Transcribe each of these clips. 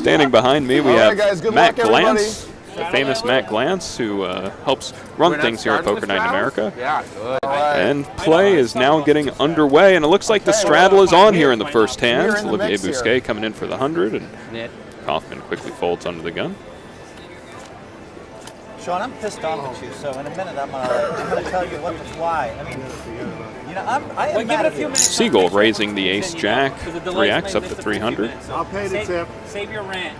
Standing behind me, we have guys, good Matt luck, everybody. Glantz, the famous Matt Glantz, who helps run things here at Poker Night in America. Yeah, good. And play is now getting underway, and it looks like the straddle is on here in the first hand. Olivier Busquet coming in for the 100, and Kaufman quickly folds under the gun. Shaun, I'm pissed off at you, so in a minute I'm gonna tell you what that's why. I mean, you know, I am mad at you. Sigel raising the ace-jack, 3x up to 300. I'll pay the tip. Save your rant.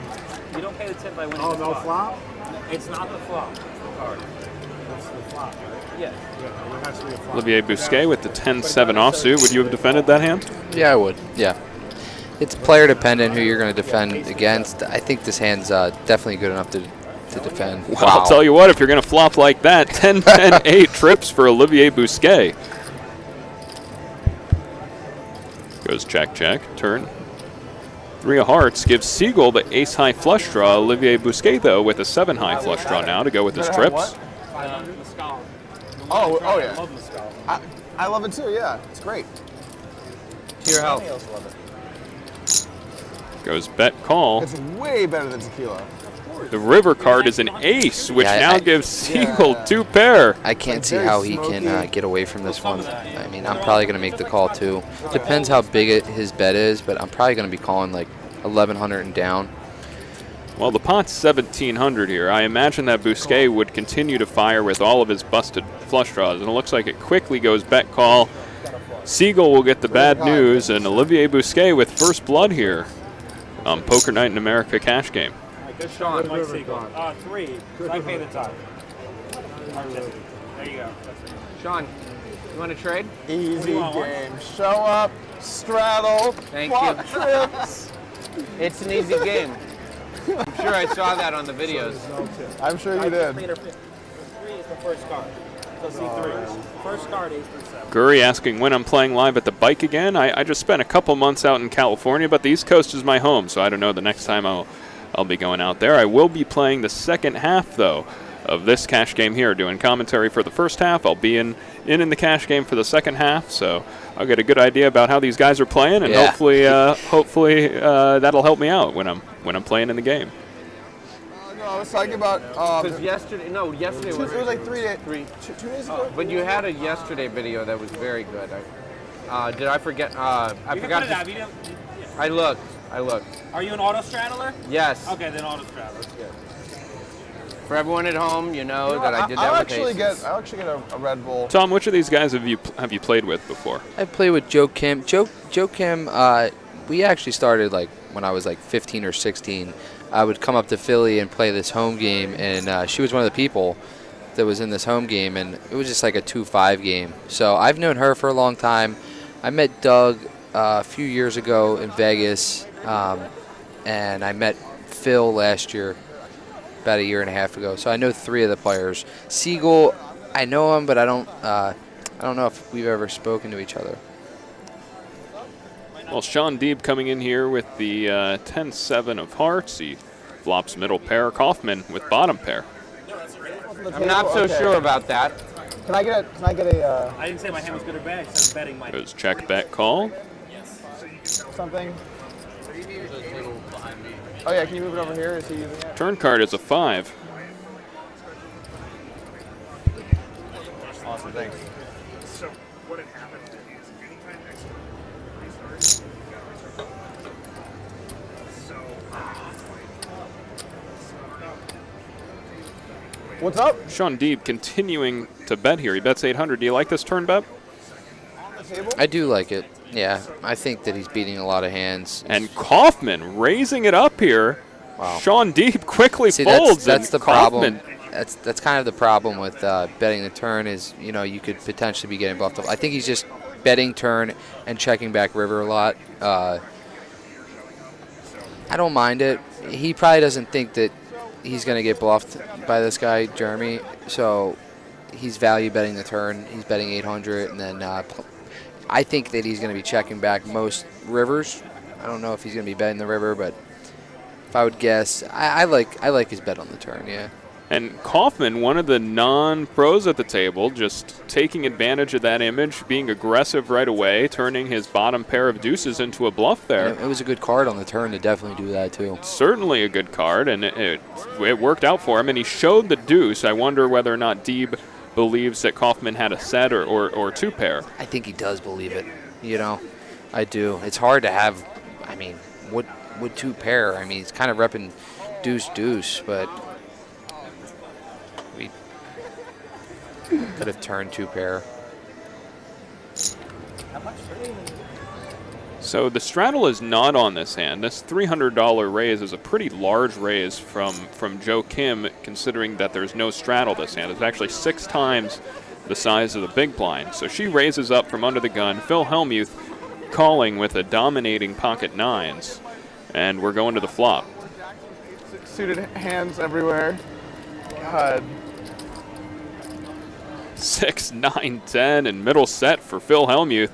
You don't pay the tip by winning Oh, the no flop. flop? It's not the flop. It's the card. That's the flop, right? Yeah. Yeah, it has to be a flop. Olivier Busquet with the 10-7 offsuit. Would you have defended that hand? Yeah, I would. Yeah. It's player dependent who you're going to defend against. I think this hand's definitely good enough to defend. Well, I'll tell you what, if you're going to flop like that, 10-10-8 trips for Olivier Busquet. Goes check, check, turn. 3 of hearts gives Sigel the ace-high flush draw. Olivier Busquet, though, with a 7-high flush draw now to go with his trips. Oh yeah. I love it too, yeah. It's great. To your health. Goes bet call. It's way better than tequila. The river card is an ace, which now gives Sigel 2 pair. I can't see how he can get away from this one. I mean, I'm probably going to make the call too. Depends how big his bet is, but I'm probably going to be calling like 1,100 and down. Well, the pot's 1,700 here. I imagine that Busquet would continue to fire with all of his busted flush draws, and it looks like it quickly goes bet call. Sigel will get the bad news, and Olivier Busquet with first blood here on Poker Night in America cash game. Good Shaun. Mike Sigel. 3. I pay the top. There you go. Shaun, you want to trade? Easy game. Show up, straddle, flop trips. It's an easy game. I'm sure I saw that on the videos. I'm sure you did. 3 is the first card. So C3. First card, ace 7. Guri asking when I'm playing live at the bike again. I just spent a couple months out in California, but the East Coast is my home, so I don't know the next time I'll be going out there. I will be playing the second half, though, of this cash game here, doing commentary for the first half. I'll be in the cash game for the second half, so I'll get a good idea about how these guys are playing, and hopefully that'll help me out when I'm playing in the game. No, I was talking about Because yesterday it was like 2 days ago. But you had a yesterday video that was very good. Did I forget? I forgot. I looked. Are you an auto straddler? Yes. Okay, then auto straddler. That's good. For everyone at home, you know that I did that I'll with actually aces. I'll actually get a Red Bull. Tom, which of these guys have you played with before? I played with Joe Kim. Joe Kim, we actually started like when I was like 15 or 16. I would come up to Philly and play this home game, and she was one of the people that was in this home game, and it was just like a 2-5 game. So I've known her for a long time. I met Doug a few years ago in Vegas, and I met Phil last year, about a year and a half ago. So I know 3 of the players. Sigel, I know him, but I don't know if we've ever spoken to each other. Well, Shaun Deeb coming in here with the 10-7 of hearts. He flops middle pair. Kaufman with bottom pair. I'm not so sure about that. Can I get a I didn't say my hand was good or bad. I said betting my. Goes check, bet, call. something? Oh yeah, can you move it over here? Is he using it? Turn card is a 5. Awesome, thanks. So what had happened is anytime next restart, so What's up? Shaun Deeb continuing to bet here. He bets 800. Do you like this turn bet? I do like it. Yeah, I think that he's beating a lot of hands. And Kaufman raising it up here. Wow. Shaun Deeb quickly See, folds. that's the Kaufman. problem. That's kind of the problem with betting the turn is, you know, you could potentially be getting bluffed up. I think he's just betting turn and checking back river a lot. I don't mind it. He probably doesn't think that he's going to get bluffed by this guy, Jeremy. So he's value betting the turn. He's betting 800, and then I think that he's going to be checking back most rivers. I don't know if he's going to be betting the river, but if I would guess, I like his bet on the turn. Yeah. And Kaufman, one of the non-pros at the table, just taking advantage of that image, being aggressive right away, turning his bottom pair of deuces into a bluff there. And it was a good card on the turn to definitely do that too. Certainly a good card, and it worked out for him, and he showed the deuce. I wonder whether or not Deeb believes that Kaufman had a set or two pair. I think he does believe it. You know, I do. It's hard to have, I mean, what two pair? I mean, he's kind of repping deuce, but we could have turned two pair. How much? So the straddle is not on this hand. This $300 raise is a pretty large raise from Joe Kim, considering that there's no straddle this hand. It's actually 6 times the size of the big blind. So she raises up from under the gun. Phil Hellmuth calling with a dominating pocket nines, and we're going to the flop. Suited hands everywhere. God. 6, 9, 10, and middle set for Phil Hellmuth.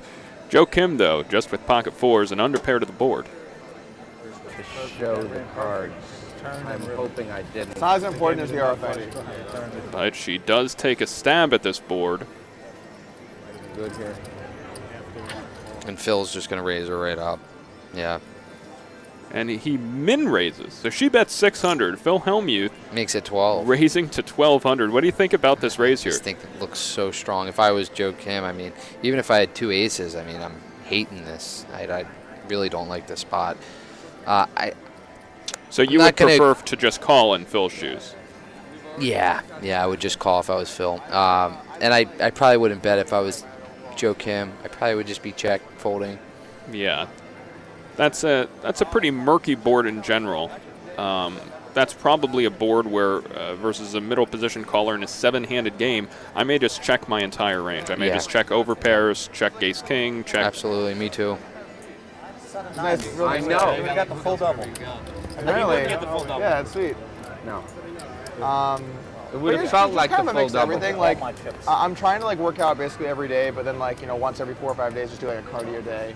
Joe Kim, though, just with pocket fours and under pair to the board. To show the cards. I'm hoping I didn't. It's not as important as the RFID. But she does take a stab at this board. Good here. And Phil's just going to raise her right up. Yeah. And he min raises. So she bets 600. Phil Hellmuth Makes it 12. raising to 1,200. What do you think about this raise I here? just think it looks so strong. If I was Joe Kim, I mean, even if I had 2 aces, I mean, I'm hating this. I really don't like this spot. So you would prefer to just call in Phil's shoes? Yeah, I would just call if I was Phil. And I probably wouldn't bet if I was Joe Kim. I probably would just be check folding. Yeah. That's a pretty murky board in general. That's probably a board where versus a middle position caller in a 7-handed game, I may just check my entire range. I may just check over pairs, check ace king, check. Absolutely, me too. Nice, really I know. We got the full double. Really? Yeah, it's sweet. No. It But would have it's felt just like the kind of full mix double. everything. Like, I'm trying to like work out basically every day, but then like once every 4 or 5 days, just do like a cardio day.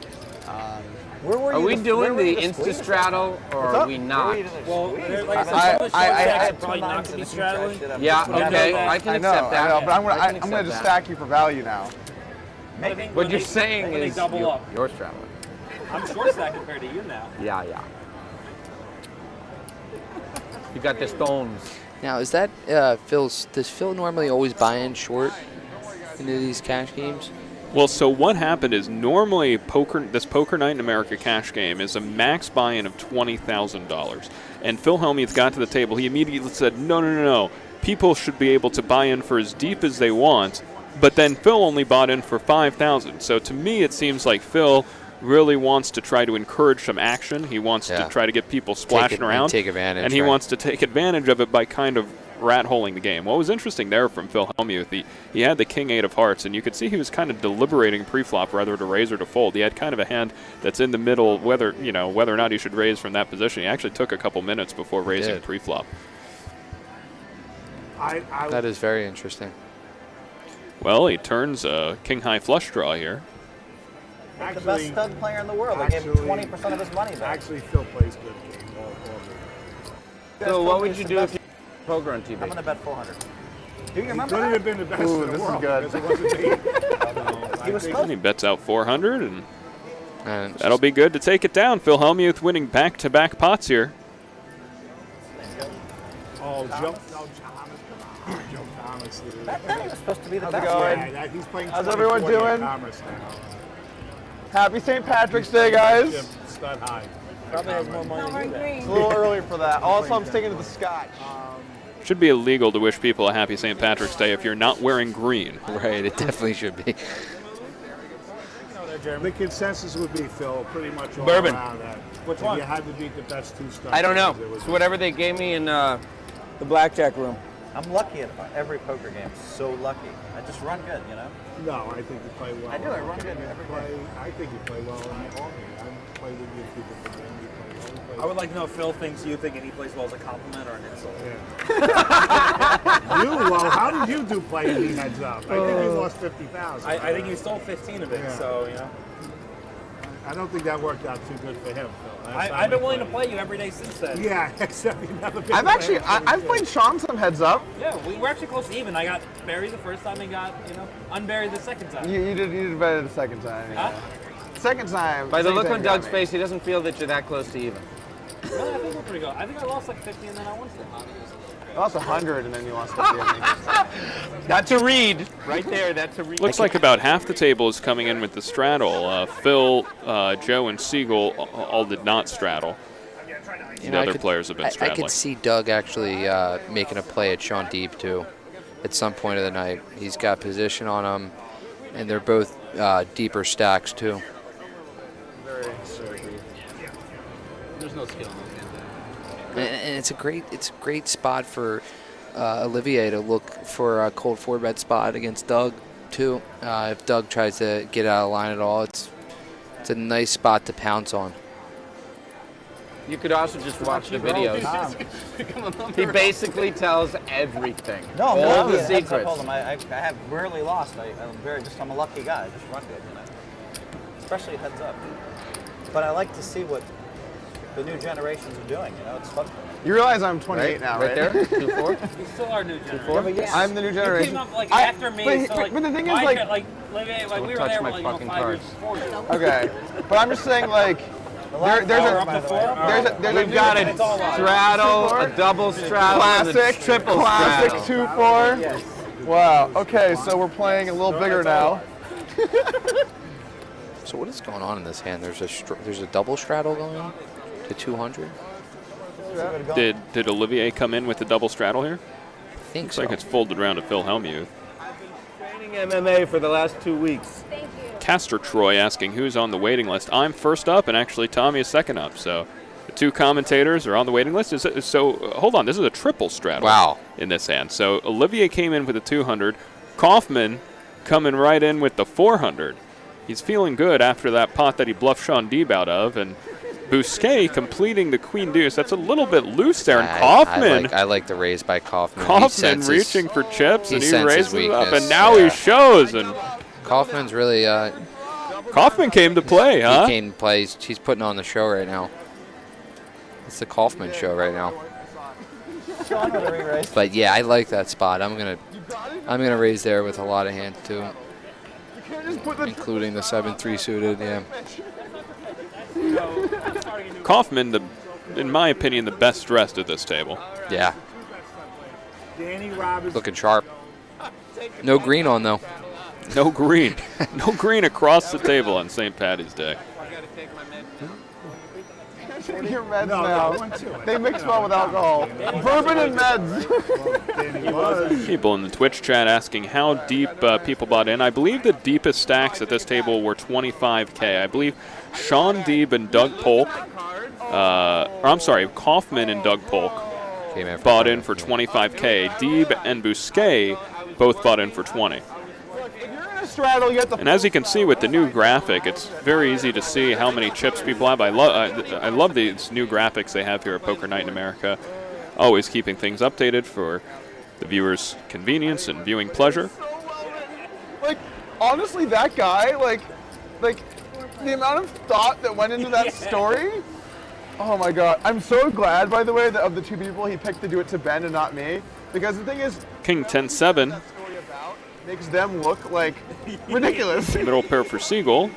Where were Are you? we doing the Insta Insta straddle or are we not? Well, like I said, some of the I shots probably not to be straddling. Yeah, okay, I can I know, accept that. but I'm I gonna can just accept stack you for value now. What you're saying when they is double up. you're straddling. I'm short stack compared to you now. Yeah. You got the stones. Now, is that Phil's? Does Phil normally always buy in short into these cash games? Well, so what happened is normally this Poker Night in America cash game is a max buy-in of $20,000. And Phil Hellmuth got to the table. He immediately said, no. People should be able to buy in for as deep as they want. But then Phil only bought in for $5,000. So to me, it seems like Phil really wants to try to encourage some action. He wants to try to get people splashing around. Take advantage. And he wants to take advantage of it by kind of rat-holing the game. What was interesting there from Phil Hellmuth, he had the king-8 of hearts, and you could see he was kind of deliberating pre-flop whether to raise or to fold. He had kind of a hand that's in the middle, whether or not he should raise from that position. He actually took a couple minutes before raising pre-flop. That is very interesting. Well, he turns a king-high flush draw here. The best stud player in the world. They gave him 20% of his money back. Actually, Phil plays good game. So what would you do if you poker on TV? I'm gonna bet 400. Do you He remember couldn't that? have been the best Ooh, in the this is world good. because it wasn't me. He was And he bets out 400, and And that'll be good to take it down. Phil Hellmuth winning back-to-back pots here. Oh, Joe Thomas. Back then he was supposed to be the How's it best. going? Yeah, he's playing How's everyone 20 at doing? Commerce now. Happy St. Patrick's Day, guys. Stud high. Probably has more money than you do. It's a little early for that. Also, I'm sticking to the scotch. Should be illegal to wish people a happy St. Patrick's Day if you're not wearing green. right, it definitely should be. The consensus would be, Phil, pretty much all Bourbon. around that. Which If one? you had to beat the best 2 studs. I don't know. it was- It's whatever they gave me in the blackjack room. I'm lucky at every poker game. So lucky. I just run good, you know. No, I think you play well. I do, I run good every I think you play well in all games. I play with you if you can play well. I would like to know if Phil thinks you think any plays well as a compliment or an insult. Well, how did you do playing me heads up? I think you lost 50,000. I think you stole 15 of it, Yeah. so, you know. I don't think that worked out too good for him, Phil. I've been willing to play you every day since then. Yeah, except you never been. I've played Shaun some heads up. Yeah, we were actually close to even. I got buried the first time and got, unburied the second time. You did better the second time. Yeah. Second time. By the same look thing on got Doug's me. face, he doesn't feel that you're that close to even. Really, I think we're pretty good. I think I lost like 50 and then I won some. I lost 100 and then you lost 50. That's a read. Right there, that's a read. Looks like about half the table is coming in with the straddle. Phil, Joe, and Sigel all did not straddle. The other players have been I straddling. could see Doug actually making a play at Shaun Deeb too, at some point of the night. He's got position on him, and they're both deeper stacks too. There's no skill. And it's a great spot for Olivier to look for a cold 4-bet spot against Doug too. If Doug tries to get out of line at all, it's a nice spot to pounce on. You could also just watch the videos. He basically tells everything. No, all the heads up, secrets. Holdem. I have rarely lost. I'm a lucky guy. I just run good, especially heads up. But I like to see what the new generations are doing. It's fun. You realize I'm 28 now, right? Right there, 2-4. We still are new generation. I'm the new You generation. came up after me, but the thing is, like, Olivier, Don't we were touch there my like, fucking 5 years cards. before you. okay, but I'm just saying, like, there's We've got a straddle, a double straddle, and a classic, triple classic straddle. 2-4. Wow. Okay, so we're playing a little bigger now. So what is going on in this hand? There's a double straddle going on to 200. Did Olivier come in with the double straddle here? I think Looks so. like it's folded around to Phil Hellmuth. Training MMA for the last 2 weeks. Castor Troy asking who's on the waiting list. I'm first up, and actually Tommy is second up. So the two commentators are on the waiting list. So hold on, this is a triple straddle. Wow. In this hand. So Olivier came in with a 200. Kaufman coming right in with the 400. He's feeling good after that pot that he bluffed Shaun Deeb out of, and Busquet completing the queen deuce. That's a little bit loose there, and Kaufman. I like the raise by Kaufman. Kaufman reaching for chips, and he raises it up, weakness, and now he shows. And Kaufman's really. Kaufman came to play, huh? He came to play. He's putting on the show right now. It's the Kaufman show right now. But yeah, I like that spot. I'm gonna raise there with a lot of hands too, including the 7-3 suited. Yeah. Kaufman, in my opinion, the best dressed at this table. Yeah. Danny Roberts. Looking sharp. No green on though. No green. No green across the table on St. Patty's Day. Your meds now. They mix well with alcohol. Bourbon and meds. People in the Twitch chat asking how deep people bought in. I believe the deepest stacks at this table were 25K. I believe Shaun Deeb and Doug Polk, Kaufman and Doug Polk bought in for 25K. Deeb and Busquet both bought in for 20. And as you can see with the new graphic, it's very easy to see how many chips people have. I love these new graphics they have here at Poker Night in America. Always keeping things updated for the viewers' convenience and viewing pleasure. Like, honestly, that guy, like the amount of thought that went into that story. Oh my God! I'm so glad, by the way, that of the two people he picked to do it to Ben and not me, because the thing is, King 10-7. Makes them look like ridiculous. Middle pair for Sigel.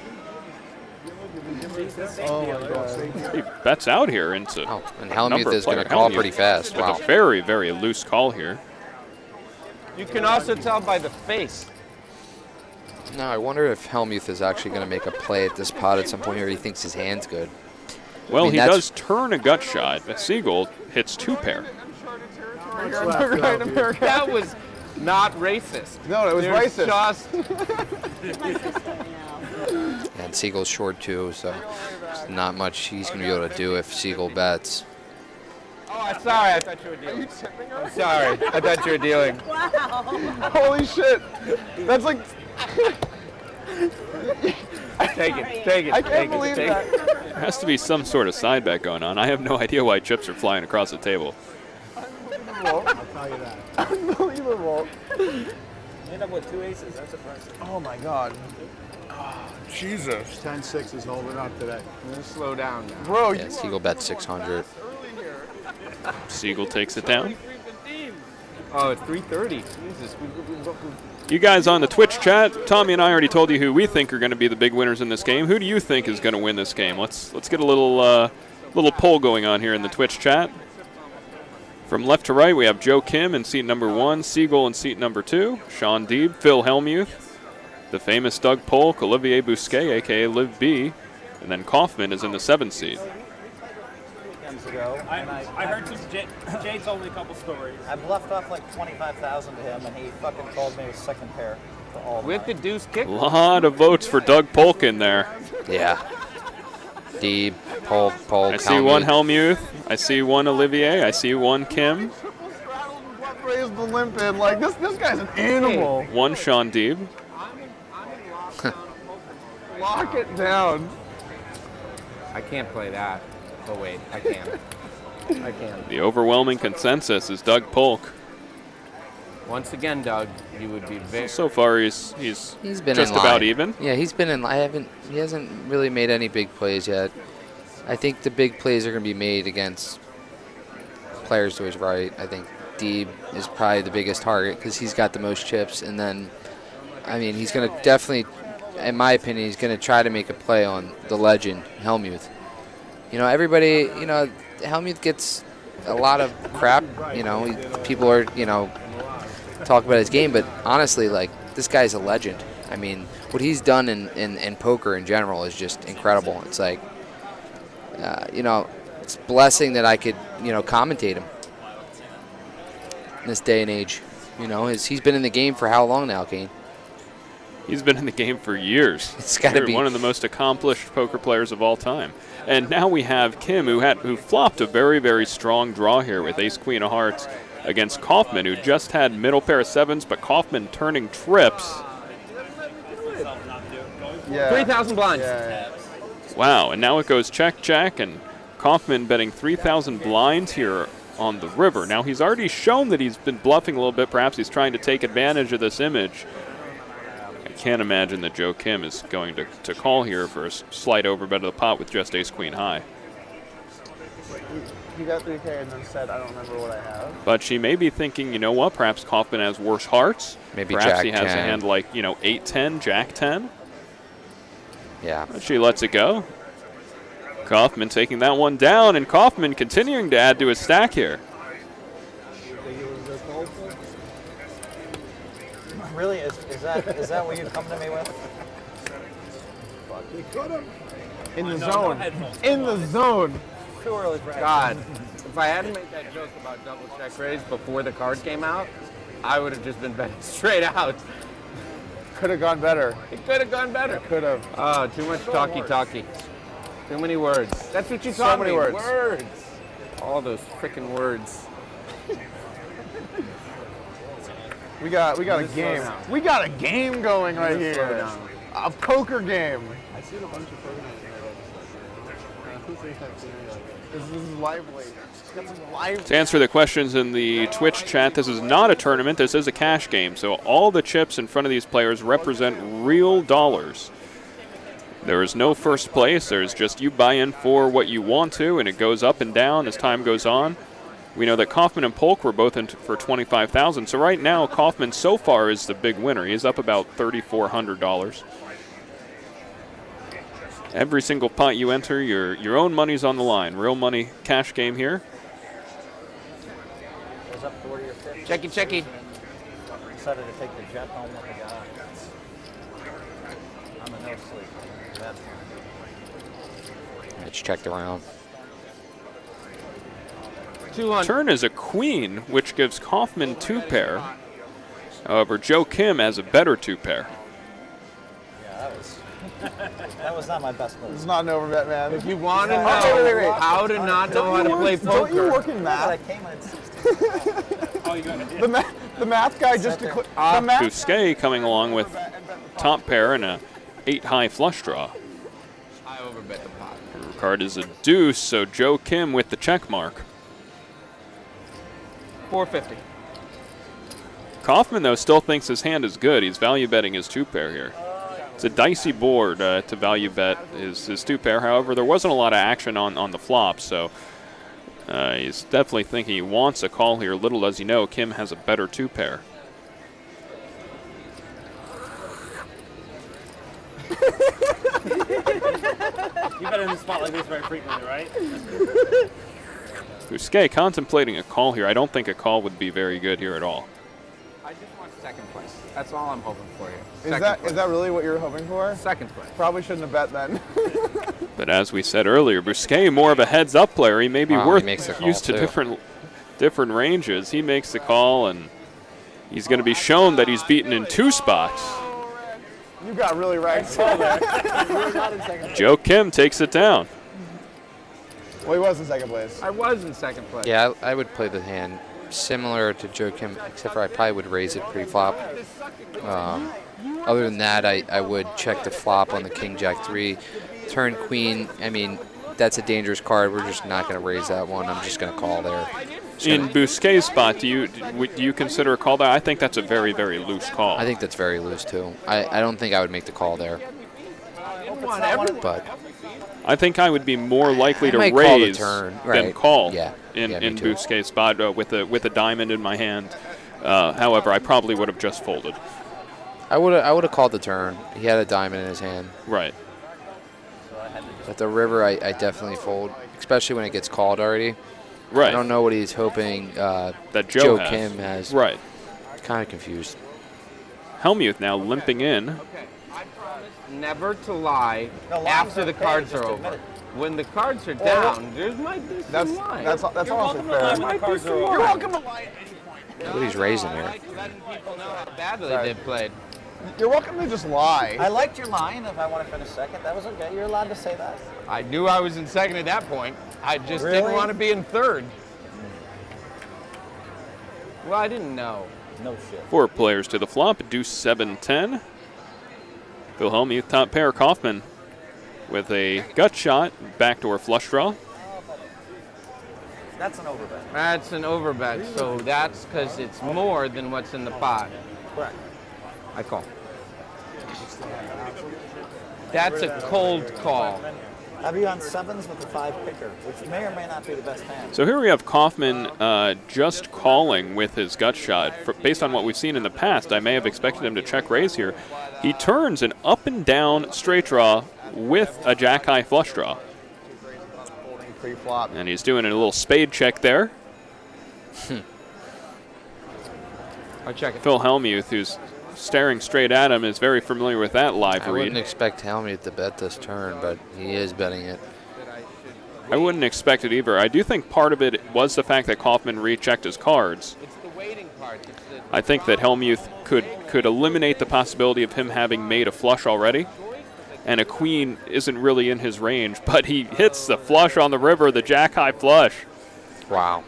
Oh my God. He bets out here into. Oh, and Hellmuth is going to call pretty fast. With Wow. a very, very loose call here. You can also tell by the face. No, I wonder if Hellmuth is actually going to make a play at this pot at some point here. He thinks his hand's good. Well, I mean, he does turn a gut shot. Sigel hits 2 pair. That was not racist. No, it was racist. Just And Siegel's short too, so there's not much he's going to be able to do if Sigel bets. Oh, sorry, I thought you were dealing. I'm sorry, I thought you were dealing. Holy shit! That's like. Take it. I can't believe that. There has to be some sort of side bet going on. I have no idea why chips are flying across the table. I'll tell you that. Unbelievable. You end up with 2 aces. That's impressive. Oh my God. Jesus. 10-6 is holding up today. I'm gonna slow down now. Bro, Yeah, Sigel bet 600. Sigel takes it down. Oh, it's 3:30. Jesus. You guys on the Twitch chat, Tommy and I already told you who we think are going to be the big winners in this game. Who do you think is going to win this game? Let's get a little poll going on here in the Twitch chat. From left to right, we have Joe Kim in seat number 1, Sigel in seat number 2, Shaun Deeb, Phil Hellmuth, the famous Doug Polk, Olivier Busquet, a.k.a. Liv B, and then Kaufman is in the 7th seat. Ago, I heard Jay told me a couple stories. I bluffed off like 25,000 to him, and he fucking called me his second pair for all With the deuce kick. A lot of votes for Doug Polk in there. Yeah. Deeb, Polk, I see one Hellmuth. I see one Olivier. I see one Kim. Raised the limp in. Like, this guy's an animal. One Shaun Deeb. Lock it down. I can't play that. Oh wait, I can. I can. The overwhelming consensus is Doug Polk. Once again, Doug, you would be very. So far, he's been just in about line. even. Yeah, he's been in. He hasn't really made any big plays yet. I think the big plays are going to be made against players to his right. I think Deeb is probably the biggest target because he's got the most chips. And then, I mean, he's going to definitely, in my opinion, he's going to try to make a play on the legend, Hellmuth. You know, everybody, you know, Hellmuth gets a lot of crap. You know, people are, you know, talk about his game. But honestly, like, this guy's a legend. I mean, what he's done in poker in general is just incredible. It's like, you know, it's a blessing that I could, you know, commentate him in this day and age. You know, he's been in the game for how long now, Kane? He's been in the game for years. It's got to be one of the most accomplished poker players of all time. And now we have Kim, who flopped a very, very strong draw here with Ace-Queen of Hearts against Kaufman, who just had middle pair of 7s, but Kaufman turning trips. Yeah. 3,000 blinds. Yeah. Wow, and now it goes check, and Kaufman betting 3,000 blinds here on the river. Now, he's already shown that he's been bluffing a little bit. Perhaps he's trying to take advantage of this image. I can't imagine that Joe Kim is going to call here for a slight overbet of the pot with just ace-queen high. He got 3K and then said, I don't remember what I have. But she may be thinking, you know what, perhaps Kaufman has worse hearts. Maybe perhaps Jack he has 10. a hand like, you know, 8-10, Jack 10. Yeah. But she lets it go. Kaufman taking that one down, and Kaufman continuing to add to his stack here. Really? Is that what you come to me with? In the zone. In the zone. Too early for God, if I hadn't made that joke about double check raise before the card came out, I would have just been betting straight out. Could have gone better. It could have gone better. Could have. Oh, too much talky. Too many words. That's what you So taught many me. words. All those freaking words. We got a game. We got a game going right here. A poker game. I see a bunch of poker games. This is lively. Got some lively. To answer the questions in the Twitch chat, this is not a tournament, this is a cash game. So all the chips in front of these players represent real dollars. There is no first place, there's just you buy in for what you want to, and it goes up and down as time goes on. We know that Kaufman and Polk were both in for $25,000. So right now, Kaufman so far is the big winner. He's up about $3,400. Every single pot you enter, your own money's on the line. Real money cash game here. Was up 40 or 50. Checky. Decided to take the jet home with the guy. I'm a no sleep. That's It's checked around. 200. Turn is a queen, which gives Kaufman 2-pair. However, Joe Kim has a better 2-pair. yeah, that was not my best play. It's not an overbet, man. If you want to Oh, know wait. how to not know how to play Don't you poker, work in But I math? came in at 16. Oh, you got it. The math guy just the math. Busquet coming along with top pair and a 8-high flush draw. I overbet the pot. Your card is a deuce, so Joe Kim with the check mark. 450. Kaufman, though, still thinks his hand is good. He's value betting his 2-pair here. It's a dicey board to value bet his 2-pair. However, there wasn't a lot of action on the flop, so he's definitely thinking he wants a call here. Little does he know, Kim has a better 2-pair. You've been in a spot like this very frequently, right? Busquet contemplating a call here. I don't think a call would be very good here at all. I just want second place. That's all I'm hoping for you. Is that really what you're hoping for? Second place? Probably shouldn't have bet then. But as we said earlier, Busquet more of a heads-up player. He may be Wow, he makes the call used to too. different ranges. He makes the call, and he's going to be shown that he's beaten in 2 spots. You got really wrecked. Joe Kim takes it down. Well, he was in second place. I was in second place. Yeah, I would play the hand similar to Joe Kim, except for I probably would raise it pre-flop. Other than that, I would check the flop on the King Jack 3. Turn Queen, I mean, that's a dangerous card. We're just not going to raise that one. I'm just going to call there. In Busquet's spot, do you consider a call there? I think that's a very, very loose call. I think that's very loose, too. I don't think I would make the call there. But I think I would be more likely to might call the raise turn, than right. call Yeah. in Yeah, me too. Busquet's spot with a diamond in my hand. However, I probably would have just folded. I would have called the turn. He had a diamond in his hand. Right. But the river, I definitely fold, especially when it gets called already. Right. I don't know what he's hoping that Joe has. Kim has. Right. Kind of confused. Hellmuth now limping in. Okay, I promise never to lie No, line's after the okay, cards just are admit over. it. When the cards are down, there might be some line. That's honestly fair. might be some You're line. welcome to lie. Nobody's raising here. Letting people know how badly Sorry. they've played. You're welcome to just lie. I liked your line. If I want to finish second, that was okay. You're allowed to say that. I knew I was in second at that point. I just Really? didn't want to be in third. Well, I didn't know. No shit. 4 players to the flop. Deuce 7-10. Phil Hellmuth top pair. Kaufman with a gut shot. Backdoor flush draw. That's an overbet. That's an overbet, so that's because it's more than what's in the pot. Correct. I call. That's a cold call. Have you on 7s with the 5 picker, which may or may not be the best hand. So here we have Kaufman just calling with his gut shot. Based on what we've seen in the past, I may have expected him to check raise here. He turns an up and down straight draw with a jack high flush draw. Pre-flop. And he's doing a little spade check there. I'll check it. Phil Hellmuth, who's staring straight at him, is very familiar with that live I wouldn't read. expect Hellmuth to bet this turn, but he is betting it. I wouldn't expect it either. I do think part of it was the fact that Kaufman rechecked his cards. It's the waiting part. I think that Hellmuth could eliminate the possibility of him having made a flush already. And a queen isn't really in his range, but he hits the flush on the river, the jack high flush. Wow.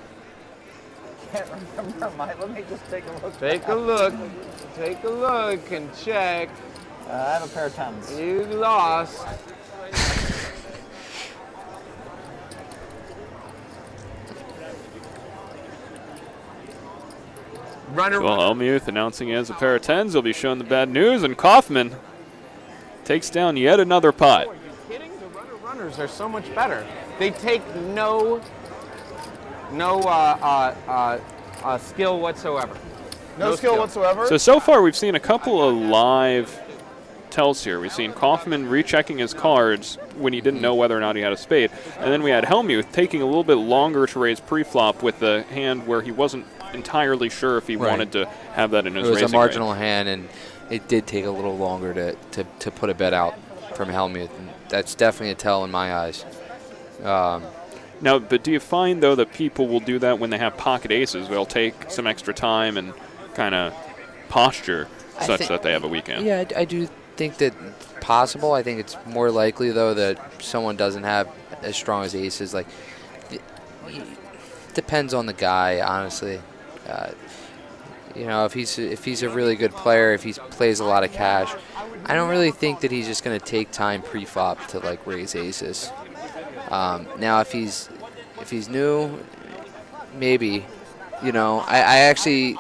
Can't remember my. Let me just take a look. Take a look. Take a look and check. I have a pair of 10s. You lost. Runner. Phil Hellmuth announcing he has a pair of 10s. He'll be showing the bad news, and Kaufman takes down yet another pot. Are you kidding? The runners are so much better. They take no skill whatsoever. No skill whatsoever. So far we've seen a couple of live tells here. We've seen Kaufman rechecking his cards when he didn't know whether or not he had a spade. And then we had Hellmuth taking a little bit longer to raise pre-flop with the hand where he wasn't entirely sure if he wanted to have that in his It was raising a marginal range. hand, and it did take a little longer to put a bet out from Hellmuth. And that's definitely a tell in my eyes. Now, but do you find, though, that people will do that when they have pocket aces? They'll take some extra time and kind of posture such that they have a weekend. Yeah, I do think that possible. I think it's more likely, though, that someone doesn't have as strong as aces. Like, depends on the guy, honestly. You know, if he's a really good player, if he plays a lot of cash, I don't really think that he's just going to take time pre-flop to like raise aces. Now, if he's new, maybe. You know, I actually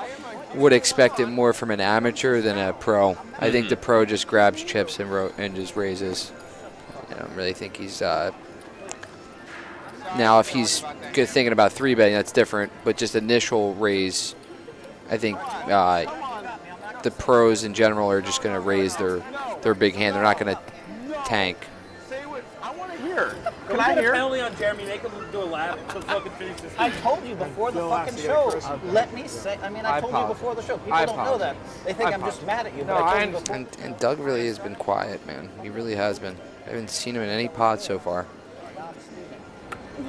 would expect it more from an amateur than a pro. I think the pro just grabs chips and just raises. I don't really think he's. Now, if he's good thinking about 3-betting, that's different. But just initial raise, I think the pros in general are just going to raise their big hand. They're not going to tank. Say what I want to hear. Can Can I hear? penalty on Jeremy, make him do a lap so fucking finish this. I told you before the fucking show. Let me say. I mean, I told you before the show. People don't know that. They think I'm just mad at you. But I told you before. And Doug really has been quiet, man. He really has been. I haven't seen him in any pod so far.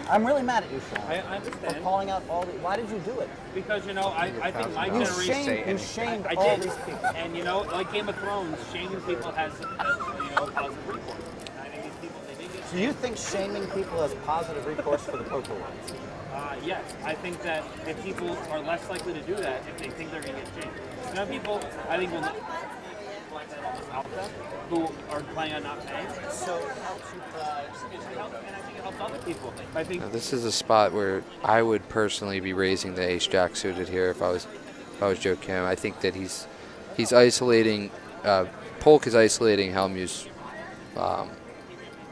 I'm really mad at you, Shaun. I understand. For calling out all the. Why did you do it? Because, you know, I think my You generation. shamed I all did. these people. And, you know, like Game of Thrones, shaming people has, positive recourse. I think these people, they did get Do you think shaming people has positive recourse for the poker world? Yes, I think that if people are less likely to do that if they think they're going to get shamed. Some people, I think, will not out there who are planning on not paying. So it helps you, and I think it helps other people. I think Now, this is a spot where I would personally be raising the ace-jack suited here if I was Joe Kim. I think that he's isolating. Polk is isolating Hellmuth's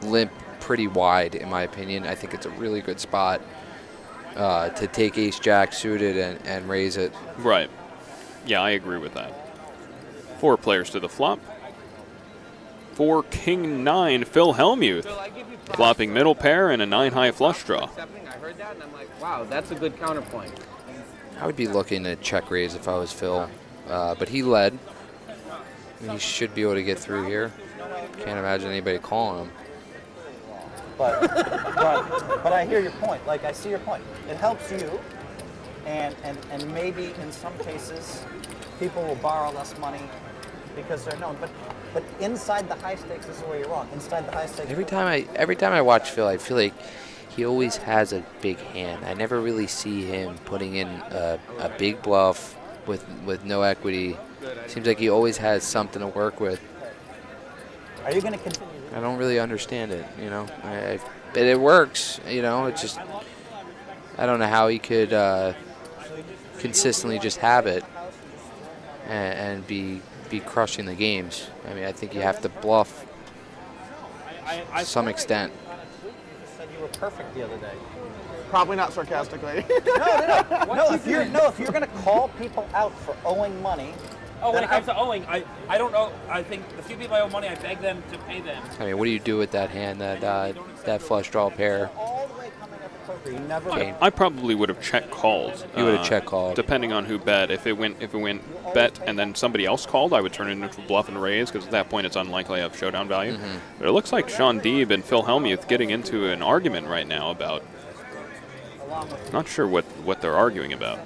limp pretty wide, in my opinion. I think it's a really good spot to take ace-jack suited and raise it. Right. Yeah, I agree with that. 4 players to the flop. 4 King 9 Phil Hellmuth. Flopping middle pair and a 9-high flush draw. I heard that and I'm like, wow, that's a good counterpoint. I would be looking to check raise if I was Phil, but he led. He should be able to get through here. Can't imagine anybody calling him. But I hear your point. Like, I see your point. It helps you, and maybe in some cases, people will borrow less money because they're known. But inside the high stakes, this is where you're wrong. Inside the high stakes. Every time I watch Phil, I feel like he always has a big hand. I never really see him putting in a big bluff with no equity. Seems like he always has something to work with. Are you going to continue? I don't really understand it, you know. But it works, you know. It's just I don't know how he could consistently just have it and be crushing the games. I mean, I think you have to bluff to some extent. You said you were perfect the other day. Probably not sarcastically. No, if you're going to call people out for owing money. Oh, when it comes to owing, I don't know. I think the few people I owe money, I beg them to pay them. I mean, what do you do with that hand, that flush draw pair? All the way coming up at poker, you never. Kane. I probably would have check called. You would have check called. Depending on who bet. If it went bet and then somebody else called, I would turn it into a bluff and raise because at that point it's unlikely I have showdown value. But it looks like Shaun Deeb and Phil Hellmuth getting into an argument right now about. Not sure what they're arguing about.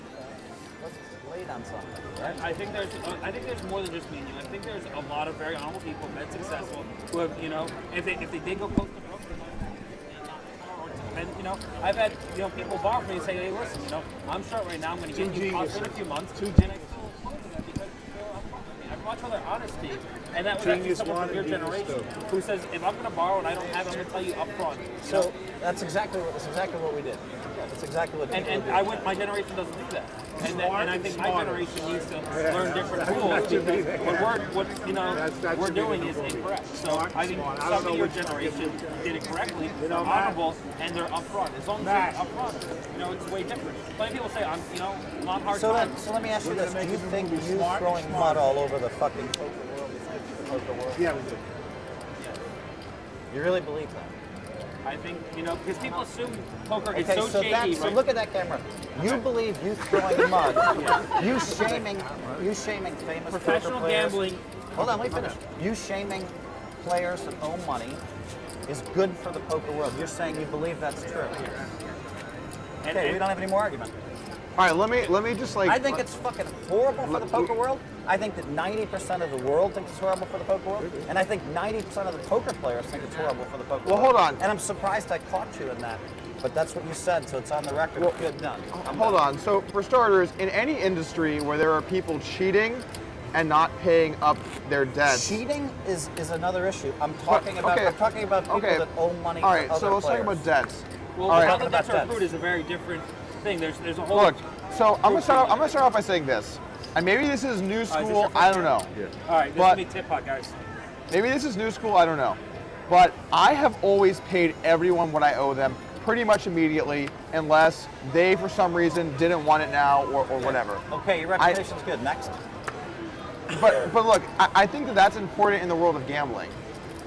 I think there's more than just me and you. I think there's a lot of very honorable people that successful who have, you know, if they did go close to broke, and you know, I've had people borrow from me and say, hey, listen, you know, I'm short right now. I'm going to get you cost in a few months. And I still oppose that because I'd much rather honesty, and that would actually someone from your generation who says, if I'm going to borrow and I don't have it, I'm going to tell you up front. So that's exactly what we did. That's exactly what. And my generation doesn't do that. And I think my generation needs to learn different rules because what we're doing is incorrect. So I think some of your generation did it correctly, they're honorable, and they're upfront. As long as they're upfront, it's way different. Plenty of people say, I'm on hard time. So let me ask you this: do you think you throwing mud all over the fucking poker world is good for the poker world? Yeah, we do. You really believe that? I think, because people assume poker is so shady, right? So look at that camera. You believe you throwing mud, you shaming famous professional poker players. gambling. Hold on, let me finish. You shaming players that owe money is good for the poker world. You're saying you believe that's true. Okay, we don't have any more argument. All right, let me just I think it's fucking horrible for the poker world. I think that 90% of the world thinks it's horrible for the poker world, and I think 90% of the poker players think it's horrible for the poker world. Well, hold on. And I'm surprised I caught you in that, but that's what you said, so it's on the record. Well, good, done. Hold on. So for starters, in any industry where there are people cheating and not paying up their debts. Cheating is another issue. I'm talking about people that owe money to other players. All right, so let's talk about debts. Well, how the debts are accrued is a very different thing. There's a whole. Look, so I'm gonna start off by saying this. And maybe this is new school, I don't know. All right, this But- is me tip pot, guys. Maybe this is new school, I don't know. But I have always paid everyone what I owe them pretty much immediately, unless they, for some reason, didn't want it now or whatever. Okay, your reputation's good. Next. But look, I think that that's important in the world of gambling.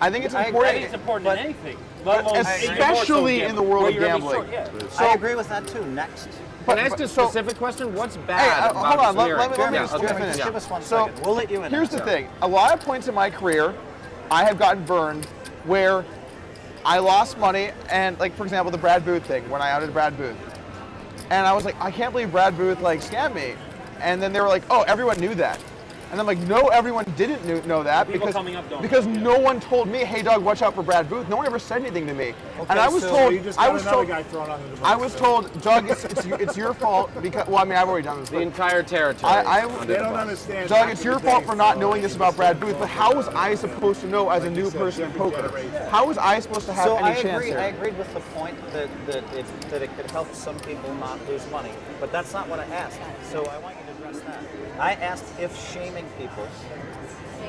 I think it's I important. think it's important in anything, let alone Especially in the world where of you're gonna be gambling. short, yeah. I agree with that too. Next. Can I ask a specific question? What's bad Hey, about hold on. smearing? Let me just okay. finish. Give us 1 So, second. We'll let you in. Here's the thing. A lot of points in my career, I have gotten burned where I lost money, and like for example, the Brad Booth thing when I outed Brad Booth, and I was like, I can't believe Brad Booth like scammed me, and then they were like, oh, everyone knew that. And I'm like, no, everyone didn't know that People because coming up don't no one told me, hey, Doug, watch out for Brad Booth. No one ever said anything to me. Okay, and I was so told, You just I got was another told, guy thrown under the bus. I was told, Doug, it's your fault because, well, I mean, I've already done this. The But entire territory. They don't understand. Doug, it's your fault for not knowing this about Brad Booth, but how was I supposed to know as a new person in poker? How was I supposed to have So any chance I here? agreed with the point that it could help some people not lose money, but that's not what I asked. So I want you to address that. I asked if shaming people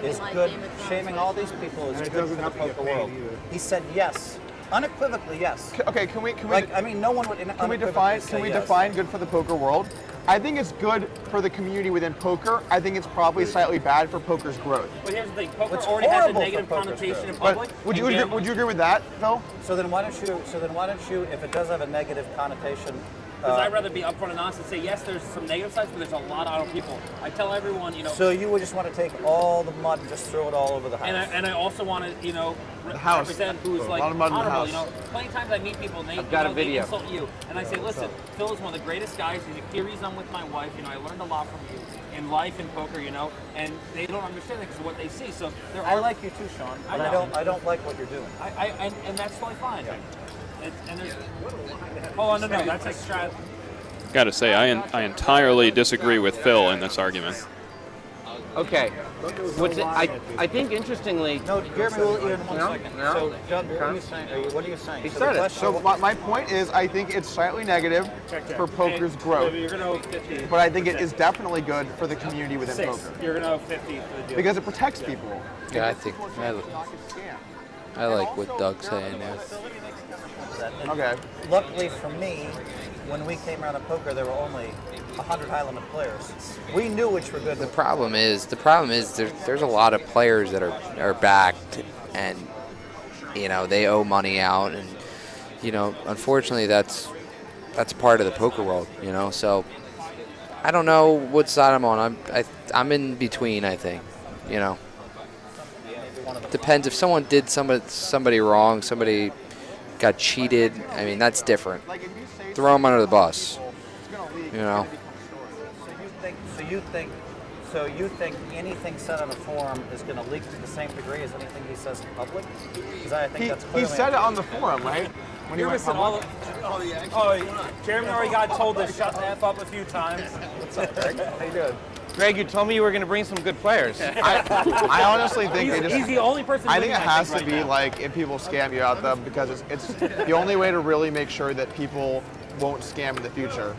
is good, shaming all these people is And it good for doesn't the help you get poker paid world. either. He said yes, unequivocally yes. Okay, can we Like I mean, no one would. can we define good for the poker world? I think it's good for the community within poker. I think it's probably slightly bad for poker's growth. But here's the thing: poker What's already has a horrible for negative poker's connotation in But public. would and gambling- you agree with that, Phil? So then why don't you, if it does have a negative connotation, Because I'd rather be upfront and honest and say, yes, there's some negative sides, but there's a lot of idle people. I tell everyone, so you would just want to take all the mud and just throw it all over the house. and I also want to, house. represent who's A like lot of mud in the honorable. house. Plenty of times I meet people and they, got a they video. insult you, and I say, listen, Phil is one of the greatest guys. He's the reason I'm with my wife. I learned a lot from you in life and poker. And they don't understand it because of what they see. So there I are like you too, Sean, but know. I don't like what you're doing. and that's totally fine. And there's, oh no, that's a strat. Got to say, I entirely disagree with Phil in this argument. Okay. I think interestingly, No, Jeremy, we'll let you in 1 No, second. no. So, Doug, what are you saying? What are you saying? He So said the it. question- So my point is, I think it's slightly negative for poker's growth, You're gonna owe 50. but I think it is definitely good for the community within 6. poker You're gonna owe 50 for the deal. because it protects people. Yeah, I think I like what Doug's saying there. And Okay. Luckily for me, when we came out of poker, there were only 100 high limit players. We knew which were good. The problem is there's a lot of players that are backed, and they owe money out, and unfortunately that's part of the poker world. So I don't know what side I'm on. I'm in between. I think. Depends if someone did somebody wrong, somebody got cheated. I mean, that's different. Throw them under the bus. So you think anything said on a forum is going to leak to the same degree as anything he says in public? Because I think that's He clearly said it on the forum, right? When he You're went missing public. all the. Oh, Jeremy already got told to shut the F up a few times. How you doing? Greg, you told me you were going to bring some good players. I honestly think they just. He's the only person. I think it doing that has to right be now. like if people scam you out them because it's the only way to really make sure that people won't scam in the future.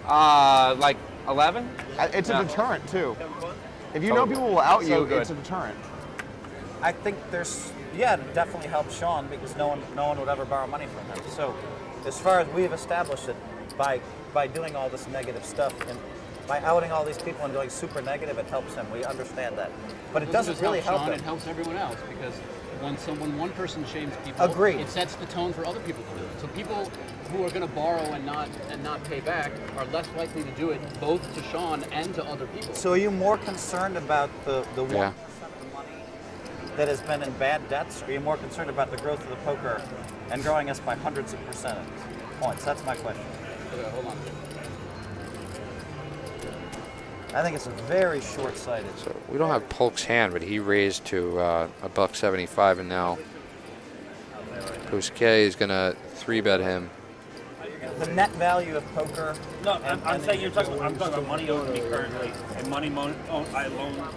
Like 11? It's a deterrent too. If you know people will out you, good. it's a deterrent. I think it definitely helps Sean because no one would ever borrow money from him. So as far as we've established it, by doing all this negative stuff and by outing all these people and doing super negative, it helps him. We understand that. But it doesn't really help Sean, him. it helps everyone else because when one person shames people, Agreed. it sets the tone for other people to do it. So people who are going to borrow and not pay back are less likely to do it both to Sean and to other people. So are you more concerned about the 1% Yeah. of the money that has been in bad debts, or are you more concerned about the growth of the poker and growing us by hundreds of percentage points? That's my question. Okay, hold on. I think it's very short-sighted. So we don't have Polk's hand, but he raised to $1.75, and now Busquet is gonna 3-bet him. The net value of poker. No, I'm saying I'm talking about money owed to me currently and money I loan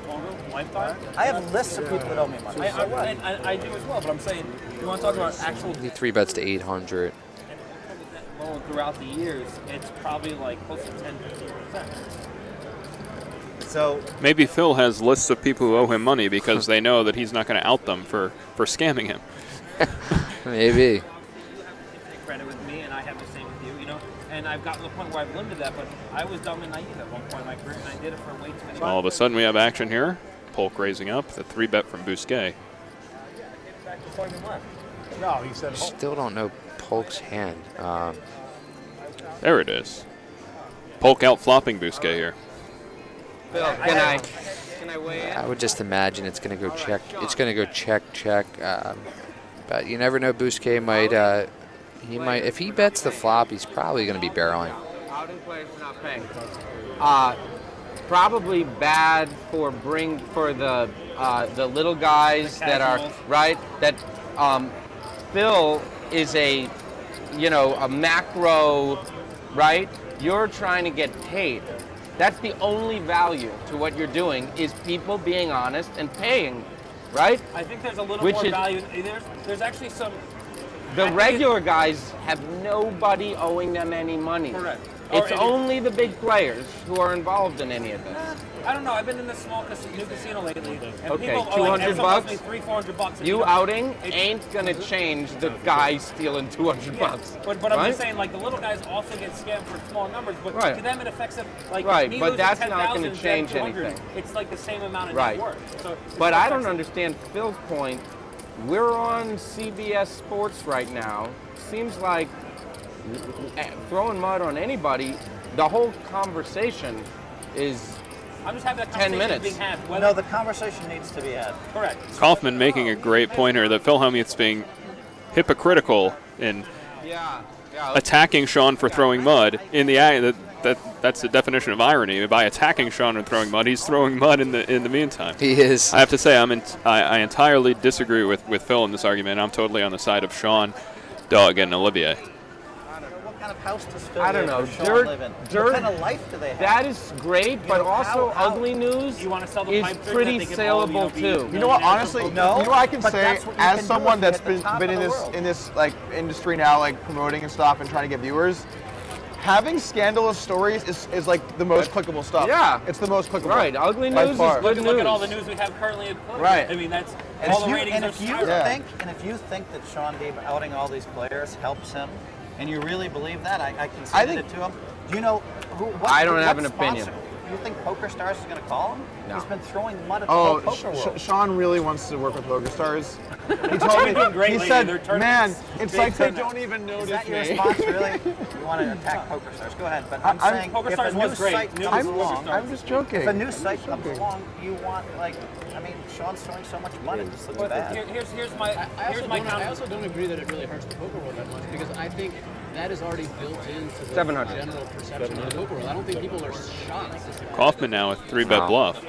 total lifetime. I have lists of people that owe me money. I do as well, but I'm saying you want to talk about actual He 3-bets to 800. loan throughout the years. It's probably like close to 10-15%. So Maybe Phil has lists of people who owe him money because they know that he's not going to out them for scamming him. Maybe. Take credit with me, and I have the same with you, you know. And I've gotten to the point where I've limited that, but I was dumb and naive at one point in my career, and I did it for way too many. All of a sudden we have action here. Polk raising up, the 3-bet from Busquet. Back before I even left. No, he said. Still don't know Polk's hand. There it is. Polk out flopping Busquet here. Phil, can I weigh in? I would just imagine it's going to go check. It's going to go check. But you never know. Busquet might. He might. If he bets the flop, he's probably going to be barreling. Outing players not paying. Probably bad for the little guys that are right. That Phil is a macro, right? You're trying to get paid. That's the only value to what you're doing is people being honest and paying, right? I think there's a little more value. There's actually some. The regular guys have nobody owing them any money. Correct. It's only the big players who are involved in any of this. I don't know. I've been in this small new casino lately, and Okay, people $200 bucks, $300-400. and You outing ain't gonna change the guy stealing $200 bucks. But right? I'm just saying, like, the little guys also get scammed for small numbers, but Right. to them it affects them. Like, Right, me but losing that's not 10,000 gonna and change 200, anything. It's like the same amount of Right. net worth. So it's But not I don't affects- understand Phil's point. We're on CBS Sports right now. Seems like throwing mud on anybody, the whole conversation is I'm just having that 10 conversation minutes. being had. no, the conversation needs to be had. Correct. Kaufman making a great point here that Phil Hellmuth's being hypocritical in attacking Shaun for throwing mud. In the that's the definition of irony. By attacking Shaun and throwing mud, he's throwing mud in the meantime. He is. I have to say, I entirely disagree with Phil in this argument. I'm totally on the side of Shaun, Doug, and Olivier. What kind of house does Phil I don't know. live in? What kind of life do they have? That is great, but know, also how- ugly news You want to sell the is pipe dream pretty that they can all, saleable be too. You know what? Honestly, No, you know what I can but say that's what you as can do someone if you're that's at the top been of in the this world. like industry now, like promoting and stuff and trying to get viewers. Having scandalous stories is like the most clickable stuff. Yeah. It's the most clickable. Right, ugly by news is far. good Look at all the news. news we have currently at Polk. Right. I mean, that's And all if the you, ratings and are if you skyrocketing. think that Shaun Deeb outing all these players helps him, and you really believe that, I I conceded think- it to him. Do you know who? What, I don't what have an sponsor- opinion. You think PokerStars is going to call him? No. He's been throwing mud at the Oh, whole poker world. Sean really wants to work with PokerStars. He told me. doing great He lately. said, Their "Man, tournaments, it's big like they turnout. don't even Is notice that your me." response, really? You want to attack PokerStars? Go ahead. But I'm saying, if PokerStars a new was great. site New comes was along, PokerStars. I'm just joking. if a new site comes along, you want Sean's throwing so much money. This looks But bad. here's my I counter. also don't agree that it really hurts the poker world that much because I think that is already built into the 700. general perception of the poker world. I don't think people are shocked. Kaufman now with 3-bet bluff.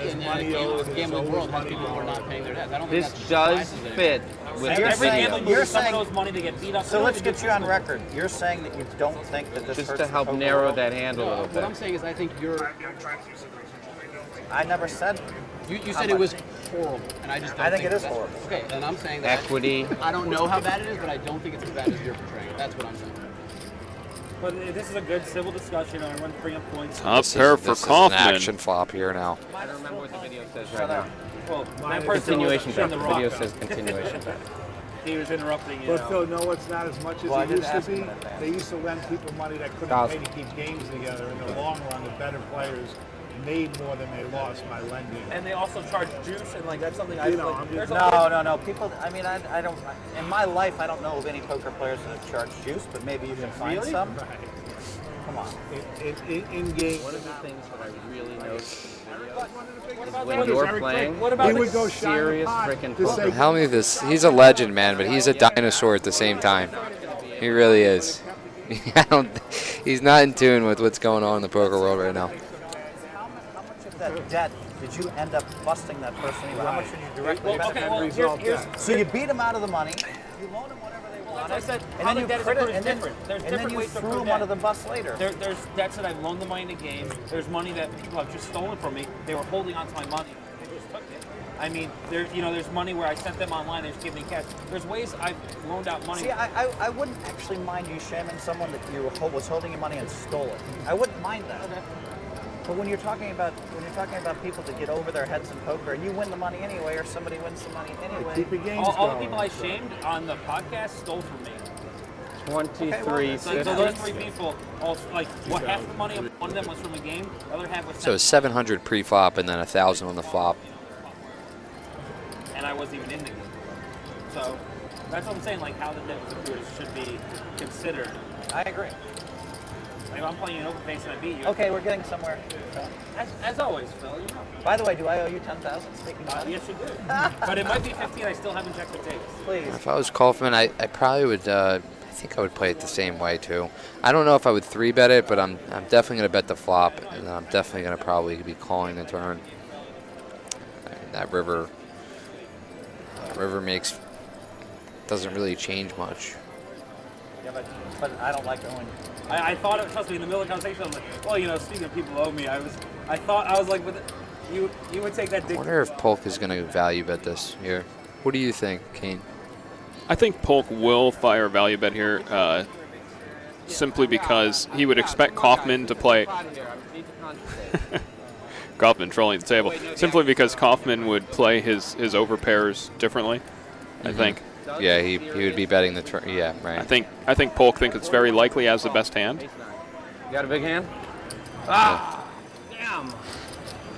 In the gambling world, has people who are not paying their debts. I don't think This that does surprises anyone. fit with You're the Every saying- video. gambling you're movie, someone saying- owes money to get beat up. So let's get you on record. You're saying that you don't think that this Just hurts to the help poker narrow world? that handle a little What I'm bit. saying is, I think you're. I'm trying to do some research. I never said. You How said it much? was horrible, and I just don't I think it is that's- horrible. Okay, then I'm saying that. Equity. I don't know how bad it is, but I don't think it's as bad as you're portraying it. That's what I'm saying. But this is a good civil discussion. Everyone's bringing up points. Up pair for This is an Kaufman. action flop here now. I don't remember what the video says Shut right up. now. Well, that person Continuation was bet. in The the rock. video says continuation bet. He was interrupting you. But Phil, no, it's not as much as Well, I it did used to ask him be. in advance. They used to lend people money that couldn't Thousand. pay to keep games together. In the long run, the better players made more than they lost by lending. And they also charge juice, and like that's something I You know, like. I'm There's just- a No. People. I mean, I don't. In my life, I don't know of any poker players that have charged juice, but maybe you can find Really? some. Right. Come on. In game. One of the things that I really noticed is about when that? you're Eric playing, Drake. What about He the would go shine the serious pot freaking to poker. say, Hellmuth he's a legend, man, but he's a dinosaur at the same time. He really is. He's not in tune with what's going on in the poker world right now. How much of that debt did you end up busting that person? How much did you directly Well, benefit? okay, well, here's So you beat them out of the money. You loaned them whatever they wanted. as I said, and how then you the debt is credit, accrued is and then, different. There's and then different you ways to threw accrue them debt. under the bus later. There's debts that I've loaned the money in the game. There's money that people have just stolen from me. They were holding onto my money. They just took it. I mean, there's money where I sent them online. They just give me cash. There's ways I've loaned out money. See, I wouldn't actually mind you shaming someone that was holding your money and stole it. I wouldn't mind that. But when you're talking about people that get over their heads in poker, you win the money anyway, or somebody wins the money anyway. Keep the games All the going. people I shamed on the podcast stole from me. 23. So those 3 people, all, like, what half the money of one of them was from a game, the other half was So 700 pre-flop and then 1,000 on the flop. and I wasn't even in the game. So that's what I'm saying, like how the difference should be considered. I agree. Like if I'm playing an open face and I beat you. Okay, we're getting somewhere. As always, Phil, you know. By the way, do I owe you 10,000? Speaking of, Yes, you do. But it might be 15. I still haven't checked the tapes. please. If I was Kaufman, I probably would. I think I would play it the same way too. I don't know if I would 3-bet it, but I'm definitely gonna bet the flop, and I'm definitely gonna probably be calling the turn. I mean, that river doesn't really change much. Yeah, but I don't like going. I thought it, trust me, in the middle of the conversation, I was like, well, you know, speaking of people who owe me, I was like, with you would take that I dick. wonder if Polk is gonna value bet this here. What do you think, Kane? I think Polk will fire value bet here, simply because he would expect Kaufman to play. Kaufman trolling the table. Simply because Kaufman would play his overpairs differently, I think. Yeah, he would be betting the turn. Yeah, right. I think Polk thinks it's very likely as the best hand. You got a big hand? Ah! Damn!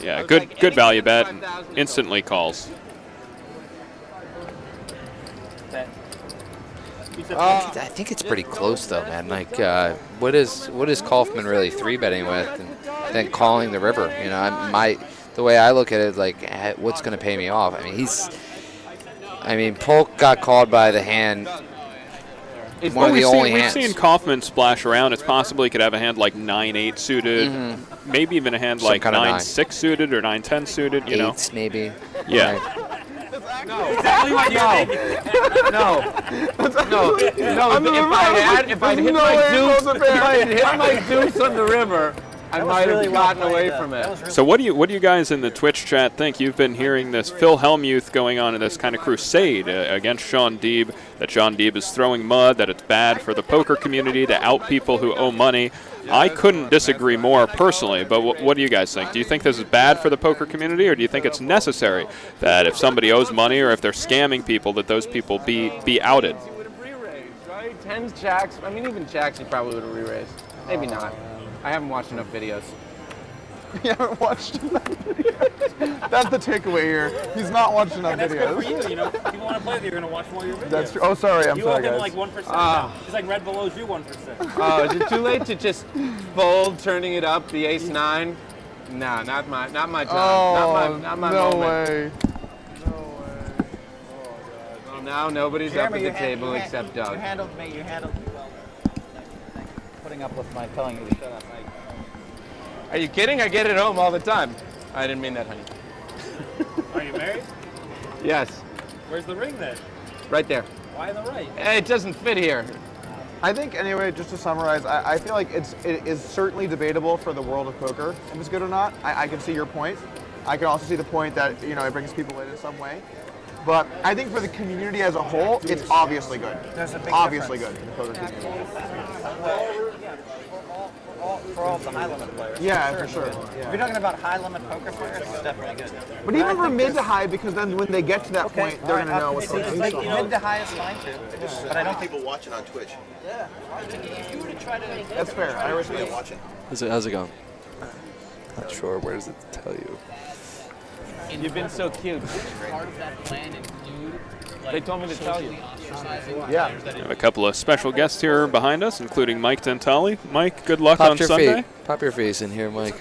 Yeah, good value bet. Instantly calls. I think it's pretty close though, man. Like, what is Kaufman really 3-betting with, and then calling the river? You know, the way I look at it, like, what's going to pay me off? I mean, Polk got called by the hand. One of the only hands. We've seen Kaufman splash around. It's possible he could have a hand like 9-8 suited, maybe even a hand like 9-6 suited or 9-10 suited. You know, Eights maybe. Yeah. Right. Exactly what you're thinking. No. If I'd hit my deuce on the river, I might have gotten away from it. So what do you guys in the Twitch chat think? You've been hearing this Phil Hellmuth going on in this kind of crusade against Shaun Deeb, that Shaun Deeb is throwing mud, that it's bad for the poker community to out people who owe money. I couldn't disagree more personally, but what do you guys think? Do you think this is bad for the poker community, or do you think it's necessary that if somebody owes money or if they're scamming people, that those people be outed? He would have re-raised, right? 10s, jacks. I mean, even jacks he probably would have re-raised. Maybe not. I haven't watched enough videos. You haven't watched enough videos. That's the takeaway here. He's not watching enough That's videos. good for you. You know, people want to play with you. You're going to watch more of your videos. That's true. Oh, sorry. I'm you sorry, owe him guys. like 1%. It's like Red Bull owes you 1%. Oh, is it too late to just fold, turning it up, the ace-9? No, not my time. Oh, not my no moment. way. Well, now nobody's Jeremy, up at the table except Doug. You handled me well. Thank you. Putting up with my telling you to shut up. Are you kidding? I get it home all the time. I didn't mean that, honey. Are you married? Yes, Where's the ring then? right there. Why on the right? Hey, it doesn't fit here. I think, anyway, just to summarize, I feel like it is certainly debatable for the world of poker if it's good or not. I can see your point. I can also see the point that, you know, it brings people in some way. But I think for the community as a whole, it's obviously good. There's a big obviously difference. good for the poker community. For all the high limit players. Yeah, for sure. If Yeah. you're talking about high limit poker players, it's definitely good. But even for mid to high, because then when they get to that point, they're going to know what's going on. Mid to high is fine too. But I don't think people watching on Twitch. That's fair. I respect watching. How's it going? Not sure. Where does it tell you? You've been so cute. Part of that plan include They told me to tell you. Yeah. We have a couple of special guests here behind us, including Mike Dentali. Mike, good luck on Sunday. Pop your face in here, Mike.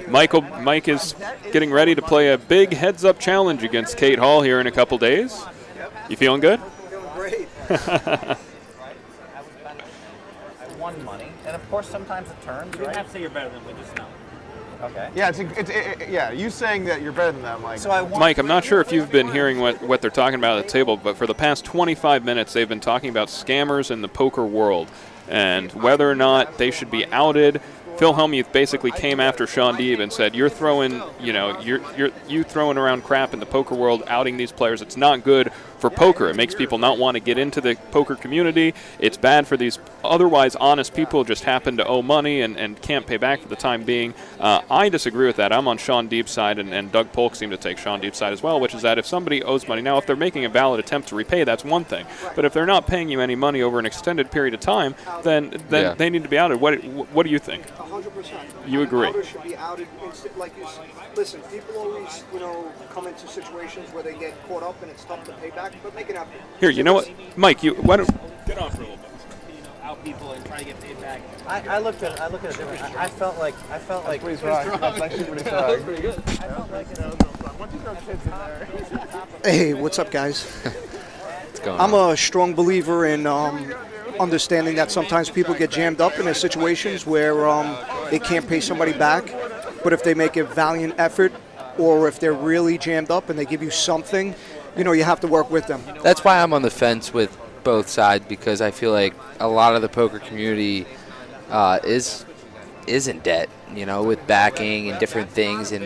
Mike is getting ready to play a big heads-up challenge against Kate Hall here in a couple days. You feeling good? Feeling great. I won money, and of course sometimes it turns. You don't Right? have to say you're better than we just know. Okay. Yeah, yeah. You saying that you're better than them, like. So I won. Mike, I'm not sure if you've been hearing what they're talking about at the table, but for the past 25 minutes, they've been talking about scammers in the poker world and whether or not they should be outed. Phil Hellmuth basically came after Shaun Deeb and said, "You're throwing, you throwing around crap in the poker world, outing these players. It's not good. for poker. It makes people not want to get into the poker community. It's bad for these otherwise honest people who just happen to owe money and can't pay back for the time being. I disagree with that. I'm on Shaun Deeb's side, and Doug Polk seemed to take Shaun Deeb's side as well, which is that if somebody owes money, now if they're making a valid attempt to repay, that's one thing. But if they're not paying you any money over an extended period of time, then they need to be outed. What do you think? 100%. You agree? Others should be outed. Listen, people always, come into situations where they get caught up and it's tough to pay back, but make an effort. Here, you know what, Mike? Why don't get on for a little bit? Out people and try to get paid back. I looked at it different. I felt like Pretty strong. That's actually pretty strong. Pretty good. Once you throw kids in there. Hey, what's up, guys? What's going I'm on? a strong believer in understanding that sometimes people get jammed up in situations where they can't pay somebody back, but if they make a valiant effort or if they're really jammed up and they give you something, you have to work with them. That's why I'm on the fence with both sides, because I feel like a lot of the poker community is in debt, with backing and different things. And,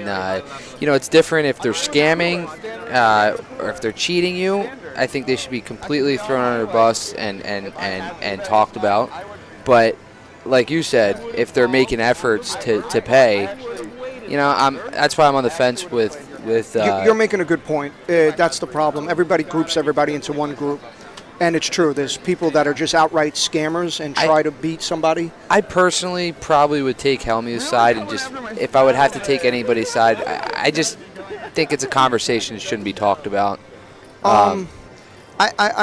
it's different if they're scamming or if they're cheating you. I think they should be completely thrown under the bus and talked about. But like you said, if they're making efforts to pay, that's why I'm on the fence with You're making a good point. That's the problem. Everybody groups everybody into one group. And it's true. There's people that are just outright scammers and try to beat somebody. I personally probably would take Hellmuth's side, and just if I would have to take anybody's side, I just think it's a conversation that shouldn't be talked about. I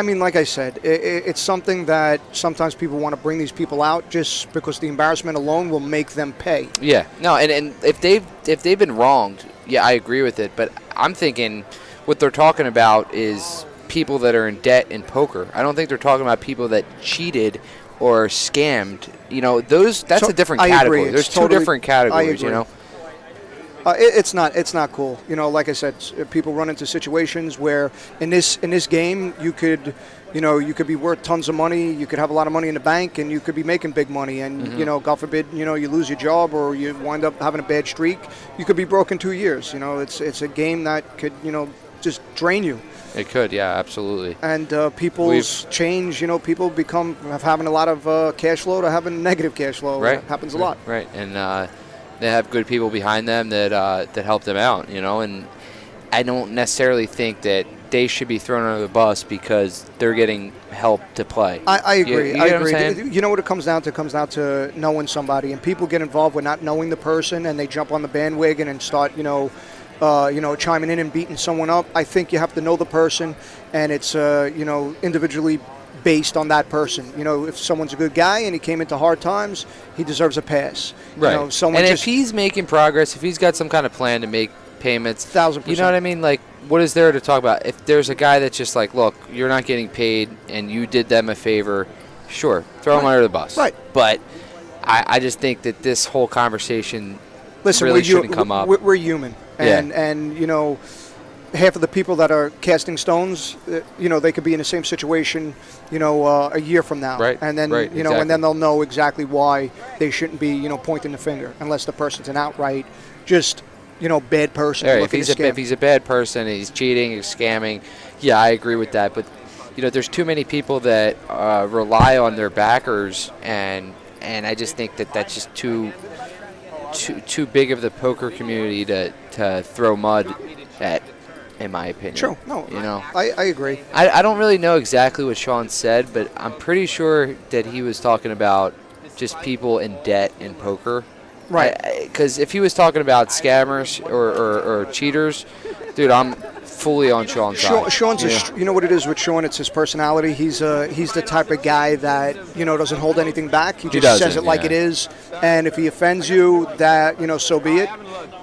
mean, like I said, it's something that sometimes people want to bring these people out just because the embarrassment alone will make them pay. Yeah, no, and if they've been wronged, yeah, I agree with it. But I'm thinking what they're talking about is people that are in debt in poker. I don't think they're talking about people that cheated or scammed. That's a different category. Agree. There's two different categories. It's not cool. Like I said, people run into situations where in this game you could be worth tons of money, you could have a lot of money in the bank, and you could be making big money, and God forbid, you lose your job or you wind up having a bad streak, you could be broke in 2 years. It's a game that could just drain you. It could, yeah, absolutely. And people's change, people become having a lot of cash flow to having negative cash flow. Right. It happens a lot. Right, and they have good people behind them that help them out, and I don't necessarily think that they should be thrown under the bus because they're getting help to play. I agree. You know I what agree. I'm saying? You know what it comes down to? It comes down to knowing somebody, and people get involved with not knowing the person, and they jump on the bandwagon and start, chiming in and beating someone up. I think you have to know the person, and it's, individually based on that person. If someone's a good guy and he came into hard times, he deserves a pass. Right. If he's making progress, if he's got some kind of plan to make payments, 1,000%. You know what I mean? Like, what is there to talk about? If there's a guy that's just like, look, you're not getting paid and you did them a favor, sure, throw him under the bus. Right. But I just think that this whole conversation Listen, really shouldn't come up. We're human. And half of the people that are casting stones, they could be in the same situation, a year from now. Right. And then, right, exactly. And then they'll know exactly why they shouldn't be, pointing the finger, unless the person's an outright just, bad person. Right, if he's a bad person, he's cheating, he's scamming, yeah, I agree with that. But, there's too many people that rely on their backers, and I just think that that's just too big of the poker community to throw mud at, in my opinion. True. No, I agree. I don't really know exactly what Shaun said, but I'm pretty sure that he was talking about just people in debt in poker. Right. Because if he was talking about scammers or cheaters, dude, I'm fully on Shaun's side. Shaun's you know what it is with Shaun? It's his personality. He's the type of guy that doesn't hold anything back. He just says it like it is, and if he offends you, that so be it.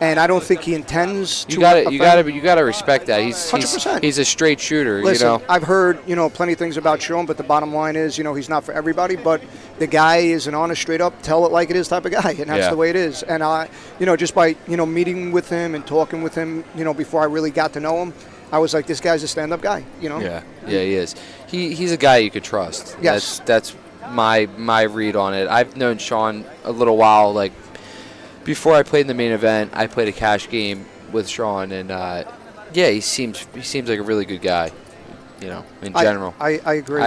And I don't think he intends to. You gotta respect that. He's 100%. He's a straight shooter. Listen, I've heard plenty of things about Shaun, but the bottom line is he's not for everybody. But the guy is an honest, straight up, tell it like it is type of guy, and that's the way it is. And I, just by meeting with him and talking with him, before I really got to know him, I was like, this guy's a stand-up guy. Yeah, he is. He's a guy you could trust. Yes, that's my read on it. I've known Shaun a little while. Like before I played in the main event, I played a cash game with Shaun, and he seems like a really good guy. You know, in general. I agree.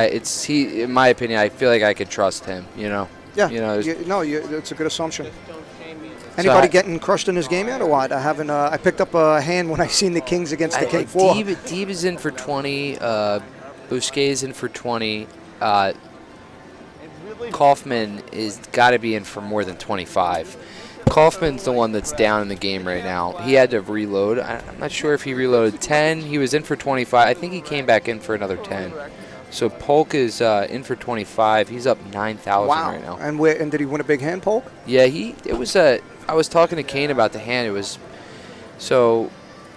In my opinion, I feel like I could trust him. You know. Yeah. You know, it's a good assumption. Anybody getting crushed in this game yet or what? I haven't. I picked up a hand when I seen the Kings against the K4. Deeb is in for 20. Busquet is in for 20. Kaufman is got to be in for more than 25. Kaufman's the one that's down in the game right now. He had to reload. I'm not sure if he reloaded 10. He was in for 25. I think he came back in for another 10. So Polk is in for 25. He's up 9,000 right now. And did he win a big hand, Polk? Yeah, I was talking to Kane about the hand. So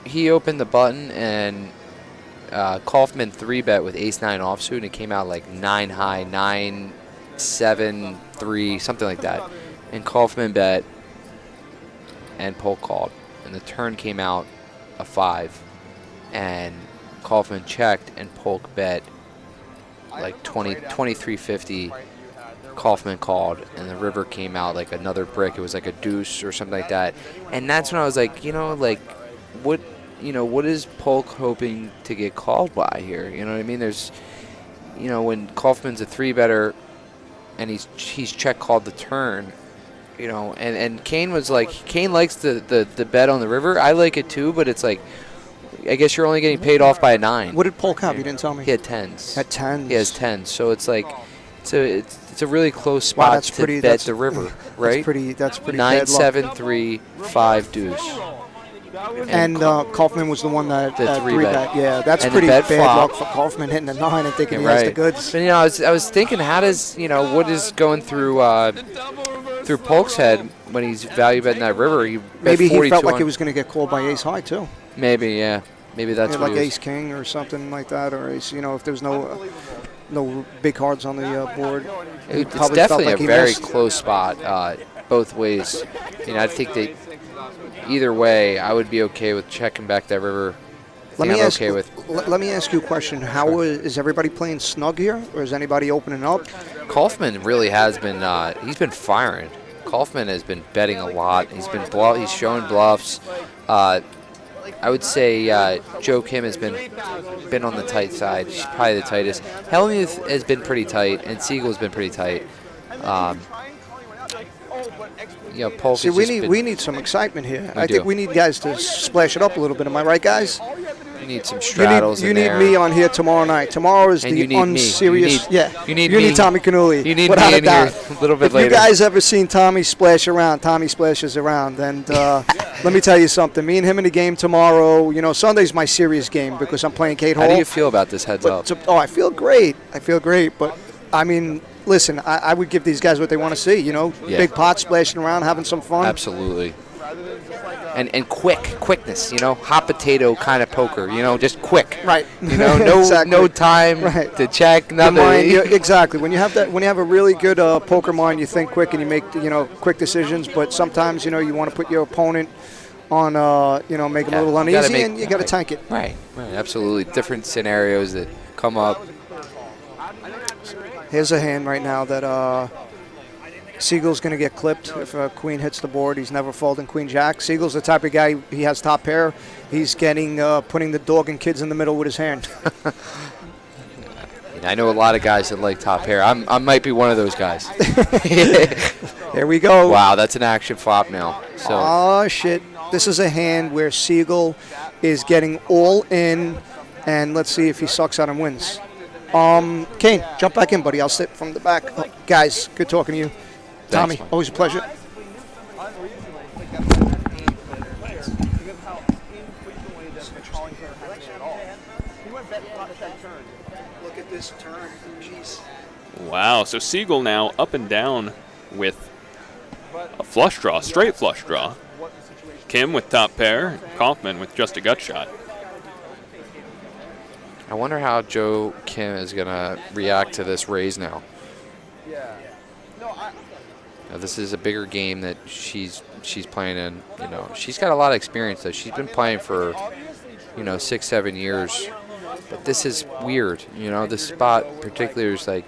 he opened the button and Kaufman 3-bet with ace-9 offsuit, and it came out like 9 high, 9, 7, 3, something like that. And Kaufman bet, and Polk called. And the turn came out a 5. And Kaufman checked, and Polk bet like 23.50. Kaufman called, and the river came out like another brick. It was like a deuce or something like that. And that's when I was like, what is Polk hoping to get called by here? You know what I mean? There's, when Kaufman's a 3-better and he's check called the turn, and Kane was like, Kane likes the bet on the river. I like it too, but it's like, I guess you're only getting paid off by a 9. What did Polk have? You didn't tell me. He had 10s. Had 10s. He has 10s. So it's like, it's a really close spot to bet the river, right? That's pretty 9, bad luck. 7, 3, 5 deuce. And Kaufman was the one that the 3-bet. Yeah, that's and pretty bad flop. luck for Kaufman hitting a 9 and thinking he has the goods. But I was thinking, how does what is going through Polk's head when he's value betting that river? Maybe he felt like he was going to get called by ace high too. Maybe, yeah. Maybe that's what like ace king or something like that, or ace. If there's no big cards on the board. It's definitely a very close spot both ways. I think that either way, I would be okay with checking back that river. Let me ask you a question. How is everybody playing snug here, or is anybody opening up? Kaufman really has been. He's been firing. Kaufman has been betting a lot. He's showing bluffs. I would say Joe Kim has been on the tight side. She's probably the tightest. Hellmuth has been pretty tight, and Sigel's been pretty tight. Polk. See, we need some excitement here. I think we need guys to splash it up a little bit. Am I right, guys? We need some straddles. You need me on here tomorrow night. Tomorrow is the unserious. You need Tommy Cannuli. You need me in here a little bit later. If you guys ever seen Tommy splash around, Tommy splashes around. And let me tell you something. Me and him in the game tomorrow. Sunday's my serious game because I'm playing Kate Hall. How do you feel about this heads up? I feel great. But I mean, listen, I would give these guys what they want to see. Big pot splashing around, having some fun. Absolutely. And quickness, hot potato kind of poker, just quick. Right. No exactly. No time to check, nothing. Exactly. When you have a really good poker mind, you think quick and you make quick decisions. But sometimes you want to put your opponent on make them a little uneasy, and you got to tank it. Right. Absolutely. Different scenarios that come up. Here's a hand right now that Siegel's going to get clipped if Queen hits the board. He's never folding Queen Jack. Siegel's the type of guy, he has top pair. He's getting putting the dog and kids in the middle with his hand. I know a lot of guys that like top pair. I might be one of those guys. There we go. Wow, that's an action flop now. So. Oh, shit. This is a hand where Sigel is getting all in, and let's see if he sucks out and wins. Kane, jump back in, buddy. I'll sit from the back. Guys, good talking to you. Tommy, Thanks, always a pleasure. Look at this turn. Jeez. Wow, so Sigel now up and down with a flush draw, straight flush draw. Kim with top pair, Kaufman with just a gut shot. I wonder how Joe Kim is going to react to this raise now. This is a bigger game that she's playing in. She's got a lot of experience though. She's been playing for 6-7 years. But this is weird. This spot particularly is like,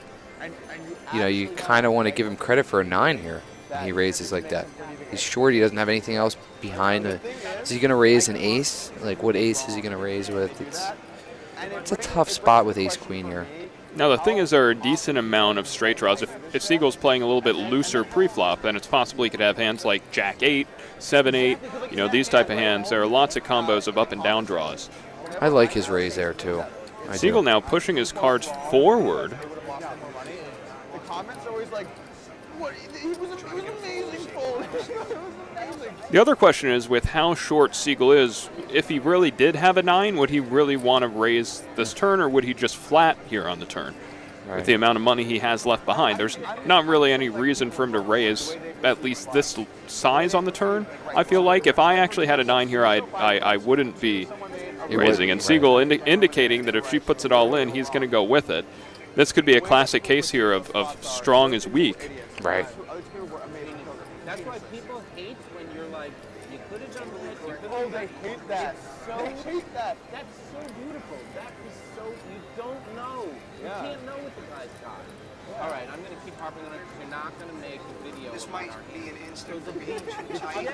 you kind of want to give him credit for a 9 here. And he raises like that. He's short. He doesn't have anything else behind. Is he going to raise an ace? Like, what ace is he going to raise with? It's a tough spot with ace queen here. Now the thing is, there are a decent amount of straight draws. If Siegel's playing a little bit looser pre-flop, then it's possible he could have hands like Jack 8, 7 8. You know, these type of hands. There are lots of combos of up and down draws. I like his raise there too. Sigel now pushing his cards forward. The comments are always like, "What? He was amazing fold." It was amazing. The other question is, with how short Sigel is, if he really did have a 9, would he really want to raise this turn, or would he just flat here on the turn? Right. With the amount of money he has left behind, there's not really any reason for him to raise at least this size on the turn. I feel like if I actually had a 9 here, I wouldn't be raising. And Sigel indicating that if she puts it all in, he's going to go with it. This could be a classic case here of strong is weak. Right. That's why people hate when you're like, you could have done this, you could have Oh, they hate that. They hate that. That's so beautiful. That is so, you don't know. You can't know what the guy's got. All right, I'm going to keep harping on it because you're not going to make a video This about might our be an instant for me to type.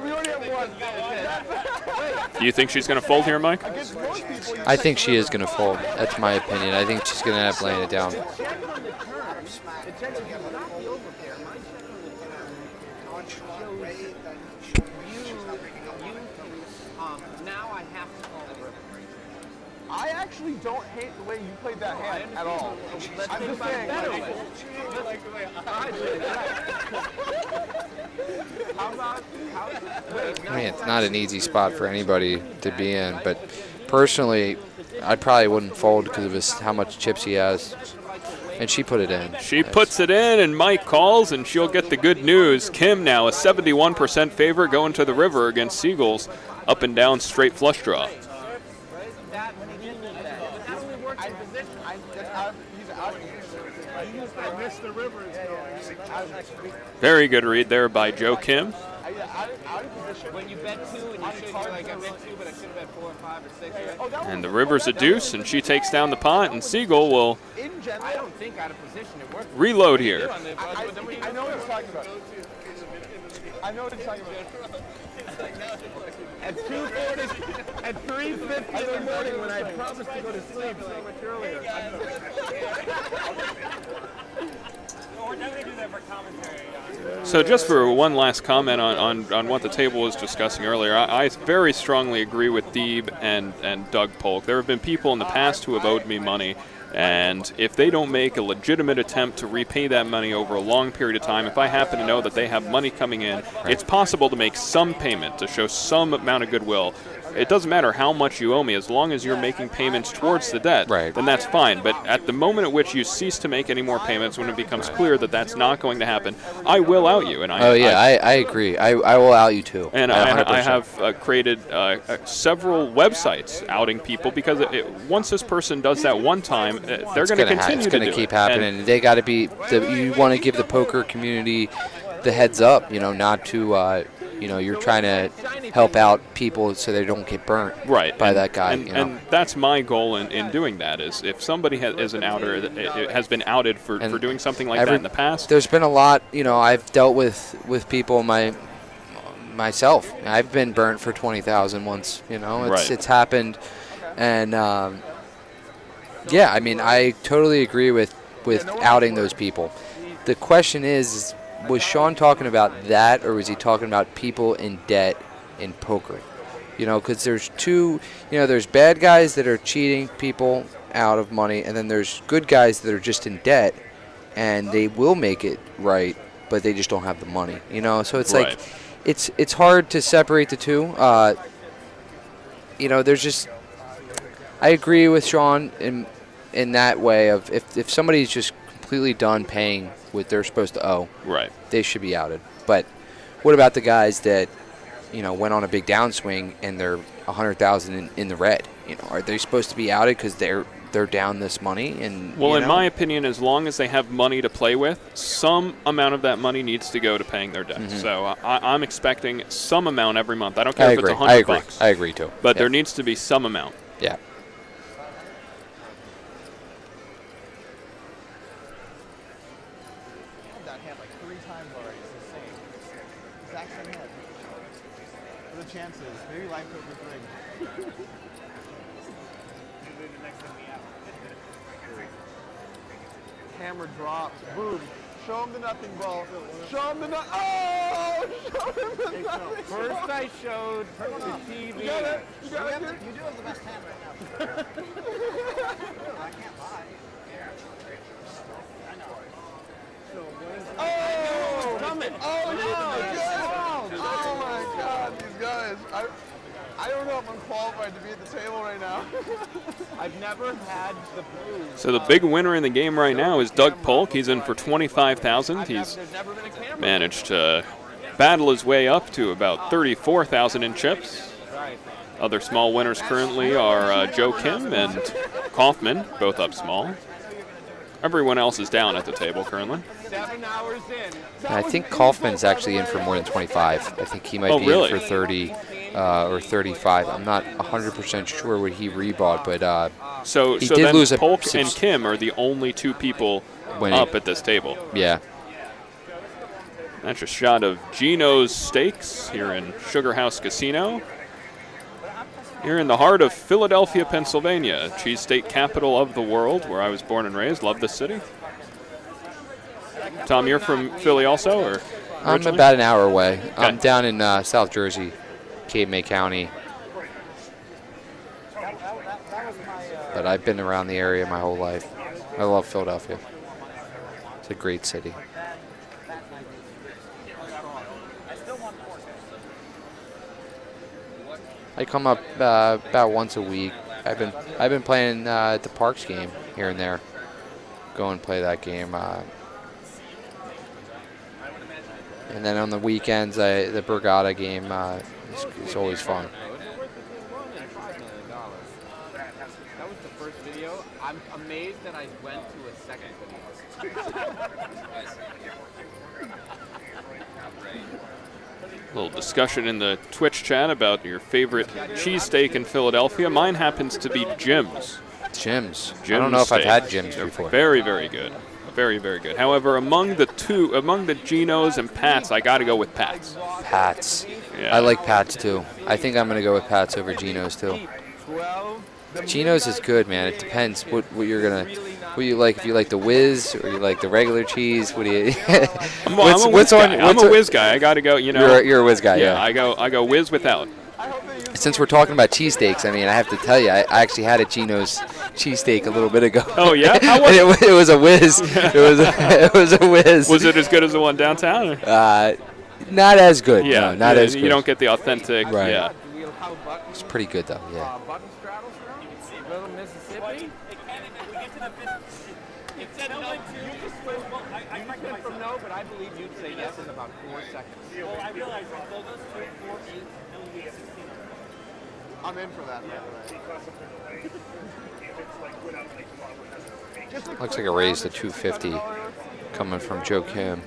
We already have one. Do you think she's going to fold here, Mike? Against most people, you I think she is going to fold. That's my opinion. I think she's going to end up laying it down. Now I have to call the river. I actually don't hate the way you played that hand at all. I'm just saying. I mean, it's not an easy spot for anybody to be in, but personally, I probably wouldn't fold because of how much chips he has. And she put it in. She puts it in, and Mike calls, and she'll get the good news. Kim now a 71% favor going to the river against Siegel's up and down straight flush draw. I missed the river. Very good read there by Joe Kim. When you bet 2 and you should, you're like, I bet 2, but I should have bet 4 or 5 or 6. Right? And the river's a deuce, and she takes down the pot, and Sigel will I don't think out of position it works. reload here. I know what he's talking about. I know what he's talking about. At 2:40, at 3:50 in the morning when I promised to go to sleep so much earlier. We're not going to do that for commentary. So just for one last comment on what the table was discussing earlier, I very strongly agree with Deeb and Doug Polk. There have been people in the past who have owed me money, and if they don't make a legitimate attempt to repay that money over a long period of time, if I happen to know that they have money coming in, it's possible to make some payment to show some amount of goodwill. It doesn't matter how much you owe me, as long as you're making payments towards the debt, then that's fine. But at the moment at which you cease to make any more payments, when it becomes clear that that's not going to happen, I will out you. And I agree. I will out you too. And I have created several websites outing people because once this person does that one time, they're going to continue to do it. It's going to keep happening. They got to be. You want to give the poker community the heads up, not to. You're trying to help out people so they don't get burnt by that guy. And that's my goal in doing that, is if somebody is an outer, has been outed for doing something like that in the past. There's been a lot, I've dealt with people myself. I've been burnt for $20,000 once, it's happened. And, I totally agree with outing those people. The question is, was Shaun talking about that, or was he talking about people in debt in poker? Because there's there's bad guys that are cheating people out of money, and then there's good guys that are just in debt, and they will make it right, but they just don't have the money. So it's like, it's hard to separate the two. There's just, I agree with Shaun in that way of if somebody's just completely done paying what they're supposed to owe, they should be outed. But what about the guys that went on a big downswing and they're $100,000 in the red? Are they supposed to be outed because they're down this money? And in my opinion, as long as they have money to play with, some amount of that money needs to go to paying their debt. So I'm expecting some amount every month. I don't care if it's $100. I agree too. But there needs to be some amount. Yeah. What are the chances? Maybe live poker's rigged. Hammer drops. Boom. Show him the nothing ball. Show him the nothing. Oh! Show him the nothing. First I showed the TV. You got it. You got it. You do have the best hand right now. I can't lie. Oh! Coming. Oh, no! Oh my God, these guys. I don't know if I'm qualified to be at the table right now. I've never had the blues. So the big winner in the game right now is Doug Polk. He's in for 25,000. He's managed to battle his way up to about 34,000 in chips. Other small winners currently are Joe Kim and Kaufman, both up small. Everyone else is down at the table currently. 7 hours in. And I think Kaufman's actually in for more than 25. I think he might be really? in for 30 or 35. I'm not 100% sure what he rebought, but So he so did then lose a Polk six- and Kim are the only two people Winning. up at this table. yeah. That's a shot of Gino's Steaks here in Sugar House Casino. Here in the heart of Philadelphia, Pennsylvania, cheesesteak capital of the world, where I was born and raised. Love this city. Tom, you're from Philly also, or? I'm originally? about an hour away. Okay. I'm down in South Jersey, Cape May County. But I've been around the area my whole life. I love Philadelphia. It's a great city. I come up about once a week. I've been playing at the Parks game here and there. Go and play that game. And then on the weekends, the Borgata game is always fun. That was the first video. I'm amazed that I went to a second video. A little discussion in the Twitch chat about your favorite cheesesteak in Philadelphia. Mine happens to be Jim's. Jim's. I Jim's don't know if I've had steak. Jim's They're before. Very, very good. Very, very good. However, among the Ginos and Pat's, I got to go with Pat's. Pat's. Yeah. I like Pat's too. I think I'm gonna go with Pat's over Geno's too. Geno's is good, man. It depends what you like. If you like the whiz or you like the regular cheese, what do you? I'm a whiz guy. I'm a whiz guy. I got to go. You know. You're a whiz guy. Yeah. I go whiz without. Since we're talking about cheesesteaks, I mean, I have to tell you, I actually had a Geno's cheesesteak a little bit ago. Oh yeah, How was it? It was a whiz. It was a whiz. Was it as good as the one downtown? Not as good. Yeah, no, not as good. You don't get the authentic. Right. Yeah. It's pretty good though. Yeah. Button straddles now? Little Mississippi? You went from no, but I believe you'd say yes in about 4 seconds. Well, I realized that those 2, 4, 8, and we get 16. I'm in for that, by the way. Looks like a raise to 250 coming from Joe Kim.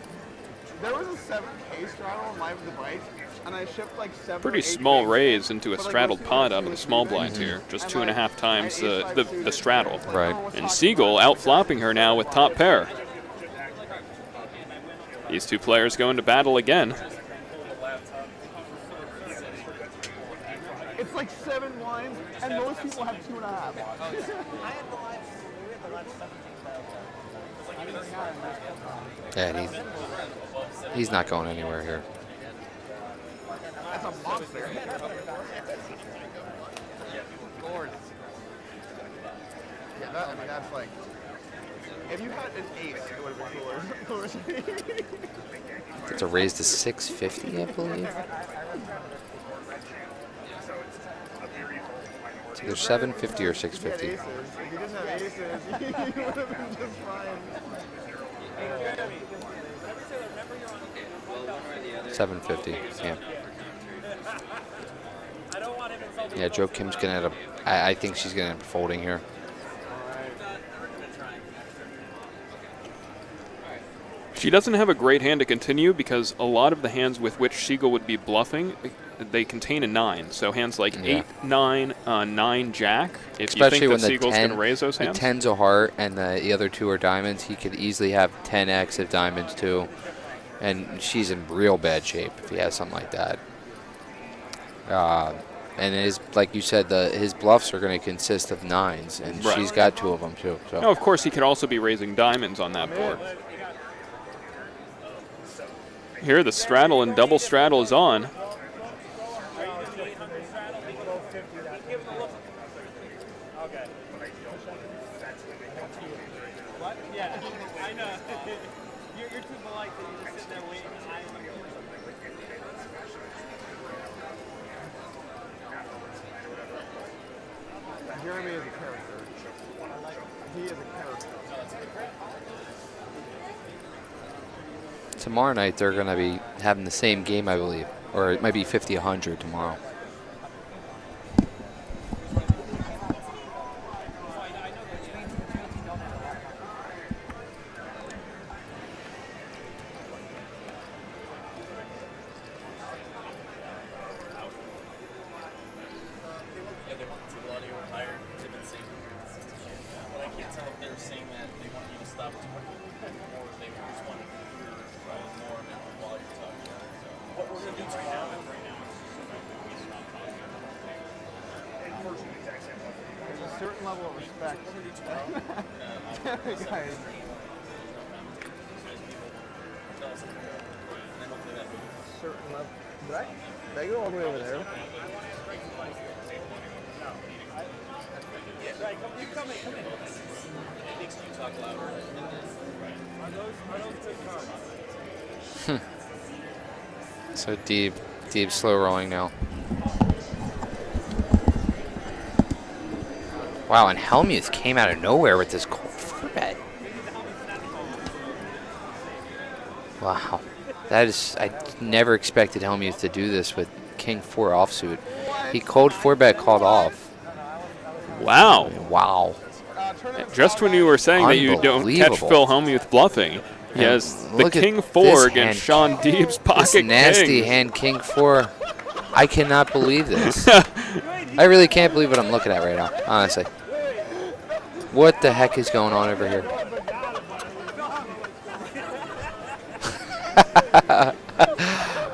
There was a 7K straddle on Live with the Bike, and I shipped like 7 Pretty small raise into a straddled pot out of the small blinds here. Just 2.5 times the straddle. Right. And Sigel outflopping her now with top pair. These two players go into battle again. It's like 7 wines, and most people have 2.5. I had the live, we had the live 17,000. Yeah, and he's not going anywhere here. That's a monster. Yeah, that, I mean, that's like, if you had an ace, it would have been cooler. It's a raise to 650, I believe. It's either 750 or 650. If you didn't have aces, you would have been just fine. 750. Yeah. Yeah, Joe Kim's gonna end up. I think she's gonna end up folding here. She doesn't have a great hand to continue because a lot of the hands with which Sigel would be bluffing, they contain a 9. So hands like 8, 9, 9 Jack. If Especially you when think that the Siegel's going to raise those the hands. 10's a heart and the other 2 are diamonds, he could easily have 10x of diamonds too. And she's in real bad shape if he has something like that. And his, like you said, his bluffs are going to consist of 9s, and Right. she's got 2 of them too. So. Now, of course, he could also be raising diamonds on that board. Here, the straddle and double straddle is on. Yeah, I know. You're too polite that you just sit there waiting. Jeremy is a character. He is a character. Tomorrow night they're going to be having the same game, I believe, or it might be 50-100 tomorrow. Certain level of respect. Guys. Certain level. Did I go all the way over there? You come in. It makes you talk louder. Are those good cards? So Deeb slow rolling now. Wow, and Hellmuth came out of nowhere with this cold 4-bet. Wow, that is, I never expected Hellmuth to do this with King 4 offsuit. He cold 4-bet called off. Wow. Wow. Just when you were saying that you don't catch Phil Hellmuth bluffing, he has the King 4 against Shaun Deeb's pocket this nasty king. hand, King 4. I cannot believe this. I really can't believe what I'm looking at right now, honestly. What the heck is going on over here?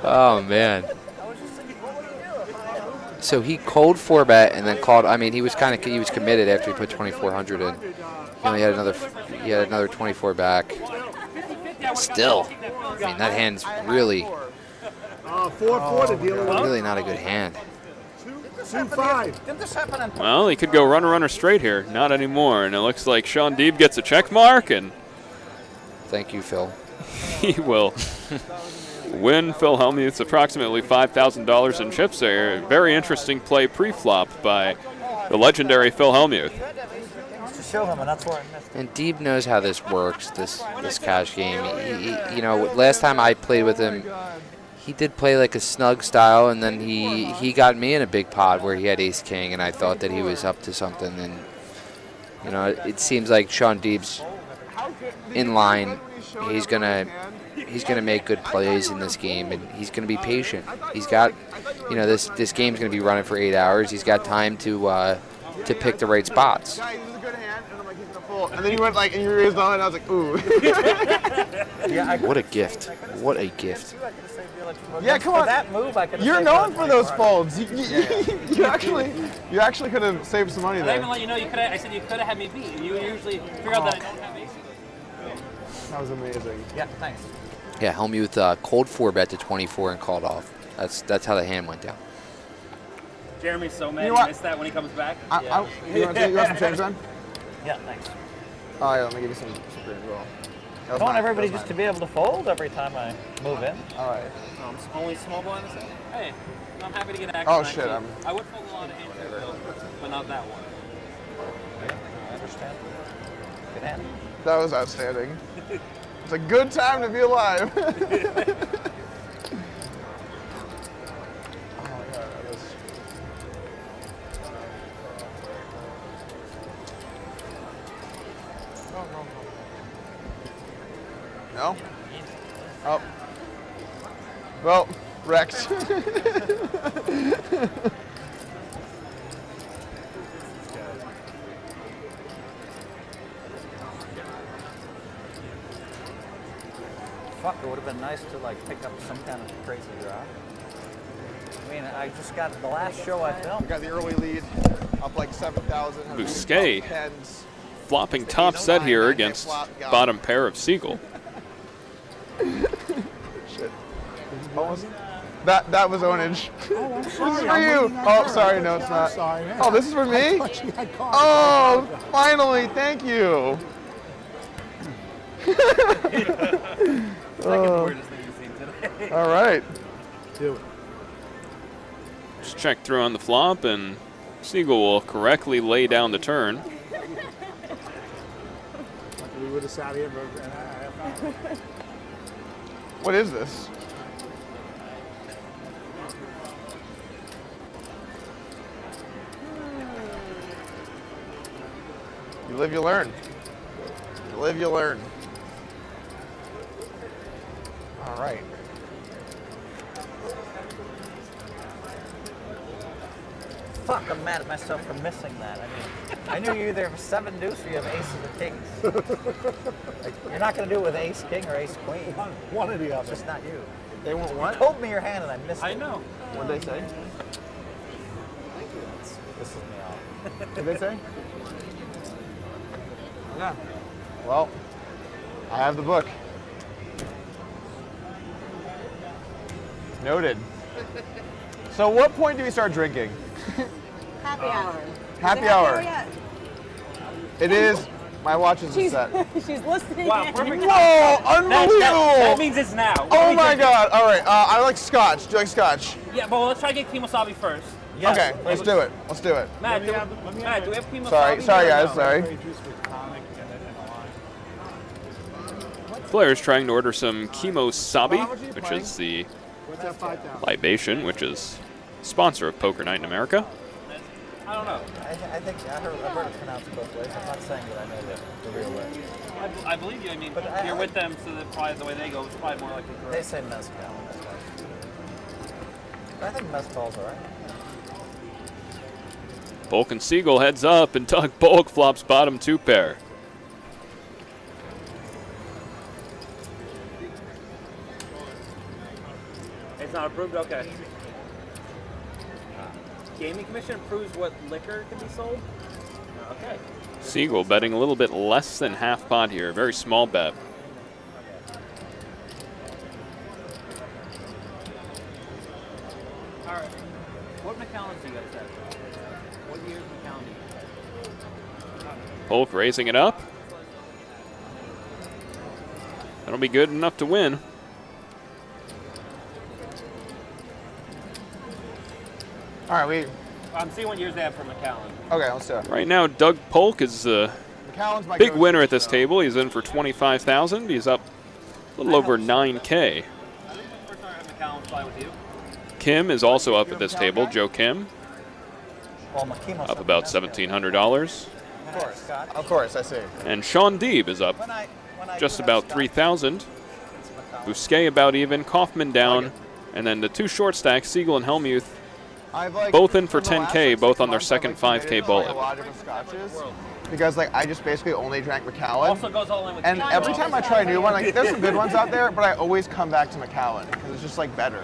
Oh, man. So he cold 4-bet and then called. I mean, he was committed after he put 2,400 in. He only had another 24 back. Still, I mean, that hand's really, 4-4 to deal with. really not a good hand. 2-5. Did this happen in Well, he could go runner straight here. Not anymore. And it looks like Shaun Deeb gets a check mark, and Thank you, Phil. he will win Phil Hellmuth's approximately $5,000 in chips there. Very interesting play pre-flop by the legendary Phil Hellmuth. to show him, and that's where I missed. And Deeb knows how this works, this cash game. You know, last time I played with him, he did play like a snug style, and then he got me in a big pot where he had ace king, and I thought that he was up to something. And you know, it seems like Shaun Deeb's in line. He's gonna make good plays in this game, and he's gonna be patient. He's got, you know, this game's gonna be running for 8 hours. He's got time to pick the right spots. Guys, this is a good hand, and I'm like, he's gonna fold. And then you went like, and you raised on, and I was like, ooh. What a gift! What a gift! Yeah, come on. That move, I could. You're known for those folds. You actually could have saved some money I there. even let you know you could. I said you could have had me beat. You usually figure out that I don't have aces. That was amazing. Yeah, thanks. Yeah, Hellmuth cold 4-bet to 24 and called off. That's how the hand went down. Jeremy's so mad You know he what? missed that when he comes back. You want some change then? Yeah, thanks. Oh yeah, let me give you some green as well. I want everybody just to be able to fold every time I move in. All right. Only small blind is it? Hey, I'm happy to get action. Oh shit, I would fold a lot of hands though, but not that one. I understand. Good hand. That was outstanding. It's a good time to be alive. Oh my god, that was... No? Oh. Well, wrecked. Fuck, it would have been nice to like pick up some kind of crazy draw. mean, I just got the last show I filmed. Got the early lead, up like 7,000. Busquet flopping top set here against bottom pair of Sigel. Shit. Almost. That was ownage. Oh, I'm This is sorry. for you. Oh, sorry, no, it's not. Sorry. Oh, this is for me? Oh, finally, thank you. All right. Do it. Just check through on the flop, and Sigel will correctly lay down the turn. We would have sat here for a half hour. What is this? You live, you learn. You live, you learn. All right. Fuck, I'm mad at myself for missing that. I mean, I knew you either have 7 deuce or you have aces or kings. Like, you're not going to do it with ace king or ace queen. One or the other. It's just not you. They want You what? told me your hand and I missed it. I know. What'd they say? This is me off. What'd they say? Yeah. Well, I have the book. Noted. So what point do we start drinking? Happy hour. Happy Is it hour. yet? It is. My watch is She's, set. she's listening. Wow, in. perfect. Whoa, unbelievable! That means it's now. Oh my God! All right, I like scotch. Do you like scotch? Yeah, but let's try to get Kimosabi first. Yes. Okay, let's do it. Let's do it. Matt, do let me have we have Kimosabi? Sorry or guys, no? sorry. Juice with tonic and a lime. Players trying to order some Kimosabi, which is the What's that 5,000? libation, which is sponsor of Poker Night in America. I don't know. I think I've heard it pronounced both ways. I'm not saying that I know the real way. I believe you. I mean, But you're with them, so that probably the way they go is probably more likely correct. They say mezcal. But I think mezcal's all right. Polk and Sigel heads up, and Doug Polk flops bottom 2 pair. It's not approved? Okay. Gaming Commission approves what liquor can be sold? Okay. Sigel betting a little bit less than half pot here. Very small bet. All right. What McAllen do you guys have? What year is McAllen? Polk raising it up. That'll be good enough to win. All right, I'm seeing what years they have for McAllen. Okay, let's do it. Right now, Doug Polk is a McAllen's my big go-to, winner at this so- table. He's in for 25,000. He's up a little over 9K. First time I have McAllen fly with you. Kim is also up at this table. Joe Kim Well, Makimo's up about $1,700. Of course, I see. And Shaun Deeb is up When I just do about have 3,000. Scotch, it's McAllen. Busquet about even. Kaufman down. And then the 2 short stacks, Sigel and Hellmuth, I've like both in for the last, 10K, like, both 6 on their months, second I've, like, 5K committed to, bullet. like, a lot of different scotches because like I just basically only drank Macallan. Also goes all in with And Kane. every time I try a new one, like there's some good ones out there, but I always come back to Macallan because it's just like better.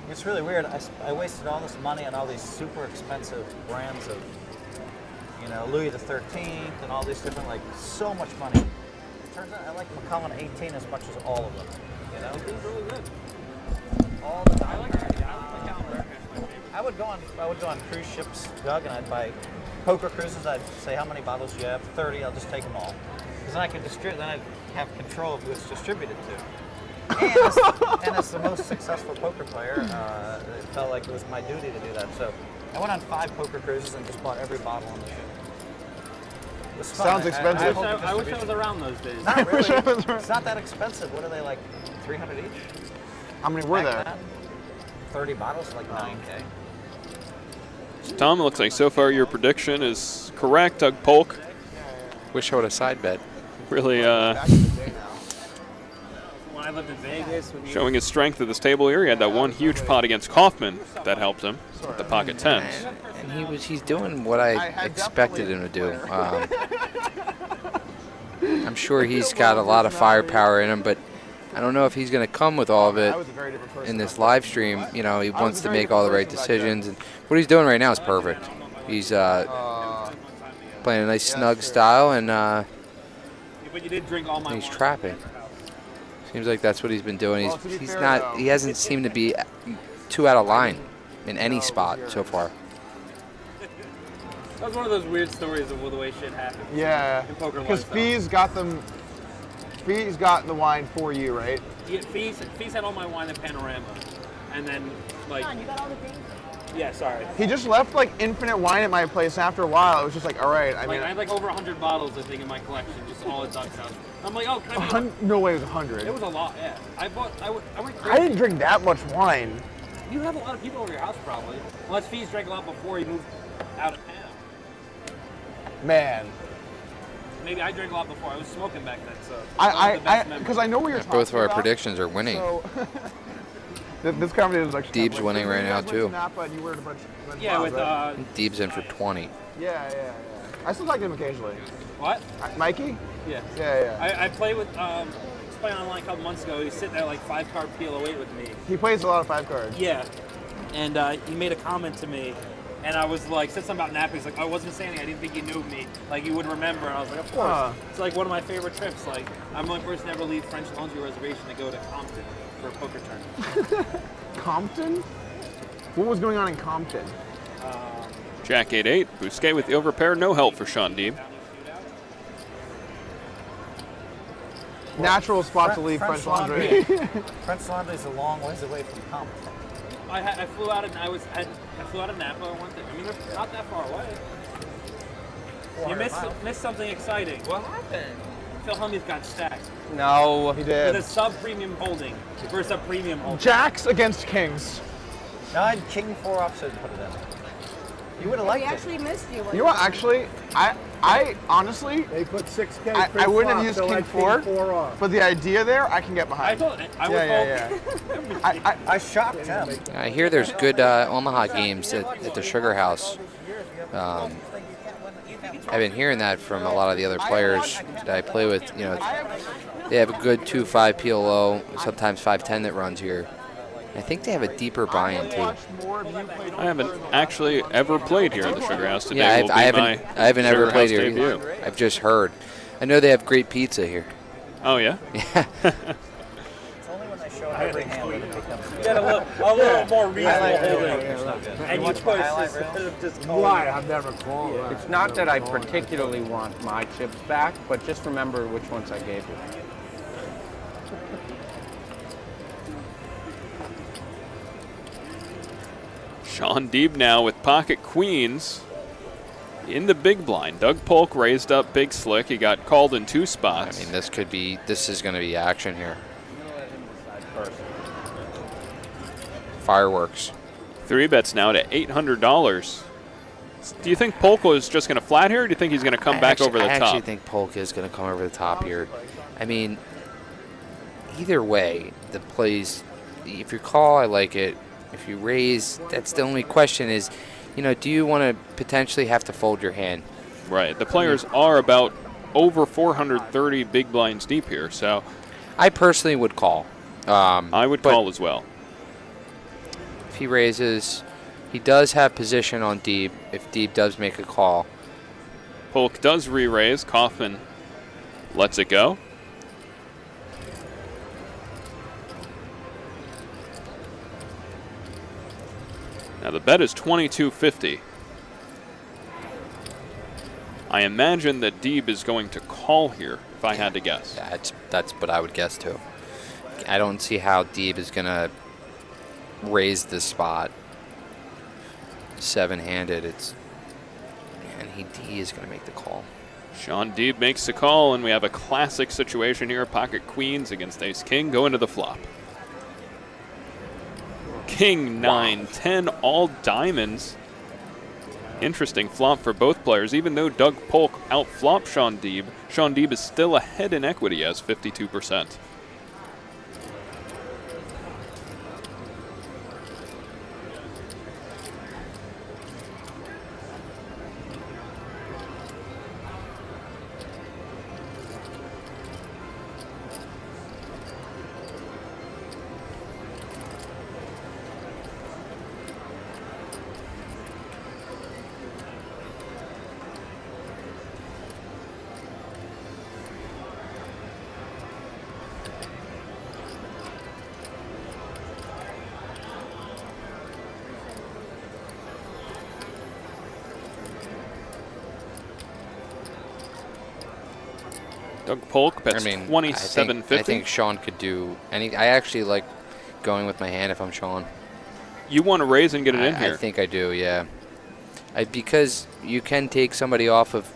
It's really weird. I wasted all this money on all these super expensive brands of, Louis the 13th and all these different, like, so much money. It turns out I like Macallan 18 as much as all of them. It's really good. All the time. I like McAllen very much. I would go on cruise ships, Doug, and I'd buy poker cruises. I'd say, how many bottles do you have? 30. I'll just take them all. Because then I could distribute. Then I'd have control of who it's distributed to. And as the most successful poker player, it felt like it was my duty to do that. So I went on 5 poker cruises and just bought every bottle on the ship. It was fun. Sounds expensive. I wish I was around those days. Not really. It's not that expensive. What are they, like 300 each? How many were Back there? then? 30 bottles, like 9K. So Tom, it looks like so far your prediction is correct. Doug Polk Wish I would have side bet. really Back in the day now. When I lived in Vegas with you. showing his strength at this table here. He had that one huge pot against Kaufman that helped him with the pocket tens. And he's doing what I expected him to do. I'm sure he's got a lot of firepower in him, but I don't know if he's going to come with all of it I was a very different person in this back live stream. You know, he was wants a to very make all the right different person back then. decisions, and what he's doing right now is perfect. He's playing a nice snug style, and But you did drink all my he's wine. trapping. Seems like that's what he's been doing. Well, to be He's fair, not. though, He hasn't seemed to be too out of line in any spot so far. That was one of those weird stories of the way shit happened. Yeah, In poker because lifestyle. Fee's got them. Fee's got the wine for you, right? Yeah, Fees had all my wine at Panorama, and then like. John, you got all the things? Yeah, sorry. He just left like infinite wine at my place. After a while, it was just like, all right. I Like, mean, I had like over 100 bottles, I think, in my collection, just all at Doug's house. I'm like, oh, can I be no way it was 100. It was a lot, yeah. I went crazy. I didn't drink that much wine. You have a lot of people over your house, probably. Unless Fees drank a lot before he moved out of town. Man, Maybe I drank a lot before. I was smoking back then, so. because I know what you're talking Both of our about. predictions are winning. So, this conversation is actually. Deeb's winning right now, too. Yeah, with Deeb's in for 20. Yeah. I still talk to him occasionally. What? Mikey? Yeah. Yeah. I played with was playing online a couple months ago. He was sitting there like 5-card PLO8 with me. He plays a lot of 5 cards. Yeah. And he made a comment to me, and I was like, said something about napping. He's like, I wasn't saying anything. I didn't think you knew me. Like, you would remember. And I was like, of course. It's like one of my favorite trips. Like, I'm the only person to ever leave French Laundry Reservation to go to Compton for a poker tournament. Compton? What was going on in Compton? Jack 8-8. Busquet with the overpair. No help for Shaun Deeb. Natural spot to leave French Laundry. French Laundry's a long ways away from Compton. I flew out and I flew out of Napa one day. I mean, they're not that far away. You missed something exciting. What happened? Phil Hellmuth got stacked No, He with did. a sub-premium holding versus a premium holding. Jacks against Kings. No, I had King 4 offsuit and put it in. You would have We liked it. actually missed you. You know what? Actually, I honestly, They put 6K. I wouldn't have used so King like 4, King 4 off. but the idea there, I can get behind. I would Yeah. I shopped him. I hear there's good Omaha games at the Sugar House. I've been hearing that from a lot of the other players that I play with. You know, they have a good 2-5 PLO, sometimes 5-10 that runs here. I think they have a deeper buy-in too. I haven't actually ever played here at the Sugar House today. Yeah, will be I my haven't ever Sugar played House here. debut. Either. I've just heard. I know they have great pizza here. Oh yeah. Yeah. It's only when they show every hand that it becomes. You got a little more reasonable Highlight reel. holding. And you Watch my push highlight this reel. instead of just calling Why? it. I've never called. it's not that I particularly want my chips back, but just remember which ones I gave you. Shaun Deeb now with pocket queens in the big blind. Doug Polk raised up big slick. He got called in 2 spots. I mean, this is going to be action here. Fireworks. 3 bets now to $800. Do you think Polk was just going to flat here, or do you think he's going to come back over the I actually top? think Polk is going to come over the top here. I mean, either way, the plays, if you call, I like it. If you raise, that's the only question is, you know, do you want to potentially have to fold your hand? Right. The players are about over 430 big blinds deep here, so I personally would call. I would call as well. If he raises, he does have position on Deeb if Deeb does make a call. Polk does re-raise. Kaufman lets it go. Now the bet is $22.50. I imagine that Deeb is going to call here, if I had to guess. That's what I would guess too. I don't see how Deeb is going to raise this spot. 7-handed, and he is going to make the call. Shaun Deeb makes the call, and we have a classic situation here. Pocket queens against ace-king go into the flop. King, 9, 10, all diamonds. Interesting flop for both players. Even though Doug Polk outflopped Shaun Deeb is still ahead in equity as 52%. Doug Polk bets 27.50. I think Shaun could do any. I actually like going with my hand if I'm Shaun. You want to raise and get it in here? I think I do, yeah. Because you can take somebody off of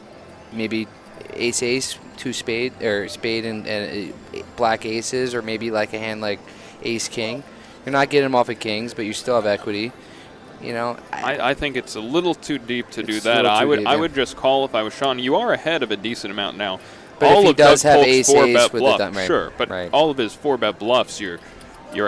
maybe ace, two spade, or spade and black aces, or maybe like a hand like ace king. You're not getting them off of kings, but you still have equity. You know, I think it's a little too deep to do that. I would just call if I was Shaun. You are ahead of a decent amount now. But all if he of does Doug have Polk's ace 4-bet with bluff, the right, sure, but right. all of his 4-bet bluffs you're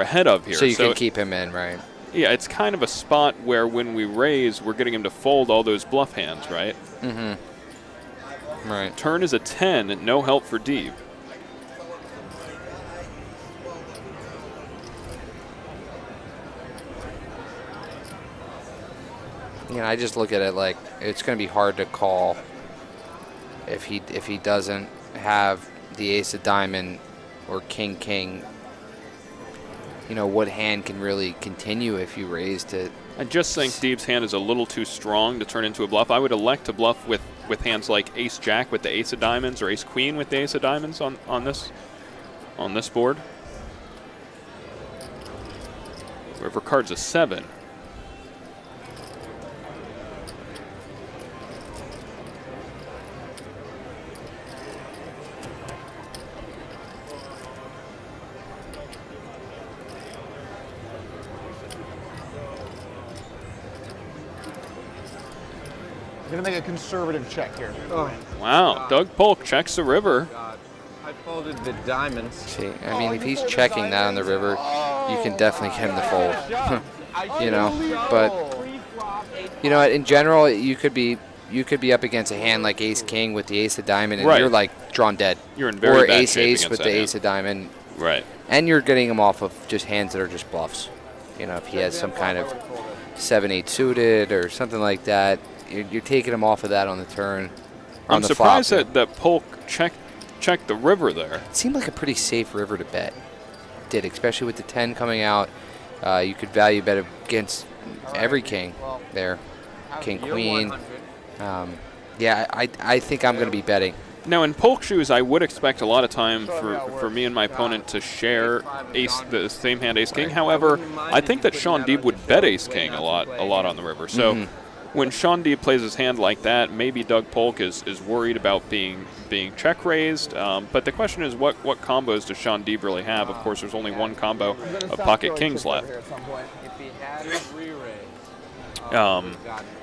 ahead of here. So you can keep him in, right? Yeah, it's kind of a spot where when we raise, we're getting him to fold all those bluff hands, right? Mm-hmm. Right. Turn is a 10, no help for Deeb. You know, I just look at it like it's going to be hard to call if he doesn't have the ace of diamond or king. You know, what hand can really continue if you raise to? I just think Deeb's hand is a little too strong to turn into a bluff. I would elect to bluff with hands like ace jack with the ace of diamonds or ace queen with the ace of diamonds on this board. River card's a 7. I'm going to make a conservative check here. Oh. Wow, Doug Polk checks the river. I folded the diamonds. See, I mean, if he's checking that on the river, you can definitely get him to fold. You know, but you know, in general, you could be up against a hand like ace king with the ace of diamond, and you're like drawn dead. You're in very or bad ace shape ace against with that the hand. ace of diamond. Right. And you're getting him off of just hands that are just bluffs. You know, if he has some kind of 7-8 suited or something like that, you're taking him off of that on the turn. I'm surprised that Polk checked the river there. It seemed like a pretty safe river to bet. It did, especially with the 10 coming out. You could value bet against every king there. King, queen. Yeah, I think I'm going to be betting. Now, in Polk shoes, I would expect a lot of time for me and my opponent to share the same hand ace king. However, I think that Shaun Deeb would bet ace king a lot on the river. So when Shaun Deeb plays his hand like that, maybe Doug Polk is worried about being check raised. But the question is, what combos does Shaun Deeb really have? Of course, there's only one combo of pocket kings left.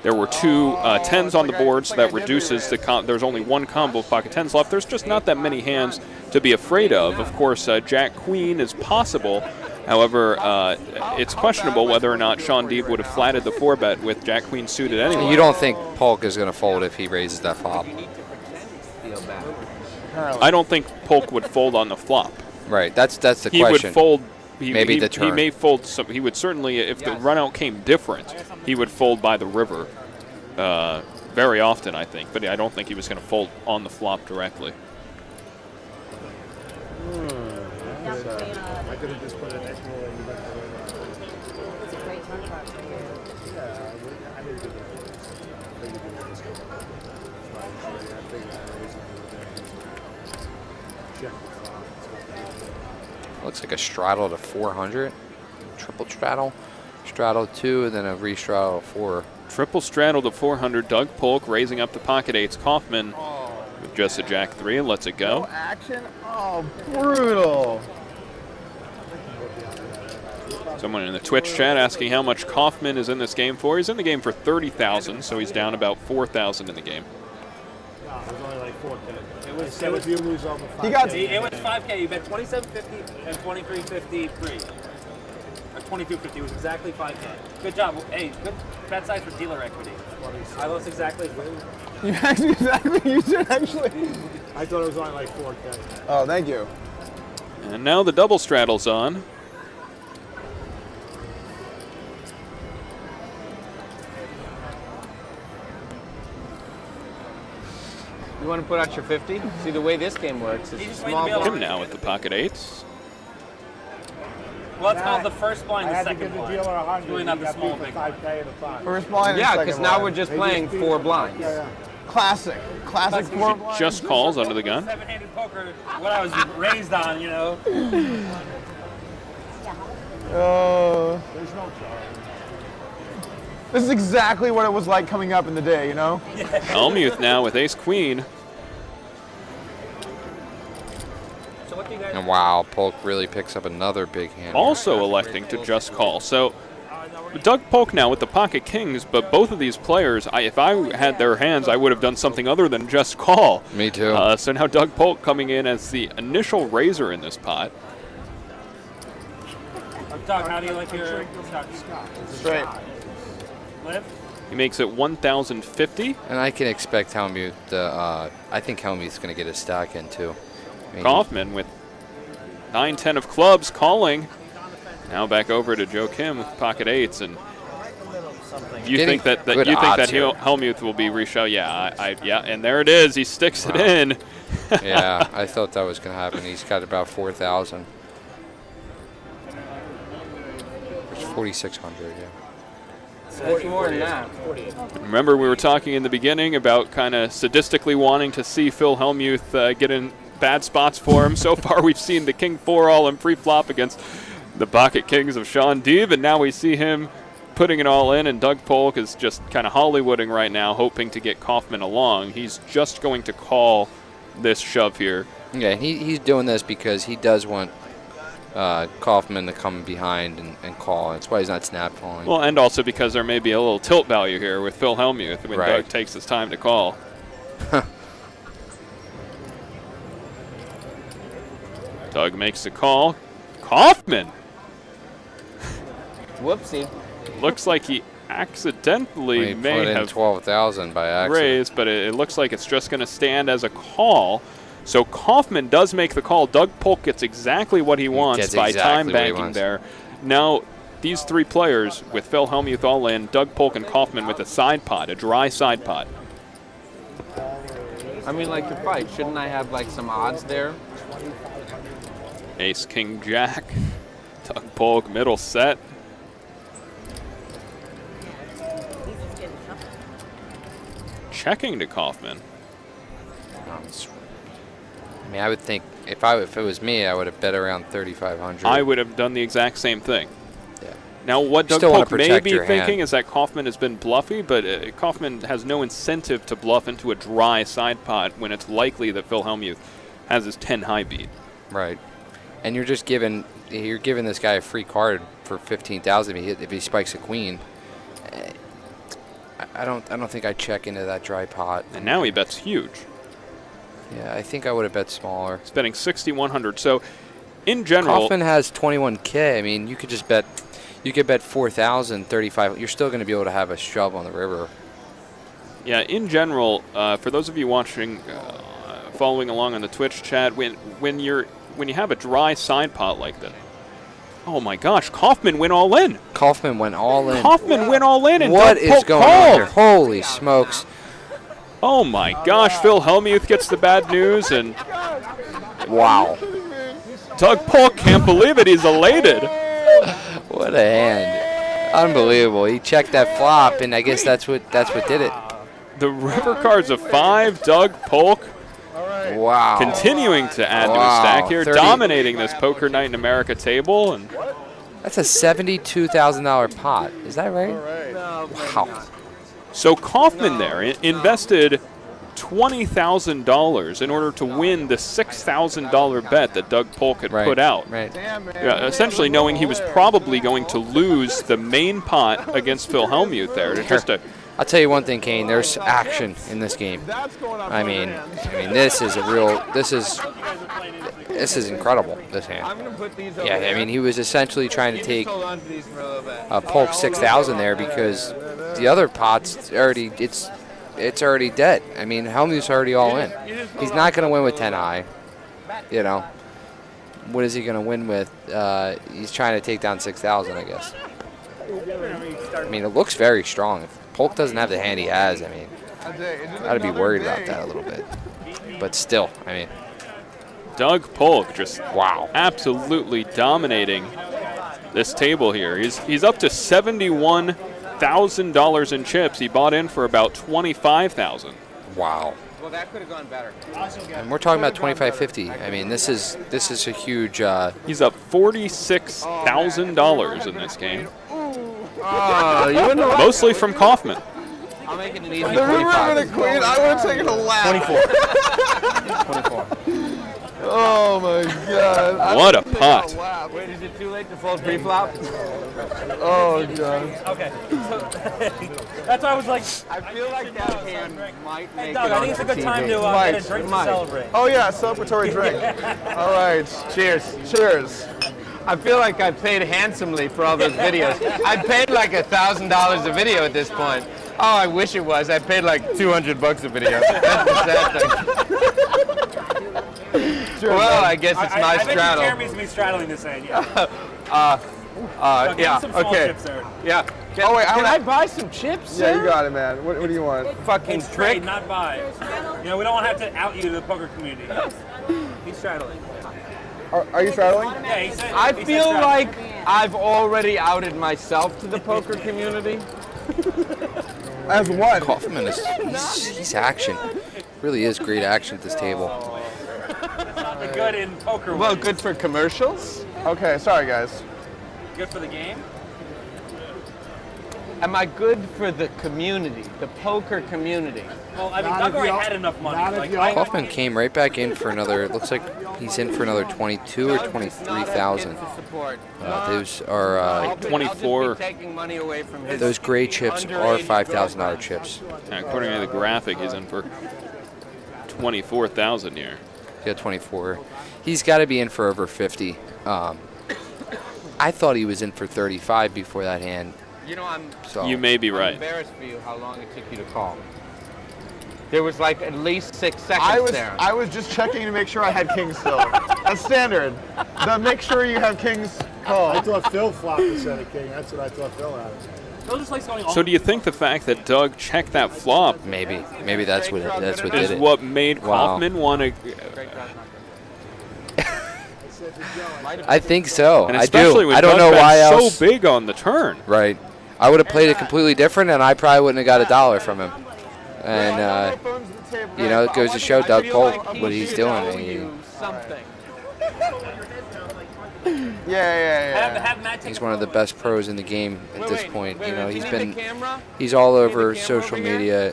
There were two 10s on the board, so that reduces there's only one combo of pocket 10s left. There's just not that many hands to be afraid of. Of course, Jack Queen is possible. However, it's questionable whether or not Shaun Deeb would have flatted the 4-bet with Jack Queen suited anyway. You don't think Polk is going to fold if he raises that flop? I don't think Polk would fold on the flop. Right, that's the question. He would fold. Maybe the turn. He may fold some. He would certainly, if the run out came different, he would fold by the river very often, I think. But I don't think he was going to fold on the flop directly. I could have just put an extra roll and you got It's a great turn card for you. Yeah, I didn't do that. Looks like a straddle to 400. Triple straddle. Straddle 2, and then a re-straddle 4. Triple straddle to 400. Doug Polk raising up the pocket 8s. Kaufman with just a Jack 3 and lets it go. No action? Oh, brutal. Someone in the Twitch chat asking how much Kaufman is in this game for. He's in the game for 30,000, so he's down about 4,000 in the game. No, it was only like 4K. It was you lose over 5K. It was 5K. You bet 27.50 and 23.53. Or 22.50 was exactly 5K. Good job. Hey, good bet size for dealer equity. I lost exactly. You actually exactly. You did actually. I thought it was only like 4K. Oh, thank you. And now the double straddle's on. You want to put out your 50? See, the way this game works, it's small Him blind. now with the pocket 8s. Well, it's called the first blind, I the had to second give the blind. dealer 100. It's really not He the got small beat big for one. 5K in the 5. First blind. Yeah, and because second now blind. we're just They playing beat 4 him. blinds. Yeah. Classic four blind. Just calls under the gun. Seven-handed poker, what I was raised on, you know. There's no charge. This is exactly what it was like coming up in the day, you know? Hellmuth now with ace-queen. And wow, Polk really picks up another big hand. Also electing to just call. So Doug Polk now with the pocket kings, but both of these players, if I had their hands, I would have done something other than just call. Me too. So now Doug Polk coming in as the initial raiser in this pot. Doug, how do you like your Straight. live? He makes it 1,050. And I can expect Hellmuth. I think Hellmuth's going to get his stack in too. I mean, Kaufman with 9-10 of clubs calling. Now back over to Joe Kim with pocket eights, and you think that Hellmuth will be reshowed? Yeah, yeah, and there it is. He sticks it in. Yeah, I thought that was going to happen. He's got about 4,000. It's 4,600. Yeah. It's more than that. Remember, we were talking in the beginning about kind of sadistically wanting to see Phil Hellmuth get in bad spots for him. So far, we've seen the King 4 all in pre-flop against the pocket kings of Shaun Deeb, and now we see him putting it all in, and Doug Polk is just kind of Hollywooding right now, hoping to get Kaufman along. He's just going to call this shove here. Yeah, he's doing this because he does want Kaufman to come behind and call. That's why he's not snap calling. Well, and also because there may be a little tilt value here with Phil Hellmuth when Doug takes his time to call. Doug makes a call. Kaufman! Whoopsie. Looks like he accidentally may put in have 12,000 by accident. raised, but it looks like it's just going to stand as a call. So Kaufman does make the call. Doug Polk gets exactly what he wants by time banking there. Now, these three players with Phil Hellmuth all in, Doug Polk and Kaufman with a side pot, a dry side pot. I mean, like to fight, shouldn't I have like some odds there? Ace, King, Jack. Doug Polk, middle set. Checking to Kaufman. I mean, I would think if it was me, I would have bet around 3,500. I would have done the exact same thing. Yeah. Now, what Doug Still wanna Polk may protect be your thinking hand. is that Kaufman has been bluffy, but Kaufman has no incentive to bluff into a dry side pot when it's likely that Phil Hellmuth has his 10 high beat. Right. And you're giving this guy a free card for 15,000 if he spikes a queen. I don't think I'd check into that dry pot. And now he bets huge. Yeah, I think I would have bet smaller. He's betting 6,100. So, in general, Kaufman has 21K. I mean, you could bet 4,000, 35. You're still going to be able to have a shove on the river. Yeah, in general, for those of you watching, following along on the Twitch chat, when you have a dry side pot like that, oh my gosh, Kaufman went all in. Kaufman went all in. Kaufman went all in, and what Doug is Polk going called. on here? Holy smokes! Oh my gosh, Phil Hellmuth gets the bad news, and wow, Doug Polk can't believe it. He's elated. What a hand! Unbelievable. He checked that flop, and I guess that's what did it. The river cards of 5. Doug Polk. Wow. Continuing to add to his stack here, 30. dominating this Poker Night in America table. And that's a $72,000 pot. Is that right? Wow. So Kaufman there invested $20,000 in order to win the $6,000 bet that Doug Polk had put out. Right. Yeah, essentially knowing he was probably going to lose the main pot against Phil Hellmuth there. I'll tell you one thing, Kane. There's action in this game. I mean, this is incredible. This hand. Yeah, I mean, he was essentially trying to take Polk 6,000 there because the other pot's already it's already dead. I mean, Hellmuth's already all in. He's not going to win with 10 high. You know, what is he going to win with? He's trying to take down 6,000, I guess. I mean, it looks very strong. If Polk doesn't have the hand he has, I mean, I'd be worried about that a little bit. But still, I mean, Doug Polk just absolutely dominating this table here. He's up to $71,000 in chips. He bought in for about $25,000. Wow. Well, that could have gone better. And we're talking about 25-50. I mean, this is a huge. He's up $46,000 in this game. Oh, you wouldn't have Mostly from Kaufman. I'll make it an easy The river 25. and a queen, I would have taken a lap. 24. Oh my god. What a pot. Wait, is it too late to fold pre-flop? Oh god. Okay. So, that's why I was like, I feel like that hand might make Doug, it I on think it's a good TV. time to get a drink to Mike. celebrate. Oh yeah, celebratory drink. All right. Cheers. Cheers. I feel like I paid handsomely for all those videos. I paid like $1,000 a video at this point. Oh, I wish it was. I paid like $200 a video. That's the sad thing. Well, I guess it's my I bet straddle. Jeremy's me straddling this hand, yeah. Give Yeah. him some small Okay. chips there. Yeah. Oh wait, Can I buy some chips? Yeah, sir? you got it, man. What do you want? Fucking It's trick. trade, not buy. You know, we don't want to have to out you to the poker community. He's straddling. Are you straddling? Yeah, he said. I he said feel straddling. like I've already outed myself to the poker community. As what? Kaufman is he's action. Really is great action at this table. Not the good in poker. Well, ways. good for commercials. Okay, sorry guys. Good for the game. Am I good for the community, the poker community? Well, I mean, Not Doug if already you- had enough money. not if Like, you- Kaufman came right back in for another. It looks like he's in for another 22 or 23,000. Those are 24. Taking money away from his those gray chips are $5,000 chips. According to the graphic, he's in for 24,000 here. Yeah, 24. He's got to be in for over 50. I thought he was in for 35 before that hand. You know, So You may be I'm right. embarrassed for you how long it took you to call. There was like at least 6 seconds there. I was just checking to make sure I had kings still. That's standard. Make sure you have kings I called. thought Phil flopped instead of king. That's what I thought Phil had. Phil just likes going all So do you think the fact that Doug checked that flop maybe that's what is did it. what made Wow. Kaufman want to? I think so. And I especially do. when I don't Doug know why bet else. so big on the turn. Right. I would have played it completely different, and I probably wouldn't have got $1 from him. And you know, it goes to show Doug Polk what he's doing. Something. have Matt take He's one of the best pros in the game at this point. You know, Can the camera? he's all over social media.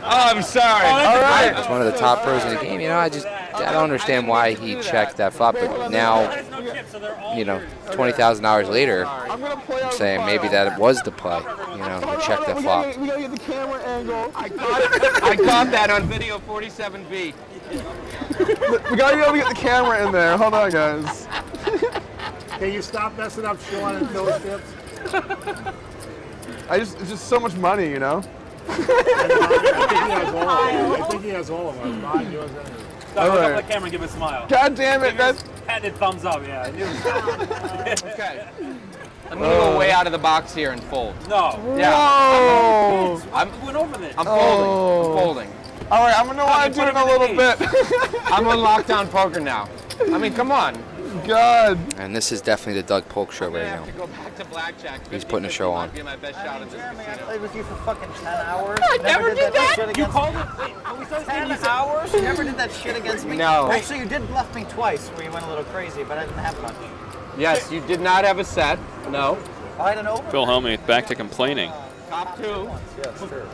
Oh, I'm sorry. All right. He's one of the top pros in the game. You know, I don't understand why he checked that flop, but now, you know, $20,000 later, I'm saying maybe that was the play. You know, to check that flop. We gotta get the camera angle. I caught that on video 47B. We gotta go get the camera in there. Hold on, guys. Can you stop messing up Shaun and Phil's chips? It's just so much money, you know. I think he has all of them. Mine, yours, and his. Doug, look right. up the camera and give a smile. God damn it, that's. Patented thumbs up, yeah. I knew it. Okay. I'm gonna go way out of the box here and fold. No. Yeah. Whoa. We went over this. I'm folding. I'm folding. All right, I'm gonna want to do it in a little bit. I'm on lockdown poker now. I mean, come on. God. And this is definitely the Doug Polk show right I have now. to go back to blackjack. He's putting a show on. Might be my best shot in this Jeremy, I casino. played with you for fucking 10 hours. I never did that. Shit You against called it. Wait, when we started this game, 10 you said, hours? You never did that shit against me? No. Actually, you did bluff me twice where you went a little crazy, but I didn't have much. Yes, you did not have a set. No. I don't know. Phil Hellmuth back to complaining. Top two.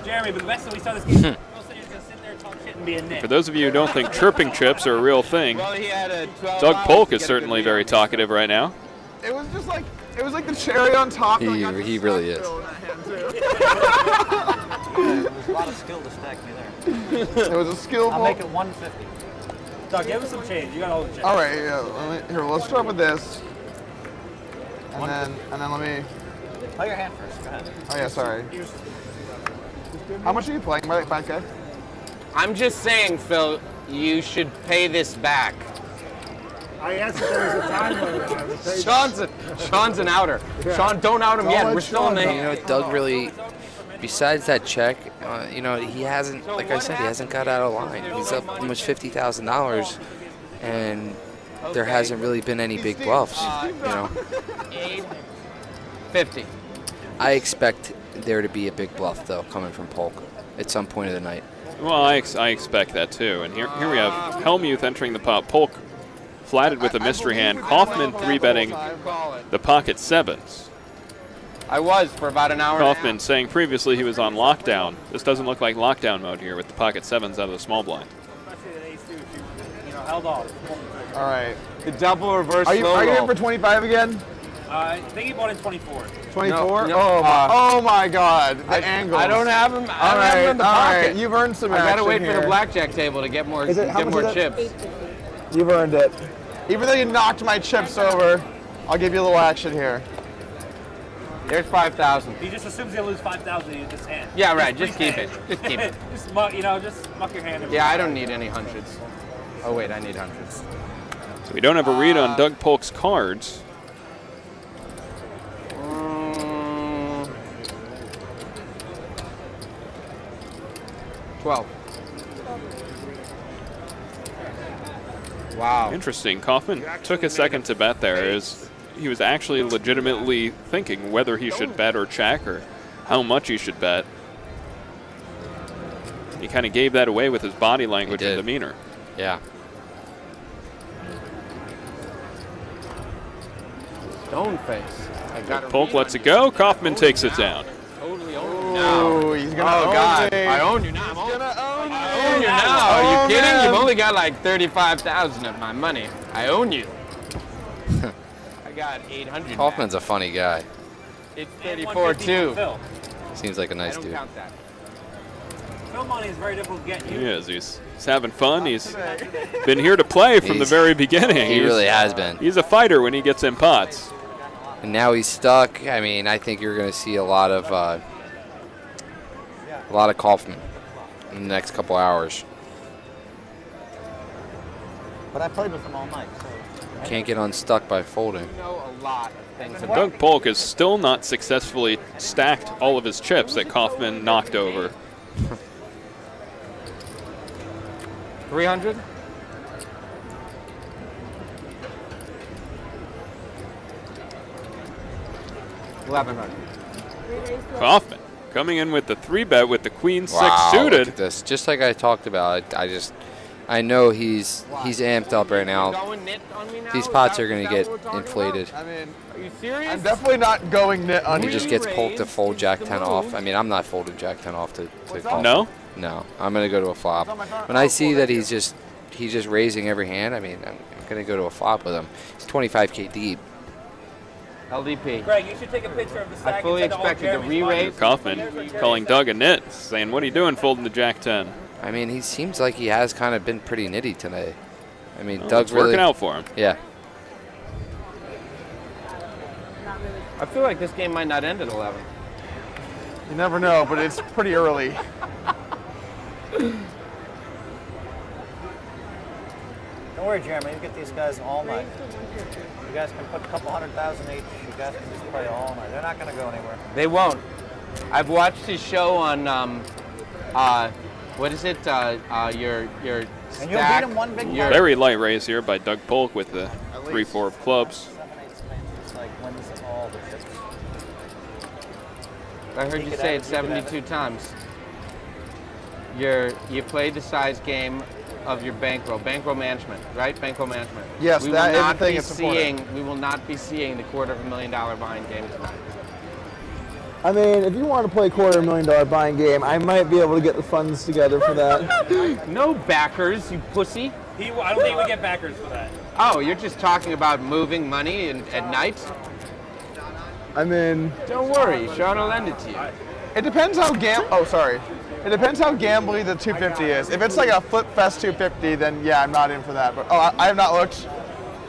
Jeremy, but the best that we started this game, Phil said he was going to sit there and talk shit and be a nit. For those of you who don't think chirping chips are a real thing, Well, he had a 12 Doug hours Polk to is get a certainly good very deal. talkative right now. It was just like the cherry on top. He really is. There's a lot of skill to stack me there. It was a skillful. I'll make it 150. Doug, give us some change. You got all the change. All right, yeah. Here, let's start with this, and then let me. Play your hand first. Go ahead. Oh yeah, sorry. How much are you playing? Like 5K? I'm just saying, Phil, you should pay this back. I asked if there was a time limit. I would say- Sean's an outer. Sean, don't out him Don't yet. let We're still in the. Sean You know, Doug really, besides that check, you know, he hasn't, like I said, he hasn't got out of line. He's up almost $50,000, and there hasn't really been any big bluffs. You know, 50. I expect there to be a big bluff, though, coming from Polk at some point of the night. Well, I expect that too. And here we have Hellmuth entering the pot. Polk flatted with a mystery hand. Kaufman 3-betting the pocket sevens. I was for about an hour. Kaufman saying previously he was on lockdown. This doesn't look like lockdown mode here with the pocket sevens out of the small blind. Held off. All right. The double reverse Are you slow roll. in for 25 again? I think he bought in 24. 24? No, Oh my God! The angle. I don't have him. I don't have him in the all pocket. right. You've earned some I gotta action wait here. for the blackjack table to get more Is it- how get much more is it? chips. You've earned it. Even though you knocked my chips over, I'll give you a little action here. There's 5,000. He just assumes he'll lose 5,000 in his hand. Yeah, right. Just keep it. Just keep it. Just muck, just muck your hand. Yeah, I don't need any hundreds. Oh wait, I need hundreds. So we don't have a read on Doug Polk's cards. 12. Wow. Interesting. Kaufman took a second to bet there as he was actually legitimately thinking whether he should bet or check or how much he should bet. He kind of gave that away with his body language and demeanor. Yeah. Stone face. I got Polk lets it go. Kaufman takes it down. Totally own you now. Oh, he's gonna own God. me. I own you now. He's gonna own me. I own you now. Are you Own kidding? him. You've only got like 35,000 of my money. I own you. I got 800. Kaufman's a funny guy. It's 34 too. Seems like a nice I don't dude. count that. Phil money is very difficult to get. He is. He's having fun. He's been here to play from the very beginning. He really has been. He's a fighter when he gets in pots. And now he's stuck. I mean, I think you're going to see a lot of Kaufman in the next couple hours. But I played with him all night. So Can't get unstuck by folding. You know a lot of things. Doug Polk has still not successfully stacked all of his chips that Kaufman knocked over. 300? Kaufman coming in with the 3-bet with the queen 6 Wow, suited. look at this. Just like I talked about, I know he's amped up right now. These pots are going to get inflated. I mean, are you serious? I'm definitely not going knit on He you. just gets Polk to fold Jack 10 off. I mean, I'm not folding Jack 10 off to call. No? No, I'm going to go to a flop. When I see that he's just raising every hand, I mean, I'm going to go to a flop with him. He's 25K deep. LDP. Greg, you should take a picture of the stack. I fully and send all expected to Jeremy's re-raise. Kaufman calling Doug a nit, saying, what are you doing folding the Jack 10? I mean, he seems like he has kind of been pretty nitty today. I mean, Well, Doug's it's working really out for him. Yeah. I feel like this game might not end at 11. You never know, but it's pretty early. don't worry, Jeremy. You get these guys all night. You guys can put a couple 100,000 each. You guys can just play all night. They're not going to go anywhere. They won't. I've watched his show on what is it? Your And you'll stack. beat him one big your- Very light raise here by Doug Polk with the 3-4 of clubs. 7-8 spins. It's like wins all the chips. I heard you say it 72 times. You played the size game of your bankroll management, right? Bankroll management. Yes, we that will is not the thing be it's important. seeing. We will not be seeing the $250,000 buying game tonight. I mean, if you want to play $250,000 buying game, I might be able to get the funds together for that. No backers, you pussy. I don't think we get backers for that. Oh, you're just talking about moving money at night? I mean, Don't worry, Shaun will lend it to you. it depends how It depends how gambly the 250 is. If it's like a flip fest 250, then yeah, I'm not in for that. But I have not looked.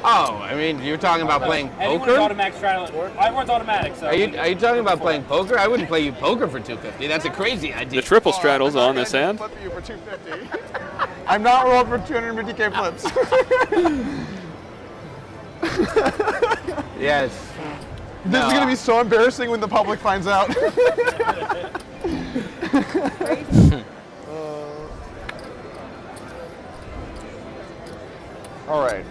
Oh, I mean, you're talking about playing Anyone's poker? automatic straddle. Everyone's automatic. So Are you talking about playing poker? I wouldn't play you poker for 250. That's a crazy idea. The triple straddles on this hand. Flip you for 250. I'm not rolling for 250K flips. Yes. This is gonna be so embarrassing when the public finds out. All right.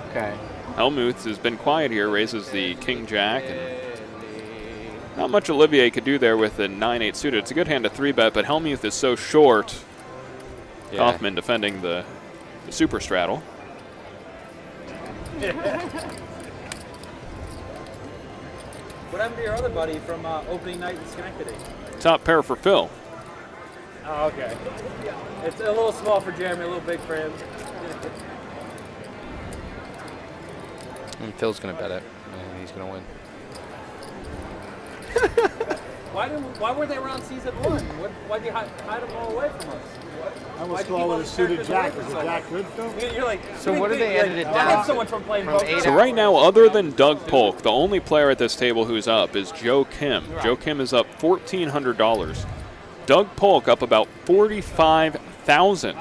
Okay. Hellmuth has been quiet here, raises the King Jack and Not much Olivier could do there with the 9-8 suited. It's a good hand to 3-bet, but Hellmuth is so short. Yeah. Kaufman defending the super straddle. What happened to your other buddy from opening night in Schenectady? Top pair for Phil. Oh, okay. It's a little small for Jeremy, a little big for him. And Phil's going to bet it, and he's going to win. Why were they around season 1? Why'd you hide them all away from us? I almost go with a suited Jack. Is it Jack good, Phil? You're like, So what did they edit it I down? have someone from playing From poker. 8 So right now, other than Doug Polk, the only player at this table who's up is Joe Kim. Joe Kim is up $1,400. Doug Polk up about $45,000.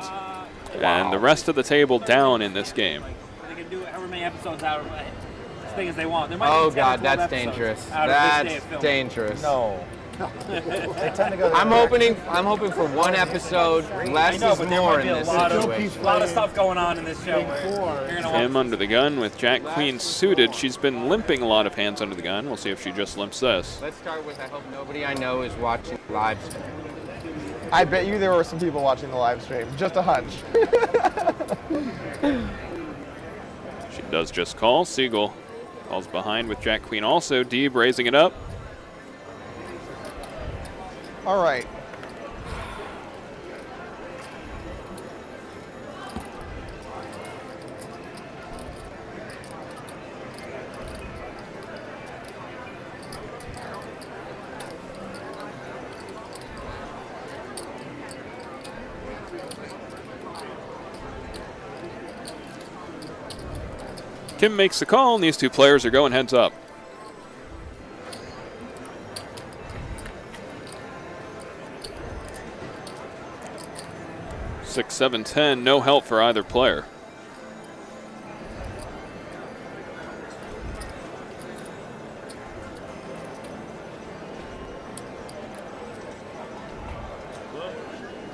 And the rest of the table down in this game. They can do however many episodes out of as big as they want. There might Oh be 10 or God, 12 that's episodes dangerous. out of this day of That's filming. dangerous. No. They tend to go I'm hoping for one episode. Less I know, is but there more might be in a this lot situation. of stuff going on in this show. You're gonna Kim under the gun with Jack Queen suited. She's been limping a lot of hands under the gun. We'll see if she just limps this. Let's start with I hope nobody I know is watching live. I bet you there were some people watching the live stream. Just a hunch. She does just call. Sigel calls behind with Jack Queen also. Deeb raising it up. All right. Kim makes the call, and these two players are going heads up. Six, 7, 10. No help for either player.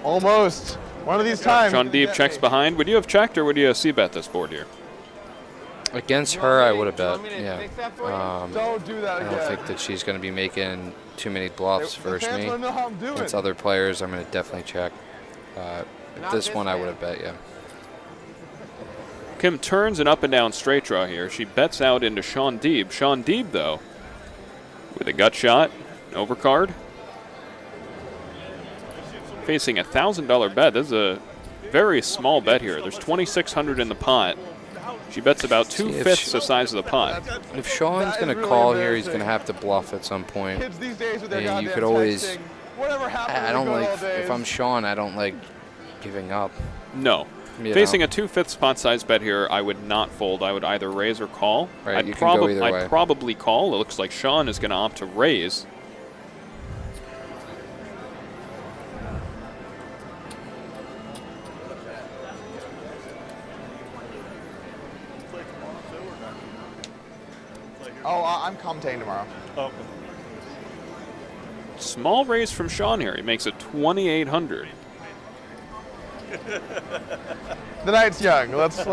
Almost. One of these times. Shaun Deeb checks behind. Would you have checked or would you have c-bet this board here? Against her, I would have bet. Want me to Yeah. fix that for you? Don't do that I again. don't think that she's going to be making too many bluffs The versus fans me. wanna know how I'm doing. Against other players, I'm going to definitely check. This one, I would have bet, yeah. Kim turns an up and down straight draw here. She bets out into Shaun Deeb. Shaun Deeb, though, with a gut shot, an overcard. Facing a $1,000 bet. This is a very small bet here. There's $2,600 in the pot. She bets about See, if 2/5 she- the size of the pot. If Shaun's That going is to really call here, he's embarrassing. going to have to bluff at some point. Kids these days with their Yeah, you goddamn could always- texting. Whatever happened I in don't the good like, old days. if I'm Shaun, I don't like giving up. No. You Facing know? a 2/5 pot size bet here, I would not fold. I would either raise or call. Right, you can go either way. I'd probably call. It looks like Shaun is going to opt to raise. Oh, I'm commentating tomorrow. Small raise from Shaun here. He makes it 2,800. The night's young. Let's.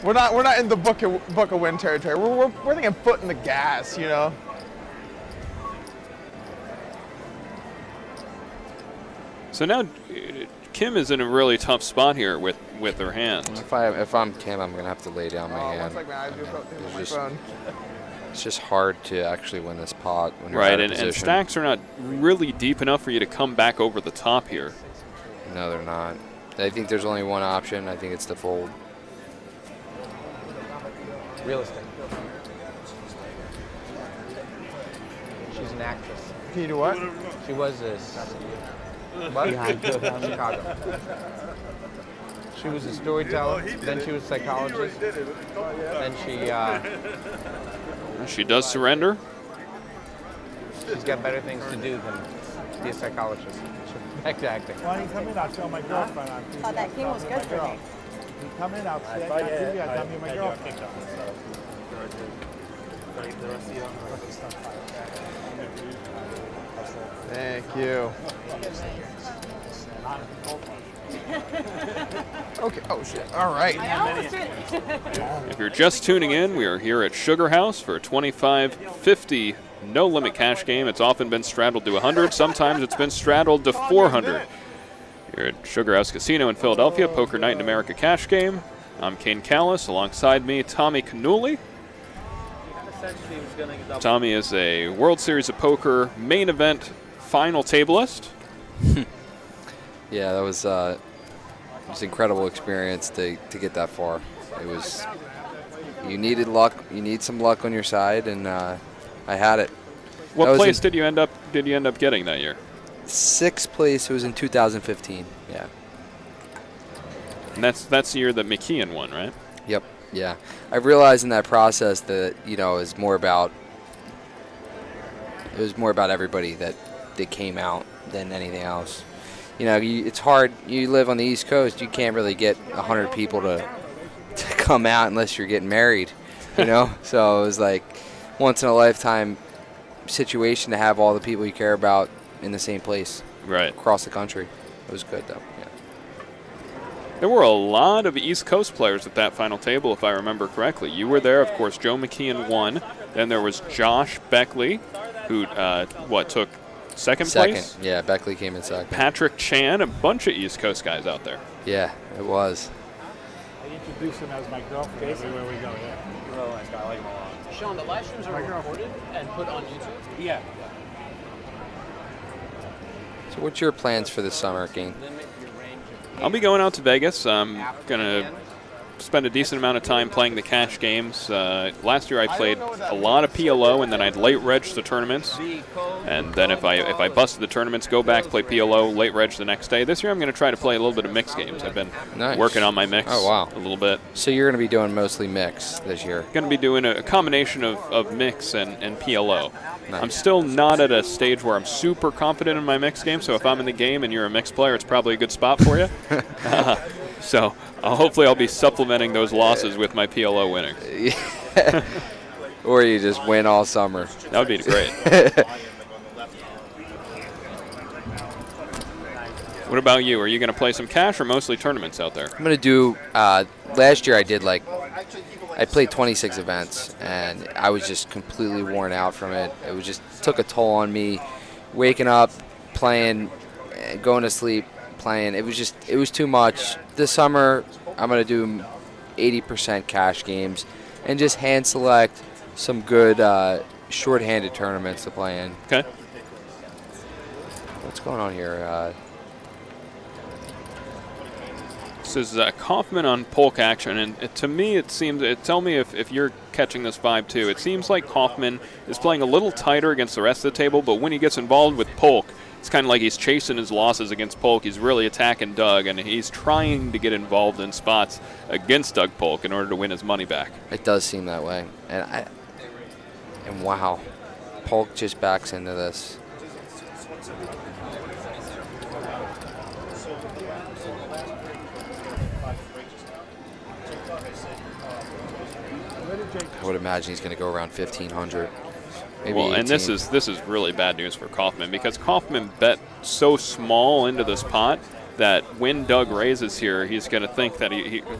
We're not in the book of win territory. We're thinking foot in the gas, you know. So now Kim is in a really tough spot here with her hands. If I'm Kim, I'm going to have to lay down my Oh, hand. one sec, man. I do mean, put it's my just- phone. It's just hard to actually win this pot when you're Right, out of and position. stacks are not really deep enough for you to come back over the top here. No, they're not. I think there's only one option. I think it's to fold. Real estate. She's an actress. Can you do what? She was this behind Chicago. She was a storyteller, then she was a psychologist, then She does surrender. she's got better things to do than be a psychologist. She's back to acting. Why don't you come in? I'll tell my girlfriend. Thought that game was good for me. You come in, I'll see. I'll give you. I'll tell me my girlfriend. Thank you. Okay. Oh shit. All right. If you're just tuning in, we are here at Sugar House for a $25.50 no limit cash game. It's often been straddled to 100. Sometimes it's been straddled to 400. Here at Sugar House Casino in Philadelphia, Poker Night in America cash game. I'm Kane Callis. Alongside me, Tommy Cannuli. Tommy is a World Series of Poker main event final tableist. Yeah, that was an incredible experience to get that far. It was, you needed luck, you need some luck on your side, and I had it. What place did you end up getting that year? 6th place. It was in 2015. Yeah. And that's the year that McKeon won, right? Yep. Yeah. I realized in that process that it was more about everybody that came out than anything else. It's hard. You live on the East Coast. You can't really get 100 people to come out unless you're getting married. So it was like once in a lifetime situation to have all the people you care about in the same place, right, across the country. It was good though. Yeah. There were a lot of East Coast players at that final table, if I remember correctly. You were there, of course. Joe McKeon won. Then there was Josh Beckley, who took second place? Yeah, Beckley came in second. Patrick Chan, a bunch of East Coast guys out there. Yeah, it was. I introduce him as my girlfriend everywhere we go. Yeah. Real nice guy. I like him a lot. Shaun, the live streams are recorded and put on YouTube? Yeah. So what's your plans for this summer, Kane? I'll be going out to Vegas. I'm going to spend a decent amount of time playing the cash games. Last year I played a lot of PLO, and then I'd late reg the tournaments. And then if I busted the tournaments, go back, play PLO, late reg the next day. This year I'm going to try to play a little bit of mix games. I've been working on my mix a little bit. So you're going to be doing mostly mix this year? Going to be doing a combination of mix and PLO. Nice. I'm still not at a stage where I'm super confident in my mix game, so if I'm in the game and you're a mix player, it's probably a good spot for you. So hopefully I'll be supplementing those losses with my PLO winnings. Or you just win all summer. That would be great. What about you? Are you going to play some cash or mostly tournaments out there? I'm going to do, last year I did I played 26 events, and I was just completely worn out from it. It was just took a toll on me, waking up, playing, going to sleep, playing. It was too much. This summer, I'm going to do 80% cash games and just hand select some good short-handed tournaments to play in. Okay. What's going on here? This is Kaufman on Polk action, and to me it seems, tell me if you're catching this vibe too, it seems like Kaufman is playing a little tighter against the rest of the table, but when he gets involved with Polk, it's kind of like he's chasing his losses against Polk. He's really attacking Doug, and he's trying to get involved in spots against Doug Polk in order to win his money back. It does seem that way, and wow, Polk just backs into this. I would imagine he's going to go around 1,500. Maybe well, 18. and this is really bad news for Kaufman, because Kaufman bet so small into this pot that when Doug raises here, he's going to think that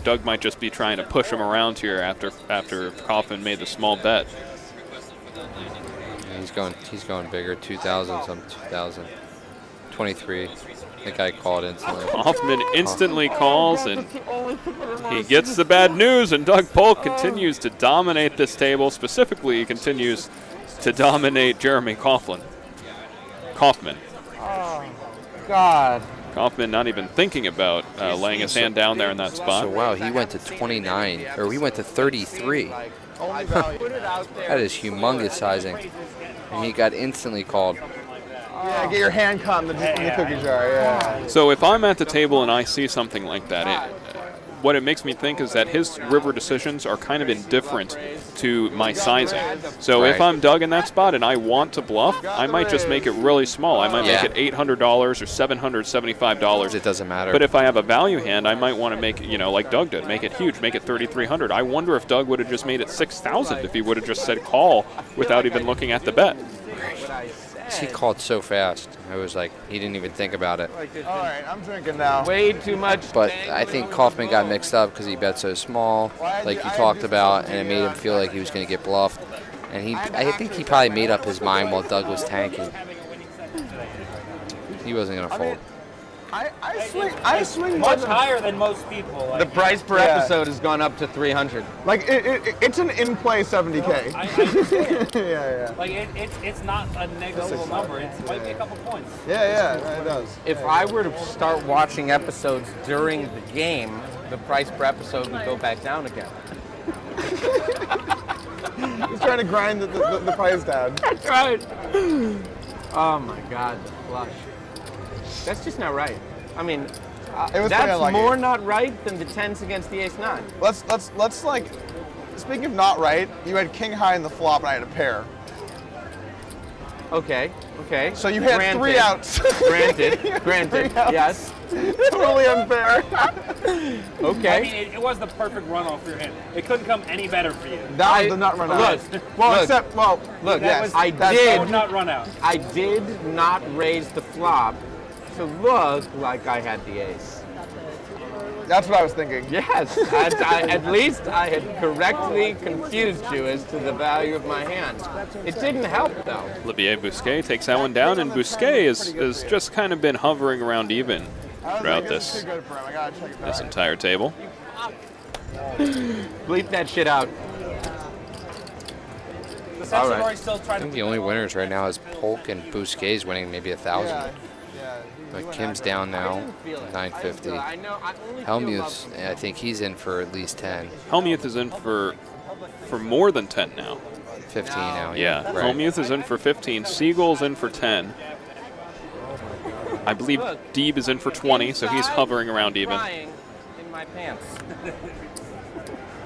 Doug might just be trying to push him around here after Kaufman made the small bet. Yeah, he's going bigger, 2,000 something, 2,023. The guy called instantly. Kaufman instantly calls, and he gets the bad news, and Doug Polk continues to dominate this table. Specifically, he continues to dominate Jeremy Kaufman. Oh, God. Kaufman not even thinking about laying his hand down there in that spot. So, wow, he went to 29, or he went to 33. That is humongous sizing. And he got instantly called. Yeah, get your hand caught in the cookie jar, yeah. So if I'm at the table and I see something like that, what it makes me think is that his river decisions are kind of indifferent to my sizing. So if I'm Doug in that spot and I want to bluff, I might just make it really small. I might make it $800 or $775. It doesn't matter. But if I have a value hand, I might want to make, like Doug did, make it huge, make it $3,300. I wonder if Doug would have just made it $6,000 if he would have just said call without even looking at the bet. He called so fast. I was like, he didn't even think about it. All right, I'm drinking now. Way too much. But I think Kaufman got mixed up because he bet so small, like you talked about, and it made him feel like he was going to get bluffed. And I think he probably made up his mind while Doug was tanking. He wasn't going to fold. I swing much higher than most people. Like, The price per episode has gone up to 300. Like it's an in-play 70K. I understand. yeah. Like it's not a negligible number. It might be a couple points. Yeah, it does. If I were to start watching episodes during the game, the price per episode would go back down again. He's trying to grind the price down. That's right. Oh my God, the flush. That's just not right. I mean, that's more not right than the 10s against the ace-9. Let's like, speaking of not right, you had king high in the flop and I had a pair. Okay. So you had 3 outs. Granted, yes. Totally unfair. Okay. I mean, it was the perfect runoff for your hand. It couldn't come any better for you. That was the nut run out. Look, yes, I did not run out. I did not raise the flop to look like I had the ace. That's what I was thinking. Yes, at least I had correctly confused you as to the value of my hand. It didn't help, though. Olivier Busquet takes that one down, and Busquet has just kind of been hovering around even throughout this entire table. Bleep that shit out. All right. right. Still I think the only winners right now is Polk, and Busquet's winning maybe 1,000. But Kim's down now, 950. Hellmuth, I think he's in for at least 10. Hellmuth is in for more than 10 now. 15 now. Yeah, right. Hellmuth is in for 15. Siegel's in for 10. I believe Deeb is in for 20, so he's hovering around even. In my pants.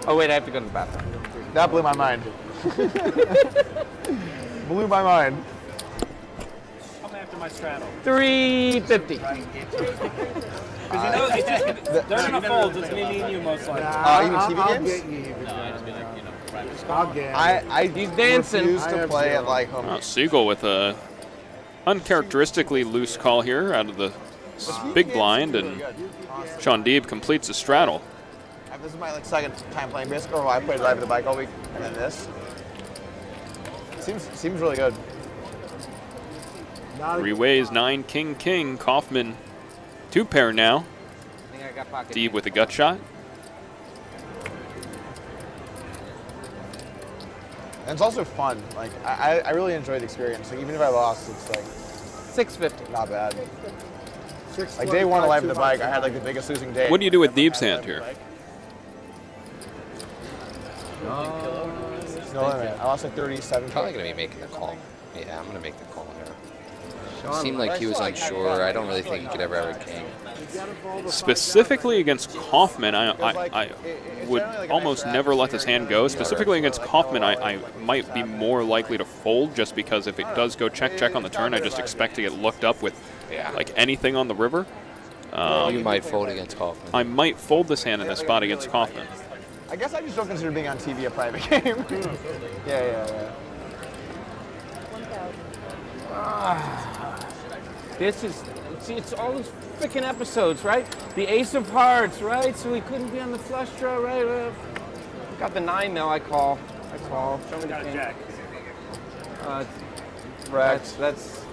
Oh wait, I have to go to the bathroom. That blew my mind. Blew my mind. Come after my straddle. 350. Because they're gonna fold. It's me and you most likely. Even TV games? No, I just be like, practice. He's dancing. Refuse to play at like home. Siegel with a uncharacteristically loose call here out of the big blind, and Shaun Deeb completes a straddle. This is my second time playing Bisque. Oh, I played live at the bike all week, and then this. Seems really good. Reways 9 king. Kaufman 2 pair now. Deeb with a gut shot. And it's also fun. Like I really enjoyed the experience. Like even if I lost, it's like 650. Not bad. Like day 1 of live at the bike, I had like the biggest losing day. What do you do with Deeb's hand here? No limit. I lost like 37. Probably going to be making the call. Yeah, I'm going to make the call here. It seemed like he was unsure. I don't really think he could ever have a king. Specifically against Kaufman, I would almost never let this hand go. Specifically against Kaufman, I might be more likely to fold just because if it does go check on the turn, I just expect to get looked up with like anything on the river. You might fold against Kaufman. I might fold this hand in this spot against Kaufman. I guess I just don't consider being on TV a private game. Yeah. This is, see, it's all those freaking episodes, right? The Ace of Hearts, right? So he couldn't be on the flush draw, right? Got the 9 now. I call. Show me the king. Jack.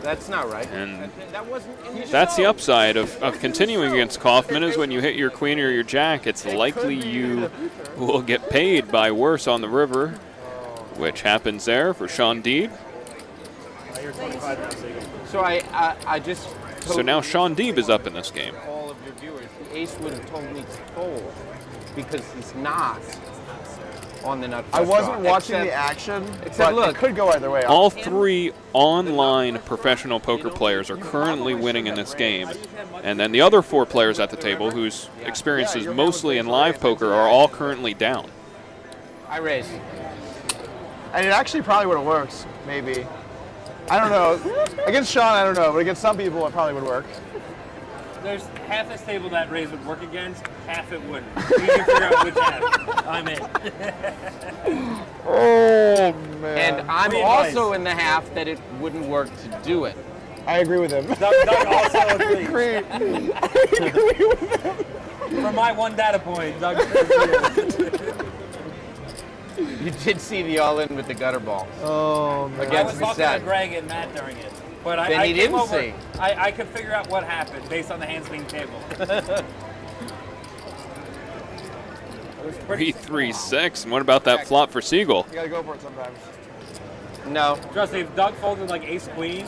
That's not right. And that wasn't in the that's show. the upside of continuing against Kaufman is when you hit your queen or your jack, it's likely you will get paid by worse on the river, which happens there for Shaun Deeb. So I just. So now Shaun Deeb is up in this game. All of your viewers, the ace would have told me to fold because he's not on the nut. I wasn't watching the action, but look, it could go either way. All 3 online professional poker players are currently winning in this game. And then the other 4 players at the table, whose experience is mostly in live poker, are all currently down. I raise. And it actually probably would have worked, maybe. I don't know. Against Shaun, I don't know, but against some people, it probably would work. There's half this table that raise would work against, half it wouldn't. You can figure out which half. I'm in. Oh, man. And I'm also in the half that it wouldn't work to do it. I agree with him. Doug also agrees. I agree with him. For my 1 data point, Doug agrees. You did see the all-in with the gutter ball. Oh, man. I Against was the talking to set. Greg and Matt during it, but Then I he came didn't over. see. I could figure out what happened based on the hands being tabled. 3-3-6. And what about that flop for Sigel? You gotta go for it sometimes. No. Trust me, if Doug folded like ace queen,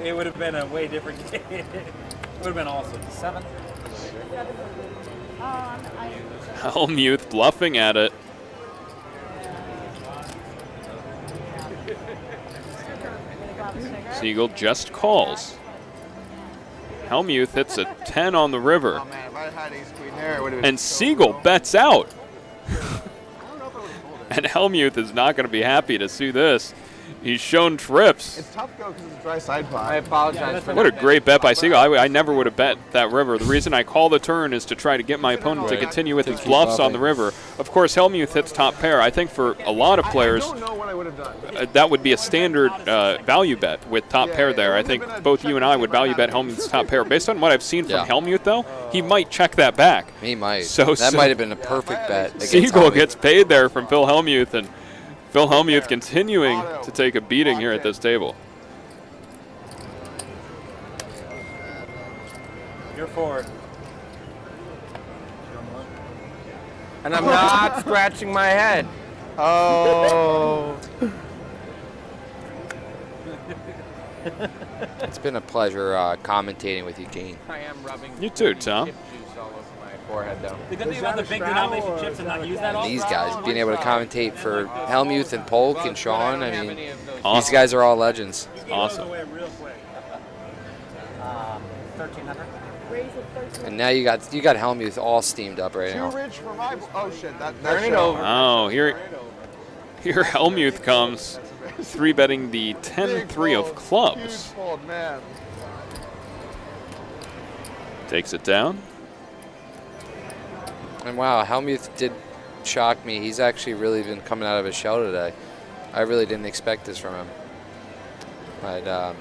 it would have been a way different game. It would have been awesome. 7. Hellmuth bluffing at it. Sigel just calls. Hellmuth hits a 10 on the river. Oh man, if I had ace queen there, it would have been. And Sigel bets out. And Hellmuth is not going to be happy to see this. He's shown trips. It's tough though because it's a dry side pot. I apologize for What a that. great bet by Sigel. I never would have bet that river. The reason I call the turn is to try to get my opponent to continue with his bluffs on the river. Of course, Hellmuth hits top pair. I think for a lot of players, I don't know what I would have done. that would be a standard value bet with top pair there. I think both you and I would value bet Hellmuth's top pair. Based on what I've seen from Hellmuth, though, he might check that back. He might. So that might have been a perfect bet. against Sigel Hellmuth. gets paid there from Phil Hellmuth, and Phil Hellmuth continuing to take a beating here at this table. You're forward. And I'm not scratching my head. Oh. It's been a pleasure commentating with you, Kane. I am rubbing You too, Tom. chip juice all over my forehead, though. The good thing about the big denomination chips and not use that all. These guys being able to commentate for Hellmuth and Polk and Shaun, I mean, these Awesome. guys are all legends. Awesome. Real quick. 1300. And now you got Hellmuth all steamed up right Too now. rich for my. Oh shit, that Turn it shit. over. Oh, here Hellmuth comes, 3-betting the 10-3 of clubs. Huge fold, man. Takes it down. And wow, Hellmuth did shock me. He's actually really been coming out of his shell today. I really didn't expect this from him. But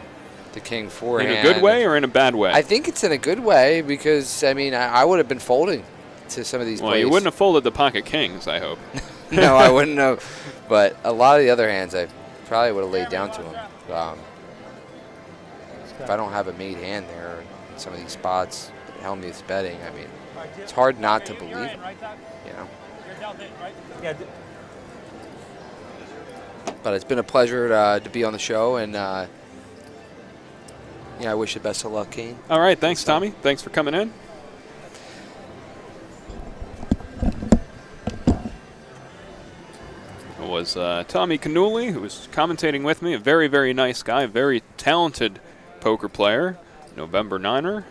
the king forehand. In a good way or in a bad way? I think it's in a good way because, I mean, I would have been folding to some of these Well, plays. you wouldn't have folded the pocket kings, I hope. No, I wouldn't have. But a lot of the other hands, I probably would have laid down to him. If I don't have a made hand there in some of these spots, Hellmuth's betting, I mean, it's hard not to believe it, you know. Yeah. But it's been a pleasure to be on the show, and yeah, I wish you best of luck, Kane. All right, thanks, Tommy. Thanks for coming in. It was Tommy Cannuli, who was commentating with me, a very, very nice guy, a very talented poker player, November 9er.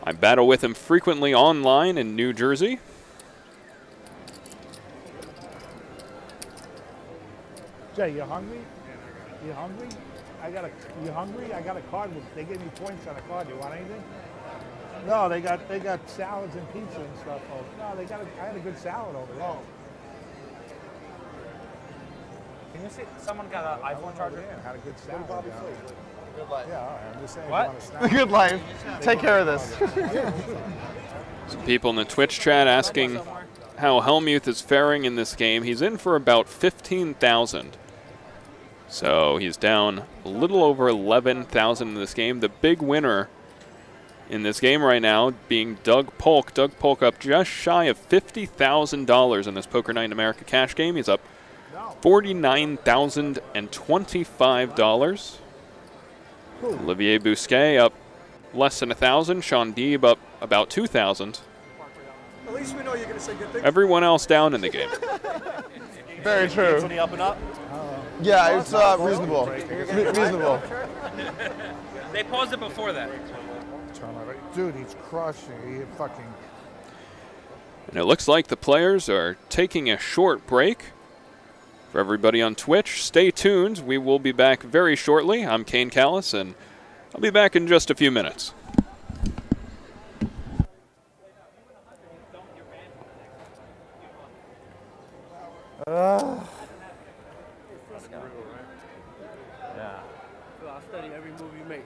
I battle with him frequently online in New Jersey. Jay, you hungry? You hungry? You hungry? I got a card. They gave me points on a card. You want anything? No, they got salads and pizza and stuff. Oh, no, I had a good salad over there. Can you see someone got an iPhone charger? Yeah, had a good salad. Good life. Yeah, all right, I'm just saying. What? You want a snack? Good life. Take care of this. Some people in the Twitch chat asking how Hellmuth is faring in this game. He's in for about 15,000. So he's down a little over 11,000 in this game. The big winner in this game right now being Doug Polk. Doug Polk up just shy of $50,000 in this Poker Night in America cash game. He's up $49,025. Olivier Busquet up less than 1,000. Shaun Deeb up about 2,000. At least we know you're going to say good things. Everyone else down in the game. Very true. On the up and up. Yeah, it's reasonable. Reasonable. They paused it before that. Dude, he's crushing. He fucking. And it looks like the players are taking a short break. For everybody on Twitch, stay tuned. We will be back very shortly. I'm Kane Callis, and I'll be back in just a few minutes. Yeah. I'll study every move you make.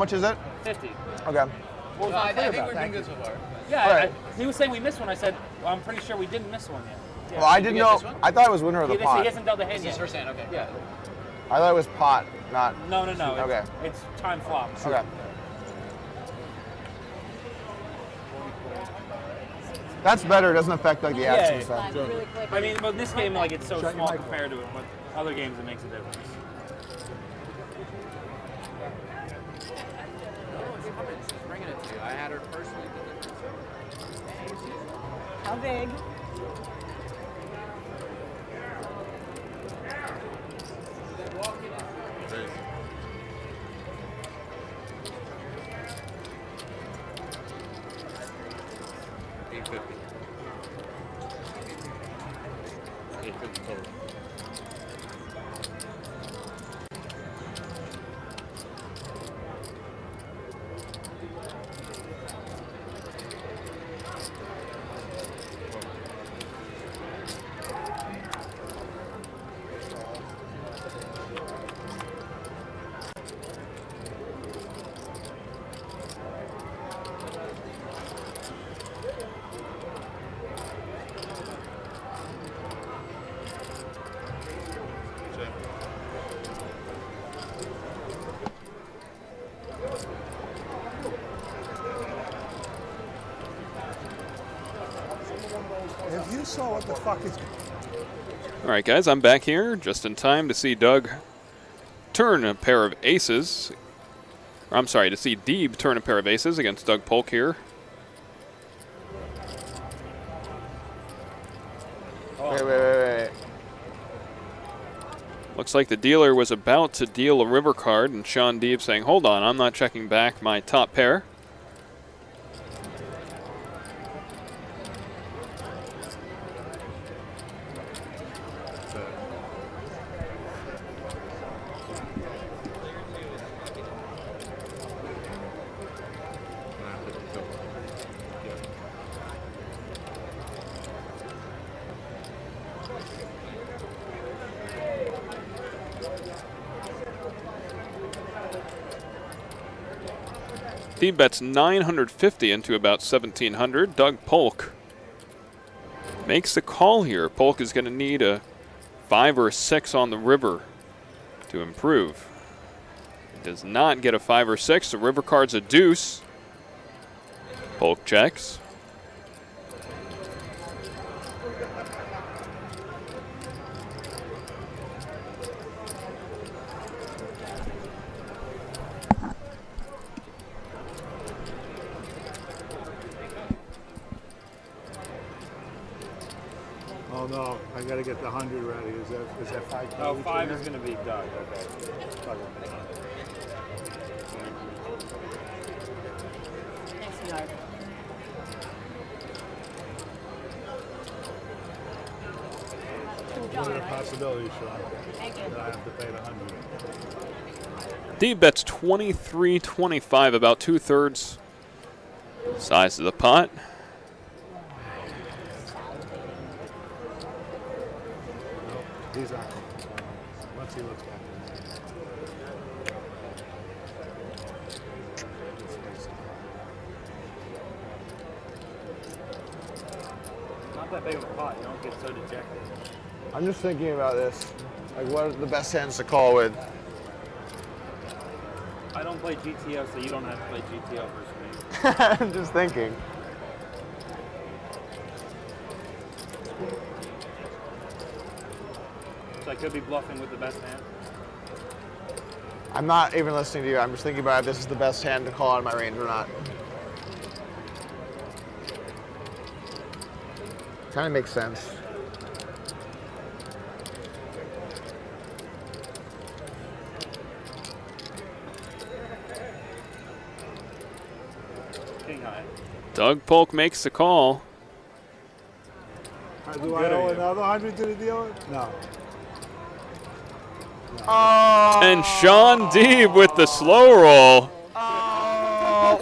much is it? 50. Okay. What was I I clear think about? we're doing good so far. Yeah, All right. he was saying we missed one. I said, well, I'm pretty sure we didn't miss one yet. Yeah. Well, I didn't get know. this one? I thought it was winner of the He pot. hasn't dealt the hand This yet. is first hand, okay. Yeah. I thought it was pot, not. No. Okay. It's time flop. Okay. That's better. It doesn't affect like the action Yeah. stuff. Really quick. I mean, but in this game, like, it's so small compared to it, but other games it makes a difference. She's bringing it to you. I had her personally. How big? If you saw what the fuck is... All right, guys, I'm back here just in time to see Doug turn a pair of aces. Or, I'm sorry, to see Deeb turn a pair of aces against Doug Polk here. Wait. Looks like the dealer was about to deal a river card, and Shaun Deeb saying, hold on, I'm not checking back my top pair. Deeb bets 950 into about 1,700. Doug Polk makes the call here. Polk is going to need a 5 or a 6 on the river to improve. He does not get a 5 or 6. The river card's a deuce. Polk checks. Oh no, I gotta get the 100 ready. Is that 5? Oh, 5 is going to be Doug. Okay. Thanks, sweetheart. What are the possibilities, Sean? Thank you. That I have to pay the 100. Deeb bets 23-25, about 2/3 size of the pot. He's out. Let's see what's happening. Not that big of a pot. You don't get so dejected. I'm just thinking about this. Like, what are the best hands to call with? I don't play GTO, so you don't have to play GTO versus me. I'm just thinking. So I could be bluffing with the best hand. I'm not even listening to you. I'm just thinking about if this is the best hand to call out of my range or not. Kind of makes sense. King high. Doug Polk makes the call. Do I owe another 100 to the dealer? No. And Shaun Deeb with the slow roll.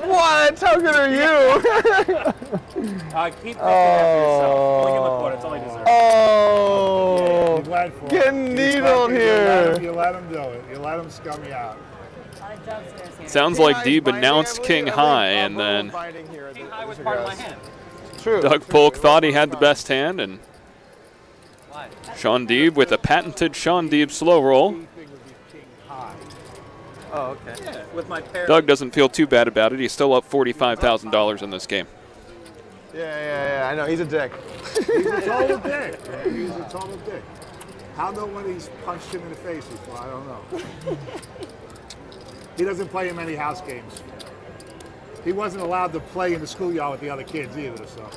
What? How good are you? Keep thinking after yourself. Only give him a quarter. It's only deserved. Oh, Glad for it. getting needled here. You let him do it. You let him scum you out. Sounds like Deeb announced King High, and then King High was part of my hand. True. Doug Polk thought he had the best hand, and Shaun Deeb with a patented Shaun Deeb slow roll. Oh, okay. Yeah, with my pair. Doug doesn't feel too bad about it. He's still up $45,000 in this game. Yeah, I know. He's a dick. He's a total dick. He's a total dick. How know when he's punched him in the face before? I don't know. He doesn't play in many house games. He wasn't allowed to play in the schoolyard with the other kids either, so.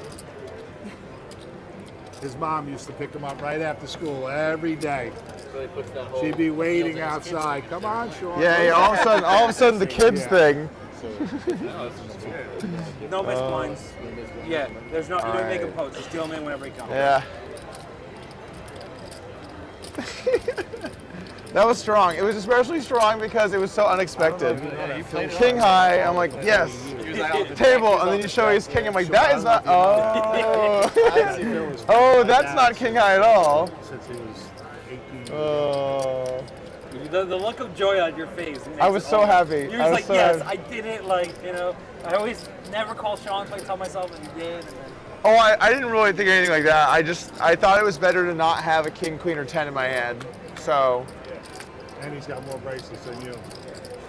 His mom used to pick him up right after school every day. She'd be waiting outside. Come on, Shaun. Yeah, all of a sudden the kids thing. No missed blinds. Yeah, there's no, you don't make him post. Just deal him in whenever he comes. Yeah. That was strong. It was especially strong because it was so unexpected. King high, I'm like, yes. Table, and then you show he's king. I'm like, that is not. Oh, oh, that's not king high at all. Oh. The look of joy on your face. I was so happy. You're just like, so yes, I did it. Like, you know, I always never call Shaun, so I tell myself that he did. And then, oh, I didn't really think anything like that. I thought it was better to not have a king, queen, or 10 in my hand. So. And he's got more bracelets than you.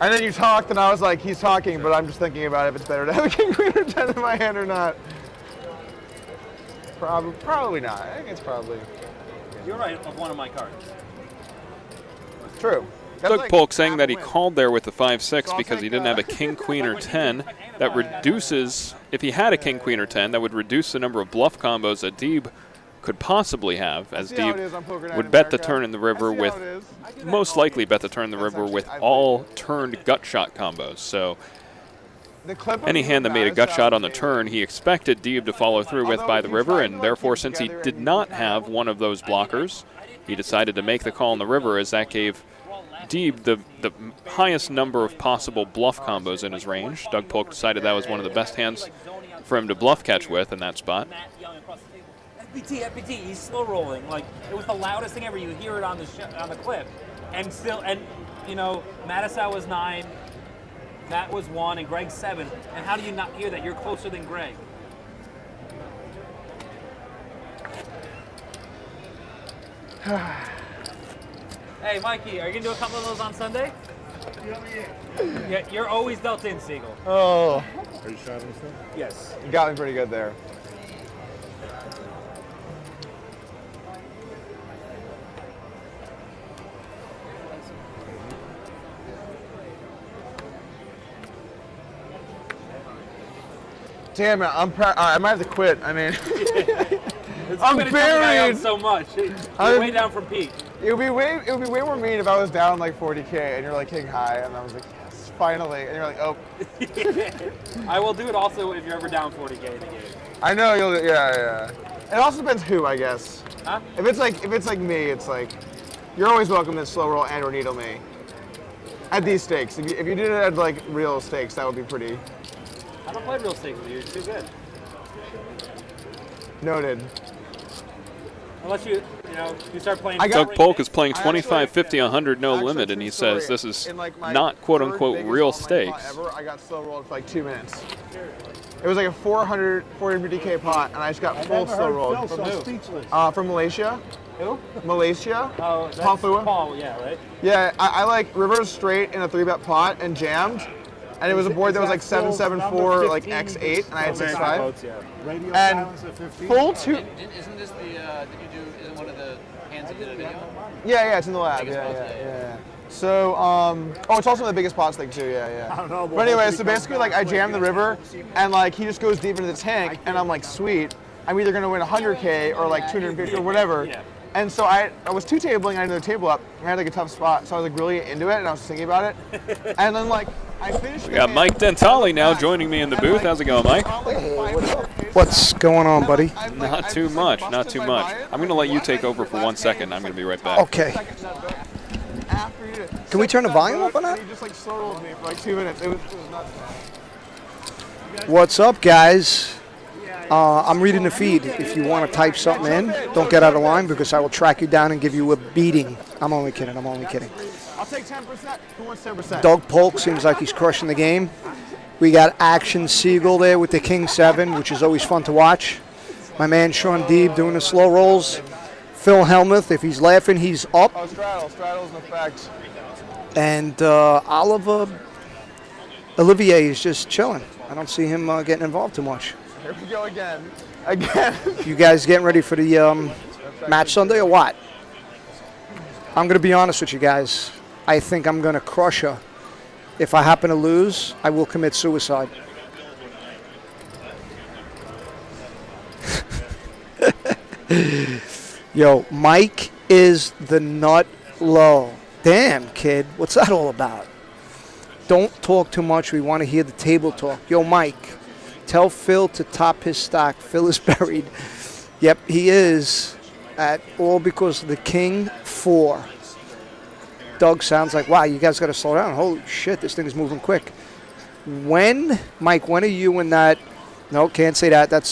And then you talked, and I was like, he's talking, but I'm just thinking about if it's better to have a king, queen, or 10 in my hand or not. Probably not. I think it's probably. You're right of one of my cards. True. Doug Polk saying that he called there with the 5-6 because he didn't have a king, queen, or 10. That reduces, if he had a king, queen, or 10, that would reduce the number of bluff combos that Deeb could possibly have, as Deeb would bet the turn in the river with, most likely bet the turn in the river with all turned gut shot combos. So any hand that made a gut shot on the turn, he expected Deeb to follow through with by the river, and therefore, since he did not have one of those blockers, he decided to make the call in the river, as that gave Deeb the highest number of possible bluff combos in his range. Doug Polk decided that was one of the best hands for him to bluff catch with in that spot. FPT, he's slow rolling. Like, it was the loudest thing ever. You hear it on the clip, and you know, Mattisau was 9, Matt was 1, and Greg 7. And how do you not hear that? You're closer than Greg. Hey, Mikey, are you gonna do a couple of those on Sunday? Yeah, you're always dealt in, Sigel. Oh. Are you shouting this thing? Yes. You got me pretty good there. Damn it, I might have to quit. I mean, I'm buried so much. You're way down from peak. It would be way more mean if I was down like 40K and you're like king high, and I was like, yes, finally, and you're like, oh. I will do it also if you're ever down 40K in the game. I know you'll. Yeah. It also depends who, I guess. Huh? If it's like me, it's like you're always welcome to slow roll and or needle me. At these stakes, if you did it at like real stakes, that would be pretty. I don't play real stakes with you. You're too good. Noted. Unless you start playing. Doug Polk is playing 25, 50, 100, no limit, and he says this is not quote-unquote real stakes. I got slow rolled for like 2 minutes. It was like a 450K pot, and I just got full slow rolled. From Malaysia. Who? Malaysia. Oh, that's Papua. Paul, yeah, right? Yeah, I like reverse straight in a 3-bet pot and jammed. And it was a board that was like 7-7-4, like X8, and I had 6-5. And full 2. Isn't this the, isn't one of the hands that did a video? Yeah, it's in the lab. Yeah. So, it's also the biggest pot stake too, yeah. I don't know, but anyway, so basically, like, I jammed the river, and like, he just goes deep into the tank, and I'm like, sweet, I'm either gonna win 100K or like 250 or whatever. Yeah. And so I was 2-tabling, I had another table up, and I had like a tough spot, so I was like really into it, and I was thinking about it. And then like, I finished. We got Mike Dentali now joining me in the booth. How's it going, Mike? What's going on, buddy? Not too much. I'm going to let you take over for 1 second. I'm going to be right back. Okay. Can we turn the volume up on that? He just like slow rolled me for like 2 minutes. It was nuts. What's up, guys? I'm reading the feed. If you want to type something in, don't get out of line because I will track you down and give you a beating. I'm only kidding. I'll take 10%. Who wants 10%? Doug Polk seems like he's crushing the game. We got Action Sigel there with the King 7, which is always fun to watch. My man Shaun Deeb doing the slow rolls. Phil Hellmuth, if he's laughing, he's up. Oh, straddle's in effect. And Olivier is just chilling. I don't see him getting involved too much. Here we go again. Again. You guys getting ready for the match Sunday or what? I'm going to be honest with you guys. I think I'm going to crush her. If I happen to lose, I will commit suicide. Yo, Mike is the nut low. Damn, kid. What's that all about? Don't talk too much. We want to hear the table talk. Yo, Mike, tell Phil to top his stock. Phil is buried. Yep, he is. All because of the King 4. Doug sounds like, wow, you guys got to slow down. Holy shit, this thing is moving quick. Mike, when are you in that? No, can't say that. That's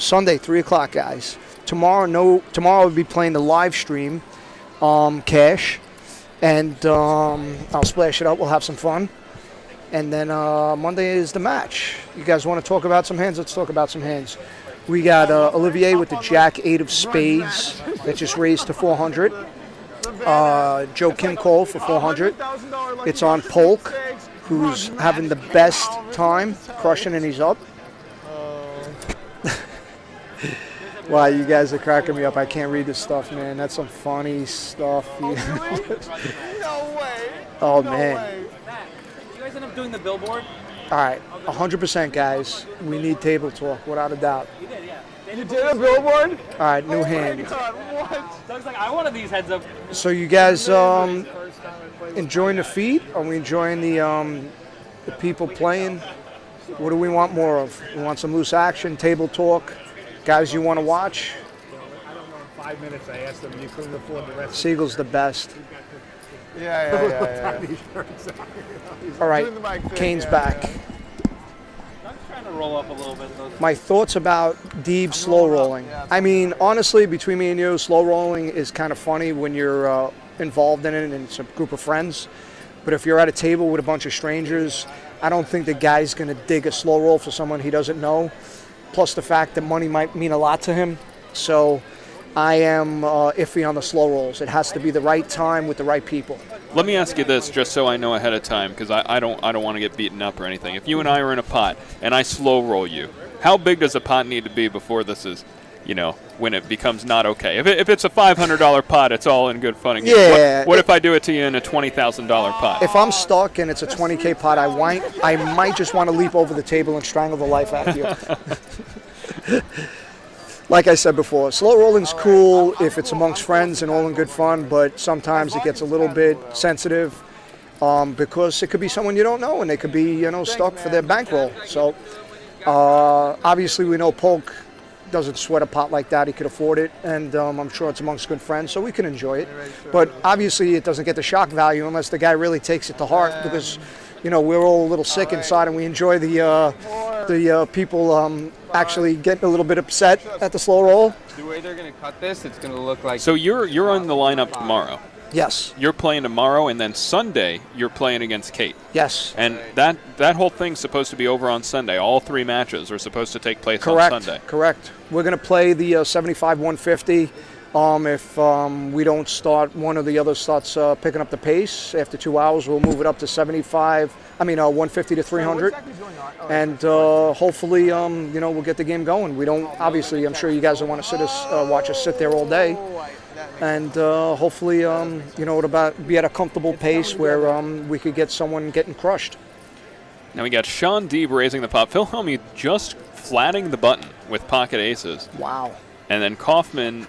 Sunday, 3 o'clock, guys. Tomorrow we'll be playing the live stream, cash. And I'll splash it up. We'll have some fun. And then Monday is the match. You guys want to talk about some hands? Let's talk about some hands. We got Olivier with the Jack 8 of spades that just raised to 400. Joe Kim Cole for 400. It's on Polk, who's having the best time, crushing, and he's up. Wow, you guys are cracking me up. I can't read this stuff, man. That's some funny stuff. No way. Oh, no man. Way. Matt, did you guys end up doing the billboard? All right, 100%, guys. We need table talk, without a doubt. You did, yeah. You did a billboard? All right, new hand. God, what? Doug's like, I wanted these heads up. So you guys enjoying the feed? Are we enjoying the people playing? What do we want more of? We want some loose action, table talk. Guys you want to watch? I don't know, in 5 minutes I asked them, you couldn't afford the rest. Siegel's the best. Yeah. All right, Kane's back. Doug's trying to roll up a little bit. My thoughts about Deeb slow rolling. I mean, honestly, between me and you, slow rolling is kind of funny when you're involved in it and it's a group of friends. But if you're at a table with a bunch of strangers, I don't think the guy's going to dig a slow roll for someone he doesn't know. Plus the fact that money might mean a lot to him. So I am iffy on the slow rolls. It has to be the right time with the right people. Let me ask you this, just so I know ahead of time, because I don't want to get beaten up or anything. If you and I are in a pot and I slow roll you, how big does a pot need to be before this is, when it becomes not okay? If it's a $500 pot, it's all in good fun and games. Yeah. What if I do it to you in a $20,000 pot? If I'm stuck and it's a $20K pot, I might just want to leap over the table and strangle the life out of you. Like I said before, slow rolling's cool if it's amongst friends and all in good fun, but sometimes it gets a little bit sensitive because it could be someone you don't know and they could be, stuck for their bankroll. So obviously we know Polk doesn't sweat a pot like that. He could afford it, and I'm sure it's amongst good friends, so we can enjoy it. But obviously it doesn't get the shock value unless the guy really takes it to heart because, we're all a little sick inside and we enjoy the people actually getting a little bit upset at the slow roll. The way they're going to cut this, it's going to look like... So you're on the lineup tomorrow. Yes. You're playing tomorrow, and then Sunday you're playing against Kate. Yes. And that whole thing's supposed to be over on Sunday. All 3 matches are supposed to take place on Sunday. Correct. We're going to play the 75-150. If we don't start, one or the other starts picking up the pace. After 2 hours, we'll move it up to 150 to 300. And hopefully, we'll get the game going. We don't, obviously, I'm sure you guys don't want to watch us sit there all day. And hopefully, it'll be at a comfortable pace where we could get someone getting crushed. Now we got Shaun Deeb raising the pot. Phil Hellmuth just flatting the button with pocket aces. Wow. And then Kaufman,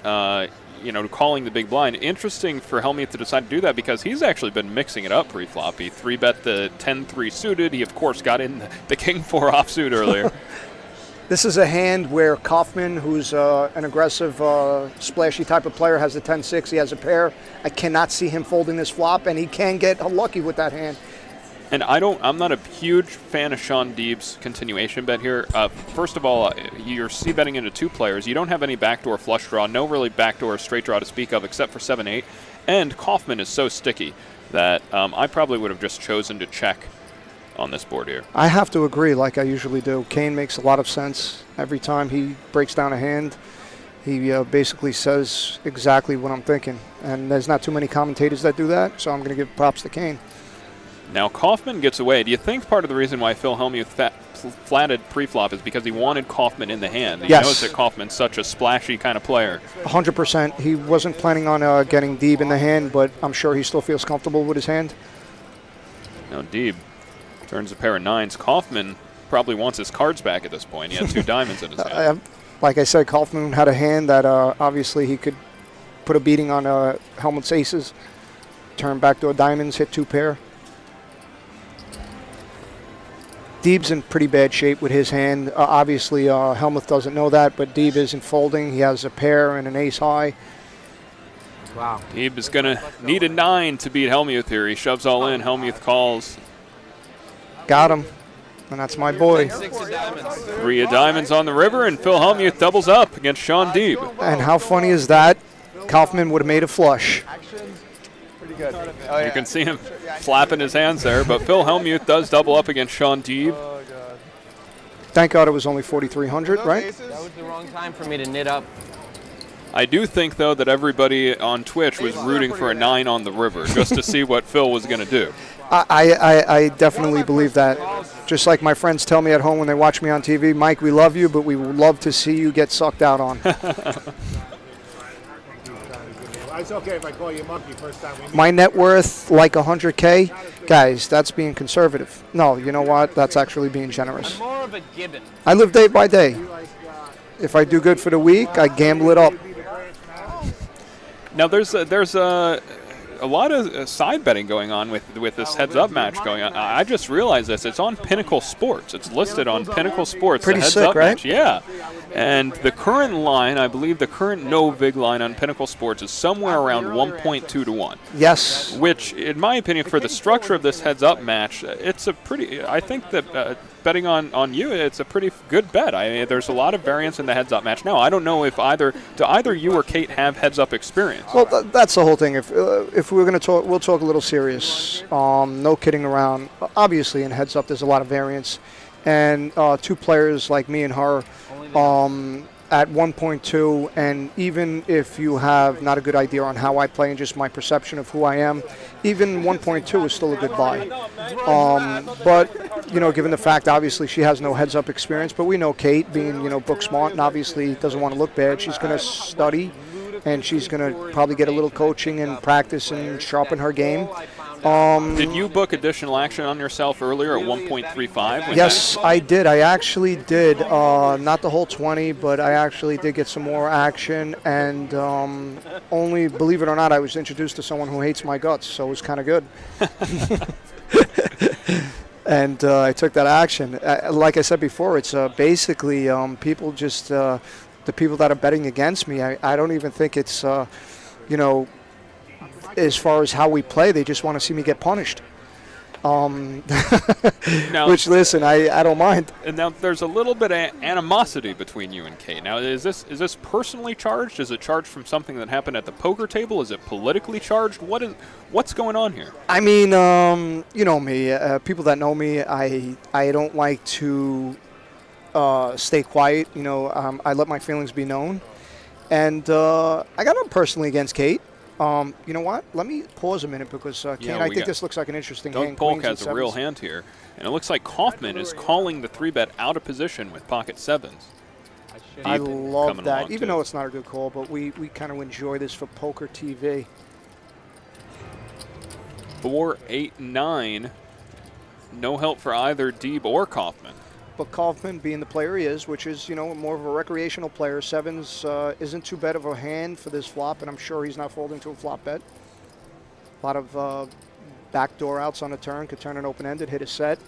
calling the big blind. Interesting for Hellmuth to decide to do that because he's actually been mixing it up pre-flop. He 3-bet the 10-3 suited. He, of course, got in the King 4 offsuit earlier. This is a hand where Kaufman, who's an aggressive, splashy type of player, has a 10-6. He has a pair. I cannot see him folding this flop, and he can get lucky with that hand. And I'm not a huge fan of Shaun Deeb's continuation bet here. First of all, you're c-betting into 2 players. You don't have any backdoor flush draw, no really backdoor straight draw to speak of except for 7-8. And Kaufman is so sticky. that I probably would have just chosen to check on this board here. I have to agree, like I usually do. Kane makes a lot of sense. Every time he breaks down a hand, he basically says exactly what I'm thinking. And there's not too many commentators that do that, so I'm going to give props to Kane. Now Kaufman gets away. Do you think part of the reason why Phil Hellmuth flatted pre-flop is because he wanted Kaufman in the hand? He knows that Kaufman's such a splashy kind of player. 100%. He wasn't planning on getting Deeb in the hand, but I'm sure he still feels comfortable with his hand. Now Deeb turns a pair of 9s. Kaufman probably wants his cards back at this point. He had 2 diamonds in his hand. Like I said, Kaufman had a hand that obviously he could put a beating on Hellmuth's aces, turn backdoor diamonds, hit 2 pair. Deeb's in pretty bad shape with his hand. Obviously, Hellmuth doesn't know that, but Deeb isn't folding. He has a pair and an ace high. Wow. Deeb is going to need a 9 to beat Hellmuth here. He shoves all in. Hellmuth calls. Got him. And that's my boy. 3 of diamonds on the river, and Phil Hellmuth doubles up against Shaun Deeb. And how funny is that? Kaufman would have made a flush. Pretty good. You can see him flapping his hands there, but Phil Hellmuth does double up against Shaun Deeb. Oh, God. Thank God it was only 4,300, right? That was the wrong time for me to knit up. I do think, though, that everybody on Twitch was rooting for a 9 on the river just to see what Phil was going to do. I definitely believe that. Just like my friends tell me at home when they watch me on TV, Mike, we love you, but we would love to see you get sucked out on. It's okay if I call you monkey first time we meet. My net worth, like 100K, guys, that's being conservative. No, you know what? That's actually being generous. More of a gibbon. I live day by day. If I do good for the week, I gamble it up. Now, there's a lot of side betting going on with this heads-up match going on. I just realized this. It's on Pinnacle Sports. It's listed on Pinnacle Sports. Pretty the sick, heads-up right? match. Yeah. And the current line, I believe the current no-vig line on Pinnacle Sports is somewhere around 1.2 to 1. Yes. Which, in my opinion, for the structure of this heads-up match, it's a pretty, I think that betting on you, it's a pretty good bet. I mean, there's a lot of variance in the heads-up match. Now, I don't know if do either you or Kate have heads-up experience? Well, that's the whole thing. If we're going to talk, we'll talk a little serious. No kidding around. Obviously, in heads-up, there's a lot of variance. And 2 players like me and her at 1.2, and even if you have not a good idea on how I play and just my perception of who I am, even 1.2 is still a good buy. But, you know, given the fact, obviously, she has no heads-up experience, but we know Kate, being, you know, book smart and obviously doesn't want to look bad, she's going to study, and she's going to probably get a little coaching and practice and sharpen her game. Did you book additional action on yourself earlier at 1.35? Yes, I did. I actually did. Not the whole 20, but I actually did get some more action. And only, believe it or not, I was introduced to someone who hates my guts, so it was kind of good. And I took that action. Like I said before, it's basically people just, the people that are betting against me, I don't even think it's, you know, as far as how we play, they just want to see me get punished. Now, which, listen, I don't mind. And now there's a little bit of animosity between you and Kate. Now, is this personally charged? Is it charged from something that happened at the poker table? Is it politically charged? What's going on here? I mean, you know me. People that know me, I don't like to stay quiet. You know, I let my feelings be known. And I got nothing personally against Kate. You know what? Let me pause a minute because Kane, I think this looks like an interesting hand. Polk has a real hand here, and it looks like Kaufman is calling the 3-bet out of position with pocket 7s. I love that, even though it's not a good call, but we kind of enjoy this for poker TV. 4, 8, 9. No help for either Deeb or Kaufman. But Kaufman, being the player he is, which is, you know, more of a recreational player, 7s isn't too bad of a hand for this flop, and I'm sure he's not folding to a flop bet. A lot of backdoor outs on the turn, could turn an open-ended, hit a set.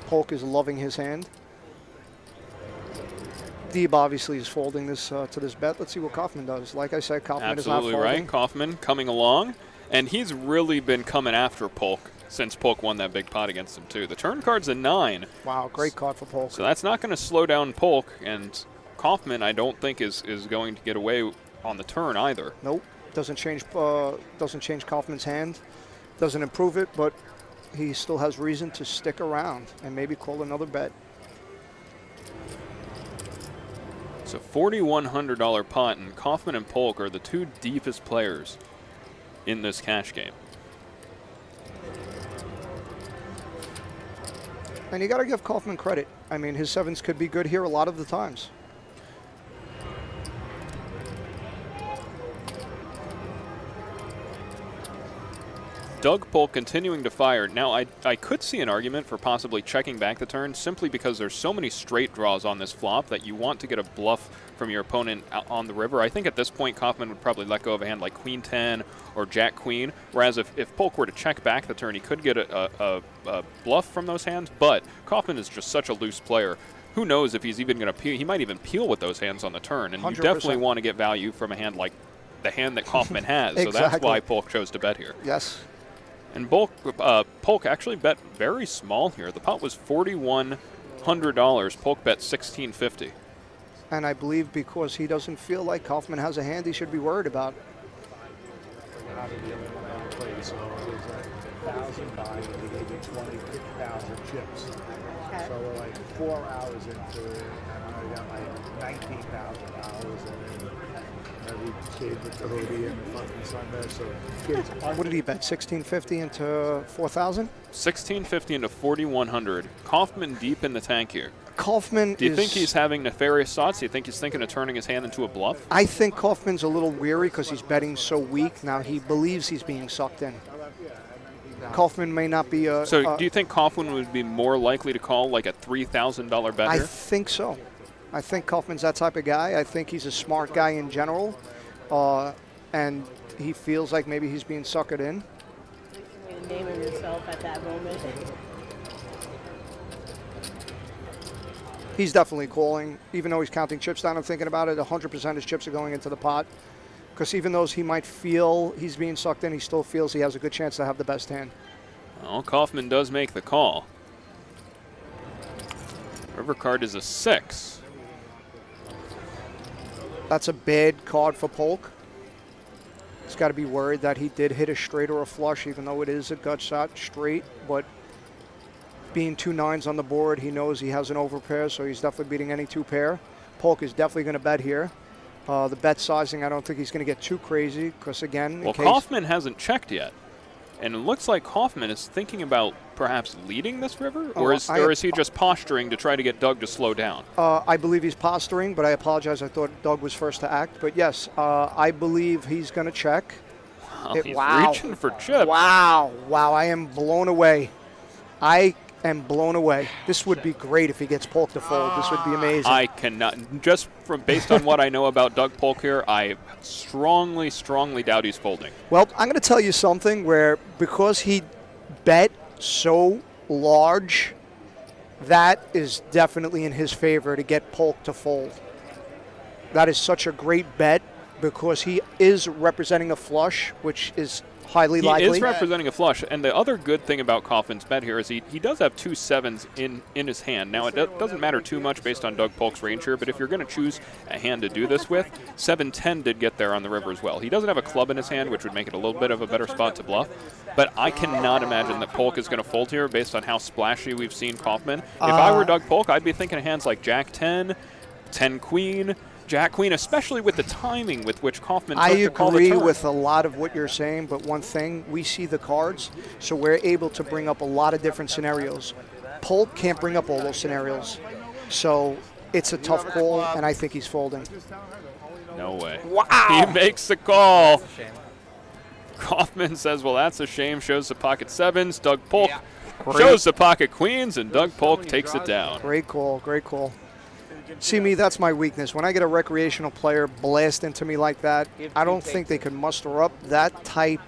Polk is loving his hand. Deeb obviously is folding this to this bet. Let's see what Kaufman does. Like I said, Kaufman is not folding. Absolutely right. Kaufman coming along, and he's really been coming after Polk since Polk won that big pot against him, too. The turn card's a 9. Wow, great card for Polk. So that's not going to slow down Polk, and Kaufman, I don't think, is going to get away on the turn either. Nope, doesn't change Kaufman's hand, doesn't improve it, but he still has reason to stick around and maybe call another bet. It's a $4,100 pot, and Kaufman and Polk are the two deepest players in this cash game. And you got to give Kaufman credit. I mean, his 7s could be good here a lot of the times. Doug Polk continuing to fire. Now, I could see an argument for possibly checking back the turn simply because there's so many straight draws on this flop that you want to get a bluff from your opponent on the river. I think at this point, Kaufman would probably let go of a hand like Queen 10 or Jack Queen, whereas if Polk were to check back the turn, he could get a bluff from those hands, but Kaufman is just such a loose player. Who knows if he's even going to peel? He might even peel with those hands on the turn, and 100%. You definitely want to get value from a hand like the hand that Kaufman has. Exactly. So that's why Polk chose to bet here. Yes. And Polk actually bet very small here. The pot was $4,100. Polk bet $1,650. And I believe because he doesn't feel like Kaufman has a hand he should be worried about. So there's 1,000 buy-in, they gave you 20,000 chips. Okay. So we're like 4 hours into it, and I got like $19,000, and then every kid with the hoodie and the fucking Sunday. So kids. What did he bet? 1,650 into 4,000? 1,650 into 4,100. Kaufman deep in the tank here. Kaufman Do you think he's having nefarious thoughts? Do you think he's thinking of turning his hand into a bluff? I think Kaufman's a little weary because he's betting so weak. Now he believes he's being sucked in. Kaufman may not be a... So do you think Kaufman would be more likely to call like a $3,000 bet I here? think so. I think Kaufman's that type of guy. I think he's a smart guy in general. And he feels like maybe he's being suckered in. Naming himself at that moment. He's definitely calling. Even though he's counting chips down and thinking about it, 100% his chips are going into the pot. Because even though he might feel he's being sucked in, he still feels he has a good chance to have the best hand. Well, Kaufman does make the call. River card is a 6. That's a bad card for Polk. He's got to be worried that he did hit a straight or a flush, even though it is a gut shot straight. But being 2 9s on the board, he knows he has an overpair, so he's definitely beating any 2 pair. Polk is definitely going to bet here. The bet sizing, I don't think he's going to get too crazy because, again, well, Kaufman hasn't checked yet. And it looks like Kaufman is thinking about perhaps leading this river, or is he just posturing to try to get Doug to slow down? I believe he's posturing, but I apologize. I thought Doug was first to act. But yes, I believe he's going to check. Well, he's reaching for chips. Wow. I am blown away. I am blown away. This would be great if he gets Polk to fold. This would be amazing. I cannot, just from based on what I know about Doug Polk here, I strongly doubt he's folding. Well, I'm going to tell you something where because he bet so large, that is definitely in his favor to get Polk to fold. That is such a great bet because he is representing a flush, which is highly likely. He is representing a flush, and the other good thing about Kaufman's bet here is he does have 2 7s in his hand. Now, it doesn't matter too much based on Doug Polk's range here, but if you're going to choose a hand to do this with, 7-10 did get there on the river as well. He doesn't have a club in his hand, which would make it a little bit of a better spot to bluff, but I cannot imagine that Polk is going to fold here based on how splashy we've seen Kaufman. If I were Doug Polk, I'd be thinking of hands like Jack 10, 10 Queen, Jack Queen, especially with the timing with which Kaufman took to call the turn. I agree with a lot of what you're saying, but one thing, we see the cards, so we're able to bring up a lot of different scenarios. Polk can't bring up all those scenarios, so it's a tough call, and I think he's folding. No way. Wow! He makes the call. Kaufman says, well, that's a shame, shows the pocket 7s. Doug Polk shows the pocket queens, and Doug Polk takes it down. Great call, great call. See me, that's my weakness. When I get a recreational player blast into me like that, I don't think they can muster up that type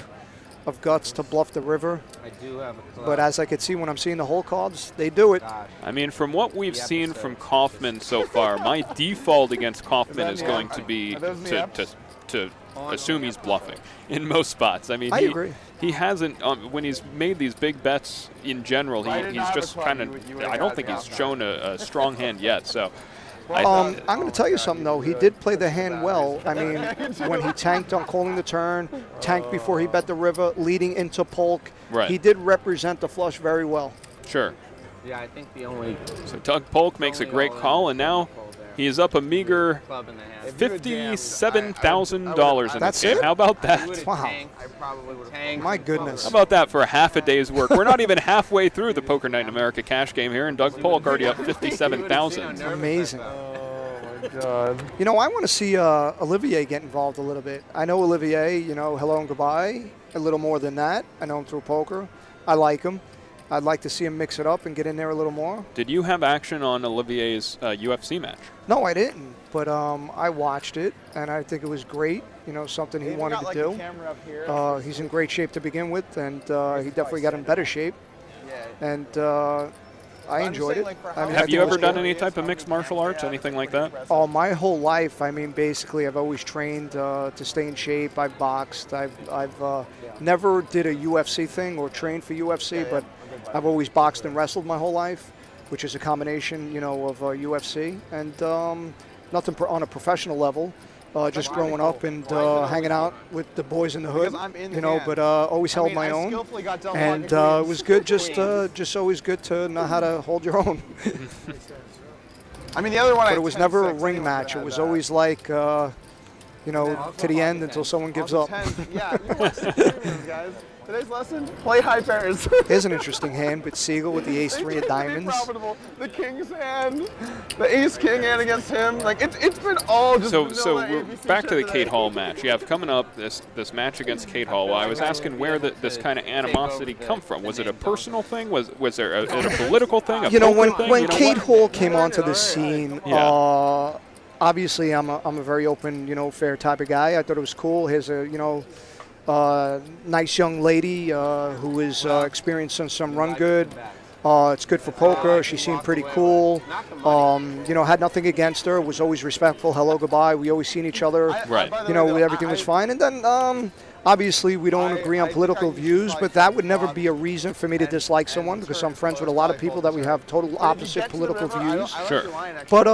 of guts to bluff the river. I do have a club. But as I could see when I'm seeing the whole cards, they do it. I mean, from what we've seen from Kaufman so far, my default against Kaufman is going to be to assume he's bluffing in most spots. I mean, I agree. He hasn't when he's made these big bets in general. He's just kind of. I don't think he's shown a strong hand yet. So. I'm going to tell you something, though. He did play the hand well. I mean, when he tanked on calling the turn, tanked before he bet the river, leading into Polk, he did represent the flush very well. Sure. Yeah, I think the only. So Doug Polk makes a great call, and now he is up a meager $57,000 in this game. How about that? Wow. My goodness. How about that for a half a day's work? We're not even halfway through the Poker Night in America cash game here, and Doug Polk already up $57,000. Amazing. Oh, my God. You know, I want to see Olivier get involved a little bit. I know Olivier, you know, hello and goodbye. A little more than that. I know him through poker. I like him. I'd like to see him mix it up and get in there a little more. Did you have action on Olivier's UFC match? No, I didn't. But I watched it, and I think it was great. You know, something he wanted to do. He's in great shape to begin with, and he definitely got in better shape. And I enjoyed it. I mean, have you ever done any type of mixed martial arts, anything like that? Oh, my whole life. I mean, basically, I've always trained to stay in shape. I've boxed. I've never did a UFC thing or trained for UFC, but I've always boxed and wrestled my whole life, which is a combination, you know, of UFC and nothing on a professional level. Just growing up and hanging out with the boys in the hood, you know, but always held my own, and it was good. Just always good to know how to hold your own. I mean, the other one. But it was never a ring match. It was always like, you know, to the end until someone gives up. Yeah, you watch the premiums, guys. Today's lesson: play high pairs. Here's an interesting hand, but Sigel with the ace-3 of diamonds. The king's hand, the ace-king hand against him. Like it's been all just. So we're back to the Kate Hall match. You have coming up this match against Kate Hall. Well, I was asking where this kind of animosity come from. Was it a personal thing? Was there a political thing? You know, when Kate Hall came onto the scene. Obviously, I'm a very open, you know, fair type of guy. I thought it was cool. Here's a, you know, nice young lady who is experiencing some run good. It's good for poker. She seemed pretty cool. You know, had nothing against her. Was always respectful. Hello, goodbye. We always seen each other. Right. You know, everything was fine. And then obviously we don't agree on political views, but that would never be a reason for me to dislike someone because I'm friends with a lot of people that we have total opposite political views. Sure. But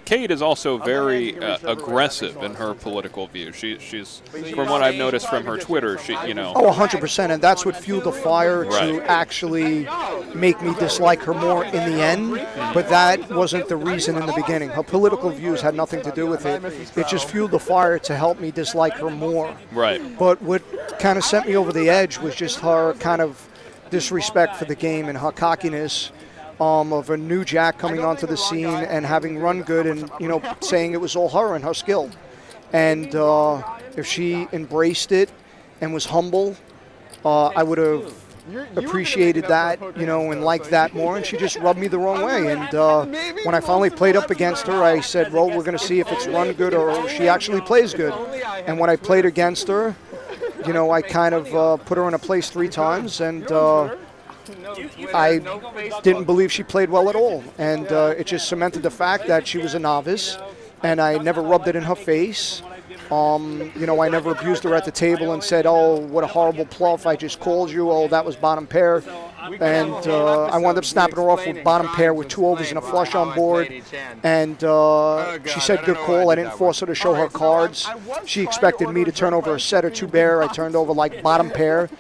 Kate is also very aggressive in her political views. She's from what I've noticed from her Twitter, you know. Oh, 100%, and that's what fueled the fire to actually make me dislike her more in the end. But that wasn't the reason in the beginning. Her political views had nothing to do with it. It just fueled the fire to help me dislike her more. Right. But what kind of sent me over the edge was just her kind of disrespect for the game and her cockiness of a new Jack coming onto the scene and having run good and, you know, saying it was all her and her skill. And if she embraced it and was humble, I would have appreciated that, you know, and liked that more, and she just rubbed me the wrong way. And when I finally played up against her, I said, well, we're going to see if it's run good or she actually plays good. And when I played against her, you know, I kind of put her in a place 3 times, and I didn't believe she played well at all. And it just cemented the fact that she was a novice, and I never rubbed it in her face. You know, I never abused her at the table and said, oh, what a horrible bluff, I just called you, oh, that was bottom pair. And I wound up snapping her off with bottom pair with 2 overs and a flush on board. And she said, good call. I didn't force her to show her cards. She expected me to turn over a set or 2 bare. I turned over like bottom pair.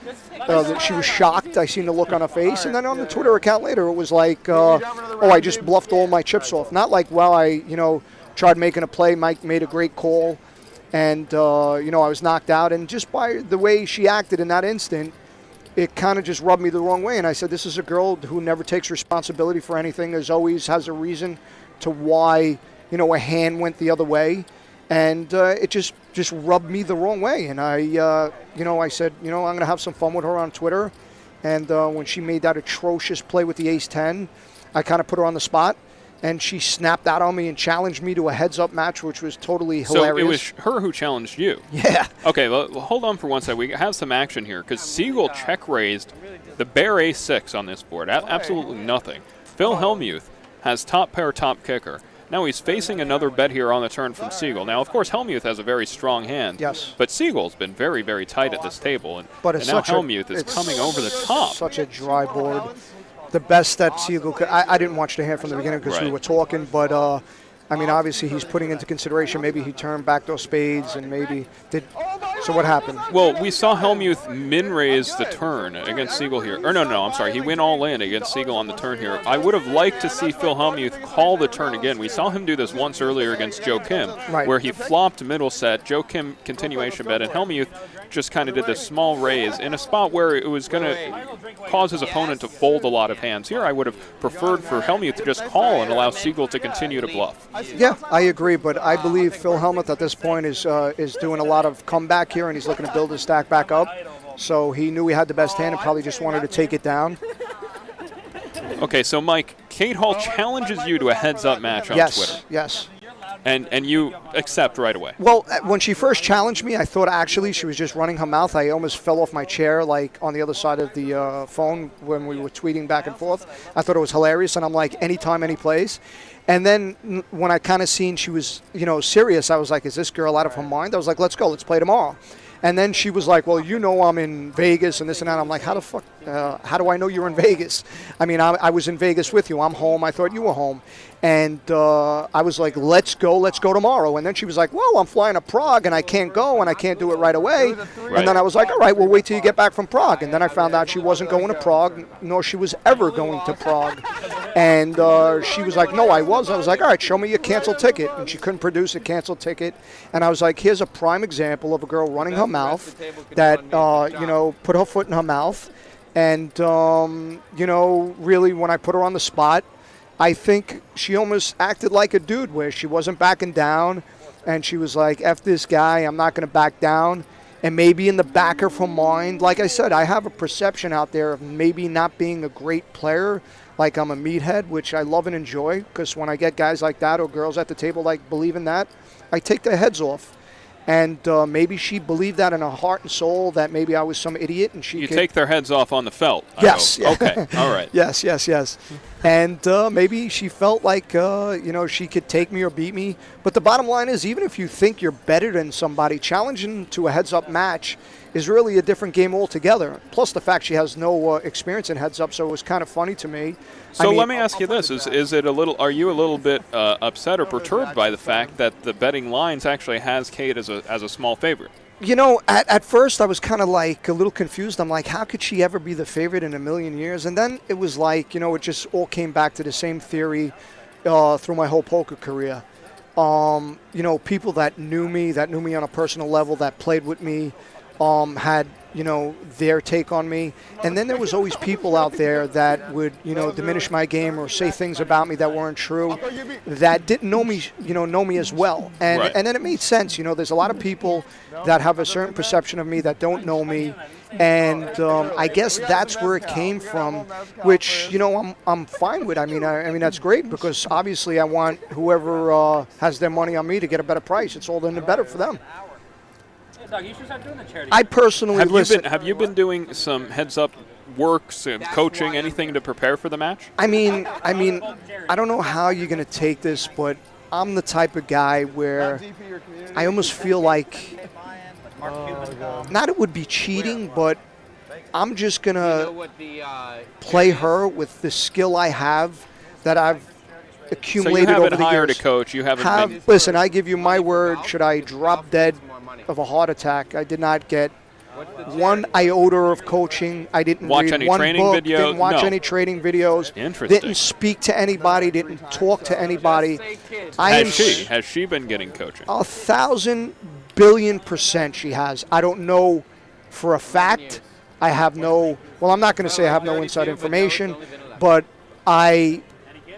She was shocked. I seen the look on her face. And then on the Twitter account later, it was like, oh, I just bluffed all my chips off. Not like, well, I, you know, tried making a play. Mike made a great call. And, you know, I was knocked out. And just by the way she acted in that instant, it kind of just rubbed me the wrong way. And I said, this is a girl who never takes responsibility for anything. There's always has a reason to why, you know, a hand went the other way. And it just rubbed me the wrong way. And I, you know, I said, you know, I'm going to have some fun with her on Twitter. And when she made that atrocious play with the ace-10, I kind of put her on the spot. And she snapped out on me and challenged me to a heads-up match, which was totally hilarious. So it was her who challenged you? Yeah. Okay, well, hold on for one second. We have some action here, because Sigel check-raised the bare ace-6 on this board. Absolutely nothing. Phil Hellmuth has top pair, top kicker. Now he's facing another bet here on the turn from Sigel. Now, of course, Hellmuth has a very strong hand. Yes. But Sigel's been very, very tight at this table. And, But and it's now such Hellmuth is coming over the top. Such a dry board. The best that Sigel could. I didn't watch the hand from the beginning because we Right. were talking, but I mean, obviously he's putting into consideration maybe he turned backdoor spades and maybe did. So what happened? Well, we saw Hellmuth min-raise the turn against Sigel here. Or no, I'm sorry. He went all in against Sigel on the turn here. I would have liked to see Phil Hellmuth call the turn again. We saw him do this once earlier against Joe Kim, Right. where he flopped middle set, Joe Kim continuation bet, and Hellmuth just kind of did this small raise in a spot where it was going to cause his opponent to fold a lot of hands. Here I would have preferred for Hellmuth to just call and allow Sigel to continue to bluff. Yeah, I agree, but I believe Phil Hellmuth at this point is doing a lot of comeback here, and he's looking to build his stack back up. So he knew he had the best hand and probably just wanted to take it down. Okay, so Mike, Kate Hall challenges you to a heads-up match on Twitter. Yes. And you accept right away. Well, when she first challenged me, I thought actually she was just running her mouth. I almost fell off my chair, like on the other side of the phone when we were tweeting back and forth. I thought it was hilarious, and I'm like, anytime, any place. And then when I kind of seen she was, serious, I was like, is this girl out of her mind? I was like, let's go, let's play tomorrow. And then she was like, well, I'm in Vegas and this and that. I'm like, how the fuck, how do I know you're in Vegas? I mean, I was in Vegas with you. I'm home. I thought you were home. And I was like, let's go tomorrow. And then she was like, whoa, I'm flying to Prague and I can't go and I can't do it right away. Right. And then I was like, all right, we'll wait till you get back from Prague. And then I found out she wasn't going to Prague, nor she was ever going to Prague. And she was like, no, I was. I was like, all right, show me your canceled ticket. And she couldn't produce a canceled ticket. And I was like, here's a prime example of a girl running her mouth that, put her foot in her mouth. And, really, when I put her on the spot, I think she almost acted like a dude where she wasn't backing down. And she was like, F this guy, I'm not going to back down. And maybe in the back of her mind, like I said, I have a perception out there of maybe not being a great player. Like I'm a meathead, which I love and enjoy. Because when I get guys like that or girls at the table like believe in that, I take their heads off. And maybe she believed that in her heart and soul that maybe I was some idiot and she You could take their heads off on the felt. Yes. I hope. Okay. All right. Yes. And maybe she felt like, she could take me or beat me. But the bottom line is, even if you think you're better than somebody, challenging to a heads-up match is really a different game altogether. Plus the fact she has no experience in heads-up, so it was kind of funny to me. So let me ask you this: are you a little bit upset or perturbed by the fact that the betting lines actually has Kate as a small favorite? At first I was kind of like a little confused. I'm like, how could she ever be the favorite in a million years? And then it was like, it just all came back to the same theory through my whole poker career. People that knew me on a personal level, that played with me, had, their take on me. And then there was always people out there that would, diminish my game or say things about me that weren't true, that didn't know me as well. And Right. and then it made sense. There's a lot of people that have a certain perception of me that don't know me. And I guess that's where it came from, which, I'm fine with. I mean, that's great because obviously I want whoever has their money on me to get a better price. It's all in the better for them. Doug, you should start doing the charity. I personally Have you been doing some heads-up work, some coaching, anything to prepare for the match? I mean, I don't know how you're going to take this, but I'm the type of guy where I almost feel like, not it would be cheating, but I'm just going to play her with the skill I have that I've accumulated over the years. So you haven't hired a coach, you haven't been... Listen, I give you my word, should I drop dead of a heart attack, I did not get one iota of coaching. I didn't watch read any one training book, video? didn't watch No. any training videos, Interesting. didn't speak to anybody, didn't talk to anybody. Has she been getting coaching? 1,000 billion% she has. I don't know for a fact. I have no, well, I'm not going to say I have no inside information, but I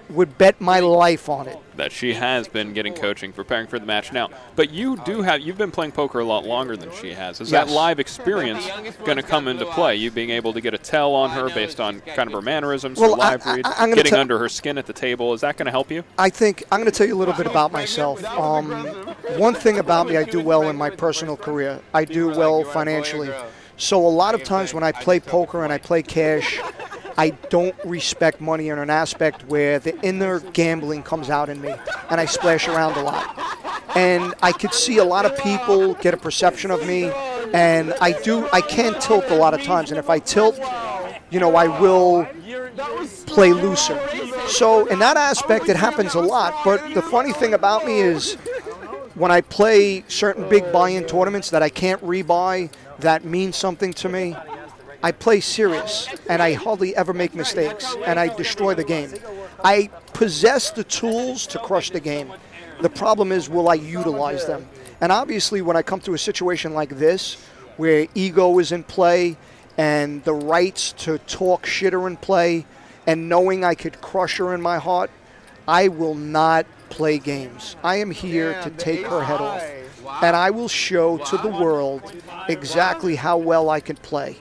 would bet my life on it. That she has been getting coaching, preparing for the match now. But you've been playing poker a lot longer than she has. Is that live experience going to come into play? You being able to get a tell on her based on kind of her mannerisms, her live reads, getting under her skin at the table, is that going to help you? I think I'm going to tell you a little bit about myself. One thing about me, I do well in my personal career. I do well financially. So a lot of times when I play poker and I play cash, I don't respect money in an aspect where the inner gambling comes out in me, and I splash around a lot. And I could see a lot of people get a perception of me, and I can tilt a lot of times, and if I tilt, you know, I will play looser. So in that aspect, it happens a lot. But the funny thing about me is when I play certain big buy-in tournaments that I can't rebuy, that means something to me, I play serious, and I hardly ever make mistakes, and I destroy the game. I possess the tools to crush the game. The problem is, will I utilize them? And obviously, when I come to a situation like this, where ego is in play, and the rights to talk shit are in play, and knowing I could crush her in my heart, I will not play games. I am here to take her head off, and I will show to the world exactly how well I can play.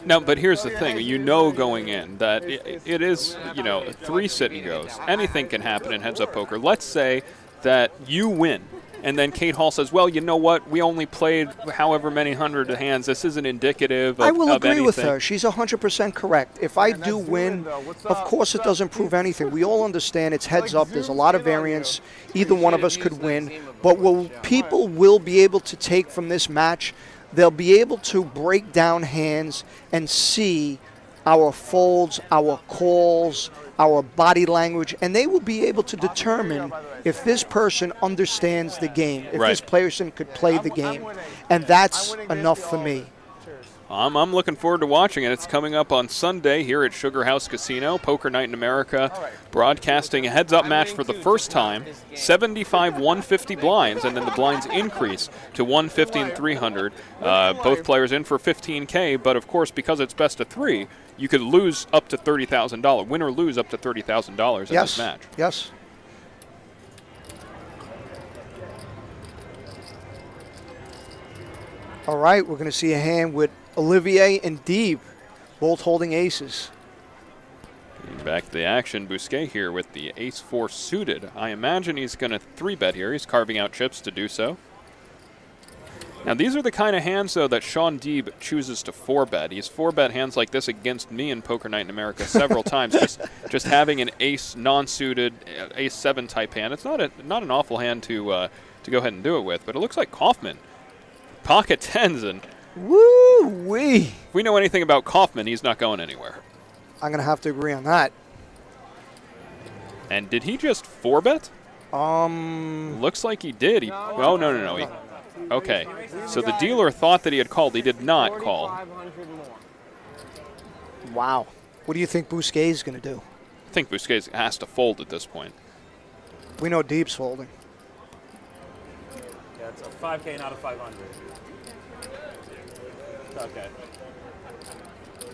No, but here's the thing. You know going in that it is, you know, 3 sit and goes. Anything can happen in heads-up poker. Let's say that you win, and then Kate Hall says, well, you know what? We only played however many hundred hands. This isn't indicative of anything. I will agree with her. She's 100% correct. If I do win, of course it doesn't prove anything. We all understand it's heads up. There's a lot of variance. Either one of us could win. But what people will be able to take from this match, they'll be able to break down hands and see our folds, our calls, our body language, and they will be able to determine if this person understands the game, if this person could play the game. And that's enough for me. I'm looking forward to watching it. It's coming up on Sunday here at Sugar House Casino, Poker Night in America, broadcasting a heads-up match for the first time, 75 150 blinds, and then the blinds increase to 150 and 300. Both players in for $15K, but of course, because it's best of 3, you could lose up to $30,000, win or lose up to $30,000 in this match. Yes. All right, we're going to see a hand with Olivier and Deeb, both holding aces. Back to the action, Busquet here with the ace-4 suited. I imagine he's going to 3-bet here. He's carving out chips to do so. Now, these are the kind of hands, though, that Shaun Deeb chooses to 4-bet. He's 4-bet hands like this against me in Poker Night in America several times. Just having an ace non-suited, ace-7 type hand. It's not an awful hand to go ahead and do it with, but it looks like Kaufman. Pocket tens, and woo-wee. If we know anything about Kaufman, he's not going anywhere. I'm going to have to agree on that. And did he just 4-bet? Looks like he did. No. Okay, so the dealer thought that he had called. He did not call. Wow. What do you think Busquet is going to do? I think Busquet has to fold at this point. We know Deeb's folding. Yeah, it's a 5K, not a 500. Okay.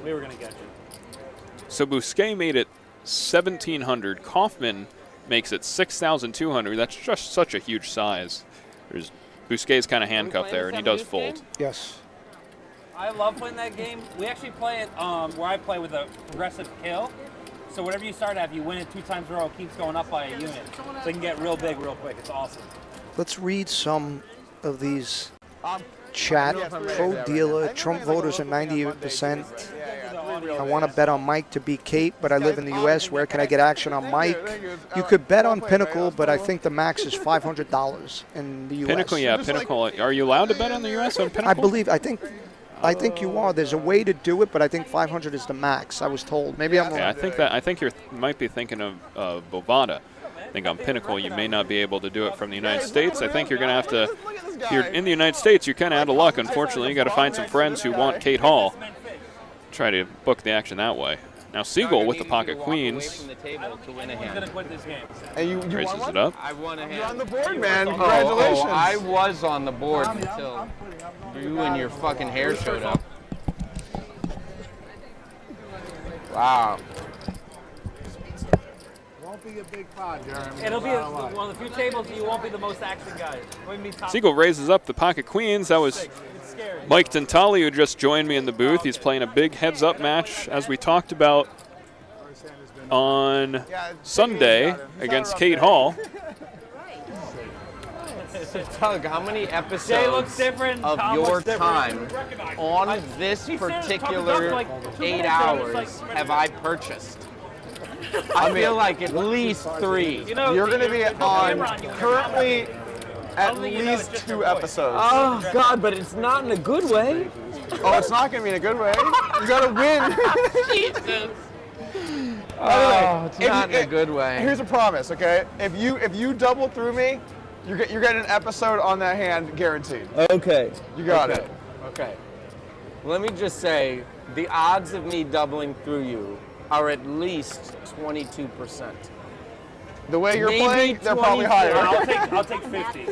We were going to get you. So Busquet made it 1,700. Kaufman makes it 6,200. That's just such a huge size. Busquet's kind of handcuffed there, and he does fold. Yes. I love playing that game. We actually play it where I play with a progressive kill. So whatever you start at, if you win it 2 times in a row, it keeps going up by a unit. So you can get real big real quick. It's awesome. Let's read some of these chat. Pro dealer, Trump voters are 98%. I want to bet on Mike to beat Kate, but I live in the U.S. Where can I get action on Mike? You could bet on Pinnacle, but I think the max is $500 in the U.S. Pinnacle, yeah, Pinnacle. Are you allowed to bet on the U.S. on Pinnacle? I think you are. There's a way to do it, but I think 500 is the max. I was told. Maybe I'm wrong. I think you might be thinking of Bovada. I think on Pinnacle you may not be able to do it from the United States. I think you're going to have to. If you're in the United States, you're kind of out of luck. Unfortunately, you got to find some friends who want Kate Hall. Try to book the action that way. Now Sigel with the pocket queens. And you raises it up. I won a hand. You're on the board, man. Congratulations. I was on the board until you and your fucking hair showed up. Wow. Won't be a big pod, Jeremy. It'll be one of the few tables you won't be the most action guy. Sigel raises up the pocket queens. That was Mike Tintali, who just joined me in the booth. He's playing a big heads-up match, as we talked about on Sunday against Kate Hall. Doug, how many Jay episodes looks different. of Tom your looks different. time on this he said it particular for like 2 8 minutes, hours and it's like- have I purchased? I feel like at least 3. You know, You're going to be there's no on camera on you when you're currently commentating. at Only you know it's least just 2 your voice. episodes. Oh, God, but it's not in a good way. Oh, it's not going to be in a good way. You got to win. Jesus. Anyway, It's not in a good way. Here's a promise, okay? If you double through me, you're getting an episode on that hand guaranteed. Okay. You got Okay. it. Okay. Let me just say, the odds of me doubling through you are at least 22%. The way you're Maybe playing, they're probably 24. higher. I'll take 50.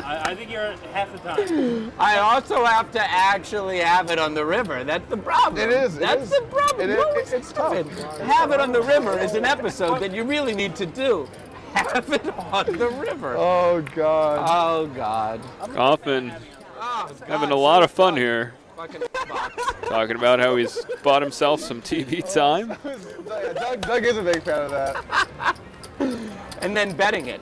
I think you're half the time. I also have to actually have it on the river. That's the problem. It is. That's the problem. It No, is. It's tough. Have it on the river is an episode that you really need to do. Have it on the river. Oh, God. Oh, God. Kaufman Oh, having God. a lot of fun here. Fucking box. Talking about how he's bought himself some TV time. Doug is a big fan of that. And then betting it.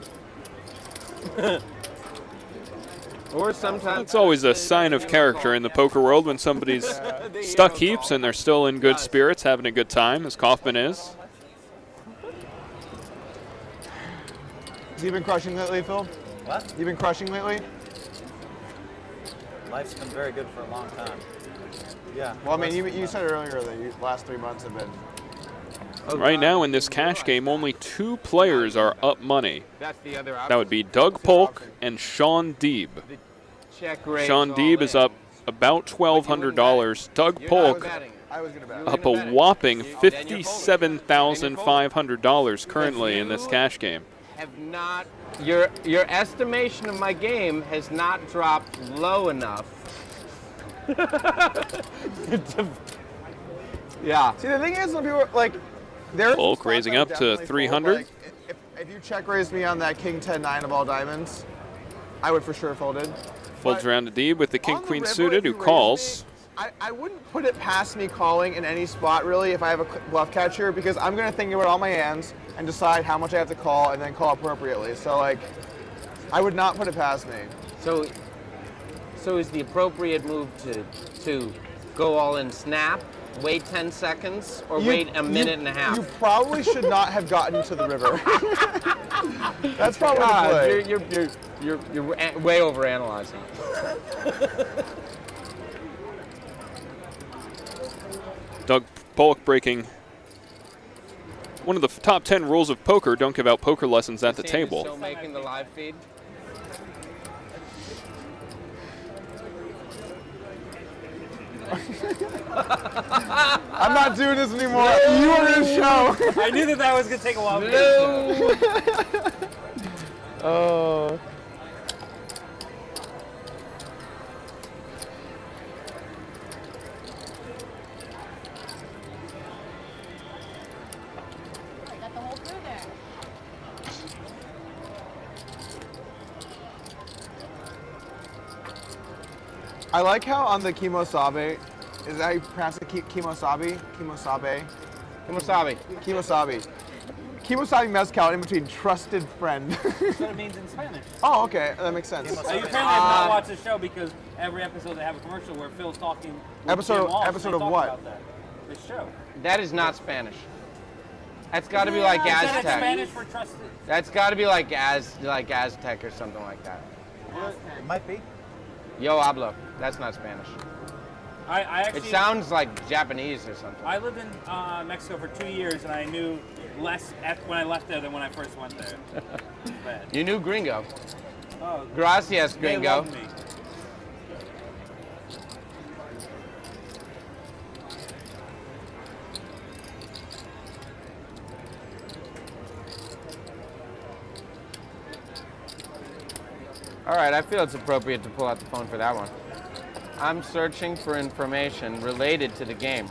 Or sometimes. It's always a sign of character in the poker world when somebody's stuck heaps and they're still in good spirits, having a good time, as Kaufman is. Has he been crushing lately, Phil? What? You been crushing lately? Life's been very good for a long time. Yeah. Well, I mean, you said earlier that your last 3 months have been. Right now in this cash game, only 2 players are up money. That's the other option. That would be Doug Polk and Shaun Deeb. Check raise Shaun all Deeb is in. up about $1,200. Doug You're not Polk betting. I was gonna bet. up a whopping $57,500 currently in this cash game. Have not your estimation of my game has not dropped low enough. Yeah. See, the thing is, when people are, like, there's Polk raising up to 300. Like, if you check raised me on that King 10-9 of all diamonds, I would for sure folded. Folds around to Deeb with the King On the Queen river, suited, if who you raise calls. me, I wouldn't put it past me calling in any spot really if I have a bluff catcher, because I'm gonna think about all my hands and decide how much I have to call and then call appropriately. So like, I would not put it past me. So is the appropriate move to go all in snap, wait 10 seconds, or wait a minute and a half? You probably should not have gotten to the river. That's probably the God, play. you're way over analyzing. Doug Polk breaking one of the top 10 rules of poker. Don't give out poker lessons at the table. Still making the live feed. I'm not doing this anymore. You are in a show. I knew that was going to take a while. Oh. Got the whole crew there. I like how on the Kimosabe, is that how you pronounce it? Kimosabe? Kimosabe? Kimosabe. Kimosabe. Kimosabe mezcal in between trusted friend. That's what it means in Spanish. Oh, okay, that makes sense. You apparently have not watched the show because every episode they have a commercial where Phil's talking. With Episode- Jim Walsh, episode and they of talk what? about that. This show. That is not Spanish. That's got to be like You said it's Aztec. Spanish for trusted. That's got to be like Aztec or something like that. It might be. Yo hablo. That's not Spanish. I actually. It sounds like Japanese or something. I lived in Mexico for 2 years and I knew less when I left there than when I first went there. Bad. You knew Gringo. Oh, Gracias, they Gringo. loved me. All right, I feel it's appropriate to pull out the phone for that one. I'm searching for information related to the game.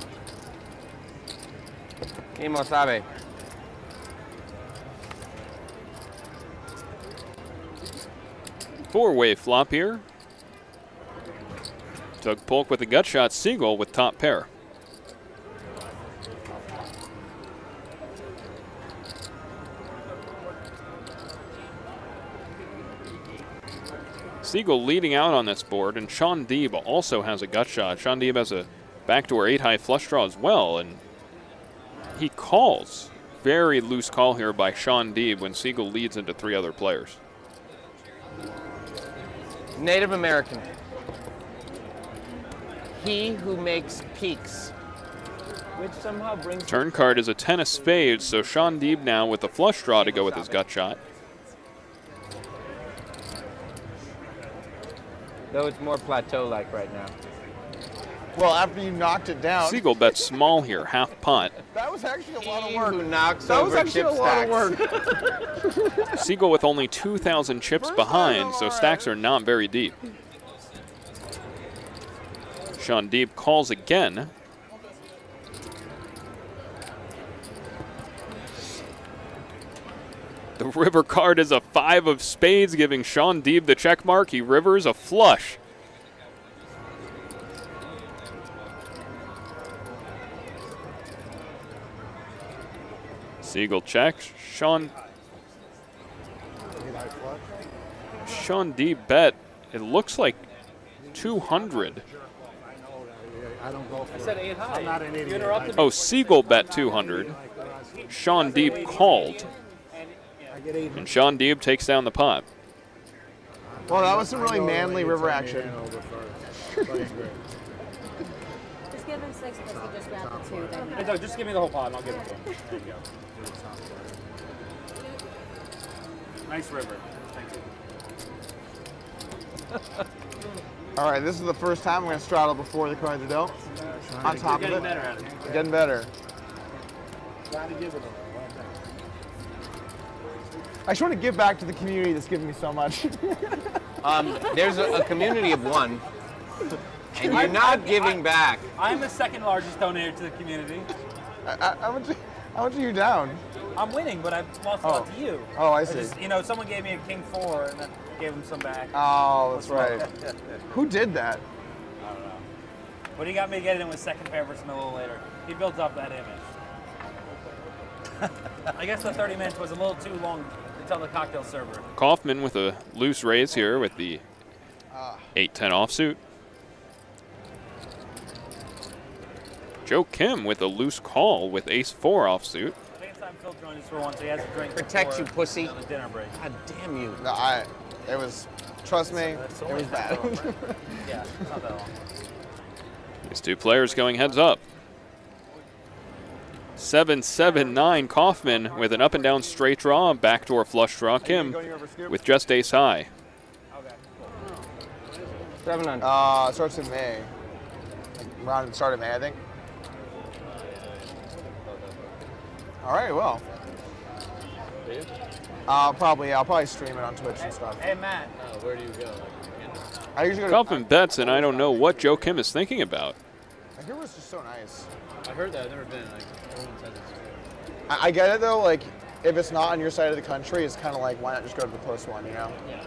Kimosabe. Four-way flop here. Doug Polk with a gut shot. Sigel with top pair. Sigel leading out on this board, and Shaun Deeb also has a gut shot. Shaun Deeb has a backdoor 8-high flush draw as well, and he calls. Very loose call here by Shaun Deeb when Sigel leads into 3 other players. Native American. He who makes peaks, which somehow brings... Turn card is a 10 of spades, so Shaun Deeb now with the flush draw to go with his gut shot. Though it's more plateau-like right now. Well, after you knocked it down. Sigel bets small here, half pot. That was actually a lot of He work. who knocks That was over actually chip a lot stacks. of work. Sigel with only 2,000 chips behind, so stacks are not very deep. Shaun Deeb calls again. The river card is a 5 of spades, giving Shaun Deeb the check mark. He rivers a flush. Sigel checks. Shaun Deeb bet. It looks like 200. I don't go for I said 8 high. I'm not an You idiot. interrupted me. Oh, Sigel bet 200. Shaun Deeb called, I get 8. and Shaun Deeb takes down the pot. Well, that was some really manly river action. Just give him 6 because he just grabbed the 2. Then Hey, Doug, just give me the whole pot and I'll give it to him. There you go. Nice river. Thank you. All right, this is the first time I'm going to straddle before the cards are dealt. On top of Getting it. better at it. Getting better. Try to give it I just want to give back to the community that's given me so much. There's a community of 1, and you're not giving back. I'm the 2nd largest donor to the community. How much are you down? I'm winning, but I've lost a lot to you. Oh, I see. Just, you know, someone gave me a king 4 and then gave him some back. Oh, that's right. Who did that? I don't know. But he got me getting in with 2nd favorites a little later. He built up that image. I guess the 30 minutes was a little too long to tell the cocktail server. Kaufman with a loose raise here with the 8-10 offsuit. Joe Kim with a loose call with ace-4 offsuit. I think it's time Phil joins us for once. He has a drink. Protect before, you, pussy. The dinner break. God damn you. No, it was, trust me, it That's was only bad. Yeah, it's not that long. These 2 players going heads up. 7-7-9 Kaufman with an up and down straight draw, backdoor flush draw. Kim with just ace high. 700. It starts in May. Around the start of May, I think. All right, well. I'll probably stream it on Twitch and stuff. Hey, Matt. Where do you go? I usually go Kaufman bets, and I don't know what Joe Kim is thinking about. Like, it was just so nice. I heard that. I've never been. Like, everyone says it's I get it though. Like, if it's not on your side of the country, it's kind of like, why not just go to the close one, you know? Yeah.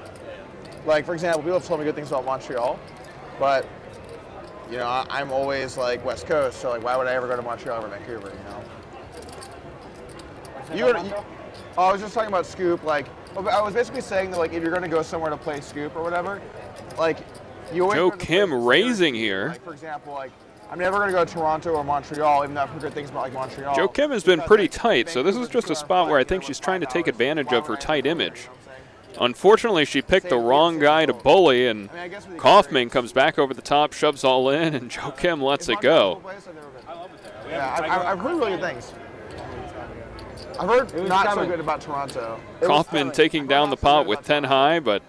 Like, for example, people have told me good things about Montreal, but you know, I'm always like West Coast, so like, why would I ever go to Montreal or Vancouver, you know? I was just talking about Scoop. Like, I was basically saying that like, if you're going to go somewhere to play Scoop or whatever, like, you always Joe go to Kim places raising that- here. Like, for example, like, I'm never going to go to Toronto or Montreal, even though I've heard good things about like Montreal. Joe Kim has been Because, pretty like, tight, so this is just a spot where I think she's trying to take advantage of her tight image. Unfortunately, she picked the wrong guy to bully, and Kaufman comes back over the top, shoves all in, and Joe Kim lets it go. Yeah, I've heard really good things. I've heard not so good about Toronto. Kaufman taking down the pot with 10 high, but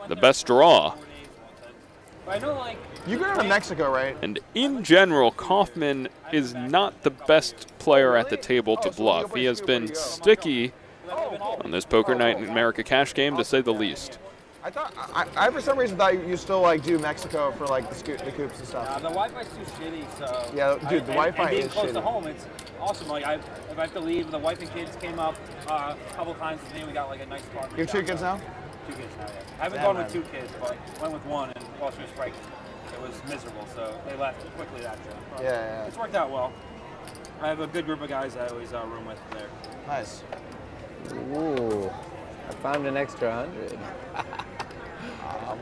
the best draw. I know, like, you go to Mexico, right? And in general, Kaufman is not the best player at the table to bluff. He has been sticky on this Poker Night in America cash game, to say the least. I thought I for some reason thought you still like do Mexico for like the coops and stuff. The Wi-Fi's too shitty, so. Yeah, dude, the Wi-Fi and being is close shitty. to home, it's awesome. Like, if I have to leave, the wife and kids came up a couple times with me. We got like a nice spot. You have 2 kids now? 2 kids now, yeah. I haven't Damn, gone with 2 kids, but went with 1, and while she was pregnant, it was miserable. So they left quickly after. But Yeah. It's worked out well. I have a good group of guys I always room with there. Nice. Ooh, I found an extra 100.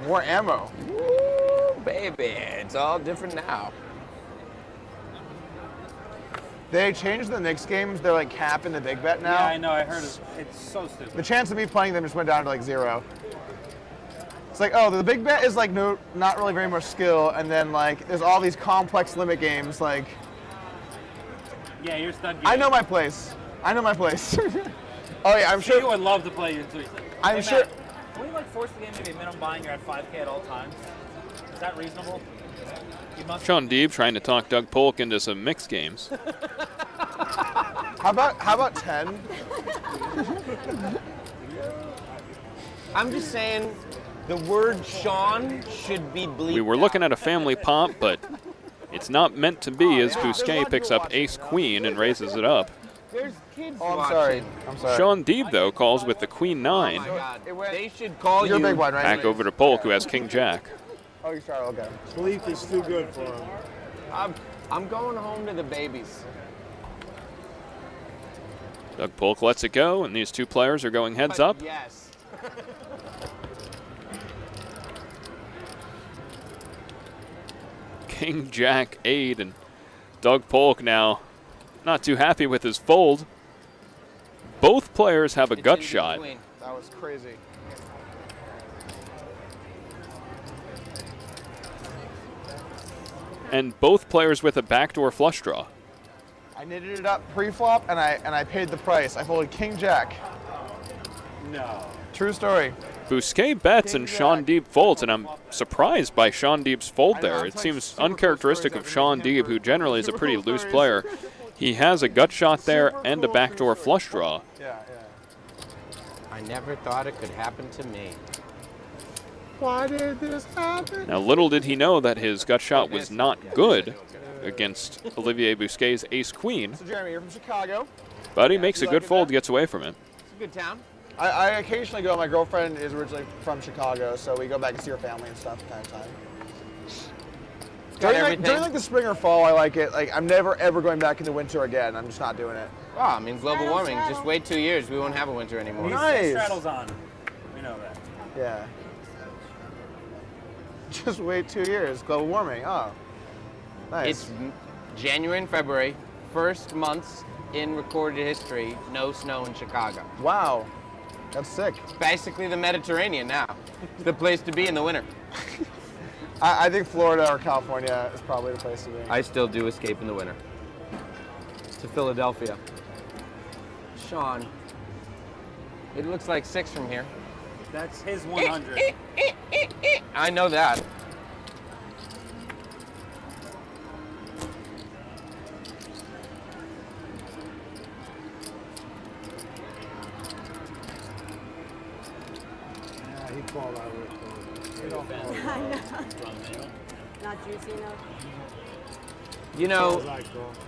More ammo. Woo, baby, it's all different now. They changed the Knicks games. They're like capping the big bet now. Yeah, I know. I heard it. It's so stupid. The chance of me playing them just went down to like 0. It's like, oh, the big bet is like not really very much skill, and then like there's all these complex limit games. Like, Yeah, you're stuck. I know my place. I know my place. Oh yeah, I'm sure. You would love to play your 3. I'm Hey, sure. Matt, can we like force the game to be a minimum buying? You're at 5K at all times. Is that reasonable? You must. Shaun Deeb trying to talk Doug Polk into some mixed games. How about 10? I'm just saying, the word Shaun should be bleeped. We were looking at a family pop, but it's not meant to be as Busquet picks up ace-queen and raises it up. There's kids Oh, I'm watching. sorry. I'm sorry. Shaun Deeb, though, calls with the queen-9. Oh my God. They should call You're you. a big one, right? Back over to Polk, who has king-jack. Oh, you sorry. Okay. Bleep is too good for him. I'm going home to the babies. Doug Polk lets it go, and these two players are going heads up. Yes. King-jack 8, and Doug Polk now not too happy with his fold. Both players have a gut It's in shot. between. That was crazy. And both players with a backdoor flush draw. I knitted it up pre-flop, and I paid the price. I folded king jack. No. True story. Busquet bets and Shaun Deeb folds, and I'm surprised by Shaun Deeb's fold there. It seems uncharacteristic of Shaun Deeb, who generally is a pretty loose player. He has a gut shot there and a backdoor flush draw. Yeah. I never thought it could happen to me. Why did this happen? Now, little did he know that his gut shot was not good against Olivier Busquet's ace-queen, So Jeremy, you're from Chicago. but he makes a good fold, gets away from it. It's a good town. I occasionally go. My girlfriend is originally from Chicago, so we go back and see her family and stuff from time to time. During like the spring or fall, I like it. Like I'm never ever going back in the winter again. I'm just not doing it. Well, I mean, global warming. Just wait 2 years. We won't have a winter anymore. Nice. Straddles on. We know that. Yeah. Just wait 2 years. Global warming. Oh. Nice. It's January and February, first months in recorded history, no snow in Chicago. Wow. That's sick. It's basically the Mediterranean now. It's the place to be in the winter. I think Florida or California is probably the place to be. I still do escape in the winter. To Philadelphia. Shaun, it looks like 6 from here. That's his 100. I know that. Yeah, he called out with I know. Not juicy enough. You know,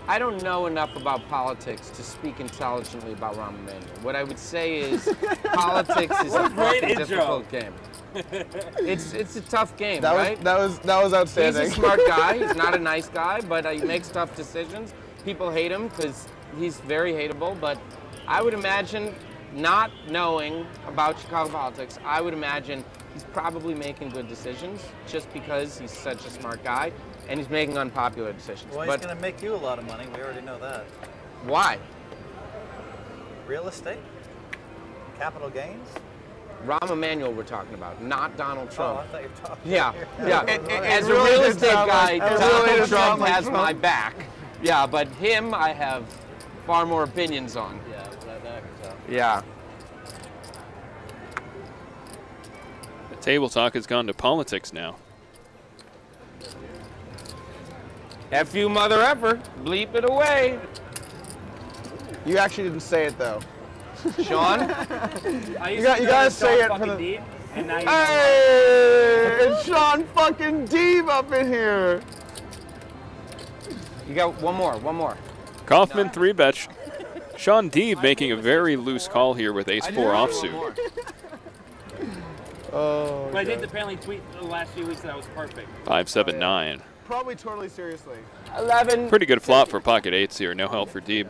I don't know enough about politics to speak intelligently about Rahm Emanuel. What I would say is politics is a fucking difficult game. It's a tough game, right? That was outstanding. He's a smart guy. He's not a nice guy, but he makes tough decisions. People hate him because he's very hateable. But I would imagine, not knowing about Chicago politics, I would imagine he's probably making good decisions just because he's such a smart guy and he's making unpopular decisions. Well, he's going to make you a lot of money. We already know that. Why? Real estate? Capital gains? Rahm Emanuel we're talking about, not Donald Trump. Oh, I thought you were talking. Yeah. As a really real did estate sound guy, like- it really Donald did sound Trump like has Trump. my back. Yeah, but him I have far more opinions on. Yeah, that I can tell. Yeah. The table talk has gone to politics now. F you mother effer, bleep it away. You actually didn't say it though. Shaun? You gotta say it for the. Deep, and now you Hey, it's Shaun fucking Deeb up in here. You got one more. Kaufman 3-bet. Shaun Deeb making a very loose call here with ace-4 offsuit. Oh. But I did apparently tweet the last few weeks that I was perfect. 5-7-9. Probably totally seriously. 11. Pretty good flop for pocket eights here. No help for Deeb.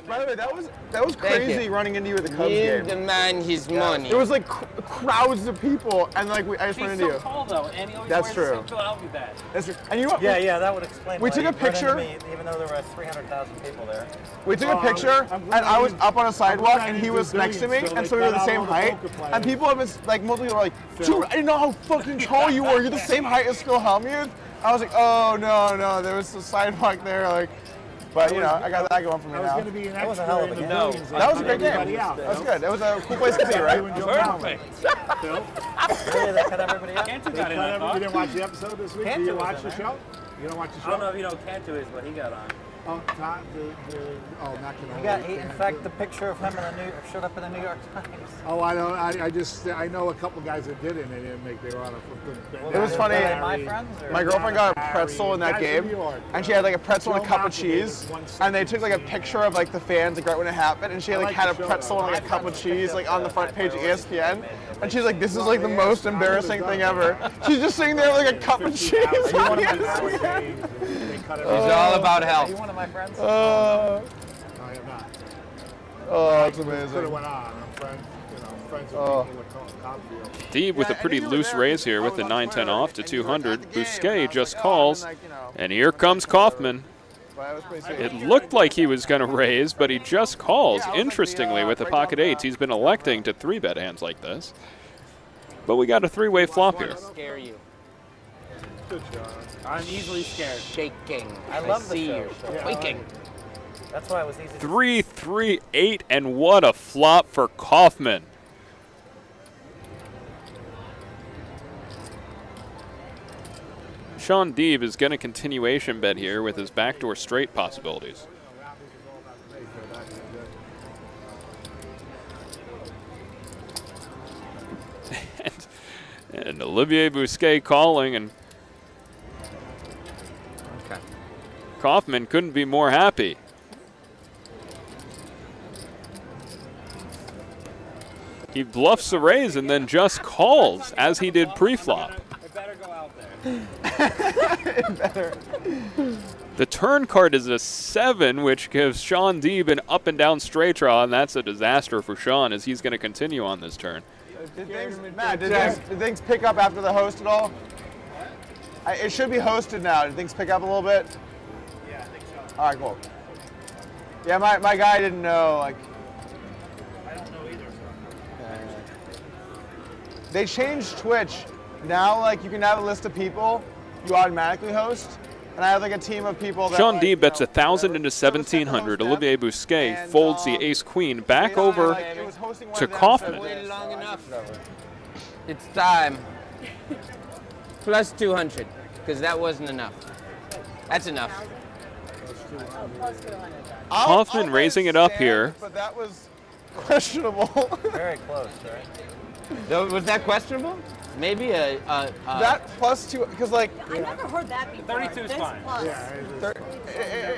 By the way, that was Thank crazy you. running into you at the Cubs Give game. the man his money. There was like crowds of people, and like I just He's ran so into you. tall though, and he always That's wears true. the same Philadelphia badge. That's true. And you know what? Yeah, that would explain We why took you a picture. ran into me, even though there were 300,000 people there. We took a picture, and I was up on a sidewalk, and he was next to me, and so we were the same height. And people have been, like, multiple were like, dude, I didn't know how fucking tall you were. You're the same height as Phil Hellmuth. I was like, oh, no, there was a sidewalk there, like, but, you know, I got that going for me I was now. going to be an That was a extra hell of in a the game. billions. That was a great game. Everybody else. That was good. That was a cool place to be, right? You and Joe Malvin. Phil? Really, they cut everybody out? Cantu They got in that cut you didn't car. watch the episode this week? Cantu Do you was watch in the there. show? You don't watch the I don't know show? if you know Cantu is, but he got on. Oh, Todd, not Cannuli. In fact, the picture of him showed up in the New York Times. Oh, I don't. I know a couple guys that did it, and they didn't make their honor. It was funny. My friends? Or? My girlfriend got a pretzel in that game, and she had like a pretzel and a cup of cheese, and they took like a picture of like the fans like right when it happened, and she like had a pretzel and like a cup of cheese like on the front page of ESPN, and she's like, this is like the most embarrassing thing ever. She's just sitting there with like a cup of cheese on ESPN. He's all about Are health. you one of my friends? I am not. Oh, that's Could have amazing. went on. I'm friends with people with Cobfield. Deeb with a pretty loose raise here with the 9-10 off to 200. Busquet just calls, and here comes Kaufman. It looked like he was going to raise, but he just calls. Interestingly, with the pocket eights, he's been electing to 3-bet hands like this. But we got a 3-way flop here. Scare you. Good job. I'm easily scared. Shaking. I love the see show. you. Quaking. That's why it was easy. 3, 3, 8, and what a flop for Kaufman. Shaun Deeb is getting a continuation bet here with his backdoor straight possibilities. and Olivier Busquet calling, and Okay. Kaufman couldn't be more happy. He bluffs the raise and then just calls, as he did pre-flop. It better go out there. The turn card is a 7, which gives Shaun Deeb an up and down straight draw, and that's a disaster for Shaun as he's going to continue on this turn. Did things pick up after the host at all? It should be hosted now. Did things pick up a little bit? Yeah, I think so. All right, cool. Yeah, my guy didn't know. Like, I don't know either. they changed Twitch. Now, like, you can have a list of people you automatically host. And I have like a team of people that Shaun like, Deeb bets you know, 1,000 into whatever. 1,700. So Olivier the host Busquet and, folds the ace-queen back they all, over like, it was hosting one to of them, Kaufman. so Waited long I enough. switched over. It's time. Plus 200, because that wasn't enough. That's enough. Oh, plus 200. Kaufman I'll raising it let up stand, here. But that was questionable. Very close, right? Was that questionable? Maybe That plus 2, because like, I never heard that before. 32 is This fine. plus.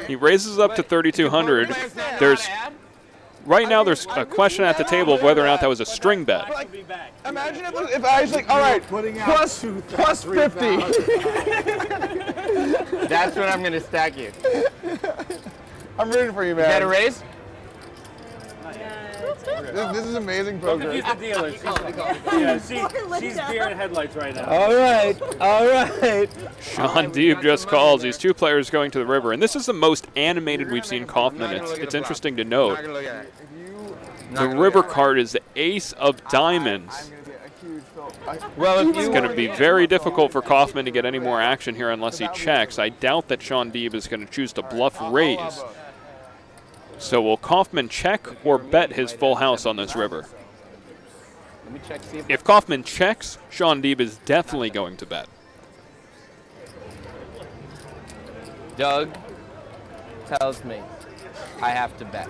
He raises up to 3,200. There's right now there's a question at the table of whether or not that was a string bet. I'll be back. imagine if I was like, all right, Putting out plus 2,000, 50. 3,000. That's what I'm going to stack you. I'm rooting for you, man. Get a raise? This is amazing Don't poker. confuse the dealer. She's deer in headlights right now. All right. Shaun Deeb just calls. These two players going to the river, and this is the most animated we've seen Kaufman. It's interesting to note. The river card is the ace of diamonds. Well, if It's you going to be very difficult for Kaufman to get any more action here unless he checks. I doubt that Shaun Deeb is going to choose to bluff raise. So will Kaufman check or bet his full house on this river? Let me check, see If Kaufman checks, Shaun Deeb is definitely going to bet. Doug tells me I have to bet.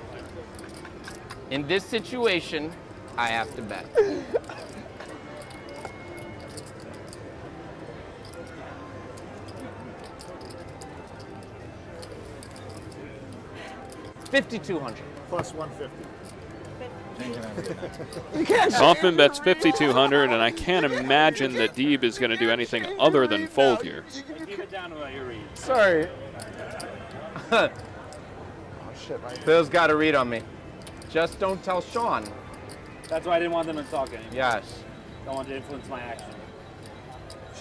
In this situation, I have to bet. $5,200. Plus 150. Kaufman bets 5,200, and I can't imagine that Deeb is going to do anything other than fold here. Keep it down to what you read. Sorry. shit, right? Phil's got a read on me. Just don't tell Shaun. That's why I didn't want them to talk anymore. Yes. Don't want to influence my action.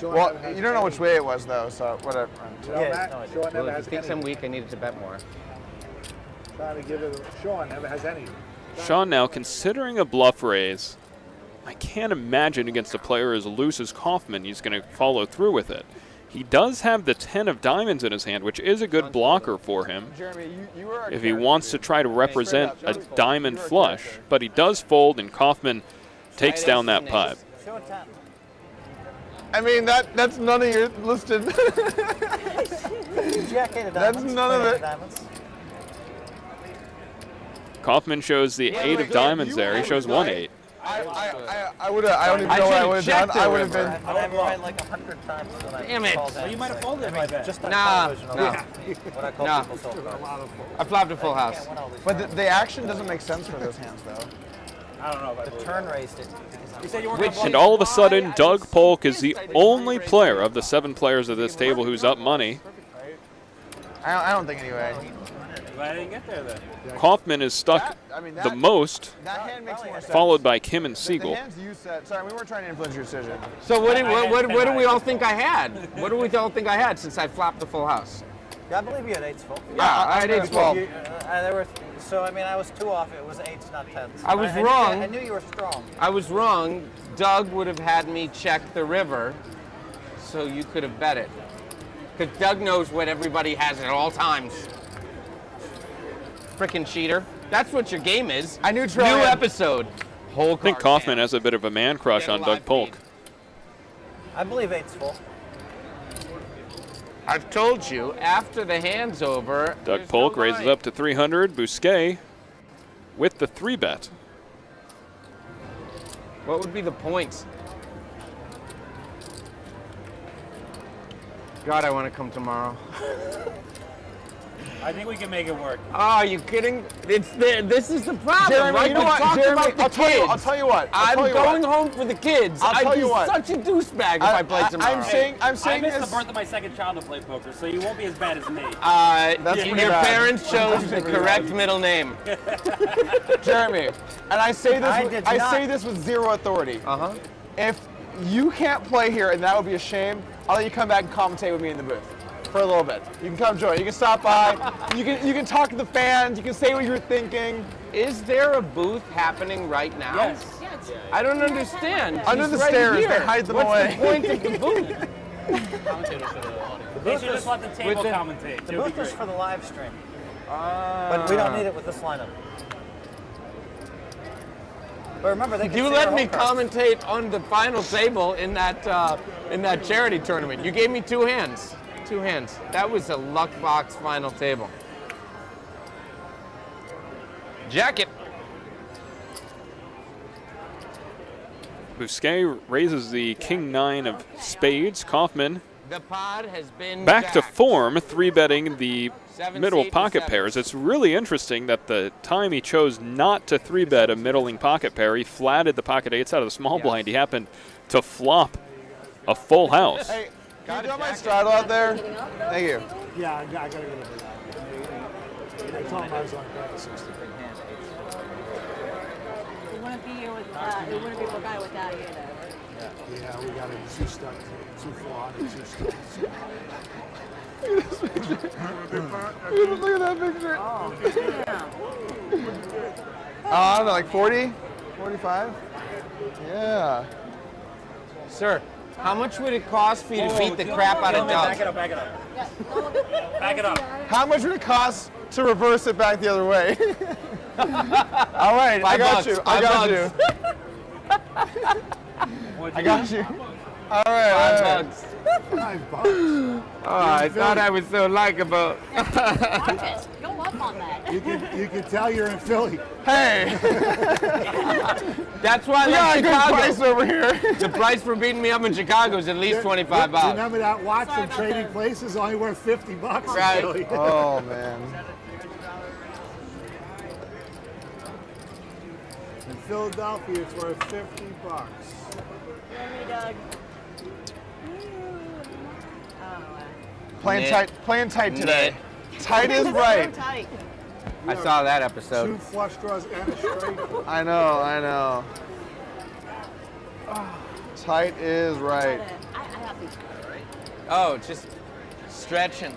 Well, you don't know which way it was though, so whatever. Well, if he thinks I'm weak, I needed to bet more. Trying to give it. Shaun never has any. Shaun now considering a bluff raise. I can't imagine against a player as loose as Kaufman he's going to follow through with it. He does have the 10 of diamonds in his hand, which is a good blocker for him Jeremy, you were if he wants to try to represent a diamond flush. But he does fold, and Kaufman takes down that pipe. Show 10. I mean, that's none of your listed. Jack 8 of diamonds. That's none of it. Diamonds. Kaufman shows the 8 of diamonds there. He shows 1-8. I would have. I don't even know what I would have done. I would have been. I have it right like 100 times. Damn it. Well, you might have folded my bet. Just Nah. what I call people's soul cards. I flopped a full house. But the action doesn't make sense for those hands though. I don't know about The turn raised it. You said you weren't gonna And all of a sudden, Doug Polk is the only player of the 7 players of this table who's up money. I don't think anyway. Glad I didn't get there then. Kaufman is stuck the most, That hand makes more sense. followed by Kim and The Sigel. hands you said. Sorry, we weren't trying to influence your decision. So what do we all think I had? What do we all think I had since I flopped the full house? Yeah, I believe you had 8s full. Yeah, I had 8s full. So I mean, I was 2 off. It was 8s, not 10s. I was wrong. I knew you were strong. I was wrong. Doug would have had me check the river, so you could have bet it. Because Doug knows what everybody has at all times. Frickin' cheater. That's what your game is. I knew Trey. New episode. Whole I think card Kaufman hand. has a bit of a man crush Get a on live Doug Polk. I believe 8s full. I've told you, after the hand's over, Doug there's Polk no raises line. up to 300. Busquet with the 3-bet. What would be the points? God, I want to come tomorrow. I think we can make it work. Oh, are you kidding? This is the problem, Jeremy, right? you know We what? talked Jeremy, about the I'll tell you- kids. I'll tell you what. I'll I'm tell you going what. home for the kids. I'll tell I'd you be what. such a douchebag if I played tomorrow. I'm saying I this. missed the birth of my second child to play poker, so you won't be as bad as me. That's your pretty bad. parents chose the correct middle name. Jeremy, and I say this. I I say not. this with zero authority. Uh-huh. If you can't play here, and that would be a shame, I'll let you come back and commentate with me in the booth for a little bit. You can come join. You can stop by. you can talk to the fans. You can say what you're thinking. Is there a booth happening right now? Yes. I don't understand. Under She's the right stairs, here. they hide them What's away. the point of the booth? They should just let the table With the- commentate. The It would be booth is great. for the live stream. But we don't need it with this lineup. But remember, they can You see let our me home cards. commentate on the final table in that charity tournament. You gave me 2 hands. 2 hands. That was a luck box final table. Jacket. Busquet raises the King-9 of spades. Kaufman The pod has been back to jacked. form, 3-betting the Seven middle seed pocket and pairs. sevens. It's really interesting that the time he chose not to 3-bet a middling pocket pair, he flatted the pocket 8s out of the small blind. He happened to flop a full house. Hey, can you drop my straddle out there? Thank you. Yeah, I gotta go to the. I told him I was on practice. It wouldn't be here with, it wouldn't be for a guy without you though. Yeah, we got it too stuck, too far, too stuck. Look at that picture. Oh, yeah. I don't know, like 40? 45? Yeah. Sir, how much would it cost for you to beat the crap out of Back it Doug? up, back it up. Back it up. How much would it cost to reverse it back the other way? All right, I got $5, you. I got you. I got you. All right. $5. $5. Oh, I thought I was so likable. Marcus, go up on that. You can tell you're in Philly. Hey, That's why I we got love a good Chicago. price over here. The price for beating me up in Chicago is at least $25. Remember that watch from Trading Places only worth $50 Right. in Philly? Oh man. In Philadelphia, it's worth $50. Hear me, Doug. Oh, Playing Knit. tight. Playing tight today. Tight is right. So tight. I saw that episode. 2 flush draws and a straight. I know. Tight is right. I have these. Oh, just stretching.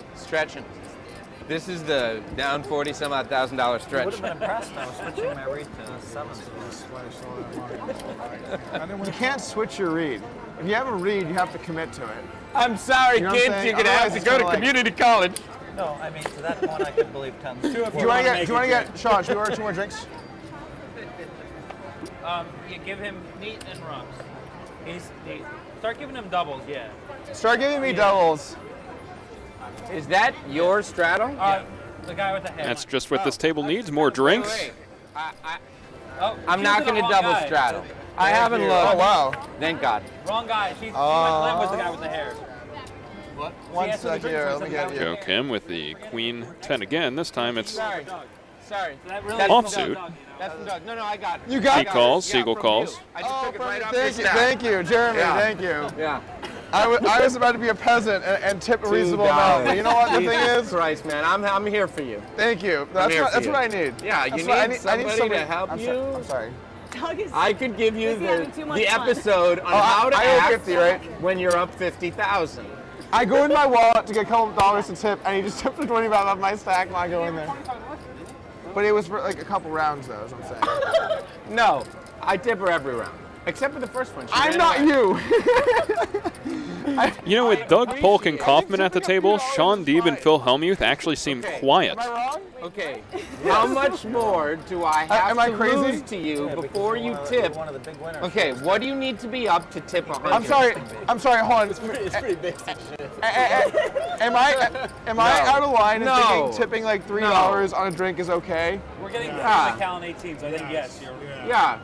This is the down $40,000 I would stretch. have been impressed. I was switching my read to 7. You can't switch your read. If you have a read, you have to commit to it. I'm sorry, You know what I'm kids. saying? You're gonna have Otherwise to it's go to kinda like- community college. No, I mean, to that point, I could believe 10. Do you want to get, Shaun, should we order 2 more drinks? You give him meat and rums. Start giving him doubles, yeah. Start giving me doubles. Is that your straddle? The guy with the head. That's just what this table needs. More drinks. Wait. I'm not going to double straddle. I haven't looked. Oh, wow. Thank God. Wrong guy. She went limp with the guy with the hair. What? One sec here, let me get you. Joe Kim with the Queen 10 again. This time it's Sorry. That really offsuit. That's from Doug. No, I got it. You got He it. calls, Yeah, Sigel from calls. you. I just took it right off your Thank you, stack. thank you, Jeremy, Yeah. thank you. Yeah. I was about to be a peasant and tip a reasonable amount, but you know what the thing Jesus is? Christ, man, I'm here for you. Thank you. That's here what, for that's you. what I need. Yeah, you That's need what- I need somebody to help I'm you. I'm sorry. Doug is. I could give you Is he having too much the fun? episode on Oh, how to I owe act 50, right? when you're up 50,000. I go in my wallet to get a couple dollars to tip, and he just tipped the 25 off my stack when I go in there. But it was for like a couple rounds, though, is what I'm saying. No, I tip her every round. Except for the first one. She I'm ran not away. you. You know, with Doug, Polk, and Kaufman at the table, Shaun Deeb and Phil Hellmuth actually seem quiet. Am I wrong? Okay, how much more do I have Am I to crazy? lose to you before you tip? One of the big winners. Okay, what do you need to be up to tip 100? I'm sorry, hold on. It's pretty big. Am I out of line in No. thinking tipping like $3 on a drink is okay? We're getting Yeah. McAllen 18, so I think yes. You're Yeah.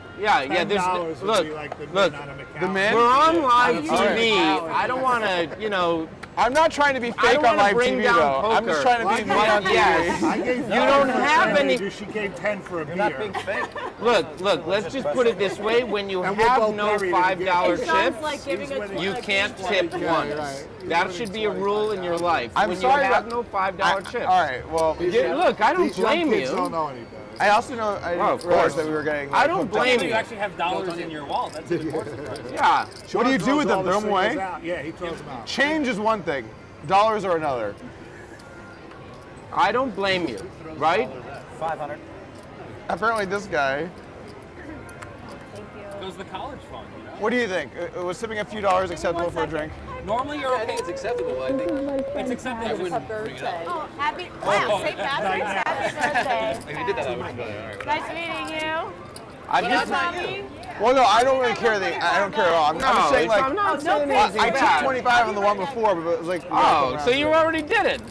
There's $10 would look, be like the look. min on a McAllen. The min? We're on live All right. TV. I don't want to, I'm not trying to be I fake don't on wanna live bring TV down though. I'm just poker. trying to be funny on TV. Yes. I gave You don't have any. She gave 10 for a You're not beer. being fake. Look. Let's just put it this way: when you And we're have both no married in $5 It sounds chips, like giving a you like, can't like, tip Yeah, once. you're right. That should be a rule in your life. I'm when sorry, you have but no $5 chips. All right, well, Look, I don't These young blame kids don't you. know any better. I also know I Oh, of didn't realize course. that we were getting. I don't hooked up. blame you you. actually have dollars in your wallet. That's even more surprising. Yeah. What do you do with them? All the Throw them away? singles out. Yeah, he throws them out. Change is one thing, dollars are another. I don't blame you, right? 500. Apparently, this guy. It was the college fund, you know? What do you think? Was tipping a few dollars acceptable for a drink? Normally you're I think it's acceptable. I think it's accepted. I wouldn't bring it up. Oh, happy! Wow, St. Patrick's. Happy birthday. If you did that, I would. All right. Nice meeting you. I'm You know just Tommy? Well, no, I don't really care. I don't care at all. I'm just saying, like, I'm not Oh, saying no anything I took bad. 25 on the one before, but it was like. Oh, so you already did it.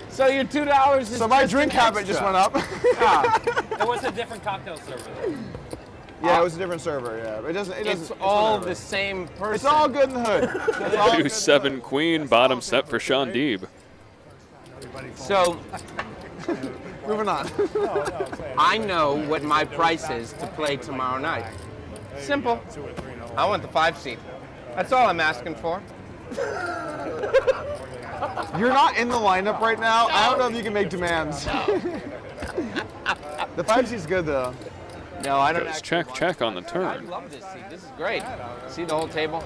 So your $2 is So my just drink an habit just extra. went up. Yeah. It was a different cocktail server. Yeah, it was a different server. Yeah, but it doesn't. It's all whatever. the same person. It's all good in the hood. It's all good in the 2-7 hood. Queen, bottom set for Shaun Deeb. So Moving on. I know what my price is to play tomorrow night. Simple. I want the 5 seat. That's all I'm asking for. You're not in the lineup right now. I don't know if you can make demands. The 5 seat's good though. No, I don't. Goes check on the I turn. love this seat. This is great. See the whole table?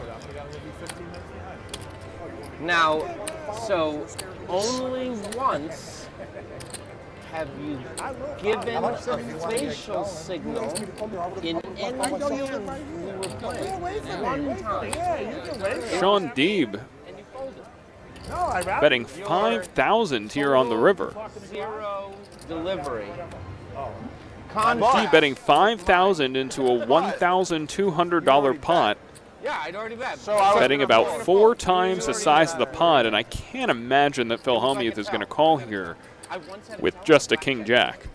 Now, so only once have you given a facial signal in any game we were playing. One time. Shaun Deeb And you folded. No, I'd rather. betting 5,000 here on the river. 0 delivery. Deeb betting 5,000 into a $1,200 pot, Yeah, I'd already bet. So I was betting about 4 times the size of the pot, and I can't imagine that Phil Hellmuth is going to call here I once had with just a king jack.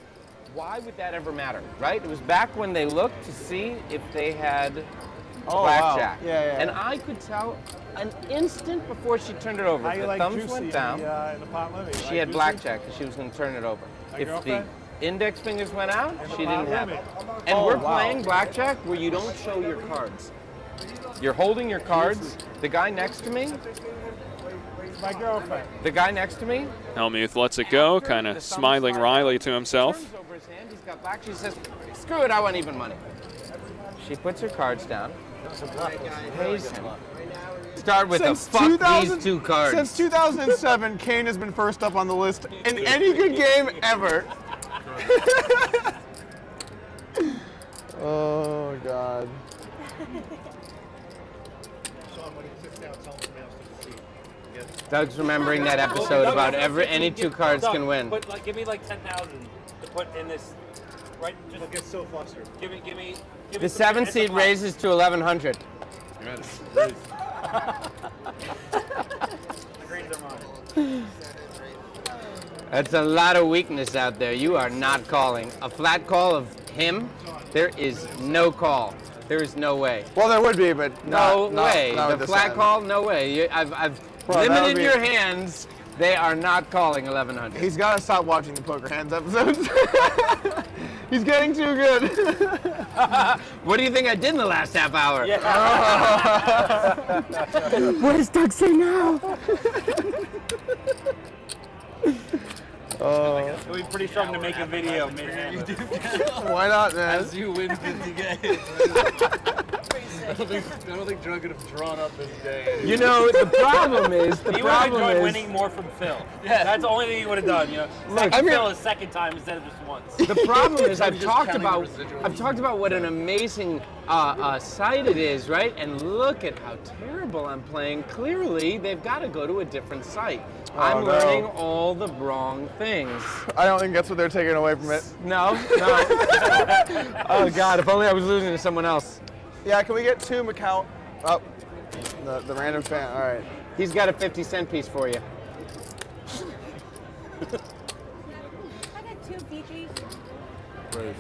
Why would that ever matter, right? It was back when they looked to see if they had Oh, blackjack. wow. Yeah. And I could tell an instant before she turned it over. How If you the like thumbs juicy went down, in the pot limit? You she like had juicy? blackjack because she was going to turn it over. My If the girlfriend? index fingers went out, she pot didn't have it. limit. And Oh, we're wow. playing blackjack where you don't show your cards. You're holding your cards. The guy next to me, My girlfriend. The guy next to me. Hellmuth lets it go, kind of smiling wryly to himself. Turns over his hand. He's got black. She says, "Screw it. I want even money." She puts her cards down. Pays him. Start with Since a fuck 2000 these 2 cards. Since 2007, Kane has been first up on the list in any good game ever. Oh God. Doug's remembering that episode about any 2 cards Doug, can win. But like, give me like 10,000 to put in this. Right, just I'll get so flustered. give me. The 7 seed raises to 1,100. The greens are mine. That's a lot of weakness out there. You are not calling. A flat call of him, there is no call. There is no way. Well, there would be, but No not, way. Not The with flat hand. call, no way. I've Bro, that would limited be- your hands. They are not calling 1,100. He's got to stop watching the Poker Hands episodes. He's getting too good. What do you think I did in the last half hour? What does Doug say now? It would be pretty strong to make a video mid-hand. Why not, man? As you win 50K. I don't think Drunk could have drawn up this day. You know, the problem is, He would have enjoyed winning more from Phil. Yeah. That's the only thing he would have done, you know. Phil his second time instead of just once. The problem is I've Just talked counting about the residuals. I've talked about what an amazing site it is, right? And look at how terrible I'm playing. Clearly, they've got to go to a different site. I'm no. learning all the wrong things. I don't think that's what they're taking away from it. No. Oh God! If only I was losing to someone else. Yeah, can we get 2 Macau? Oh, the random fan. All right. He's got a 50-cent piece for you. I got 2 Fijis.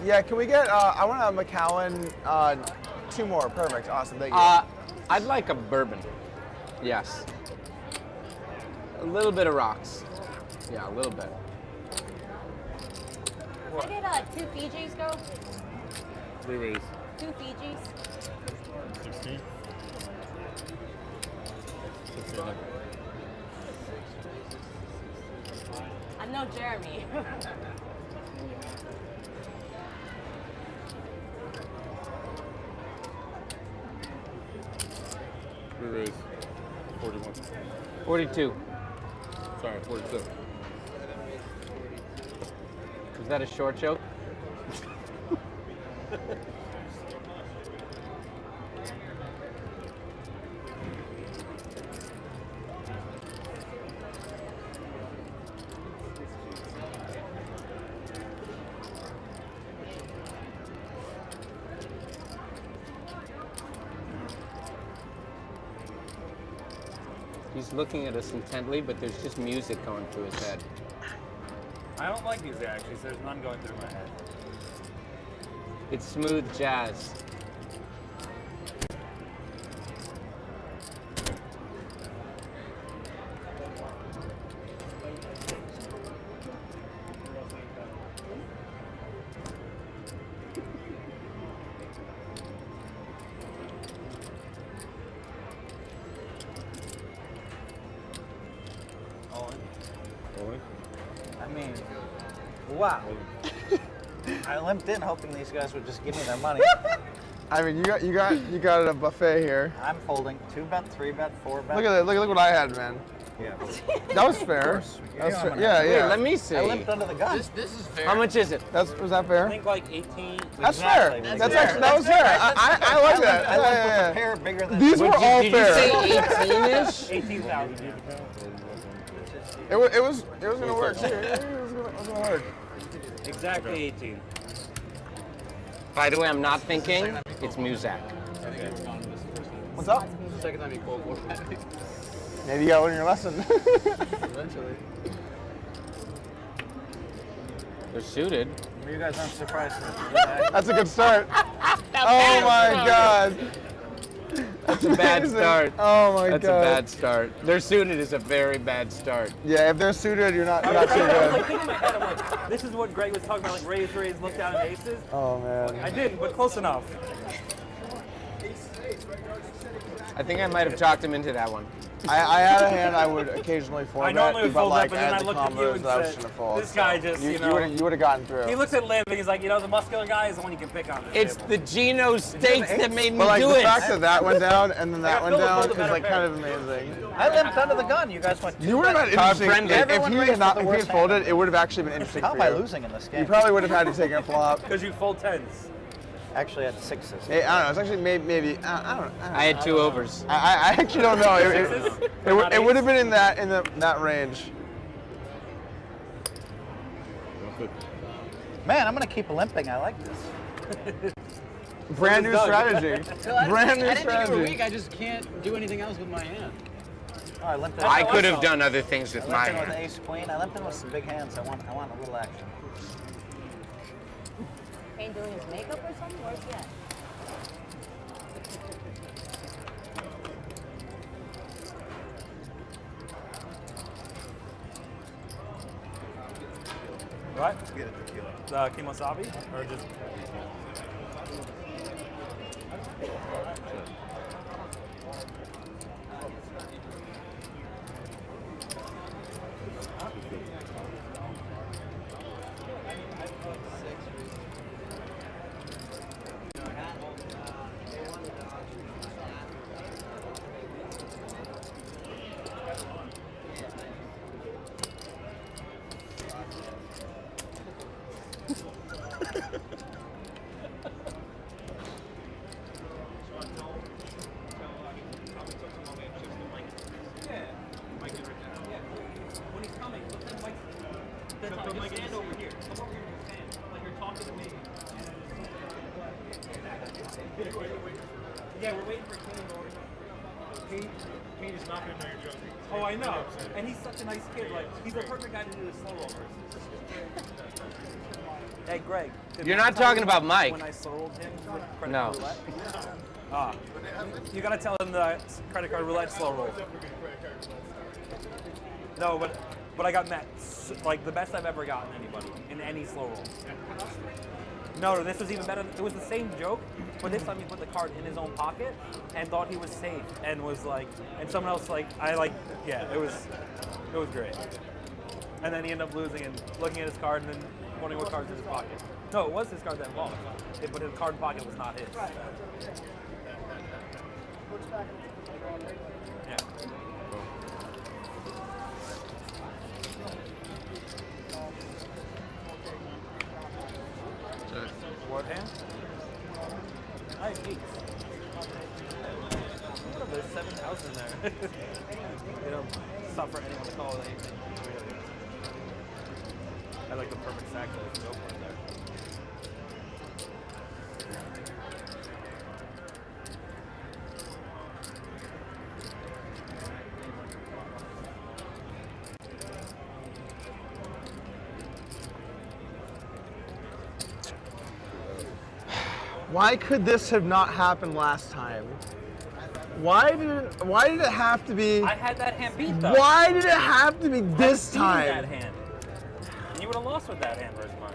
Yeah, can we get? I want a Macallan. 2 more. Perfect. Awesome. Thank you. I'd like a bourbon. Yes. A little bit of rocks. Yeah, a little bit. I get 2 Fijis, go. 3 ways. 2 Fijis. 16. 16. I'm no Jeremy. Three ways. 41. 42. Sorry, 42. Is that a short joke? He's looking at us intently, but there's just music going through his head. I don't like these actually, so there's none going through my head. It's smooth jazz. I mean, wow. I limped in hoping these guys would just give me their money. I mean, you got a buffet here. I'm folding 2-bet, 3-bet, 4-bet. Look at that. Look what I had, man. Yeah. That was fair. That was fair. Yeah, Wait, yeah. let me see. I limped under the gun. This is fair. How much is it? Was that I fair? think like 18. That's Exactly. fair. That's actually that was fair. I like that. I limped Yeah, with yeah, a pair bigger than These were all Did fair. you say 18-ish? 18,000. It was gonna work too. It was gonna work. Exactly 18. By the way, I'm not thinking. It's Muzak. What's up? This is the second time you called 4 back. Maybe you got one in your lesson. Eventually. They're suited. You guys aren't surprised. That's a good start. Oh my god. That's a bad Amazing. start. Oh my That's god. a bad start. They're suited is a very bad start. Yeah, if they're suited, you're not too I was good. like thinking in my head, I'm like, this is what Greg was talking about, like raise, look down at aces. Oh man. I didn't, but close enough. I think I might have chalked him into that one. I had a hand I would occasionally four I bet, normally would but fold like bet, but then I I had the looked at you combos and that I said, shouldn't have folded. this guy just, you know. You would have gotten through. He looks at Liv and he's like, you know, the muscular guy is the one you can pick on. It's the Geno steaks that made me But like do the it. fact that went down and then that I went got down Phil is to like better kind of amazing. I limped under the gun. You guys went. You would have been interesting friendly. if Everyone he raised had not, for the if he had worst folded. hand. It would have actually been interesting How for am I you. losing in this game? You probably would have had to take a flop. Because you fold tens. Actually had sixes. I don't know. It's actually maybe I don't know. I had 2 overs. I actually don't know. Sixes? It would have been in that range. Man, I'm gonna keep limping. I like this. Brand new strategy. Brand new I didn't think you were strategy. weak. I just can't do anything else with my hand. Oh, I limped in. I could have done other things with I my limped in with hand. ace queen. I limped in with some big hands. I want a little action. Kane doing his makeup or something? Where's he at? What? Get a tequila. The kimosabi? Or just... When he's coming, look at Mike. Just stand over here. Come over here and stand. Like you're talking to me. Yeah, we're waiting for Kane. Kane is not going to know your joke. Oh, I know. And he's such a nice kid. Like, he's the perfect guy to do the slow rollers. Hey, Greg. did You're Mike not tell talking you about Mike. When I slow rolled him with credit No. card roulette? You gotta tell him the credit card roulette slow roll. No, but I got met. Like, the best I've ever gotten anybody in any slow roll. No, this was even better. It was the same joke, but this time he put the card in his own pocket and thought he was safe and was like, and someone else yeah, it was great. And then he ended up losing and looking at his card and then wondering what card's in his pocket. No, it was his card that lost, but his card pocket was not his. Yeah. What hand? I have geeks. There's 7 houses in there. They don't suffer anyone to call it anything. Really. I like the perfect sack to go for it there. Why could this have not happened last time? Why did it have to be? I had that hand beat though. Why did it have to be this That time? hand. And you would have lost with that hand, Rosemont.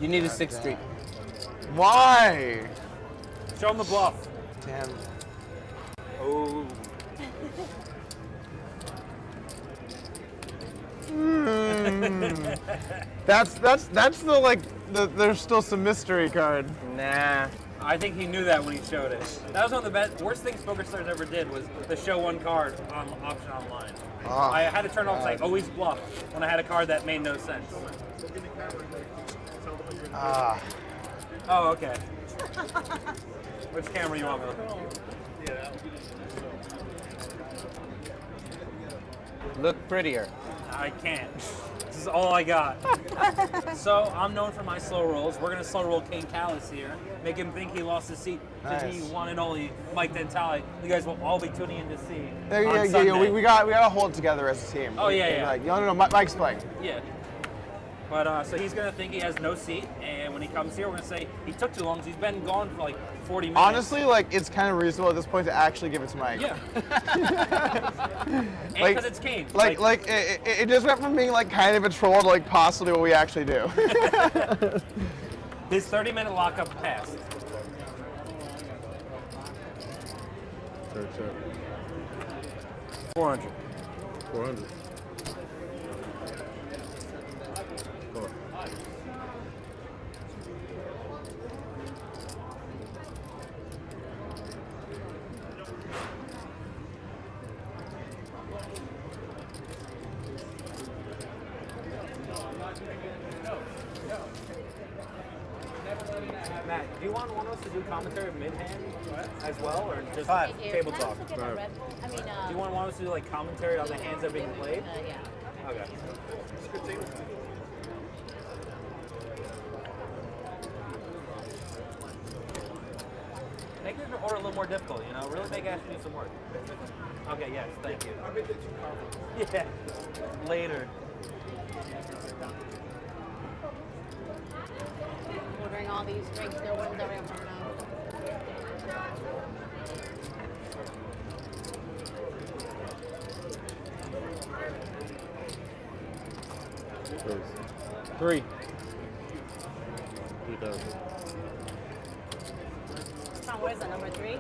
You need a 6th street. Why? Show him the bluff. Damn. Oh. That's the there's still some mystery card. Nah. I think he knew that when he showed it. That was one of the worst things PokerStars ever did was the show one card on option online. Oh, I had to turn off like always bluff when I had a card that made no sense. Ah. Oh, okay. Which camera you want, Will? Look prettier. I can't. This is all I got. So I'm known for my slow rolls. We're gonna slow roll Kane Callis here, make him think he lost his seat to Nice. the one and only Mike Dentale. You guys will all be tuning in to see. Yeah, we gotta hold it together as a team. Oh, yeah, yeah. Like, no, Mike's playing. Yeah. But so he's gonna think he has no seat, and when he comes here, we're gonna say he took too long because he's been gone for like 40 minutes. Honestly, like it's kind of reasonable at this point to actually give it to Mike. Yeah. And Like- because it's Kane. It just went from being like kind of a troll to like possibly what we actually do. His 30-minute lockup passed. 400. 400. Matt, do you want one of us to do commentary mid-hand as well, or just Five. table talk? Can I also get a Red Bull? I mean, Do you want us to do like commentary on the hands that are being played? yeah. Okay. Make your order a little more difficult, you know? Really make Ashley do some work. Okay, yes, thank you. Yeah. Later. Ordering all these drinks, their wins every ever now. 3. 3,000. Tom, what is that, number 3?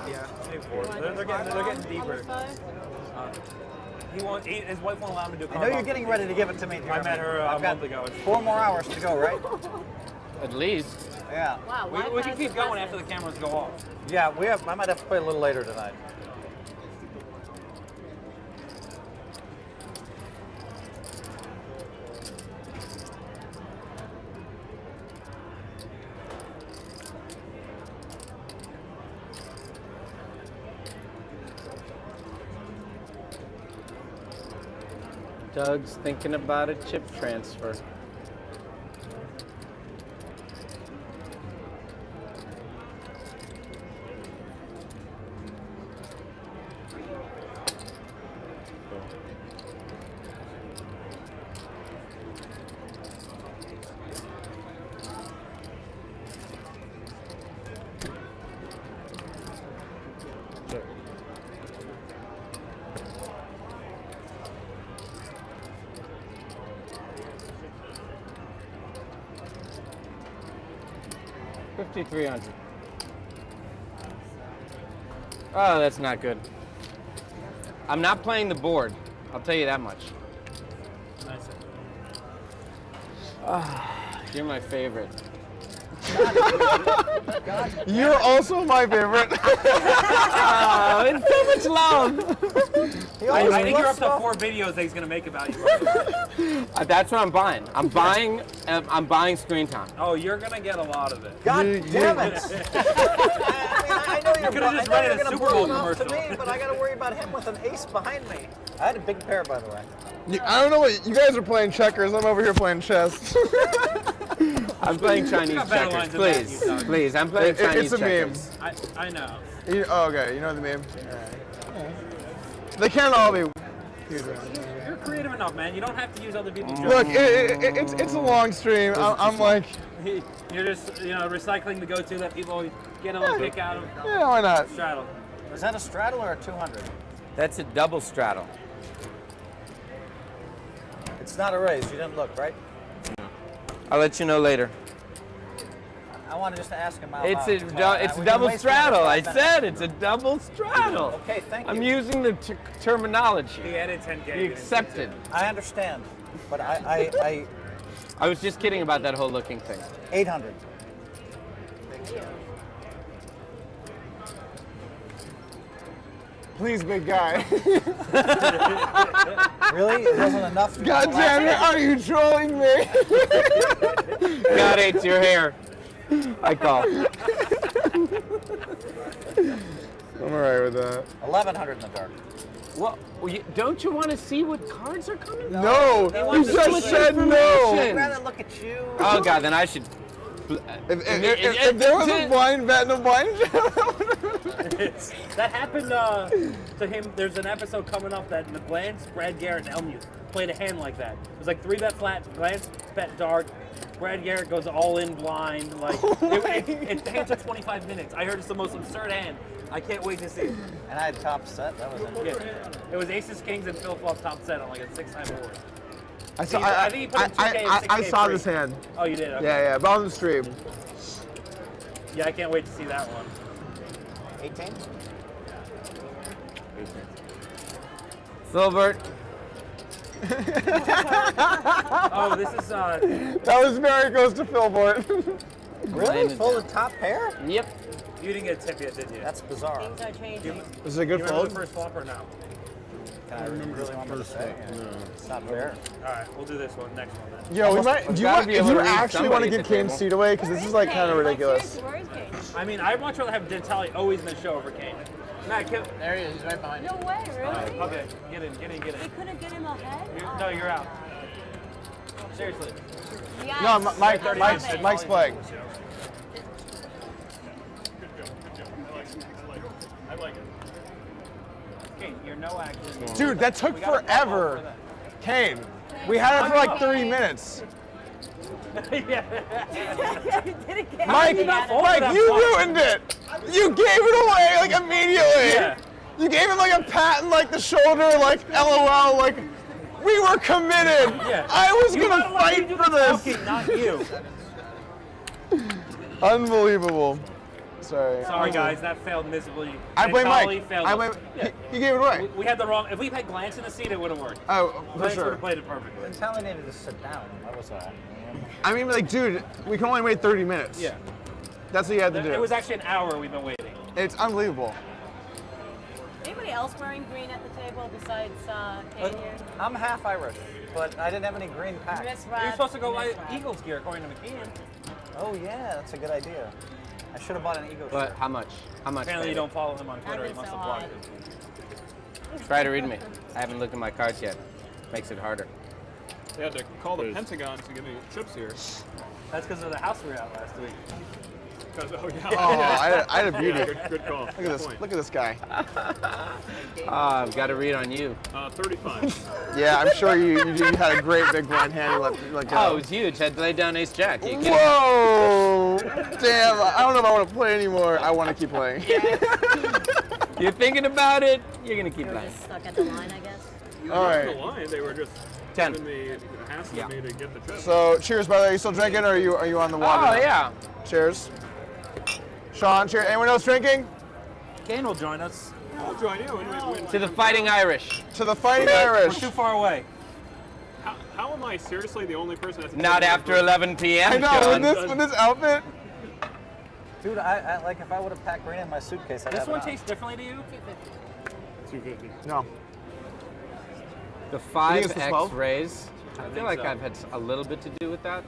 Yeah, maybe 4. They're getting deeper. His wife won't allow him to do I know you're getting ready to give it to me, I met her a month ago. 4 more hours to go, right? At least. Yeah. Wow, We can keep going after the cameras go off. Yeah, I might have to play a little later tonight. Doug's thinking about a chip transfer. $5,300. Oh, that's not good. I'm not playing the board. I'll tell you that much. You're my favorite. You're also my favorite. Oh, it's so much love. I think you're up to 4 videos that he's gonna make about you. That's what I'm buying. I'm buying screen time. Oh, you're gonna get a lot of it. God damn it! I know you're could've just going rented a to Super blow Bowl him off to commercial. me, but I got to worry about him with an ace behind me. I had a big pair, by the way. I don't know what you guys are playing checkers. I'm over here playing chess. I'm playing Chinese checkers. Please, please. I'm playing Chinese It's a checkers. meme. I know. Okay, you know the meme. They can't all be. You're creative enough, man. You don't have to use other people's jokes. Look, it's a long stream. I'm like, You're just recycling the go-to that people get a little kick out of. yeah, why not? Straddle. Is that a straddle or a 200? That's a double straddle. It's not a raise. You didn't look, right? I'll let you know later. I wanted just to ask him out It's loud. a We can double waste straddle. another I 5 minutes. said it's a double straddle. Okay, thank you. I'm using the terminology. He added 10K. You accepted. I understand, but I I was just kidding about that whole looking thing. 800. Please, big guy. Really? It wasn't enough? God damn it! Are you trolling me? God hates your hair. I call. I'm alright with that. 1100 in the dark. Well, don't you want to see what cards are coming? No, you just said no. I'd rather look at you. Oh God, then I should. If there was a blind bet and a blind That happened to him. There's an episode coming up that the Glantz, Brad Garrett, and Hellmuth played a hand like that. It was like 3-bet flat, Glantz bet dark, Brad Garrett goes all in blind. Like the hand took 25 minutes. I heard it's the most absurd hand. I can't wait to see it. And I had top set. That was interesting. Yeah. It was aces, kings, and Phil flop top set on like a 6-time board. I saw. I think he put in 2K and 6K I saw free. this hand. Oh, you did? Okay. Yeah, but on the stream. Yeah, I can't wait to see that one. 18? Filbert. Oh, this is That was very close to Philbort. Really? Fold the top pair? Yep. you didn't get a tip yet, did you? That's bizarre. Things are changing. This is a good You remember fold. the first flop or no? Can I really want me to say? It's not fair. All right, we'll do this one, next one then. Yo, we might. There's Do you, gotta want, be do able you to read actually want to somebody give at the Kane's table. seat away? Because this is like kind of ridiculous. Where is Kane? I mean, I'd much rather have Dentale always in the show over Kane. Matt, There he is. He's right behind you. No way, really? okay, get in. They couldn't get him ahead? No, you're out. Seriously. Yes. No, Mike's playing. I like it. Kane, you're no action. Dude, that took We gotta follow for forever. that. Kane, we had it for like 30 minutes. Yeah. Didn't get Mike, him not ahead. fold? Mike, you ruined it. You gave it away like immediately. Yeah. You gave him like a pat on like the shoulder, like LOL, like we were committed. Yeah. I was You gonna gotta let me fight do for the this. talking, not you. Unbelievable. Sorry. Sorry, guys, that failed miserably. I blame Dentale Mike. Failed. I blame. Yeah. He gave it away. We had the wrong. If we had Glantz in the seat, it would have worked. Oh, for Glantz would sure. have played it perfectly. Dentale needed to sit down. That was all. I mean, like, dude, we can only wait 30 minutes. Yeah. That's what you had to do. It was actually an hour we've been waiting. It's unbelievable. Anybody else wearing green at the table besides Kane here? I'm half Irish, but I didn't have any green packs. Miss You're Rad. supposed to go Miss by Rad. Eagles gear according to McKeon. Oh yeah, that's a good idea. I should have bought an ego But shirt. how much? How much? Apparently you baby? don't follow him on Twitter. He been must so have blocked odd. it. Try to read me. I haven't looked at my cards yet. Makes it harder. They had to call the Pentagon to give me chips here. That's because of the house we were at last week. Because, oh, yeah. Oh, I had a beauty. Yeah, good call. Look at this. Look at this guy. I've got to read on you. 35. Yeah, I'm sure you had a great big blind hand. You let go. Oh, it was huge. Had to lay down ace jack. You kidding? Whoa! Damn, I don't know if I want to play anymore. I want to keep playing. You're thinking about it. You're gonna keep We're playing. just stuck at the line, I guess. All On the right. line, they were just 10. giving me, hassling me to get the chips. So, cheers, brother. Are you still drinking, or are you on the water? Oh now? yeah. Cheers. Sean, cheers. Anyone else drinking? Kane will join us. I'll join you. When To the Fighting Irish. To the Fighting We're Irish. too far away. how am I seriously the only person that's Not after 11 p.m. I know. Sean. With this outfit. Dude, I like if I would have packed green in my suitcase, I'd This have one it on. tastes differently to you? 250. No. The think it's the 5X 12? raise. I feel like so. I've had a little bit to do with that.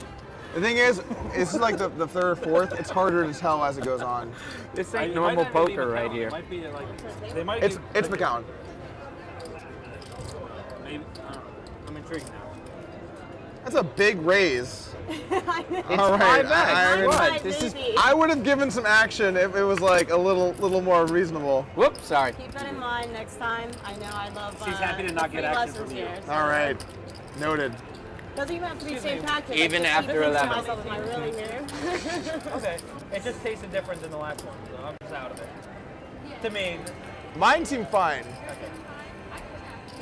The thing is, this is like the third or fourth. It's harder to tell as it goes on. This It ain't might normal not even be poker right McCown. here. It might be like, they might It's be, McCown. Maybe, I'm intrigued now. That's a big raise. It's All right. 5X. What? Right, This is. baby. I would have given some action if it was like a little more reasonable. Whoops, sorry. Keep that in mind next time. I know I love She's happy to not free get action lessons from you. here. So All right. Noted. Doesn't even have to be St. Patrick's. Even I'm after thinking to 11. myself, am I really here? Okay, it just tasted different than the last one, so I'm just out of it. To me, Mine seemed fine.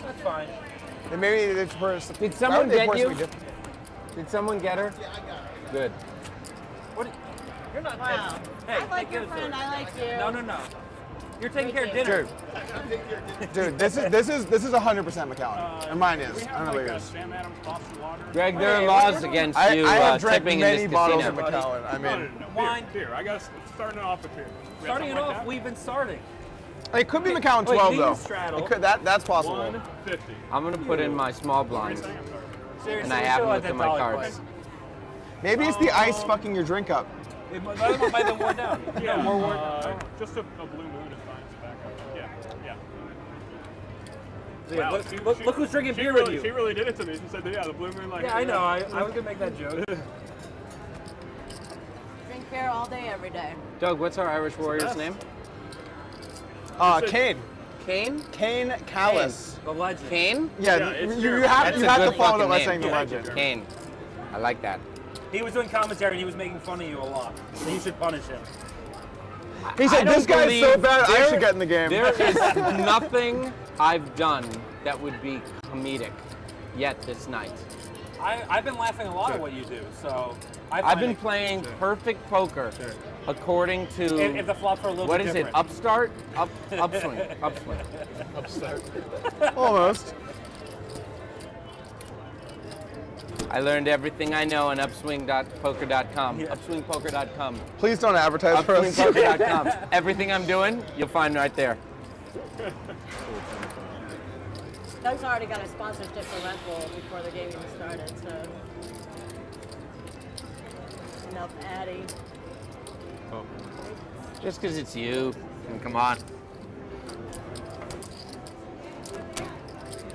that's fine. And maybe it's first. Did someone get you? Did someone get her? Good. What? You're not. Wow. Hey, I like take your it, friend. sir. I like you. No. You're taking care of dinner. Dude, this is 100% McCown. And mine is. I don't know what yours. Sam Adams, Boston Water. Greg, there are laws against I you have drank tipping in many this bottles casino. of Macallan. I mean, Wine. Beer. I got starting it off with beer. We got Starting it something like off, that? we've been starting. it could be Macallan Wait, 12 these though. straddle. It could, that's possible. 150. I'm gonna put in my small blind, Seriously, and I we haven't still looked had at my that cards. dollar Maybe it's the ice fucking your drink up. play. It might have worn down. Yeah, more worn down. just a blue moon is fine. It's back up. Yeah. Yeah, Wow, look who's drinking beer really, with She you. really did it to me. She said, yeah, the blue moon, like. Yeah, I know. I was gonna make that joke. Drink beer all day, every day. Doug, what's our Irish Warrior's name? Kane. Kane? Kane Callis. The legend. Kane? Yeah, Yeah, it's you true. have That's you a have good to follow fucking it by name. saying the Yeah, legend. Kane. I like that. He was doing commentary and he was making fun of you a lot. So you should punish him. He said, I "This don't guy's so believe bad, I there- should get in the game." There is nothing I've done that would be comedic yet this night. I've been laughing a lot at what you do, so I've been playing perfect poker according to If the flops are a little what bit is different. it? Upstart, upswing, upswing. Almost. I learned everything I know on upswing.poker.com. Upswingpoker.com. Please don't advertise for us. Upswingpoker.com. Everything I'm doing, you'll find right there. Doug's already got a sponsorship for Red Bull before the game even started, so. Enough Addy. Just because it's you. Come on.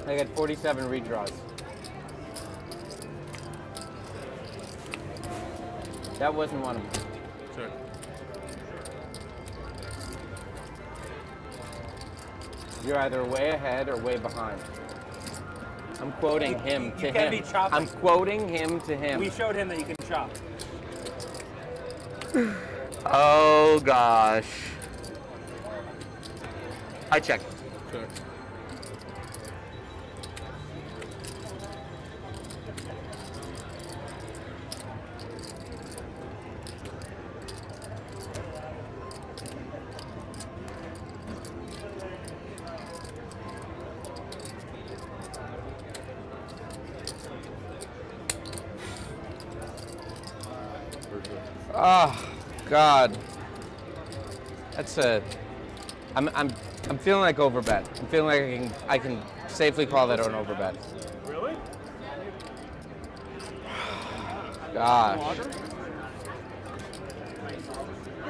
I got 47 redraws. That wasn't one of them. Sure. You're either way ahead or way behind. I'm quoting him to You can be him. chopping. I'm quoting him to him. We showed him that you can chop. Oh gosh. I checked. Sure. Oh God. That's a. I'm feeling like overbet. I'm feeling like I can safely call that an overbet. Really? Gosh. Is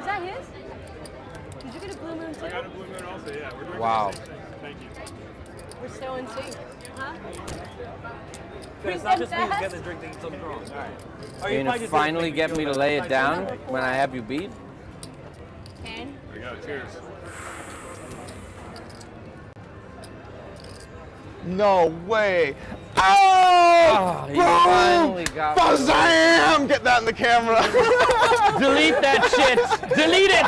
that his? Did you get a blue moon too? I got a blue moon also, yeah. We're doing Wow. the same thing. Thank you. We're so in sync. Huh? It's not just me who's getting the drink thinking something's wrong. All right. Are you gonna finally get me to lay it down when I have you beat? Kane? There you go. Cheers. No way. Oh! You Boom! finally got me. Bazam! Get that in the camera. Delete that shit! Delete it!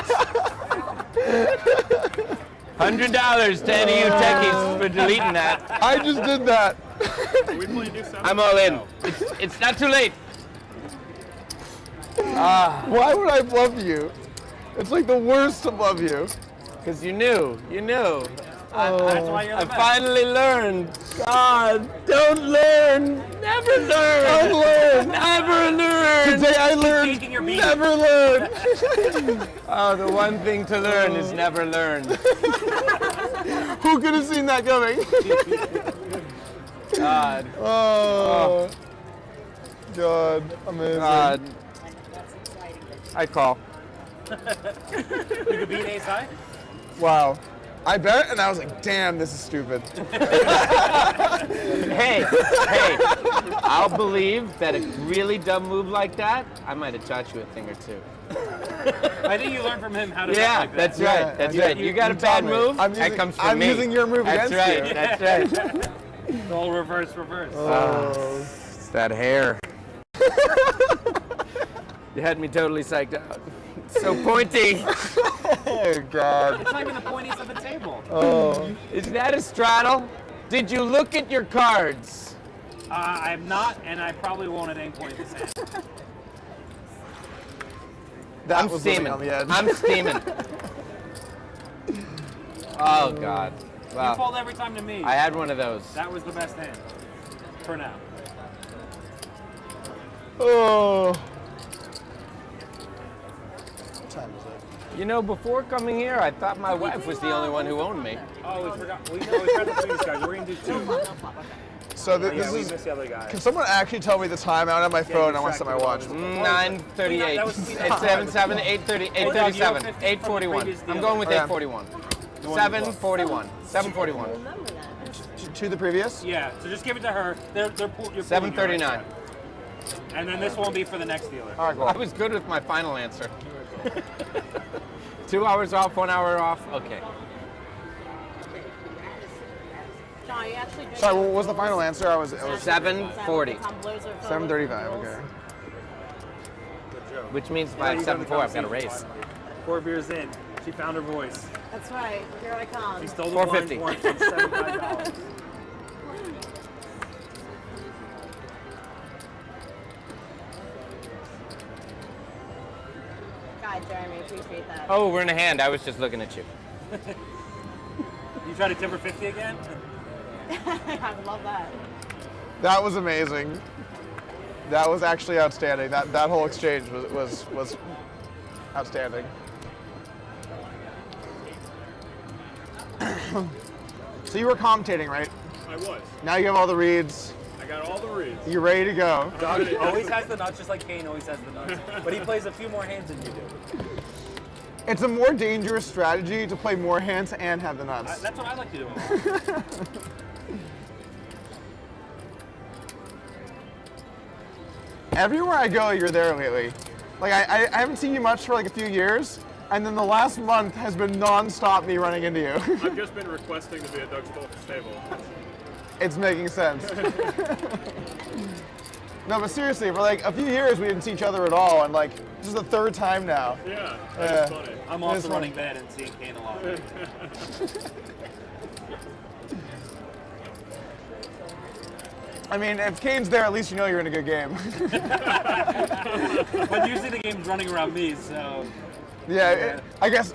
$100 to any of you techies for deleting that. I just did that. I'm all in. It's not too late. Why would I bluff you? It's like the worst to bluff you. Because you knew. That's why you're the I best. finally learned. God, don't learn. Never learn. Don't learn. Never learn. Today I learned taking your beat. never learn. Oh, the one thing to learn is never learn. Who could have seen that coming? God. Oh. God. Amazing. God. I call. You could beat ace high? Wow. I bet, and I was like, damn, this is stupid. Hey, I'll believe that a really dumb move like that, I might have taught you a thing or two. I think you learned from him how to Yeah, bet like that. that's right. That's right. You got a bad move, that comes from me. I'm using your move That's against right. you. That's right. The whole reverse. Oh. It's that hair. You had me totally psyched out. So pointy. Oh, God. It's not even the pointiest of the table. Oh. Is that a straddle? Did you look at your cards? I'm not, and I probably won't at any point this hand. That I'm was living steaming. on the edge. I'm steaming. Oh, God. You Wow. fold every time to me. I had one of those. That was the best hand. For now. Oh. You know, before coming here, I thought my wife was the only one who owned me. Oh, we forgot. We forgot the previous guys. We're going to do two. So this Yeah, we is. missed the other guy. Can someone actually tell me the time? I don't have my phone. I want to set my watch. 9:38. That was- 8:77, 8:30, 8:37, 8:41. I'm going with Okay. 8:41. 7:41. 7:41. Remember that. To the previous? Yeah, so just give it to her. You're 7:39. And then this won't be for the next dealer. All right, cool. I was good with my final answer. 2 hours off, 1 hour off. Okay. John, you actually drink Sorry, what was the final answer? It was 7:40. 7:35. Okay. Which means if I had 7:4, I've got a race. 4 beers in. She found her voice. That's right. Here I come. She stole the $4.50. blind point from $75. God, Jeremy. Appreciate that. Oh, we're in a hand. I was just looking at you. You try to timber 50 again? I would love that. That was amazing. That was actually outstanding. That whole exchange was outstanding. So you were commentating, right? I was. Now you have all the reads. I got all the reads. You're ready to go. Dog always has the nuts, just like Kane always has the nuts. But he plays a few more hands than you do. It's a more dangerous strategy to play more hands and have the nuts. That's what I like to do. Everywhere I go, you're there lately. Like I haven't seen you much for like a few years, and then the last month has been non-stop me running into you. I've just been requesting to be at Doug's Polk stable. It's making sense. No, but seriously, for like a few years we didn't see each other at all, and like this is the third time now. Yeah, that's funny. I'm also running bad and seeing Kane a lot. I mean, if Kane's there, at least you know you're in a good game. But usually the game's running around me, so. Yeah, I guess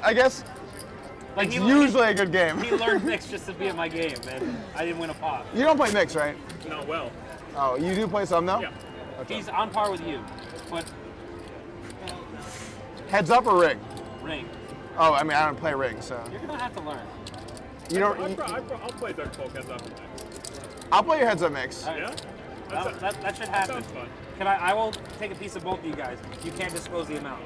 Like it's usually a good game. He learned mix just to be at my game, and I didn't win a pot. You don't play mix, right? Not well. Oh, you do play some though? Yeah. Okay. He's on par with you, but Heads up or ring? ring. Oh, I mean, I don't play ring, so. You're gonna have to learn. You don't. I'll play Doug Polk heads up. I'll play your heads up mix. Yeah? That should happen. Sounds fun. I will take a piece of both of you guys. You can't disclose the amount.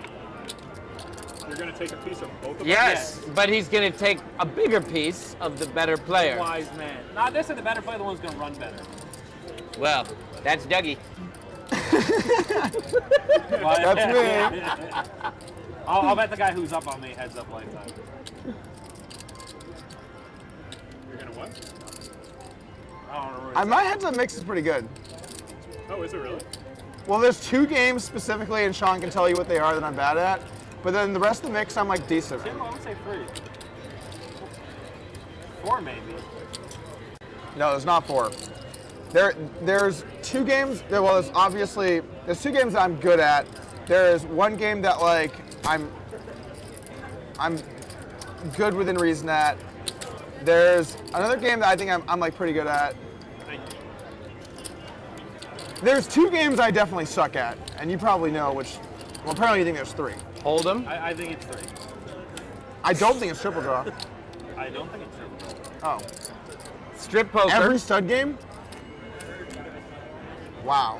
You're going to take a piece of both of us? Yes, but he's going to take a bigger piece of the better player. Wise man. Nah, this is the better player. The one's gonna run better. Well, that's Dougie. That's me. I'll bet the guy who's up on me heads up lifetime. You're going to what? I don't know. My heads up mix is pretty good. Oh, is it really? Well, there's 2 games specifically, and Shaun can tell you what they are that I'm bad at. But then the rest of the mix, I'm like decent. Tim, I would say 3. 4 maybe. No, there's not 4. There's 2 games. Well, there's 2 games that I'm good at. There's one game that like I'm good within reason at. There's another game that I think I'm like pretty good at. There's 2 games I definitely suck at, and you probably know which. Well, apparently you think there's 3. Holdem? I think it's 3. I don't think it's triple draw. I don't think it's triple. Oh. Strip poker. Every stud game? Wow.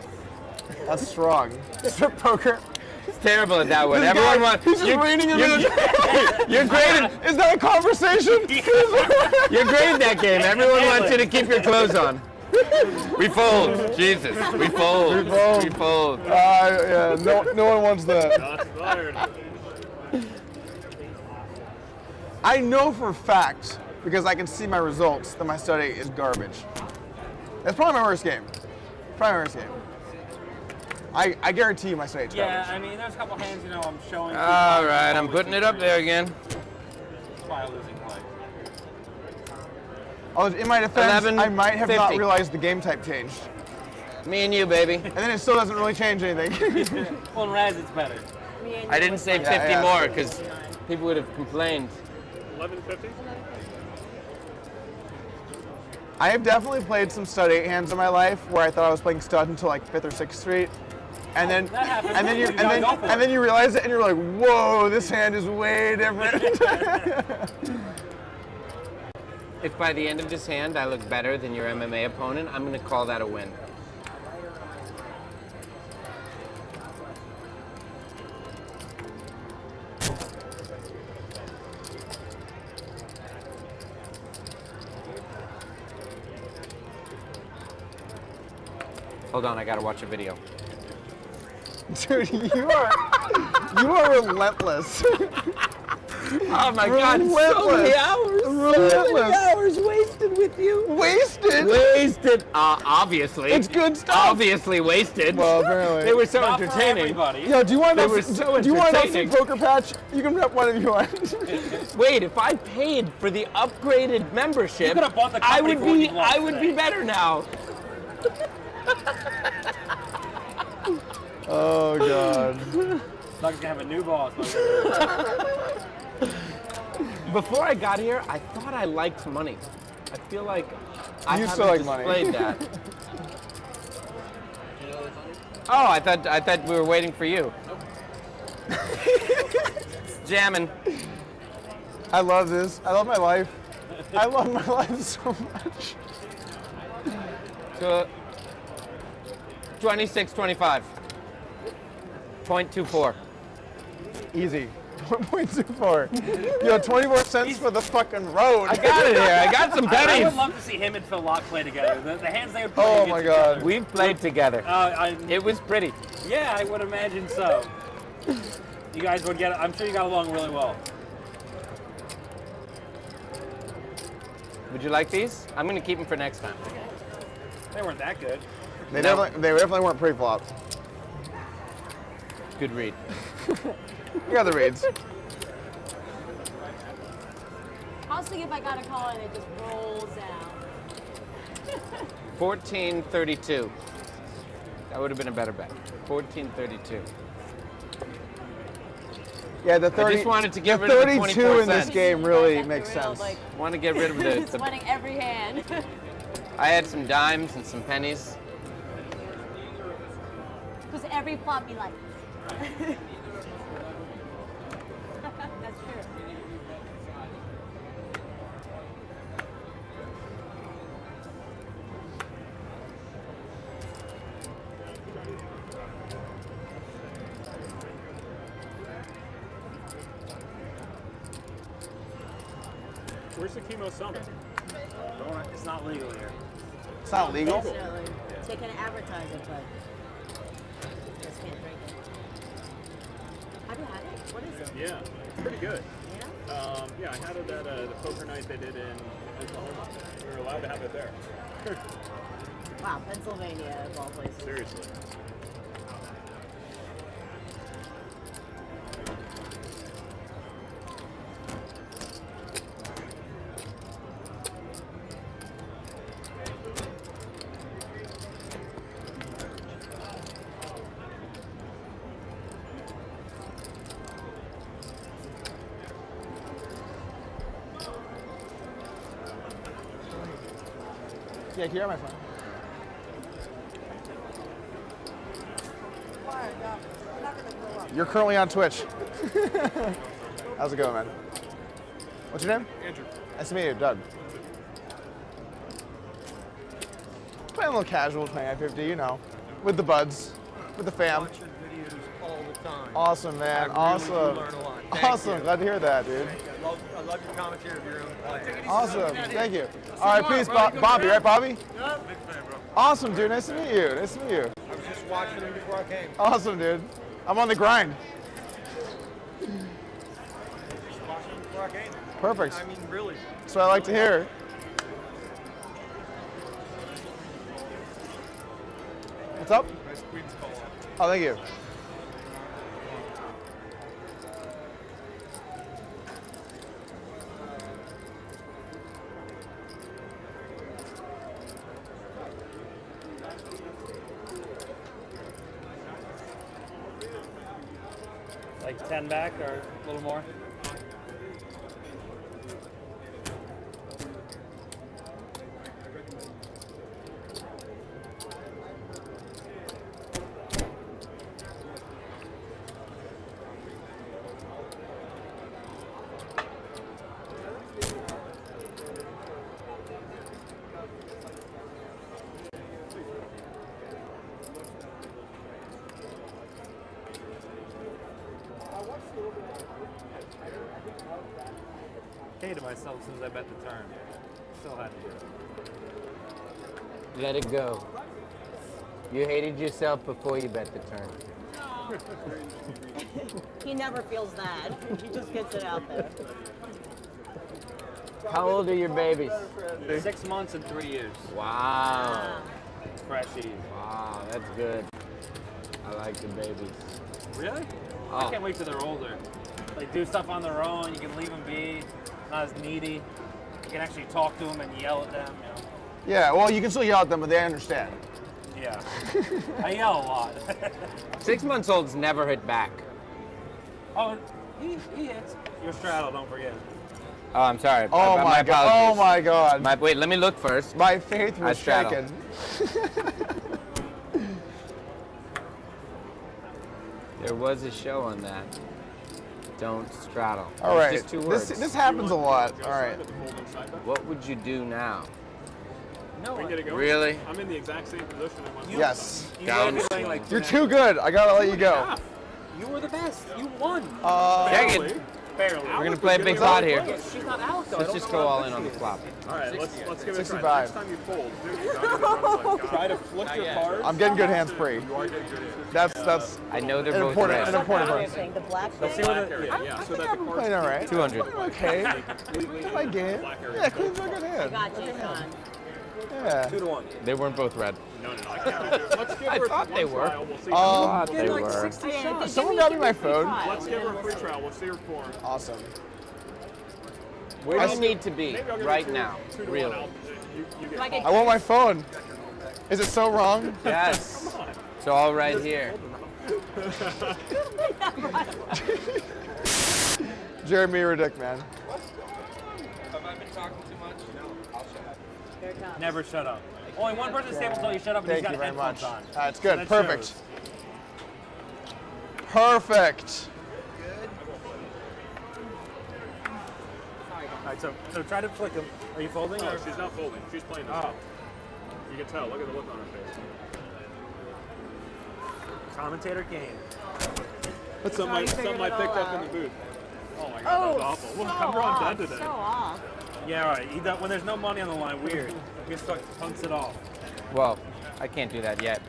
That's strong. Strip poker. He's terrible at that one. This Everyone guy, wants. he's just reining him in. You're great at. Is that a conversation? You're great at that game. Everyone wants you to keep your clothes on. We fold. Jesus. We fold. We fold. Yeah, no one wants that. Shots fired. I know for a fact, because I can see my results, that my study is garbage. That's probably my worst game. Probably my worst game. I guarantee you my study is Yeah, garbage. I mean, there's a couple hands, I'm showing. All right, I'm putting it up there again. That's why I'm losing play. Oh, in my defense, 11, I might have not 50. realized the game type changed. Me and you, baby. And then it still doesn't really change anything. Well, in Raz, it's better. Me and I you didn't would say play 50 yeah. more because people would have complained. 1150? I have definitely played some stud 8 hands in my life where I thought I was playing stud until like 5th or 6th Street. And then, that happens. and then You gotta go for and it. then you realize it, and you're like, "Whoa, this hand is way different." If by the end of this hand I look better than your MMA opponent, I'm going to call that a win. Hold on, I got to watch a video. Dude, you are relentless. Oh my God, so many hours. Relentless. Hours wasted with you. Wasted. Wasted. Obviously. It's good stuff. Obviously wasted. Well, apparently. They were so Not for entertaining. everybody. Yo, do you want They to were so do you want to some entertaining. poker patch? You can rep one if you want. Wait, if I paid for the upgraded membership, You could have bought the I company would for what be you lost I would be today. better now. Oh God. Slug's gonna have a new boss. Before I got here, I thought I liked money. I feel like I You haven't still like money. displayed that. Oh, I thought we were waiting for you. Jamming. I love this. I love my life. I love my life so much. So 26.25. 0.24. Easy. 1.24. Yo, 24 cents for the fucking road. I got it here. I got some I pennies. would love to see him and Phil Lock play together. The hands they would play Oh against my each God. other. We've played together. It was pretty. Yeah, I would imagine so. You guys would get. I'm sure you got along really well. Would you like these? I'm going to keep them for next time. They weren't that good. They definitely weren't pre-flop. Good read. You got the reads. I was thinking if I got a call and it just rolls out. 14.32. That would have been a better bet. 14.32. Yeah, the 30. I just wanted to get the rid of the 32 24 in this cents. game really That's makes real, sense. like, Want to get rid of the sweating every hand. I had some dimes and some pennies. Because every flop be like. That's true. Where's the Chemo Summit? It's not legal here. It's not legal. Definitely. They can advertise it, but just can't drink it. Have you had it? What is it? Yeah, it's pretty good. Yeah? Yeah, I had it at the poker night they did in Oklahoma. We were allowed to have it there. Wow, Pennsylvania of all places. Seriously. Yeah, here, my friend. You're currently on Twitch. How's it going, man? What's your name? Andrew. Nice to meet you, Doug. Playing a little casual, playing at 50, you know, with the buds, with the fam. Watch your videos all the time. Awesome, man. I Awesome. really do learn a lot. Thank Awesome. you. Glad to hear that, dude. I love your commentary of your own play. Awesome. Thank you. All right, peace, Bobby. Right, Bobby? Yeah, big fan, bro. Awesome, dude. Nice to meet you. Nice to meet you. I was just watching him before I came. Awesome, dude. I'm on the grind. Just watching him before I came. Perfect. I mean, really. That's what I like to hear. What's up? Nice Queen's call. Oh, thank you. Like 10 back or a little more. Hated myself as soon as I bet the turn. Still had to do it. Let it go. You hated yourself before you bet the turn. He never feels that. He just gets it out there. How old are your babies? 6 months and 3 years. Wow. Freshies. Wow, that's good. I like the babies. Really? Oh. I can't wait till they're older. They do stuff on their own. You can leave them be. Not as needy. You can actually talk to them and yell at them. You know? Yeah, well, you can still yell at them, but they understand. Yeah. I yell a lot. 6 months olds never hit back. Oh, he hits. Your straddle, don't forget. Oh, I'm sorry. Oh my god. Oh my god. Wait, let me look first. My faith was straddle. shaken. There was a show on that. Don't straddle. All right. Just 2 words. This happens a lot. All right. What would you do now? No, We can get it going. Really? I'm in the exact same position I was. Yes. Down. You're too good. I gotta let you go. You were the best. You won. Check it. Barely. We're gonna play a big pot here. She's not out though. Let's just go all in on the flop. All right, let's give it a 65. try. Next time you fold, try to flip your card. I'm getting good hands free. You are getting good. That's I know they're an both important red. an important part. Thing, the black Let's see thing. what it, Yeah, so that the cards Playing all right. 200. Okay. My game. Yeah, Queen's a good I hand. got you, Sean. Yeah. 2-1. They weren't both red. No, I can't do it. Let's give I her thought they one were. trial. We'll see. Thought Get they like were. 60 Okay, shots. Someone got me my phone. Let's give her a free trial. We'll see her form. Awesome. Where do you need to be Maybe I'll give right you now? 2 to 1 Really? out. You get Do I get I want my phone. Is it so wrong? Yes. It's all right here. Jeremy, you're a dick, man. Have I been talking too much? No. I'll shut up. Here it comes. Never shut up. Only one person's able to tell you shut up, and Thank he's you got very much. headphones on. That's good. That Perfect. shows. Perfect. All right, so try to flick him. Are you folding? No, or? she's not folding. She's playing this. Oh. You can tell. Look at the look on her face. Commentator Kane. That's something I picked up in the booth. Oh my god, Oh, that was awful. so Look, I'm drawn off, dead today. so off. Yeah, all right. When there's no money on the line, weird. He just like punts it off. Well, I can't do that yet.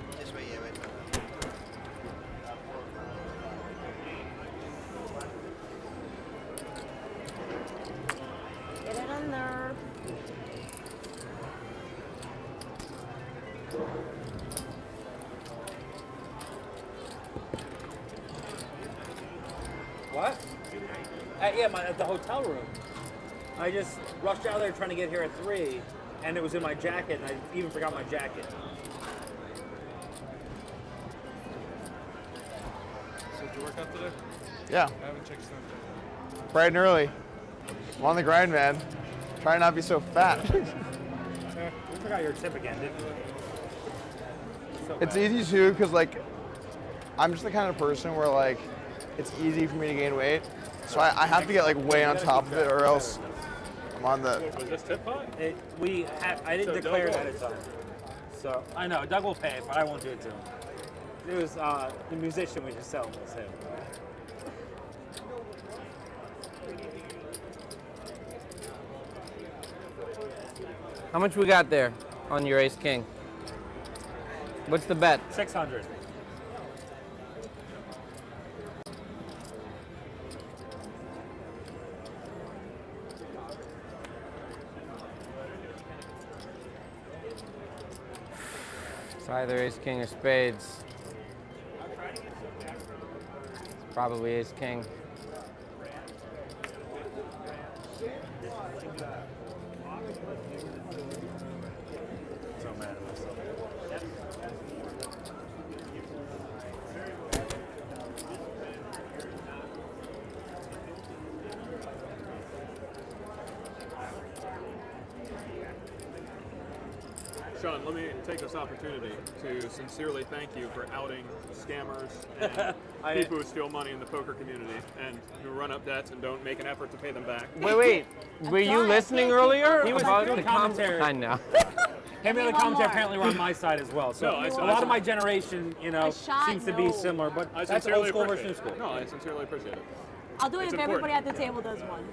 Get it in there. What? At the hotel room. I just rushed out there trying to get here at 3, and it was in my jacket, and I even forgot my jacket. So did you work out today? Yeah. I haven't checked Snapchat. Bright and early. I'm on the grind, man. Try not to be so fat. We forgot your tip again, didn't we? So It's bad. easy too, cause like, I'm just the kind of person where like, it's easy for me to gain weight. So I have to get like way on top of it, or else I'm on the. Was this tip pot? I didn't So declare Doug that at the time. So I know Doug will pay, but I won't do it to him. It was the musician we just sell him was him. How much we got there on your ace king? What's the bet? 600. It's either ace king or spades. It's probably ace king. So mad at myself. Sean, let me take this opportunity to sincerely thank you for outing scammers and people who steal money in the poker community and who run up debts and don't make an effort to pay them back. Wait. Were you listening earlier? He was about doing the commentary. I know. Him and the commentary apparently were on my side as well. So No, I a saw- lot of my generation, A shot, seems to be no. similar, but I that's sincerely old school appreciate versus new it. school. No, I sincerely appreciate it. I'll do it It's if important. everybody at the table does one.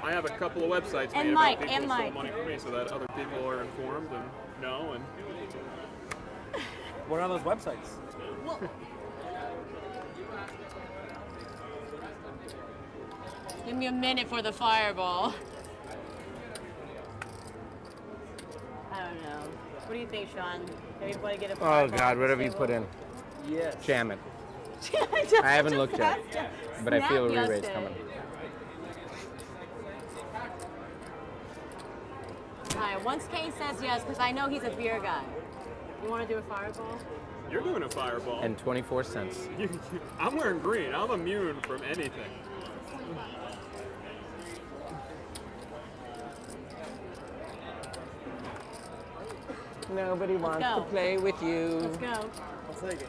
I have a couple of websites And made Mike, about people and who stole Mike. money from me so that other people are informed and know. And What are those websites? Give me a minute for the fireball. I don't know. What do you think, Sean? Everybody get a Oh fireball? God, whatever you put in. Yes. Jam it. I haven't looked yet, but I feel a re-raise coming. All right, once Kane says yes, because I know he's a beer guy. You want to do a fireball? You're doing a fireball. and 24 cents. I'm wearing green. I'm immune from anything. Nobody wants go. to play with you. Let's go. I'll take it.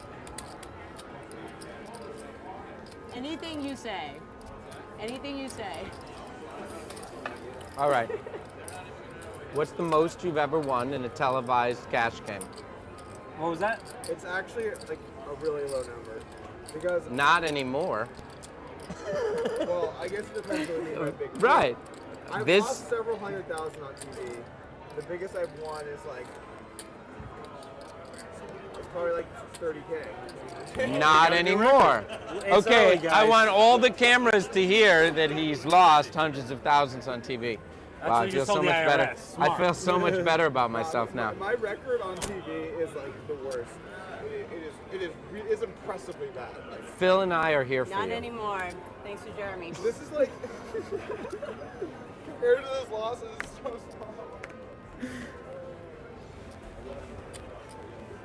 Anything you say. Anything you say. All right. What's the most you've ever won in a televised cash game? What was that? It's actually like a really low number because Not anymore. well, I guess it depends on what you mean by big. Right. I've This- lost several $100,000 on TV. The biggest I've won is like it's probably like 30K. Not anymore. It's Okay, early, guys. I want all the cameras to hear that he's lost hundreds of thousands on TV. That's Wow, what I you feel just so told much the better. IRS. I Smart. feel so much better about myself now. My record on TV is like the worst. It is impressively bad. Like, Phil and I are here for Not you. anymore. Thanks to Jeremy. this is like compared to this loss, it's so small.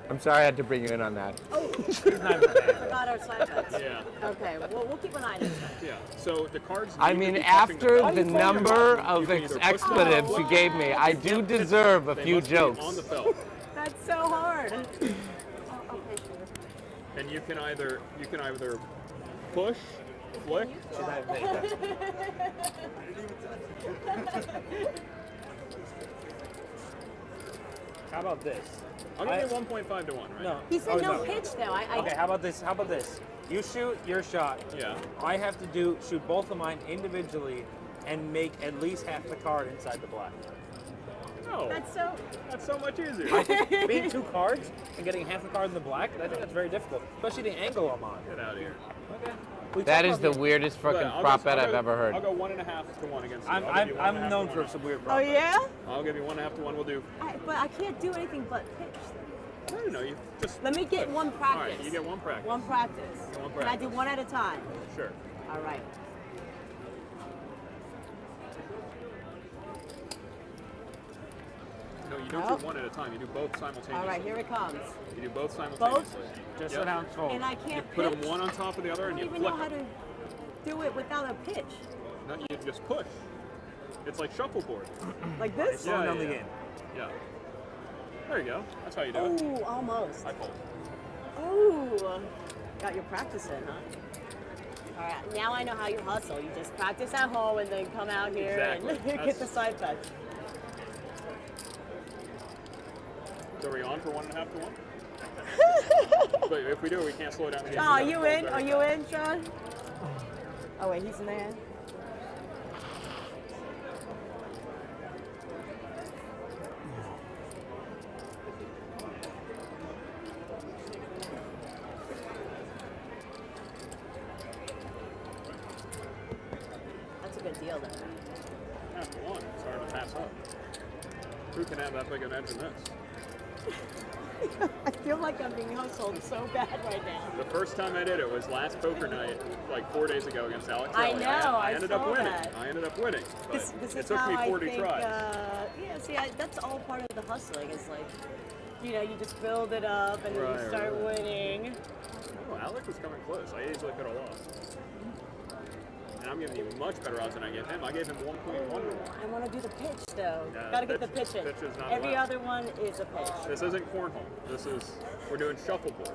I'm sorry I had to bring you in on that. Oh, forgot our side bets. Yeah. Okay, well, we'll keep an eye on it. Yeah. So the cards. I need to mean, be touching after belt. the number You of can either push expletives them you gave me, I do deserve a They few must be jokes. on the felt. That's so hard. Oh, okay, sure. And you can either push, flick. How about this? I'll give you 1.5 to 1, right? No. He said Oh, no pitch, though. Okay, how about this? How about this? You shoot your shot. Yeah. I have to shoot both of mine individually and make at least half the card inside the black. No. That's so much easier. I think being 2 cards and getting half the card in the black, I think that's very difficult, especially the angle I'm on. Get out of here. Okay. That is the weirdest fucking prop bet I've ever heard. I'll go 1.5 to 1 against you. I'm known for some weird Oh, prop. yeah? I'll give you 1.5 to 1. We'll do. But I can't do anything but pitch. No, you just. Let me get one practice. All right, you get one practice. One practice. Get one Can I practice. do one at a time? Sure. All right. No, you don't do one at a time. You do both simultaneously. All right, here it comes. You do both simultaneously. Just Yep. sit down and fold. And I can't Put pitch. them one on top of the other I and don't you even flick know how them. to do it without a pitch. No, you just push. It's like shuffleboard. Like this? Slowing down the game. Yeah. There you go. That's how you do it. Ooh, almost. I fold. Ooh, got your practice in, huh? All right, now I know how you hustle. You just practice at home and then come out here Exactly. and get That's- the side bet. So are we on for 1.5 to 1? But if we do it, we can't slow down the game. Oh, are you in? Are you in, Shaun? Oh wait, he's in there. That's a good deal, though. 1.5 to 1. It's hard to pass up. Who can have that big an edge in this? I feel like I'm being hustled so bad right now. The first time I did it was last poker night, like 4 days ago against Alex. I Kelly. know, I I ended saw up winning. that. I ended up winning. But This it is took how me 40 I think, tries. yeah, see, that's all part of the hustling. It's like, you know, you just build it up and then Right, you start right. winning. Oh, Alec was coming close. I easily could have lost. And I'm giving you much better odds than I gave him. I gave him 1.1 to 1. I want to do the pitch though. Yeah, Gotta get the pitch- pitch in. pitch is not Every allowed. other one is a pitch. This isn't cornhole. This is, we're doing shuffleboard.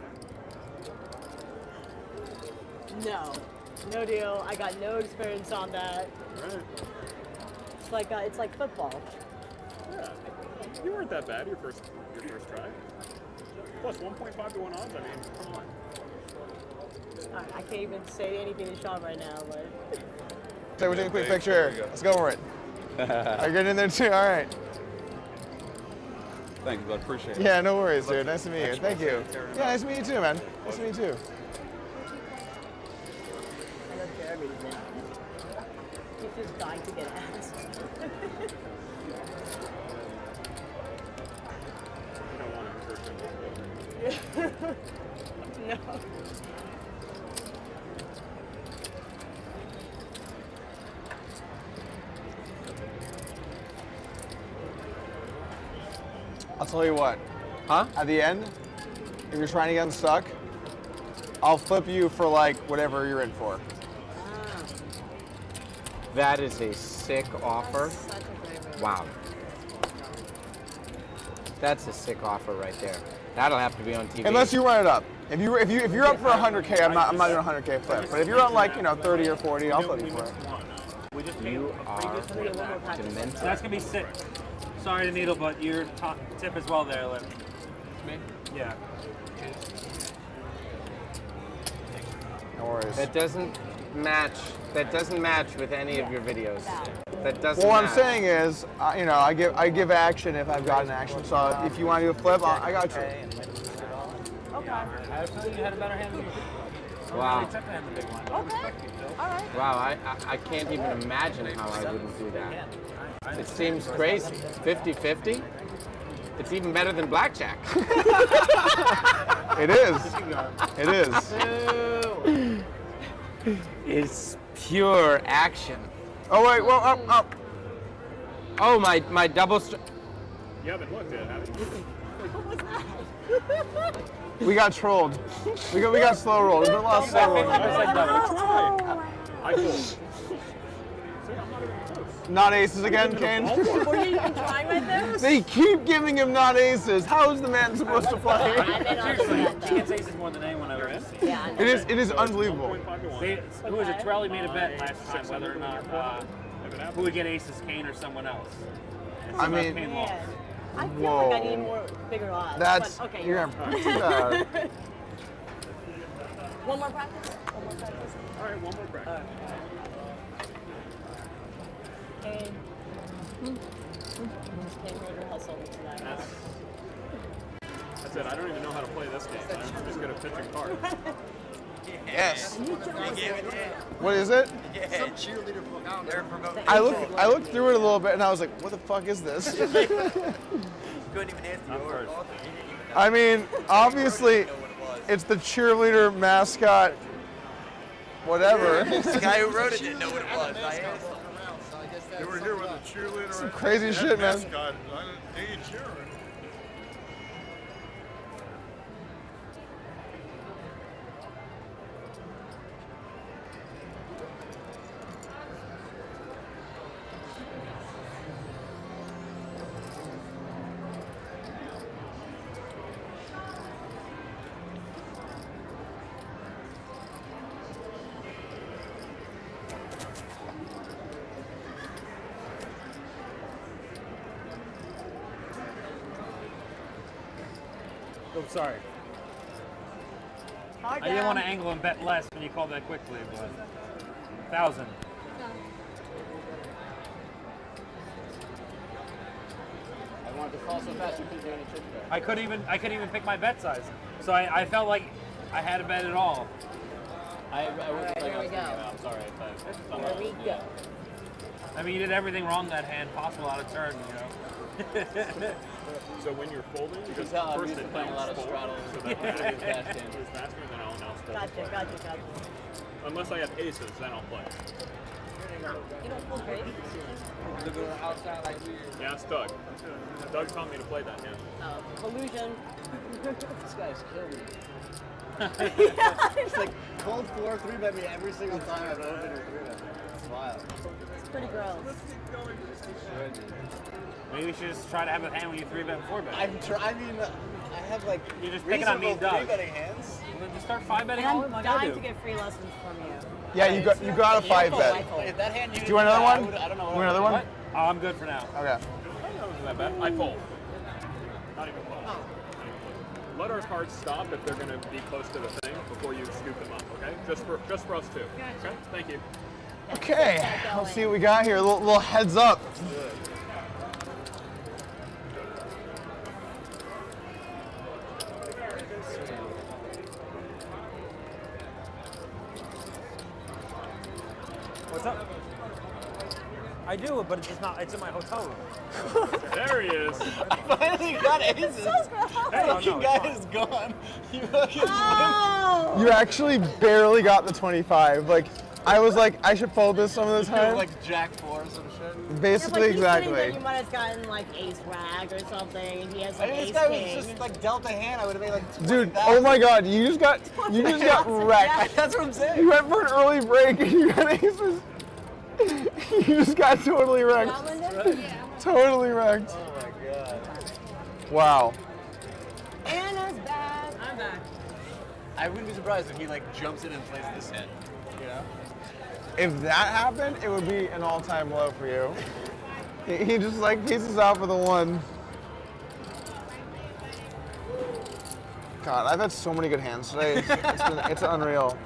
No, no deal. I got no experience on that. Right. It's like football. Yeah. You weren't that bad your first try. Plus 1.5 to 1 odds. I mean, come on. I can't even say anything to Shaun right now, but. So we're taking a quick picture. Let's go for it. Are you getting in there too? All right. Thanks, bud. Appreciate it. Yeah, no worries, dude. Nice to meet you. Thank you. Yeah, nice to meet you too, man. Nice to meet you too. I know Jeremy's in. He's just dying to get asked. You don't want to hurt him. No. I'll tell you what. Huh? At the end, if you're trying to get unstuck, I'll flip you for like whatever you're in for. That is a sick offer. Wow. That's a sick offer right there. That'll have to be on TV. Unless you run it up. If you're up for 100K, I'm not doing a 100K flip. But if you're on like 30 or 40, I'll flip you for it. You are demented. So that's gonna be sick. Sorry to needle, but your top tip as well there, Liv. Me? Yeah. No worries. That doesn't match. That doesn't match with any of your videos. That doesn't. Well, what I'm match. saying is, I give action if I've got an action. So if you want to do a flip, I got you. Okay. I feel like you had a better hand than you. Wow. Took the hand the big one. Okay. All right. Wow, I can't even imagine how I wouldn't do that. It seems crazy. 50-50? It's even better than blackjack. It is. It is. It's pure action. Oh wait, well, up. Oh, my double. You haven't looked at it, have you? What was that? We got trolled. We got slow rolled. There's been a lot of slow rolling. I fold. Not aces again, Kane. Were you even trying right there? They keep giving him not aces. How is the man supposed to play? I may not do that, She gets aces more than anyone I've ever seen. Yeah, I know. It is unbelievable. Who was it? Trelly made a bet last time whether or not who would get aces, Kane or someone else. And I mean, Kane lost. Man, I feel Whoa. like I need more bigger odds. That's but, okay, you're you're gonna practice that. One more practice? One more practice? All right, one more practice. And Kane made her hustle tonight. That's it. I don't even know how to play this game. I'm just good at pitching cards. Yes. You chose What is it? Some cheerleader book out there promoting. I looked through it a little bit and I was like, what the fuck is this? Couldn't even answer yours. I mean, obviously, it's the cheerleader mascot, whatever. The guy who wrote it didn't know what it was. They were here with a cheerleader. Some crazy shit, man. Mascot. They ain't cheering. Oh, sorry. Hard I didn't down. want to angle and bet less when you called that quickly, but 1,000. I wanted to call so fast you couldn't do any trick there. I couldn't even pick my bet size, so I felt like I had to bet it all. I wasn't Alright, like here I we was go. thinking about. I'm sorry if I Here we go. I mean, you did everything wrong that hand possible out of turn, you know. So when you're folding, You can just tell I'm first used to it playing a lot of fold, straddle. so that Yeah. when it goes faster, then I'll announce fold. Gotcha. Unless I have aces, then I'll play. You don't feel great? Yeah, it's Doug. Doug taught me to play that hand. Oh, collusion. This guy's killing me. Yeah, It's like cold floor 3-bet me every single time I've opened or 3-bet. It's wild. it's pretty gross. Maybe you should just try to have a hand when you 3-bet and 4-bet. I mean, I have like You're just picking on me, reasonable Doug. 3-betting hands. Well, then just start 5-betting And all I'm in like I dying do. to get free lessons from you. Yeah, you got a 5-bet. If that hand you Do you want another one? I don't know You want another one? What? Oh, I'm good for now. Okay. That bet. I fold. Not even close. Let our cards stop if they're going to be close to the thing before you scoop them up, okay? Just for us two. Okay? Thank you. Okay, let's see what we got here. A little heads up. What's up? I do, but it's just not. It's in my hotel room. There he is. I finally got aces. The fucking guy is gone. You fucking Oh! You actually barely got the 25. Like, I was like, I should fold this some of the time. Like Jack 4 or some shit. Basically, yeah, but exactly. You might have gotten like ace rag or something, and he has like I mean, ace this guy king. was just like dealt a hand. I would have made like 20,000. Dude, oh my god, you just got wrecked. That's what I'm saying. You went for an early break and you got aces. You just got totally wrecked. Totally wrecked. Oh my god. Wow. Anna's back. I'm back. I wouldn't be surprised if he like jumps in and plays this hand. You know? If that happened, it would be an all-time low for you. He just like pieces out for the one. God, I've had so many good hands today. It's unreal.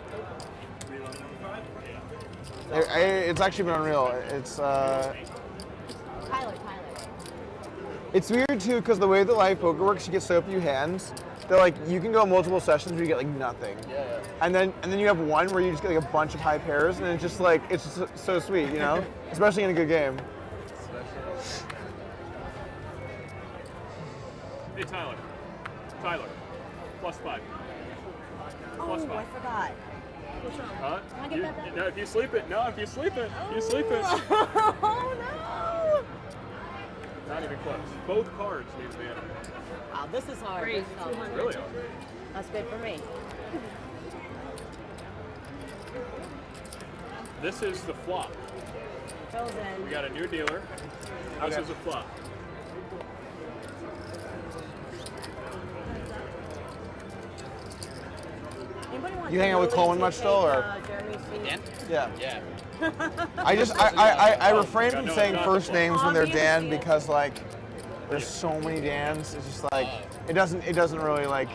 It's actually been unreal. It's Tyler. It's weird too because the way that live poker works, you get so few hands. That like you can go multiple sessions where you get like nothing. Yeah. And then you have one where you just get like a bunch of high pairs, and it's just like it's just so sweet, you know, especially in a good game. Hey, Tyler. Tyler. +5. Oh, +5. I forgot. Huh? Can I get that back? No, if you sleep it. No, if you sleep it. You sleep it. Oh no! Not even close. Both cards need to be in it. Wow, this is hard. This is hard. Really hard. That's good for me. This is the flop. Fills in. We got a new dealer. This is a flop. Anybody want You hang out with Cannuli Coleman to much take, still, or? Jeremy's seat? Dan? Yeah. Yeah. I refrain from saying first names when they're Dan Obvious. because like there's so many Dans. It's just like it doesn't really like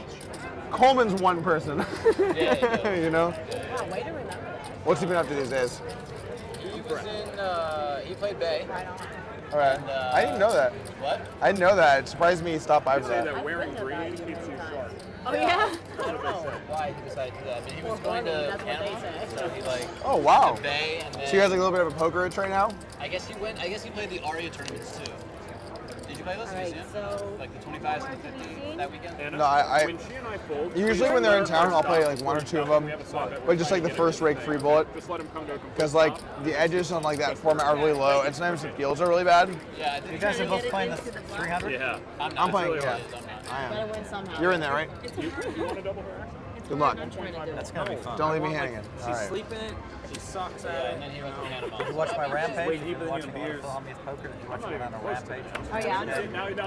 Coleman's one person. You know? Wow, way to remember that. What's he been up to these days? He was in, he played Bay. Right on. All right. I didn't know that. What? I didn't know that. It surprised me he stopped by for Say that. that wearing I've been to green that keeps you sharp. Oh yeah? I don't know why he decided to do that. I mean, he was Or going to Holdem, that's what they Panama, say. so he like Oh wow. did Bay and then. So you guys like a little bit of a poker itch right now? I guess he played the Aria tournaments too. Did you play those? All Did you right, see them? so Like the 25s and the 50s that weekend? Anna, No, I when she and I fold, usually when they're in town, I'll play like one or two of them, but just like the first rake free bullet. just let him come to a complete Because like stop. the edges on like that format are really low, and sometimes the fields are really bad. Yeah, I think You guys are both playing the 300? Yeah. I'm not. I'm playing. It Yeah, really is, I'm not. I Gotta am. win somehow. You're in there, right? You want to double her action? Good luck. That's gonna be fun. Don't leave me hanging. All She's right. sleeping it. She sucks Yeah, at and then he went to Panama. Did you watch my rampage? way Did deeper you than watch your me beers. on Philomme's poker? Did you watch me on a rampage? Oh yeah?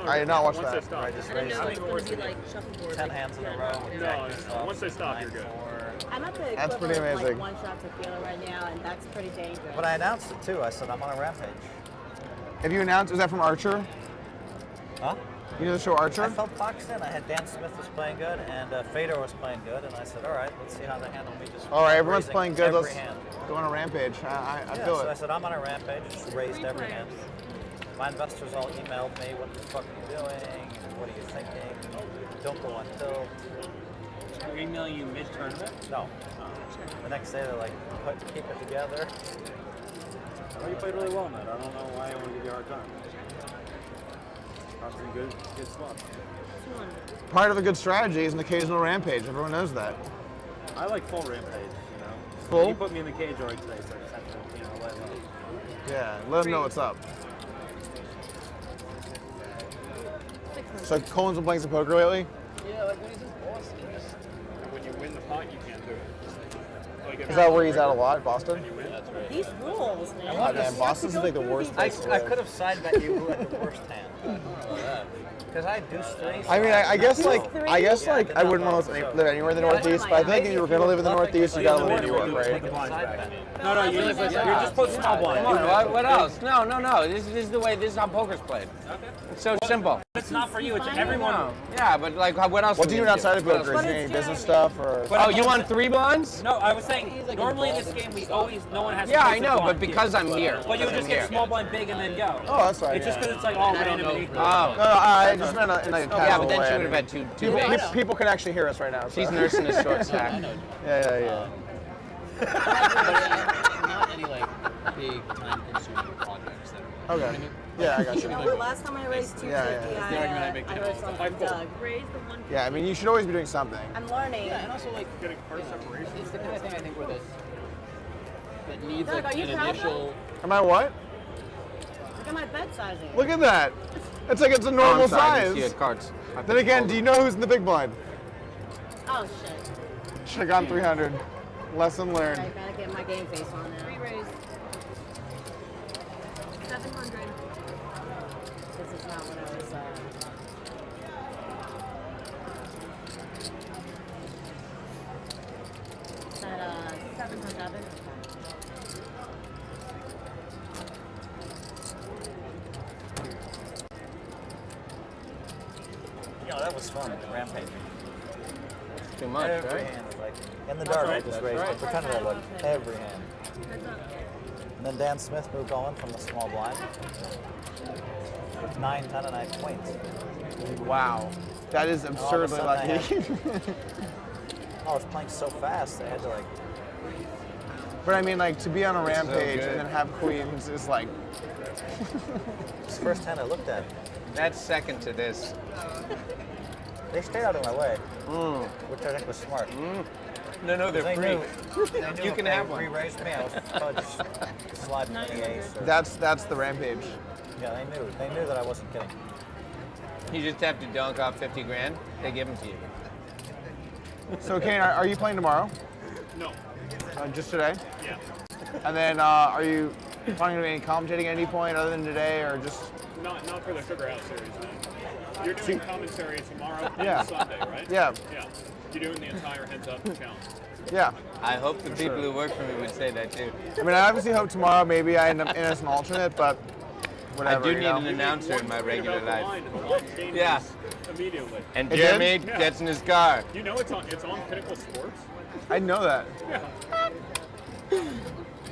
I did not watch Once they that. stop. I just I didn't raised know like it was going to be like shuffleboard. 10 hands in a row. with Jack deuce No, off, once they stop, you're good. 9-4. I'm at the That's pretty equivalent of amazing. like one shot tequila right now, and that's pretty dangerous. But I announced it too. I said I'm on a rampage. Have you announced? Is that from Archer? Huh? You know the show Archer? I felt boxed in. I had Dan Smith was playing good and Fedor was playing good, and I said, all right, let's see how they handle me. Just All right, everyone's raising playing good. every Let's hand. go on a rampage. I Yeah, feel so I it. said, I'm on a rampage. Just raised every hand. My investors all emailed me, what the fuck are you doing? What are you thinking? Don't go on tilt. They're emailing you mid-tournament? No. The next day they're like, keep it together. Oh, you played really well, man. I don't know why I want to give you a hard time. Probably good spots. Part of a good strategy is an occasional rampage. Everyone knows that. I like full rampage, you know. Full? You put me in the cage already today, so I just have to, you know, let it go. Yeah, let them know what's up. So Colin's been playing some poker lately? Yeah, like when he's his boss, he just. When you win the pot, you can't do it. Like if Is that where he's at a lot, Boston? That's right. These rules, man. Oh, man, Boston's like the worst place to I live. could have side bet you who had the worst hand. Because I deuce three. I mean, I guess like I Yeah, wouldn't want to live anywhere in the Northeast, but I think if you were gonna live in the Northeast, you gotta live in New York, right? Side bet. No, you're just put small blind. Come on, what else? No. This is the way. This is how poker's played. It's so simple. It's not for you, it's everyone. No. Yeah, but like, what else? What do you do outside of poker? Is there any business stuff or? Oh, you want 3 blinds? No, I was saying, normally in this game, no one has to Yeah, place I a know, blind but because I'm here. But you would because just I'm get here. small blind big and then go. Oh, that's fine. It's just because it's like all randomly. No, Oh. I just meant in like a Yeah, casual but then way. she would have had two bigs. People can actually hear us right now. So. She's nursing a short stack. Yeah. Not any like big time-consuming projects that are. Okay. Yeah, I got you. You know what? Last time I raised 250, Yeah. I heard something from Doug. Yeah, I mean, you should always be doing something. I'm learning. Yeah, and also like getting part you know, separation. it's the kind of thing I think where that needs Doug, like are you an proud, initial. Am I what? Look at my bed sizing. Look at that. It's like it's a Oh, normal I'm sorry, I size. didn't see it, cards. Then again, do you know who's in the big blind? Oh shit. Should have gone 300. Lesson learned. I gotta get my game face on now. Re-raise. 700. This is not what I was. At 700. You know, that was fun. Rampage. Too much, Every right? hand, like in the dark, I just raised it. Pretended I looked every hand. And then Dan Smith moved on from the small blind with 9, 10, and I had queens. Wow. That is And all of a absurdly sudden I lucky. I was playing so fast, I had to like. But I mean, like, to be on a rampage good. and then have queens is like. It's the first hand I looked at. That's second to this. They stayed out of my way, which I think was smart. No, they're They free. knew, they knew You if can they have one. re-raised me, I was probably just sliding the ace. Or, That's the rampage. yeah, they knew. They knew that I wasn't kidding. You just have to dunk off 50 grand. They give them to you. So, Kane, are you playing tomorrow? No. Just today? Yeah. And then are you planning to be commentating at any point other than today, or just? Not for the Sugar House series, man. You're doing commentary tomorrow Yeah. and Sunday, right? Yeah. Yeah. You're doing the entire Heads Up challenge. Yeah. I hope the people who work for me would say that too. I mean, I obviously hope tomorrow maybe I end up in as an alternate, but whatever. I do you need know. an announcer in my regular About life. the line changes Yeah. Immediately. And It Jeremy did? Yeah. gets in his car. You know it's on Pinnacle Sports? I know that. Yeah.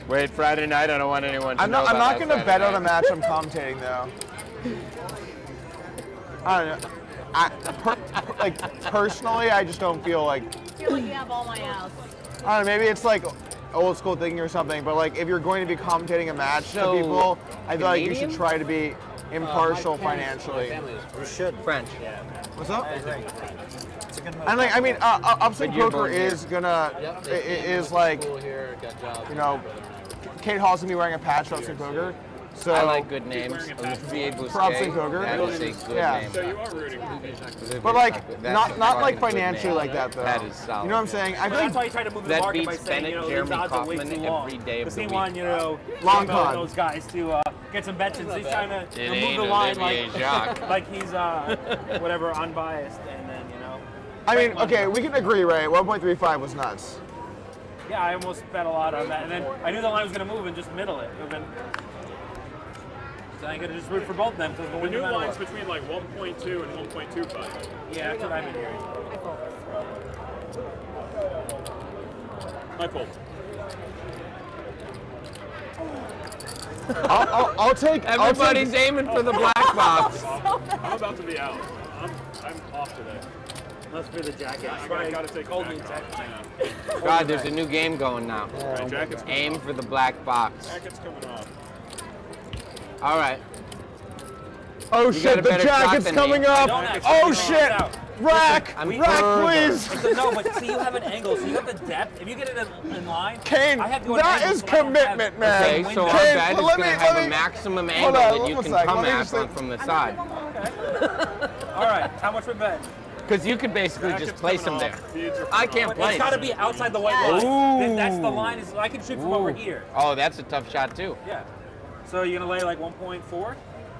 Wait, Friday night, I don't want anyone to I'm know not. I'm about not that going to Friday bet on a night. match I'm commentating though. I don't know. Personally, I just don't feel like. I feel like you have all my outs. I don't know. Maybe it's like old school thinking or something. But like, if you're going to be commentating a match So, to people, I feel like you Canadian? should try to be impartial financially. You should. French. What's up? I agree. It's a good move. And like, I mean, upset But you're poker born here. is gonna Yep, is like, here, got jobs. you know, Kate Hall's gonna be wearing a patch for upset poker. So I like good names. wearing a patch. Olivier For upset Busquet. poker. That is a good Yeah. name. So you are rooting. But like, That's not a like fucking good financially name. like that though. That is solid. You know what I'm saying? I But feel that's why like you try to move the That market by beats saying, Bennett, you know, Jeremy these odds are way Kaufman too long. every day of Because the he week. wanted, you know, Long Jumbo and con. those guys to get some bets in. So he's trying to It move ain't the line Olivier like, Jacques. like he's whatever unbiased, and then you know. I mean, bet money. okay, we can agree, right? 1.35 was nuts. Yeah, I almost bet a lot on that, and then I knew the line was going to move and just middle it. It would've been. So I could just root for both of them because The we'll new win line's between like 1.2 and 1.25. Yeah, that's what I've been hearing. My fault. I'll take. Everybody's aiming for the black box. I'm about to be out. I'm off today. Must be the jacket. I gotta take Cold the meat jacket jacket. off. God, there's a new game going now. My jacket's coming Aim off. for the black box. Jacket's coming off. All right. Oh You got a shit, the better shot jacket's than coming me. up. Don't actually, Oh no, shit. it's out. Rack, I'm rack, further. please. No, but see, you have an angle, so you have the depth. If you get it in line, Kane, I have to go at an that angle, is so I don't have commitment, the man. Okay, same so our window. Kane, bet is let going to me- have let a me- maximum Hold angle on, that you one can sec, come let me at just think. from the side. All right, how much we bet? Because you could basically just Jacket's place coming them off. there. Feeds are I coming can't off. play. It's got to be outside the white line. Ooh. That's the line. Is I can shoot from over here. Oh, that's a tough shot too. Yeah. So you're gonna lay like 1.4?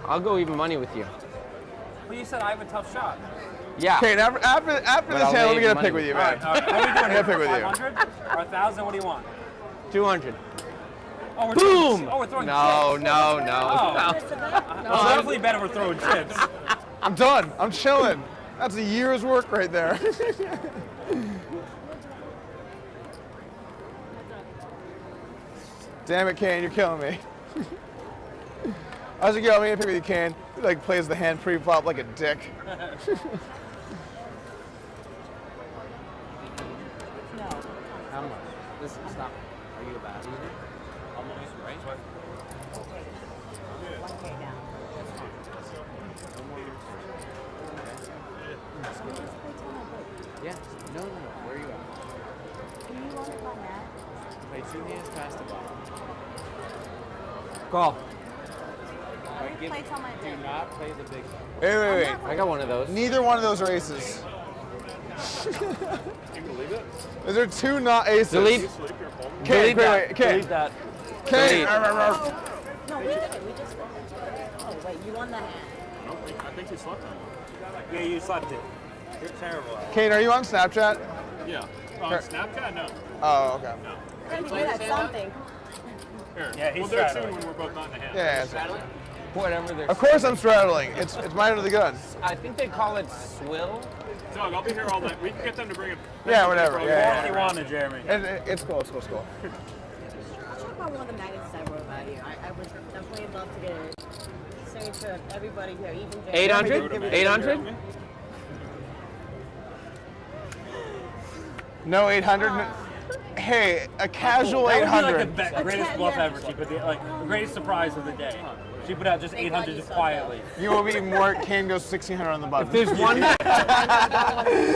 I'll go even money with you. Well, you said I have a tough shot. Yeah. Kane, after But this I'll hand, let me lay get a money pick with you, All right, man. all right. What are we doing? I gotta pick with you. 500 or 1,000? What do you want? 200. Oh, we're Boom! Throwing, we're throwing No, chips. no, no. Oh. no. Well, definitely better we're throwing chips. I'm done. I'm chilling. That's a year's work right there. Damn it, Kane, you're killing me. I was like, yo, I'm gonna pick with you, Kane. He like plays the hand pre-flop like a dick. How much? This stop. Are you about even? Almost, right? 1K down. Yeah. No. Where are you at? Can you run it by Matt? Wait, Play 2 hands past the bottom. Call. Every plate's on my Do deck. not play the big one. Wait. I got one of those. Neither one of those are aces. Can you believe it? Those are 2 not aces. Delete. You sleep, you're folding. Kane, wait, Kane. Delete that. Kane. No, we didn't. We just. Oh wait, you won the hand. I think you slept on it. Yeah, you slept it. You're terrible at it. Kane, are you on Snapchat? Yeah. On Snapchat? No. Oh, okay. We're good at something. Here. Yeah, he's we'll do it soon straddling. when we're both not in the hand. Yeah. Whatever they're. Of course I'm straddling. It's mine or the gun. I think they call it swill. Doug, I'll be here all night. We can get them to bring it. Yeah, whatever. What you wanted, Jeremy. It's cool. It's cool. Talk about one of the magnets I wrote about here. I would definitely love to get a signature of everybody here, even Jeremy. 800? 800? No 800. Hey, a casual That would 800. be like the greatest bluff ever. She put the the greatest surprise of the day. She put out just 800 just quietly. You will be more. Kane goes 1600 on the button. If there's one.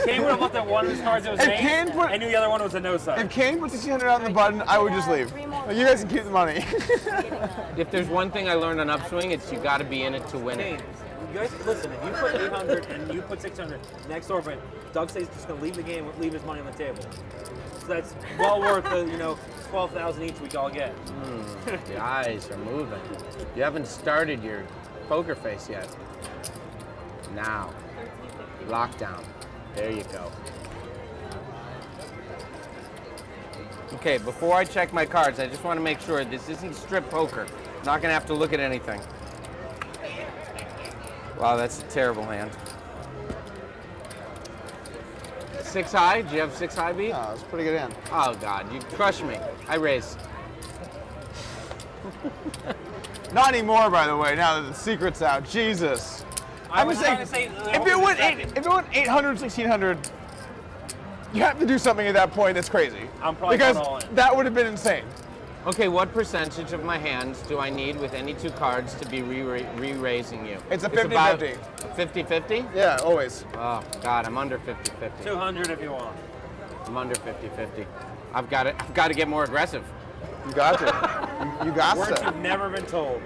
Kane would have looked at one of his cards that was If an Kane ace, put- and knew the other one was a no side. If Kane put 1600 on the button, I would just leave. You guys can keep the money. If there's one thing I learned on Upswing, it's you got to be in it to win Kane, it. you guys, listen, if you put 800 and you put 600 next door, but Doug says he's just going to leave the game, leave his money on the table. So that's well worth the 12,000 each we all get. The eyes are moving. You haven't started your poker face yet. Now. Lockdown. There you go. Okay, before I check my cards, I just want to make sure this isn't strip poker. I'm not going to have to look at anything. Wow, that's a terrible hand. 6 high? Do you have 6 high beat? No, it's a pretty good hand. Oh, God, you crushed me. I raise. Not anymore, by the way. Now that the secret's out, Jesus. I'm just saying, if it went 800, 1600, you have to do something at that point that's crazy. I'm probably because not all in. that would have been insane. Okay, what percentage of my hands do I need with any 2 cards to be re-raising you? It's a about 50-50. 50-50? Yeah, always. Oh, God, I'm under 50-50. 200 if you want. I'm under 50-50. I've got to get more aggressive. You got to. You got Words to. you've never been told.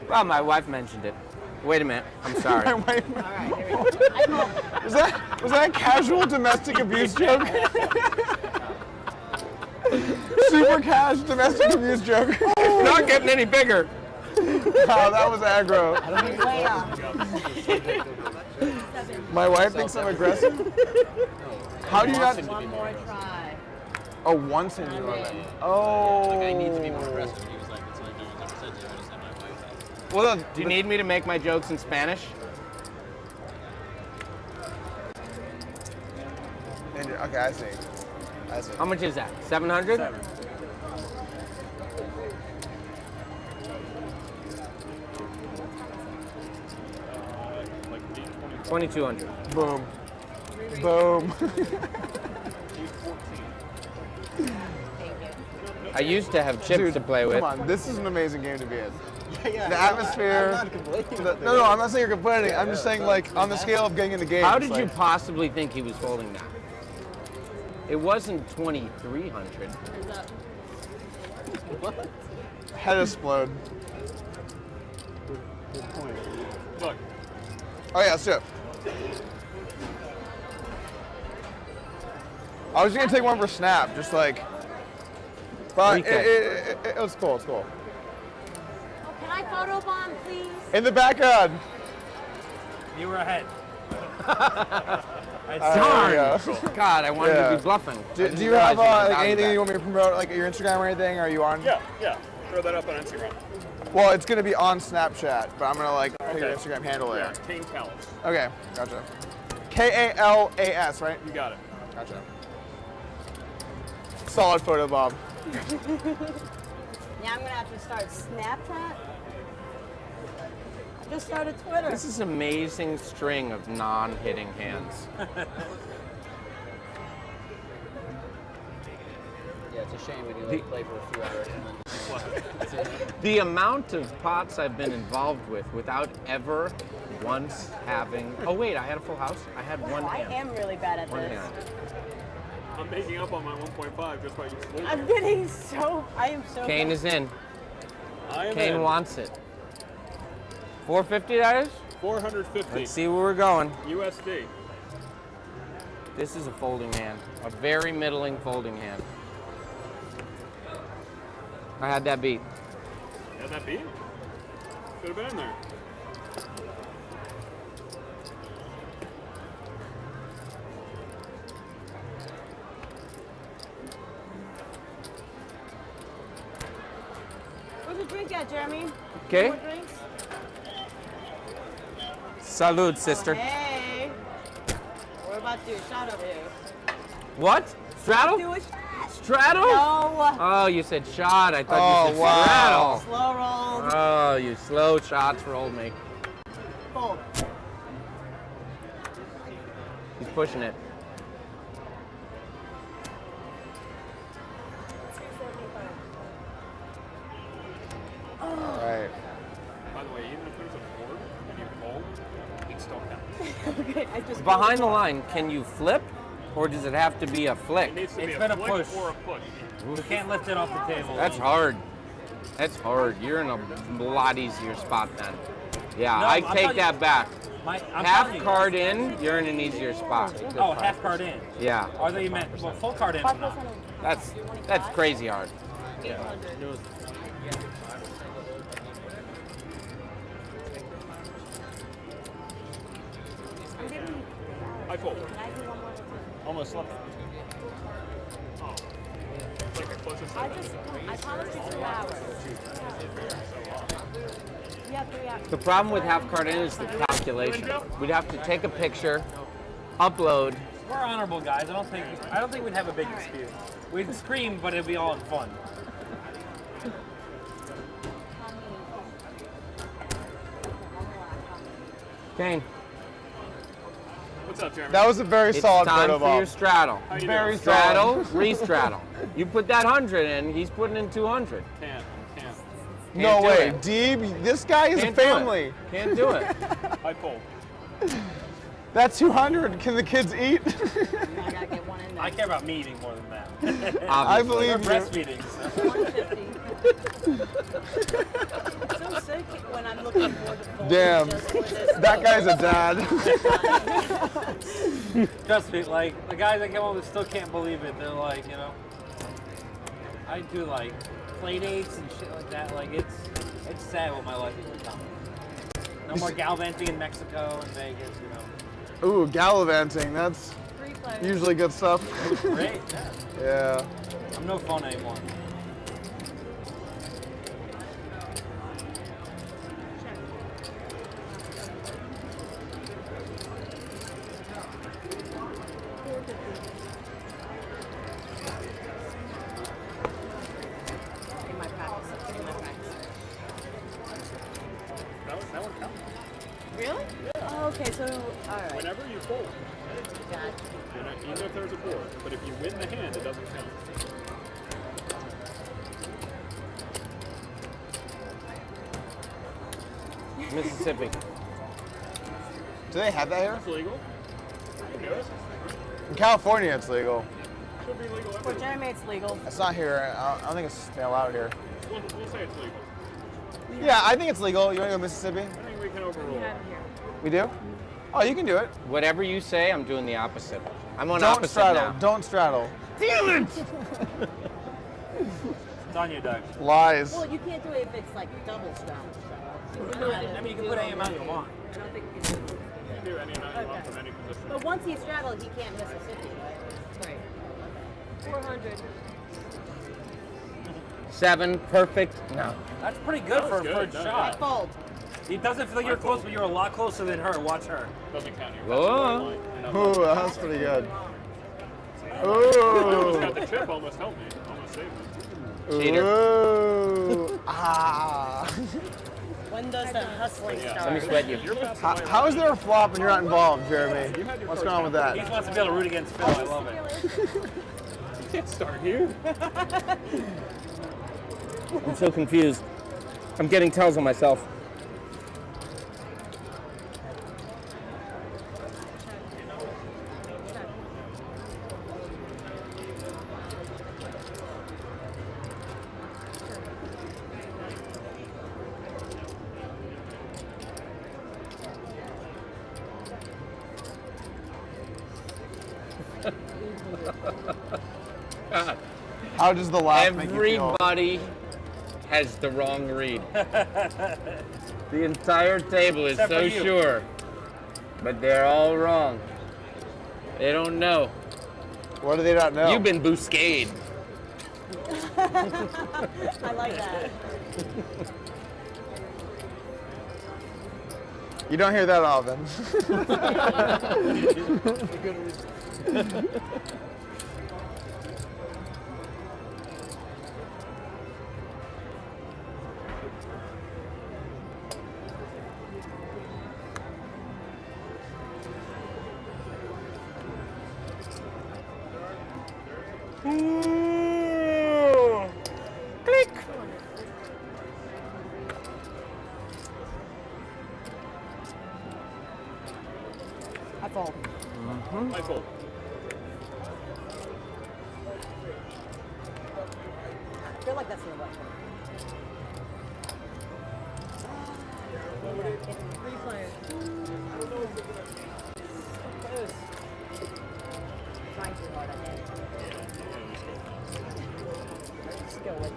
Well, my wife mentioned it. Wait a minute. I'm sorry. Wait a minute. Was that a casual domestic abuse joke? Super cash domestic abuse joke. It's not getting any bigger. Wow, that was aggro. Way off. My wife thinks I'm aggressive. How do you not? One more try. Oh, once in your life. Oh. Like, I need to be more aggressive. He was like, it's like no one's ever said to you. I just had my wife. Well, Do you need me to make my jokes in Spanish? Okay, I see. How much is that? 700? 7. Like 820. 2,200. Boom. Boom. I used to have chips Dude, to play with. Come on, this is an amazing game to be in. Yeah, The atmosphere. I'm not complaining. No, I'm not saying you're complaining. I'm just saying, like, on the scale of getting in the game. How it's did you like- possibly think he was holding that? It wasn't 2,300. Head explode. Look, Oh yeah, let's do it. I was gonna take one for Snap, just like. But it was cool. It's cool. Oh, can I photobomb, please? In the background. You were ahead. Darn! Yeah. God, I wanted to Yeah. be bluffing. Do I you have didn't realize like you anything could you want me to promote, like your Instagram or anything? Are you on? yeah. Throw that up on Instagram. Well, it's gonna be on Snapchat, but I'm gonna like put your Instagram handle Yeah, there. Kane Callis. Okay, gotcha. Kalas, right? You got it. Gotcha. Solid photo, Bob. Now I'm gonna have to start Snapchat. I just started Twitter. This is an amazing string of non-hitting hands. Yeah, it's a shame when you like play for a few hours and then The amount of pots I've been involved with without ever once having... Oh wait, I had a full house? I had one I hand. am really bad at One this. hand. I'm making up on my 1.5 just by you sleeping. I'm getting so. I am so. Kane is in. I am Kane in. wants it. 450 that is? 450. Let's see where we're going. USD. This is a folding hand. A very middling folding hand. I had that beat. Had that beat? Should have been in there. Where's the drink at, Jeremy? Okay. More drinks? Salud, sister. Hey. We're about to do a shot over here. What? Straddle? Do a shot. Straddle? No. Oh, you said shot. I thought you said straddle. Slow rolled. Oh, you slow shots rolled me. Fold. He's pushing it. All right. By the way, even if there's a board and you fold, it still counts. Okay, I just. Behind the line, can you flip? Or does it have to be a flick? It needs to It's be been a a flick push. or a push. We can't lift it off the table. That's hard. That's hard. You're in a lot easier spot then. Yeah, No, I I'm take telling that you- back. I'm telling Half you. card in, you're in an easier spot. Good Oh, fight. half card in. Yeah, Or I thought you meant well, full card in. Or not. that's crazy hard. 800. I fold. Almost left. Oh. It's like the closest I thing. promised you 2 hours. Yeah, 3 hours. The problem with half card in is the calculation. We'd have to take a picture, upload. We're honorable guys. I don't think we'd have a big dispute. We'd scream, but it'd be all in fun. Kane, What's up, Jeremy? That was a very it's solid time photo for your ball. straddle. How you Very doing? Straddle, re-straddle. You put that 100 in, he's putting in 200. Can't. No do way, it. Deeb. This guy is Can't a do it. family. Can't do it. I fold. That 200. Can the kids eat? I gotta get one in there. I care about me eating more than that. I Obviously. We're believe you. breastfeeding. So. 150. I'm so sick when I'm looking for the fold. Damn. Just for this That guy's a dad. Trust me, like the guys that come over still can't believe it. They're like, you know, I do like play dates and shit like that. Like it's sad what my life has become. No more gallivanting in Mexico and Vegas, you know. Ooh, gallivanting. That's Free players. usually good stuff. Great. Yeah. Yeah. I'm no fun anymore. Getting my practice. Getting my practice. That one counts. Really? Oh, okay, so, alright. Whenever you fold, Gotcha. even if there's a board, but if you win the hand, it doesn't count. Mississippi. Do they have that here? It's legal. You can do it. In California, it's legal. Should be legal For everywhere. Jeremy, it's legal. It's not here. I don't think it's allowed here. We'll say it's legal. Yeah, I think it's legal. You want to go Mississippi? I think we can overrule it. We do? Oh, you can do it. Whatever you say, I'm doing the opposite. I'm on Don't opposite straddle. now. Don't straddle. Damn it! It's on you, Doug. Lies. Well, you can't do it if it's like double straddle. I mean, you can put any amount you want. I don't think you can do it. You can do any amount you want from any position. But once he straddled, he can't Mississippi, right? Right. 400. 7, perfect. No. That's pretty good for a good, first no, shot. Fold. It doesn't feel like you're close, but you're a lot closer than her. Watch her. Doesn't count here. Whoa. Ooh, that's pretty good. Almost Ooh. got the chip. Almost helped me. Almost saved me. Cheater. Ooh. Ah. When does the hustling Let start? me sweat you. You're passing away. How is there a flop and you're not involved, Jeremy? You had your What's first going on with round. He that? wants to be able to root against Phil. I love it. Can't start here. I'm so confused. I'm getting tells on myself. God. How does the laugh make you feel? Everybody has the wrong read. The entire table is Except so for you. sure, but they're all wrong. They don't know. What do they not know? You've been Busquet. I like that. You don't hear that often. Click. I fold. I fold. I feel like that's the right. Three players. Close. Trying too hard, I think. Just go with it.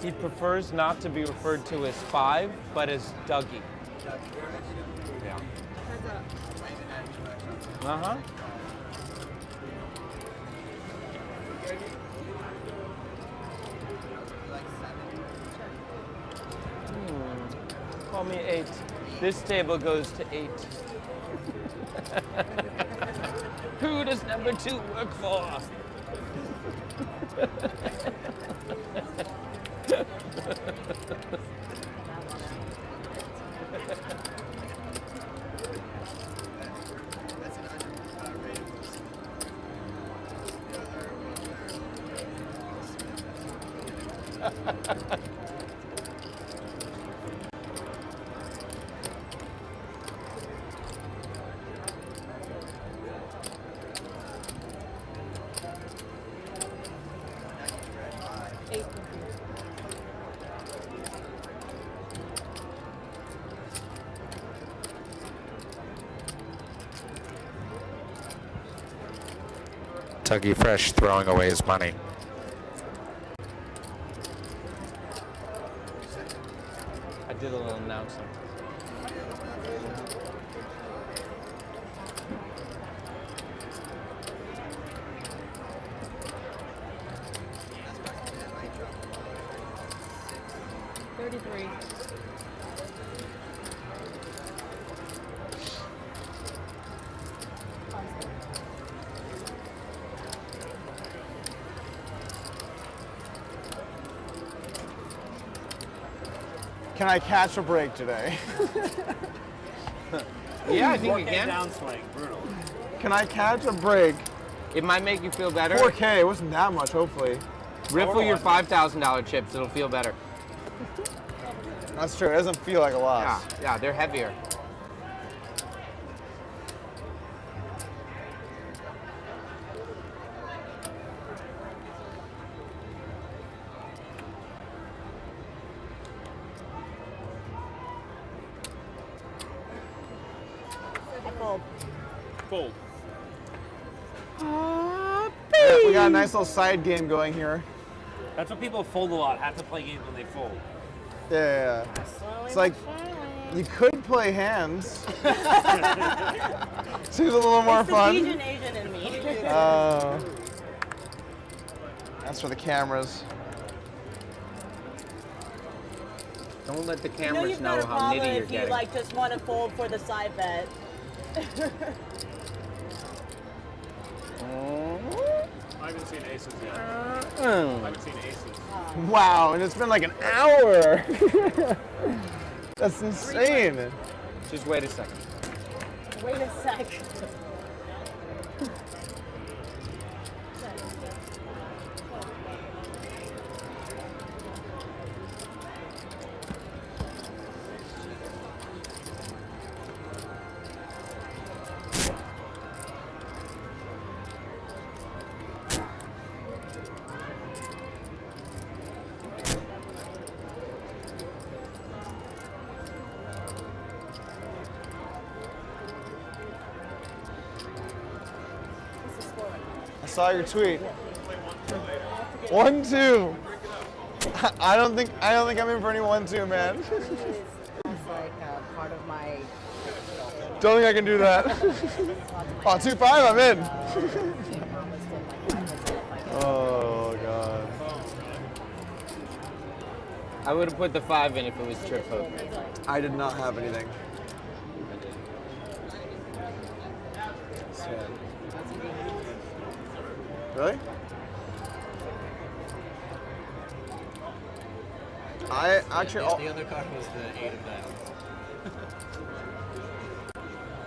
He prefers not to be referred to as 5, but as Dougie. Yeah. Uh-huh. Call me 8. This table goes to 8. Who does number 2 work for? Tuggy Fresh throwing away his money. I did a little announcing. Can I catch a break today? Yeah, I think you 4K can. downswing, brutal. Can I catch a break? It might make you feel better. 4K, it wasn't that much, hopefully. Riffle your $5,000 chips, it'll feel better. That's true, it doesn't feel like a loss. Yeah, they're heavier. Fold. Yeah, we got a nice little side game going here. That's what people fold a lot. Have to play games when they fold. Yeah. It's like, you could play hands. Seems a little more fun. It's the Asian in me. That's for the cameras. Don't let the You know cameras you've know got a how problem nitty you're if you getting. like just want to fold for the side bet. I haven't seen aces yet. I haven't seen aces. Wow, and it's been like an hour. That's insane. Just wait a second. Wait a sec. saw your tweet. 1-2. I don't think I'm in for any 1-2, man. It's like part of my. Don't think I can do that. Oh, 2-5, I'm in. Oh god. I would have put the 5 in if it was trip hook. I did not have anything. Sad. Really? I actually. The other card was the 8 of diamonds.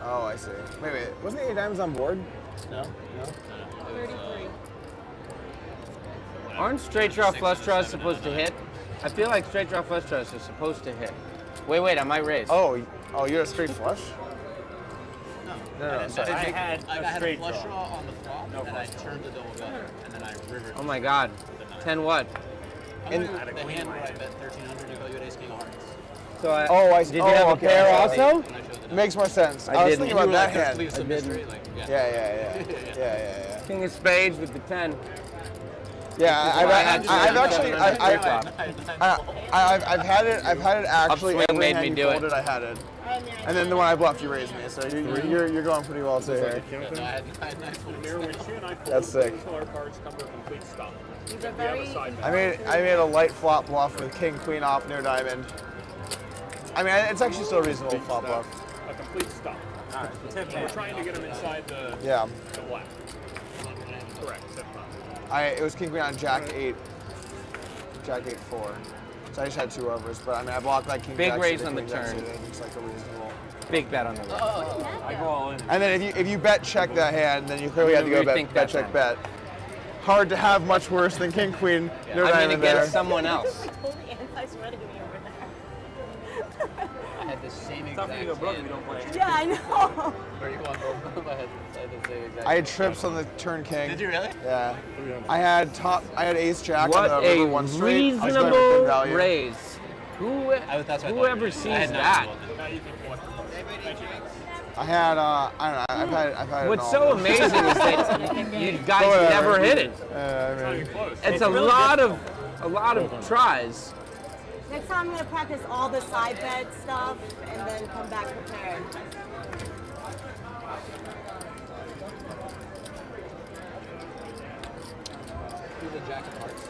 Oh, I see. Wait. Wasn't the 8 diamonds on board? No. 33. Aren't straight draw flush draws supposed to hit? I feel like straight draw flush draws are supposed to hit. Wait, I might raise. Oh, you're a straight flush? No, sorry. I had a flush draw on the flop, and I turned the double gutter, and then I rivered. Oh my god. 10 what? And the hand where I bet 1,300 to value ace king of hearts. So I did you have a pair also? Makes more sense. I was didn't. thinking about that hand. I didn't. Yeah. King of spades with the 10. Yeah, I've had it actually Upswing every made hand me you do it. folded, I had it. And then the one I bluffed, you raised me. So you're going pretty well too here. That's sick. Our cards come to a complete stop. These are very. I made a light flop bluff with king queen off no diamond. I mean, it's actually still a reasonable flop bluff. A complete stop. We're trying to get him inside the black. Correct. It was king queen on jack 8, jack 8-4. So I just had 2 overs, but I mean I blocked like king Big jack raise suited, on the king jack turn. suited. It's like a reasonable. Big bet on the river. I go all in. And then if you bet check that hand, then you clearly had to go bet check bet. Hard to have much worse than king queen. No I mean diamond there. against someone else. Totally anti-sweating me over there. I had the same exact hand. Yeah, I know. Where you want both? I had the same exact. I had trips on the turn king. Did you really? Yeah. I had ace jack What on the a river 1 straight. reasonable raise. Whoever sees that? I had I don't know. I've had. What's so amazing is that you guys never hit it. It's a lot of tries. Next time I'm gonna practice all the side bet stuff and then come back prepared. Who's a jack of hearts?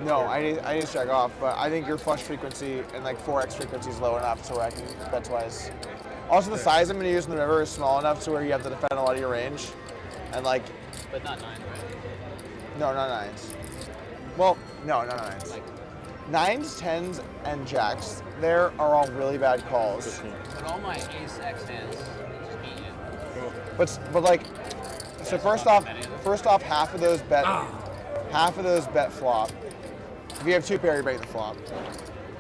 No, I didn't check off, but I think your flush frequency and like 4x frequency is low enough to where I can bet twice. Also, the size I'm going to use in the river is small enough to where you have to defend a lot of your range, and like. But not 9, right? No, not 9s. Well, no, not 9s. Like 9s, 10s, and jacks there are all really bad calls. But all my ace X hands just beat you. But like, so first off, half of those bet flop. If you have 2 pair, you're betting the flop.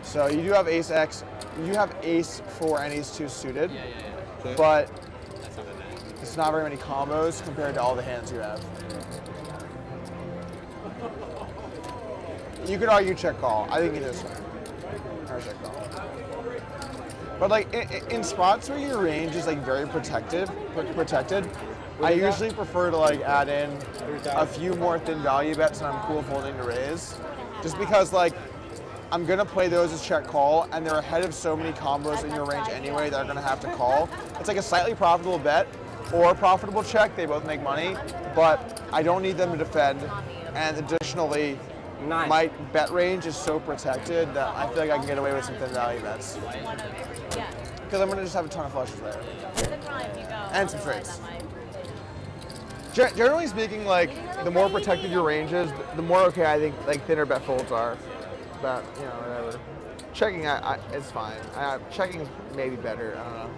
So you do have ace X, you have ace 4 and ace 2 suited. Yeah. But it's not very many combos compared to all the hands you have. You could argue check call. I think it is or check call. But like in spots where your range is like very protected, I usually prefer to like add in a few more thin value bets and I'm cool folding to raise. Just because like I'm gonna play those as check call and they're ahead of so many combos in your range anyway that are gonna have to call. It's like a slightly profitable bet or profitable check, they both make money, but I don't need them to defend. And additionally, my bet range is so protected that I feel like I can get away with some thin value bets. Because I'm gonna just have a ton of flushes there. And some straights. Generally speaking, like the more protected your range is, the more okay I think like thinner bet folds are. But you know, whatever. Checking, it's fine. Checking is maybe better. I don't know.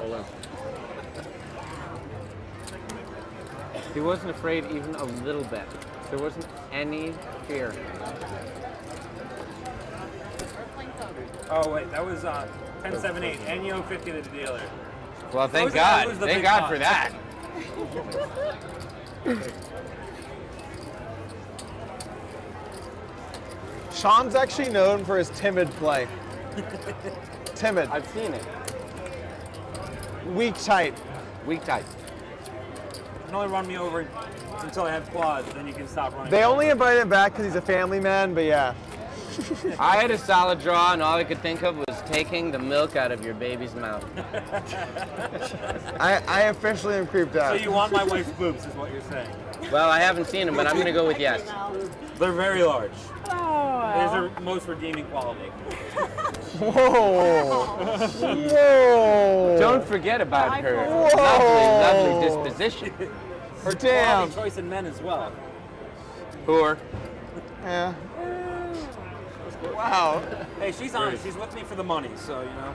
Holdem. He wasn't afraid even a little bit. There wasn't any fear. Oh wait, that was 10-7-8, and you owe 50 to the dealer. Well, thank That God. was the Thank big God pot. for that. Shaun's actually known for his timid play. Timid. I've seen it. Weak type. Weak type. You can only run me over until I have quads, then you can stop running. They only invited him back because he's a family man, but yeah. I had a solid draw, and all I could think of was taking the milk out of your baby's mouth. I officially am creeped out. So you want my wife's boobs, is what you're saying? Well, I haven't seen them, but I'm going to go with yes. They're very large. Oh. It is her most redeeming quality. Whoa. Whoa. Don't forget about her Whoa. lovely disposition. Her Damn. quality choice in men as well. Poor. Yeah. Wow. Hey, she's honest. She's with me for the money, so, you know.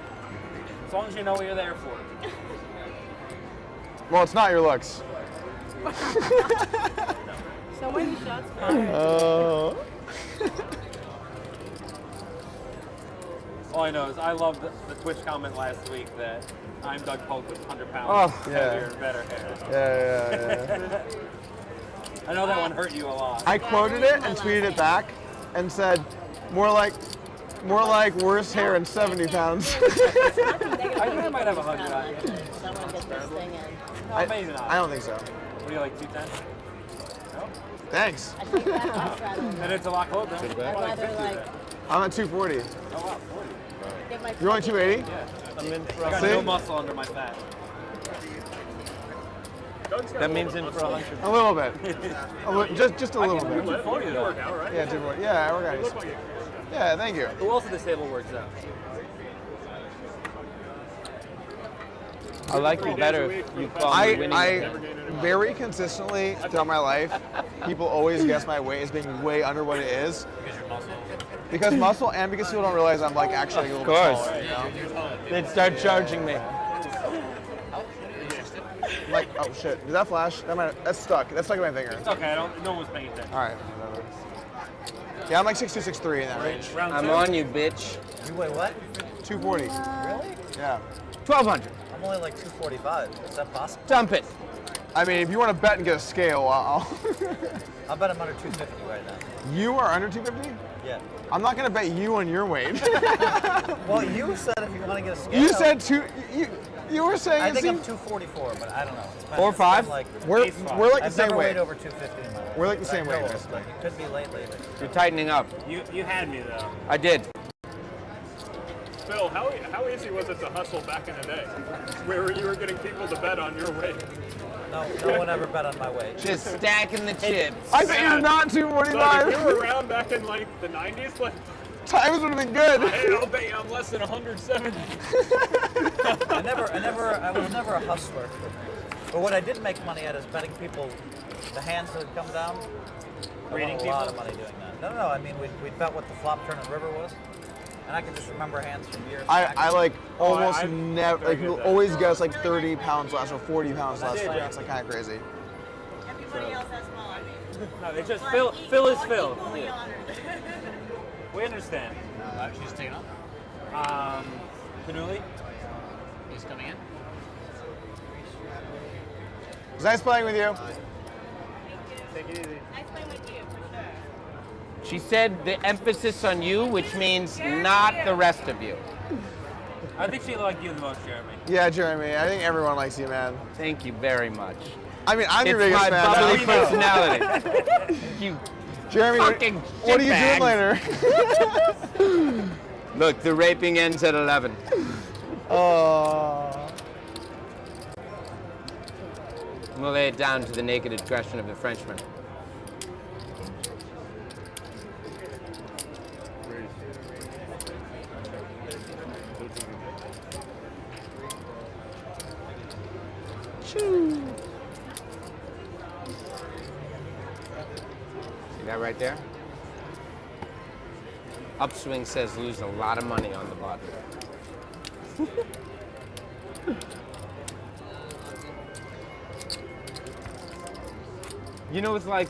As long as you know what you're there for. Well, it's not your looks. So many shots fired. Oh. All I know is I loved the Twitch comment last week that I'm Doug Polk with 100 pounds Oh, heavier yeah. and better hair. Yeah. I know that one hurt you a lot. I quoted it and tweeted it back and said, more like worse hair and 70 pounds. I think I might have 100 on you. Someone get this thing in. No, maybe not. I don't think so. What are you, like 210? No? Thanks. I think that was rather. And it's a lot closer. I'd rather like I'm at 240. Oh wow, 40. get my. You're only 280? Yeah. I'm in for I got See? no muscle under my fat. That means in for 100. A little bit. Just a little bit. 240 though. Yeah, 240. Yeah, we're guys. Yeah, thank you. Who else at this table works out? I like you better if you call me winning. I very consistently throughout my life, people always guess my weight as being way under what it is. Because muscle and because people don't realize I'm like actually a little bit taller, you know? They'd start charging me. Like, oh shit, did that flash? That's stuck. That's stuck in my finger. It's okay, no one's paying attention. All right, whatever. Yeah, I'm like 6'2", 6'3" in that range. Round I'm two. on you, bitch. You weigh what? 240. Really? Yeah. 1,200. I'm only like 245. Is that possible? Dump it. I mean, if you want to bet and get a scale, I'll. I'll bet I'm under 250 right now. You are under 250? Yeah. I'm not gonna bet you on your weight. Well, you said if you want to get a scale. You said two. You were saying. I it think I'm seemed- 244, but I don't know. It's been, 4 or 5? it's been like, We're like the I've same never weight. weighed over 250 in my life. We're like the That same weight, goes, basically. but it could be late lately. You're tightening up. You had me though. I did. Phil, how easy was it to hustle back in the day, where you were getting people to bet on your weight? No one ever bet on my weight. Just stacking the chips. I think you're not Like, if you 245. were around back in like the 90s, like, Times would have been good. hey, I'll bet you I'm less than 170. I was never a hustler. But what I did make money at is betting people, the hands that had come down. I Reading won a lot of money doing that. No. I mean, we'd bet what the flop turn and river was. And I can just remember hands from years back. I like almost I'm never, very like good people at that. always guess like 30 pounds less or 40 pounds less. Like, it's like kind of crazy. Everybody else has smaller. No, it's just Like, Phil is Phil. equally honored. We understand. She's taking off. Cannuli? He's coming in. It was nice playing with you. Take it easy. Nice playing with you, for sure. She said the emphasis on you, which means not the rest of you. I think she liked you the most, Jeremy. Yeah, Jeremy. I think everyone likes you, man. Thank you very much. I mean, I'm your It's biggest my fan. bubbly now. personality. You Jeremy, fucking what are you doing shitbag. later? Look, the raping ends at 11. Oh. I'm gonna lay it down to the naked aggression of the Frenchman. Choo. See that right there? Upswing says lose a lot of money on the bottom. You know, it's like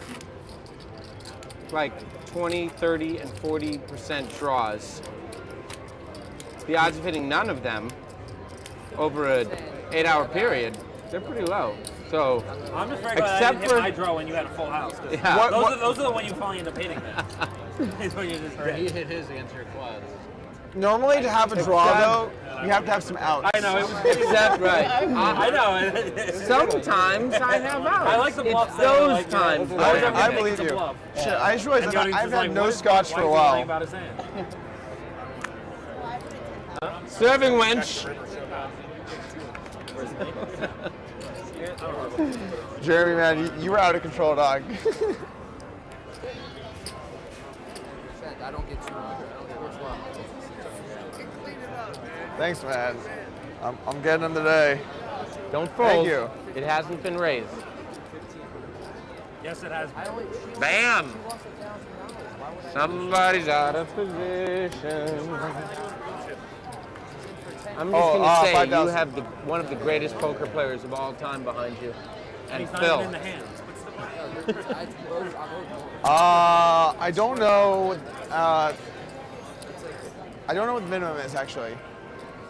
20, 30, and 40% draws. The odds of hitting none of them over an 8-hour period, they're pretty low. So, I'm just very glad I didn't hit my draw when you had a full house. Yeah. Those are the one you finally end up hitting then. It's when you're just Or he hit his against your quads. Normally, to have a draw, though, you have to have some outs. I know. It was Except, right. I know. Sometimes I have outs. I like the bluff. It's those times. I believe you. Shit, I just realized that I've had no scotch for a while. Serving wench. Jeremy, man, you were out of control, dog. I don't get too much. Thanks, man. I'm getting them today. Don't fold. Thank you. It hasn't been raised. Yes, it has. Bam! Somebody's out of position. I'm just going to say 5,000. you have one of the greatest poker players of all time behind you. And He's not Phil. even in the hands. I don't know. I don't know what the minimum is actually,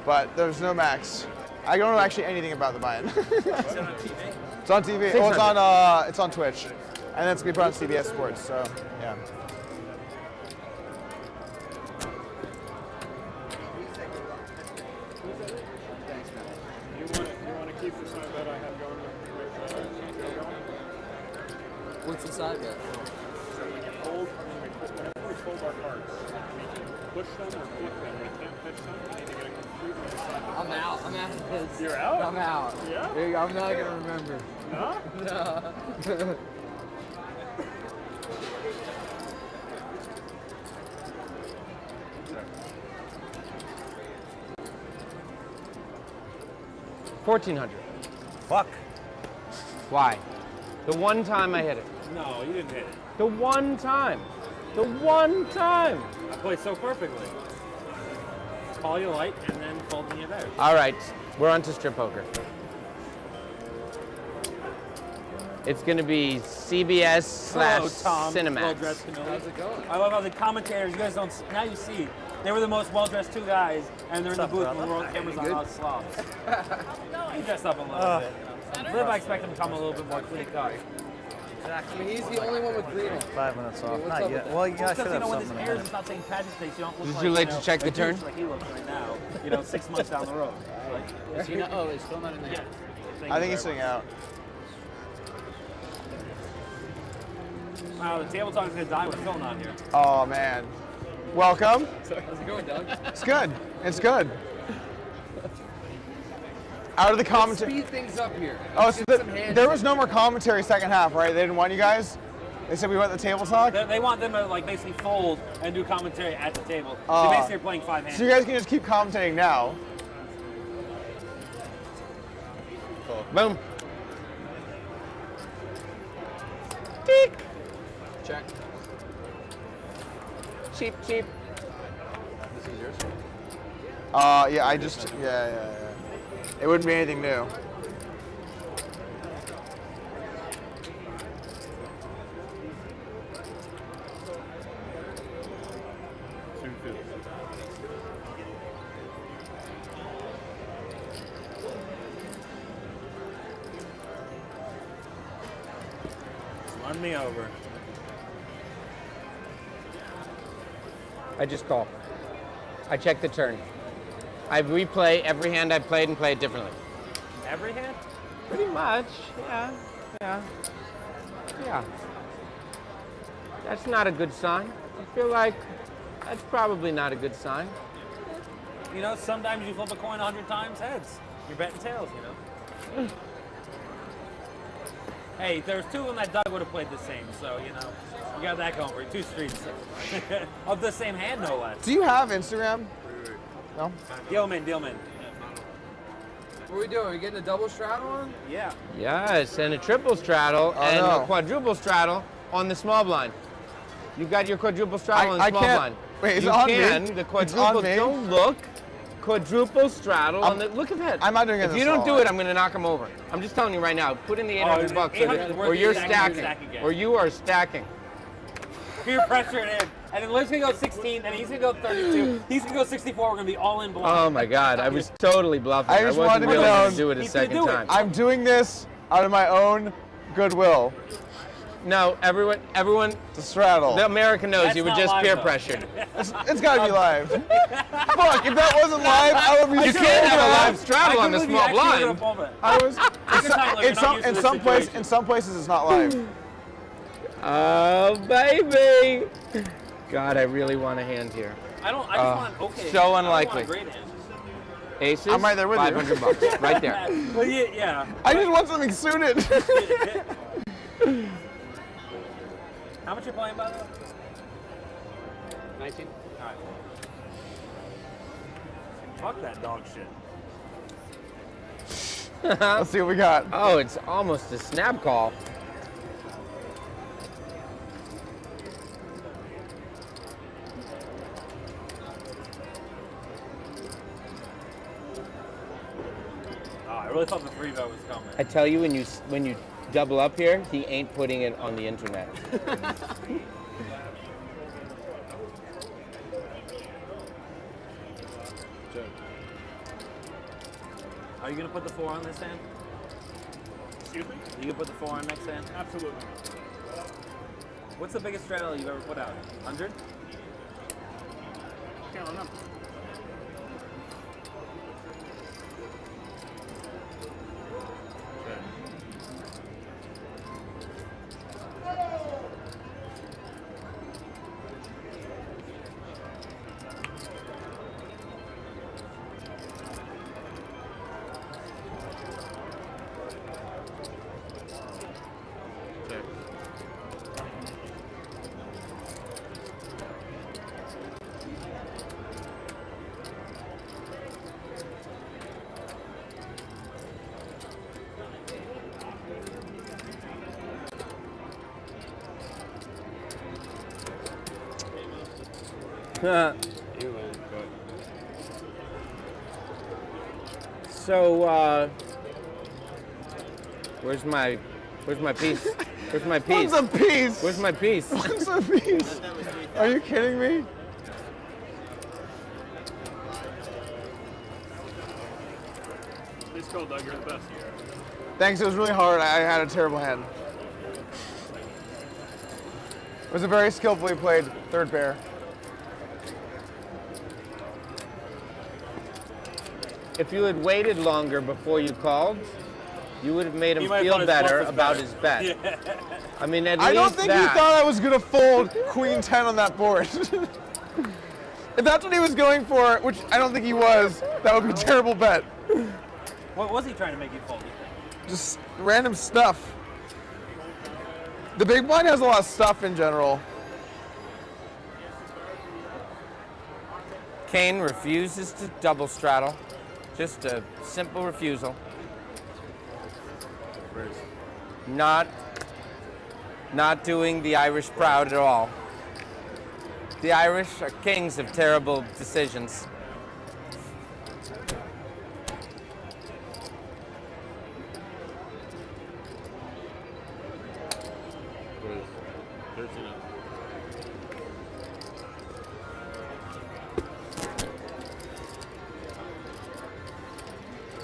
but there's no max. I don't know actually anything about the buy-in. It's on TV. Well, it's on Twitch, and then it's gonna be put on CBS Sports. So yeah. You want to keep the side bet I have going with What's the side bet? So when you fold, whenever we fold our cards, we can push them or flip them. We can't pitch them. We need to get a completely side bet. I'm out. I'm out of this. You're out? I'm out. Yeah? I'm not gonna remember. No? No. 1,400. Fuck. Why? The one time I hit it. No, you didn't hit it. The one time. The one time. I played so perfectly. Call you light and then fold me a better. All right, we're on to strip poker. It's going to be CBS Hello, Tom. / Cinemax. Well-dressed Cannuli. How's it going? I love how the commentators, you guys don't, now you see, they were the most well-dressed two guys, and they're in the booth when we're on cameras on us slobs. He dressed up a little bit. Liv, I expect him to come a little bit more clean cut. I mean, he's the only one with green on. 5 minutes off. What's Not up yet. with Well, you Because, should you have know, when something this in a airs, minute. it's not St. Patrick's Day, so you don't look Is it like, too late you to check the a douche turn? like he looks right now, 6 months down the road. Is he not, oh, he's still not in there. I think he's sitting out. Wow, the table talk is going to die with Phil not here. Oh man. Welcome. How's it going, Doug? It's good. It's good. Out of the commentary. Speed things up here. Oh, so Get some hands there in. was no more commentary second half, right? They didn't want you guys. They said we went to the table talk. They want them to like basically fold and do commentary at the table. So Oh. basically you're playing 5 hands. So you guys can just keep commentating now. Boom. Check. Cheap, cheap. This is yours? Yeah, I just, yeah. It wouldn't be anything new. Run me over. I just call. I check the turn. I replay every hand I've played and play it differently. Every hand? Pretty much, yeah. That's not a good sign. I feel like that's probably not a good sign. You know, sometimes you flip a coin 100 times heads. You're betting tails, you know. Hey, there's 2 of them that Doug would have played the same, so, you know, you got that going for you. 2 streets. Of the same hand, no less. Do you have Instagram? No? Dealman. What are we doing? Are we getting a double straddle on? Yeah. Yes, and a triple straddle and a quadruple straddle on the small blind. You got your quadruple straddle on the small blind. Wait, is you it on can. me? The It's on quadruple. me? Don't look. quadruple straddle. Look at that. I'm not doing it. If you don't do it, I'm going to knock him over. I'm just telling you right now. Put in the 800 bucks, or you're stacking, or you are stacking. Peer pressure him, and then Liz gonna go 16, and he's gonna go 32. He's gonna go 64. We're gonna be all in blind. Oh my God! I was totally bluffing. I just wasn't wanted to be really known. going to do it a second time. I'm doing this out of my own goodwill. No, everyone. To straddle. The American knows That's you were not just live, peer though. pressured. It's got to be live. Fuck! If that wasn't live, I would be You so can't have a mad. live straddle on the small blind. I was. In some places, it's not live. Oh baby! God, I really want a hand here. I just want okay. So unlikely. I don't want a great hand. Aces. I'm right there with you. $500 right there. Well, yeah. I just want something suited. How much you playing, by the way? 19. All right. Fuck that dog shit. Let's see what we got. Oh, it's almost a snap call. I really thought the 3-bet was coming. I tell you, when you double up here, he ain't putting it on the internet. Are you gonna put the 4 on this hand? Excuse me? You gonna put the 4 on next hand? Absolutely. What's the biggest straddle you've ever put out? 100? Can't remember. So, where's my piece? Where's my piece? What's a piece? Where's my piece? What's a piece? Are you kidding me? It's cool, Doug. You're the best. Thanks. It was really hard. I had a terrible hand. It was a very skillfully played third pair. If you had waited longer before you called, you would have made him He might have feel thought his better bluff was about better. his bet. Yeah. I mean, at I least don't think he that. thought I was going to fold Queen 10 on that board. If that's what he was going for, which I don't think he was, that would be a terrible bet. What was he trying to make you fold, you think? Just random stuff. The big blind has a lot of stuff in general. Kane refuses to double straddle. Just a simple refusal. Not doing the Irish proud at all. The Irish are kings of terrible decisions.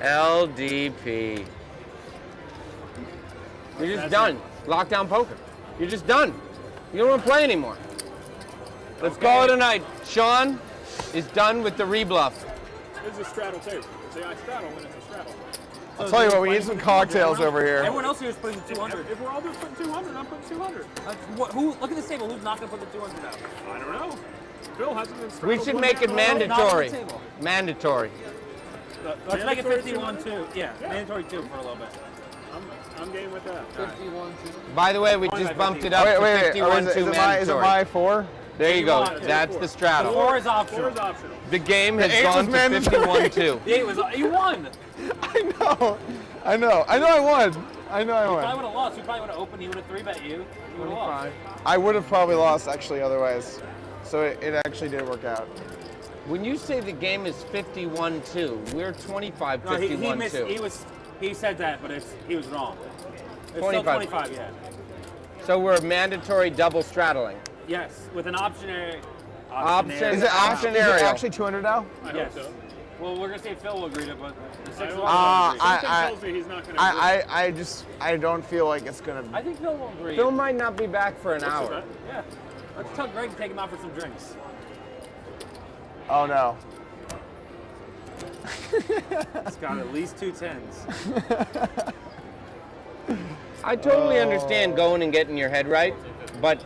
LDP. You're just done. Lockdown poker. You're just done. You don't want to play anymore. Let's call it a night. Shaun is done with the rebluff. This is a straddle too. See, I straddle when it's a straddle. I'll tell you what, we need some cocktails over here. Everyone else here is putting the 200. If we're all just putting 200, I'm putting 200. Look at this table. Who's not going to put the 200 out? I don't know. Bill hasn't been We straddled should one make it hand in a row. mandatory. Not on the table. Mandatory. Let's make it Mandatory 51 too. Yeah, mandatory 2 for a little bit. I'm game with that. 51, 2. By the way, we just bumped it up to 51 Is it mandatory. my 4? There you go. 51. That's the straddle. 4 is optional. 4 is optional. The game The has 8 gone was to mandatory. 51-2. The 8 was. You won. I know I won. I You probably won. would have lost. You probably would have opened. He would have 3-bet you. You would have lost. I would have probably lost actually otherwise. So it actually did work out. When you say the game is 51-2, we're 25-51-2. He said that, but he was wrong. It's 25. still 25, yeah. So we're mandatory double straddling. Yes, with an optionary. Is it actually 200 now? Yes. Well, we're gonna say Phil will agree to, but the 6 tells me he's not going to agree. I don't feel like it's gonna. I think Phil will agree. Phil might not be back for an hour. Yeah. Let's tell Greg to take him out for some drinks. Oh no. It's got at least 2 10s. I totally understand going and getting your head right, but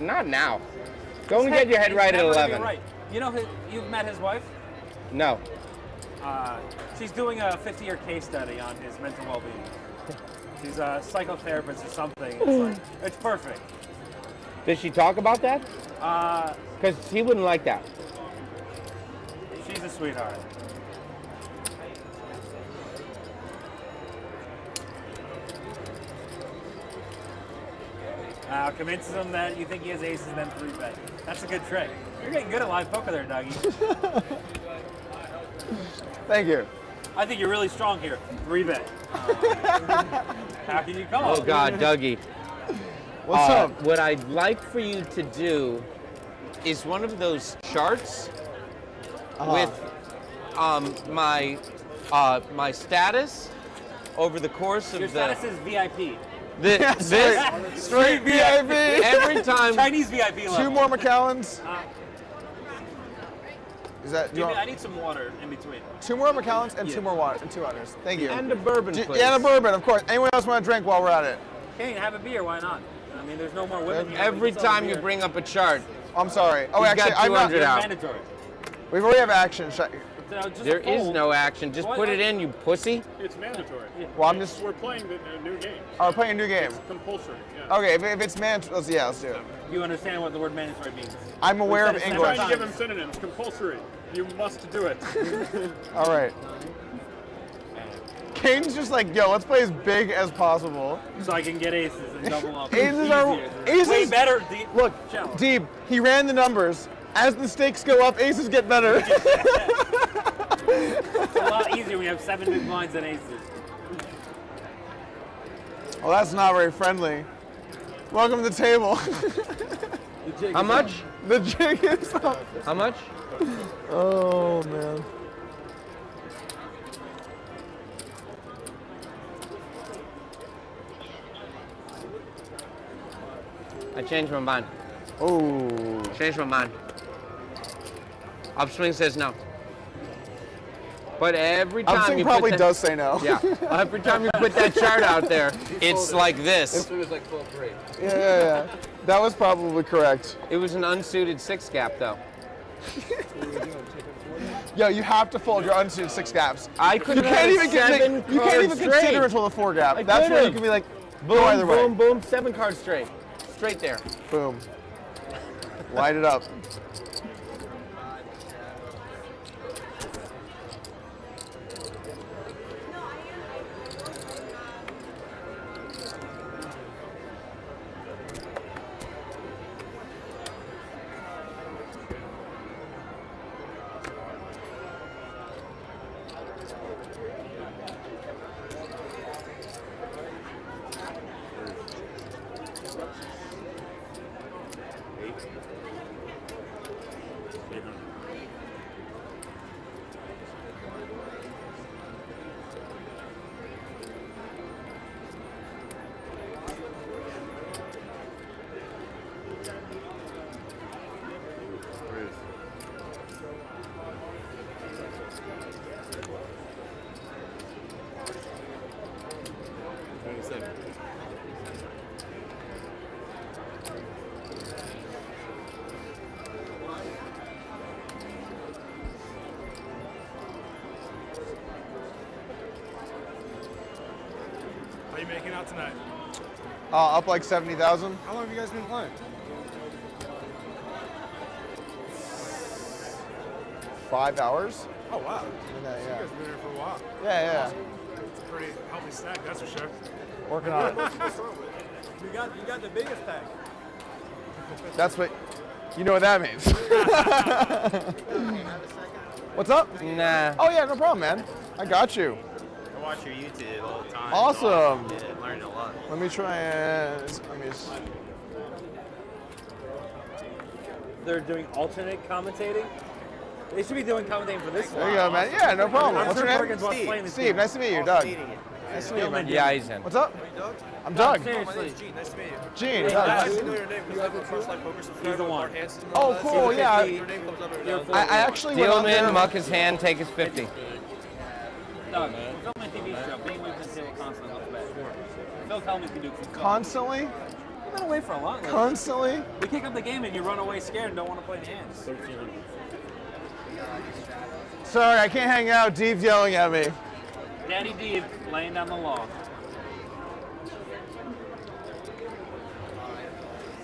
not now. Go and get your head right at 11. Right. You know, you've met his wife? No. She's doing a 50-year case study on his mental well-being. She's a psychotherapist or something. It's perfect. Does she talk about that? Because he wouldn't like that. She's a sweetheart. Convinces him that you think he has aces, then 3-bet. That's a good trick. You're getting good at live poker there, Dougie. Thank you. I think you're really strong here. 3-bet. How can you call? Oh God, Dougie. What's up? What I'd like for you to do is one of those charts with my status over the course of Your status is VIP. Straight VIP. Every time. Chinese VIP level. 2 more McAllens. Is that? I need some water in between. 2 more McAllens and 2 more water and 2 others. Thank you. And a bourbon, please. Yeah, and a bourbon, of course. Anyone else want to drink while we're at it? Kane, have a beer. Why not? I mean, there's no more women here. Every time you bring up a chart, I'm sorry. Oh, he's actually, got 200 out. Mandatory. We already have action. There is no action. Just put it in, you pussy. It's mandatory. Well, We're playing the new game. Oh, we're playing a new game. It's compulsory. Yeah. Okay, if it's mandatory, let's do it. You understand what the word mandatory means? I'm aware of I'm English. trying to give him synonyms. Compulsory. You must do it. All right. Kane's just like, yo, let's play as big as possible. So I can get aces and double up. Aces are way better. Look, Deeb, he ran the numbers. As the stakes go up, aces get better. It's a lot easier when you have 7 big blinds than aces. Well, that's not very friendly. Welcome to the table. How much? The jig is up. How much? Oh, man. I changed my mind. Oh. Changed my mind. Upswing says no. But every time Upswing you probably put that, does say no. Yeah. Every time you put that chart out there, it's like this. It was like 12-3. Yeah. That was probably correct. It was an unsuited 6 gap though. Yo, you have to fold your unsuited 6 gaps. I couldn't You can't have even get. seven You can't even cards consider straight. until the 4 gap. I That's where you could've. can be like, Boom, go either way. boom, boom, 7 cards straight. Straight there. Boom. Light it up. How are you making out tonight? Up like 70,000. How long have you guys been playing? 5 hours. Oh wow. Yeah, So you guys been here for a while. Yeah. It's a pretty healthy stack, that's for sure. Working on it. You got the biggest stack. That's what. You know what that means. What's up? Nah. Oh yeah, no problem, man. I got you. I watch your YouTube all the time. Awesome. Yeah, learned a lot. Let me try and They're doing alternate commentating. They should be doing commentating for this one. There you go, man. Yeah, no problem. I'm What's sure your Morgan's name? wants playing this Steve, game. nice to meet you, Doug. Nice to meet you, man. Yeah, he's in. What's up? I'm Doug. Seriously. Gene, nice to meet you. Gene, I Doug. actually know your name because I have a First Life Poker subscriber. He's the one. Oh, cool. Yeah. Your name comes up every now and I then. actually Deal went him on in, muck his hand, take his 50. Doug, we're filming a TV show. Being away from the table constantly looks bad. Phil Hellmuth can do some stuff. Constantly? You've been away for a lot. Constantly? We kick up the game and you run away scared and don't want to play the hands. Sorry, I can't hang out. Deeb's yelling at me. Daddy Deeb laying down the law.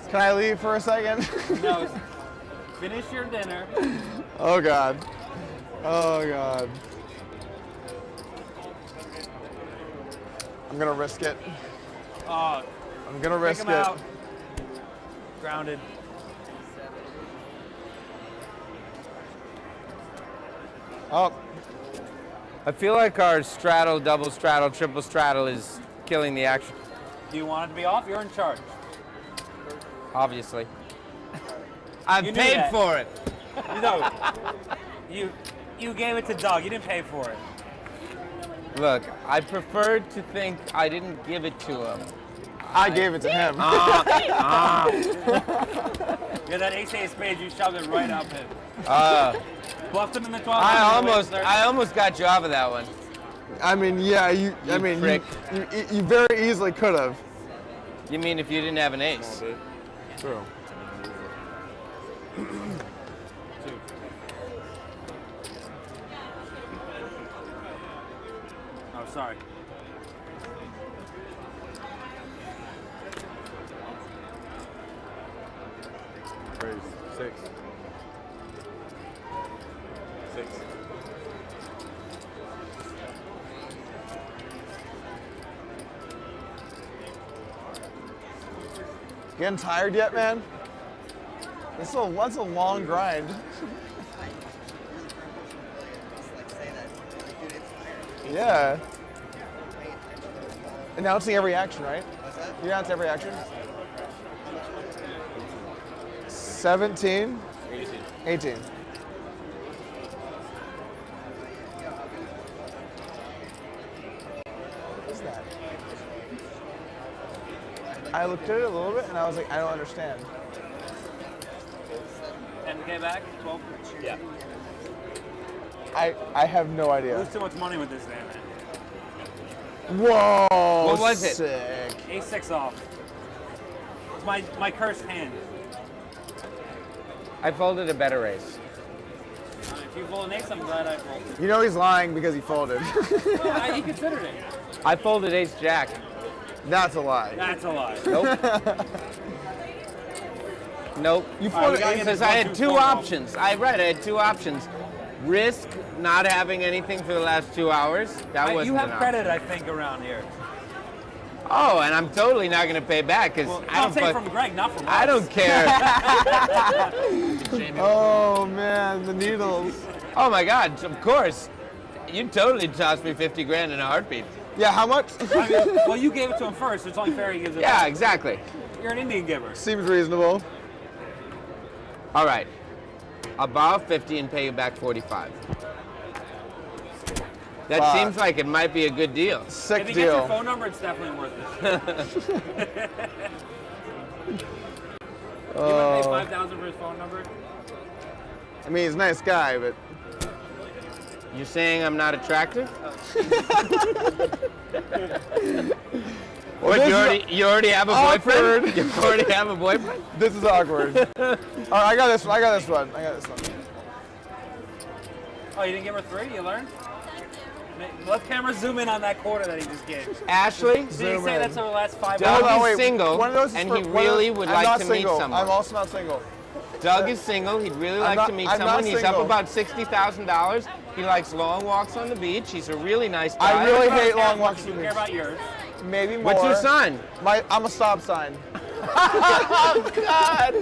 Can I leave for a second? No, finish your dinner. Oh God. Oh God. I'm gonna risk it. Oh, I'm gonna risk him it. out. Grounded. Oh. I feel like our straddle, double straddle, triple straddle is killing the action. Do you want it to be off? You're in charge. Obviously. I've You knew paid that. for it. You gave it to Doug. You didn't pay for it. Look, I prefer to think I didn't give it to him. I gave it to him. Yeah, that ace spade, you shoved it right up him. Bluffed him in the 12. I almost got you off of that one. I mean, yeah, you very easily could have. You mean if you didn't have an ace? True. Oh, sorry. Raise 6. 6. Getting tired yet, man? That's a long grind. Yeah. Announcing every action, right? You announce every action? 17? 18. What is that? I looked at it a little bit and I was like, I don't understand. 10K back? 12? Yeah. I have no idea. Lose too much money with this damn man. Whoa! What was it? Sick. A6 off. It's my cursed hand. I folded a better ace. If you fold an ace, I'm glad I folded. You know he's lying because he folded. Well, he considered it. I folded ace jack. That's a lie. That's a lie. Nope. Nope. You folded because I had two options. I had two options. Risk not having anything for the last 2 hours. That wasn't You have an credit, I think, around here. option. Oh, and I'm totally not going to pay back because I I'll don't. take from Greg, not from us. I don't care. Oh man, the needles. Oh my God! Of course, you'd totally toss me 50 grand in a heartbeat. Yeah, how much? I mean, well, you gave it to him first, so it's only fair he gives it Yeah, back. exactly. You're an Indian giver. Seems reasonable. All right, I'll borrow 50 and pay you back 45. That seems like it might be a good deal. Sick If he deal. gets your phone number, it's definitely worth it. You would pay 5,000 for his phone number? I mean, he's a nice guy, but You're saying I'm not attractive? What, you already have a boyfriend? awkward. You already have a boyfriend? This is awkward. All right, I got this one. Oh, you didn't give her 3? You learned? Let camera zoom in on that quarter that he just gave. Ashley? Did he say that's over the last 5 Doug hours? is single, One of those is and for- he one of really those- would I'm like not to single. meet someone. I'm also not single. Doug is single. He'd really like not- to meet I'm not someone. He's up single. about $60,000. He likes long walks on the beach. He's a really nice guy. I really hate Care long as much walks as to you the care beach. about yours. Maybe more. What's your sign? I'm a stop sign. Oh, God.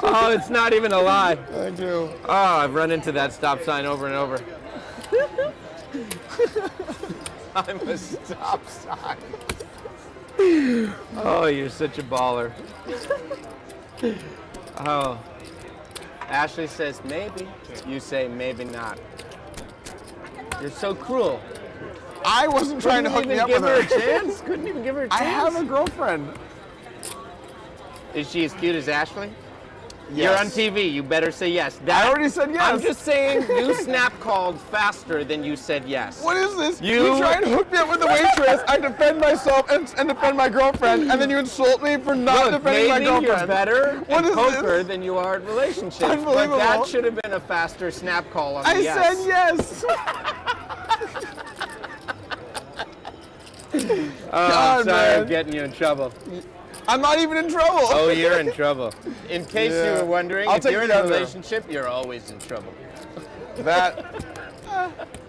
Oh, it's not even a lie. Thank you. Oh, I've run into that stop sign over and over. I'm a stop sign. Oh, you're such a baller. Oh. Ashley says maybe. You say maybe not. You're so cruel. I wasn't trying to hook me up with her. Couldn't even give her a chance. I have a girlfriend. Is she as cute as Ashley? Yes. You're on TV. You better say yes. I already said yes. I'm just saying you snap called faster than you said yes. What is this? You try and hook me up with the waitress. I defend myself and defend my girlfriend, and then you insult me for not defending my girlfriend. Maybe you're better What at is poker this? than you are at relationships. Unbelievable. But that should have been a faster snap call on the I yes. said yes. Oh, God, I'm sorry, I'm man. getting you in trouble. I'm not even in trouble. Oh, you're in trouble. In case you Yeah. were wondering, I'll if take you're in the a other. relationship, you're always in trouble. That.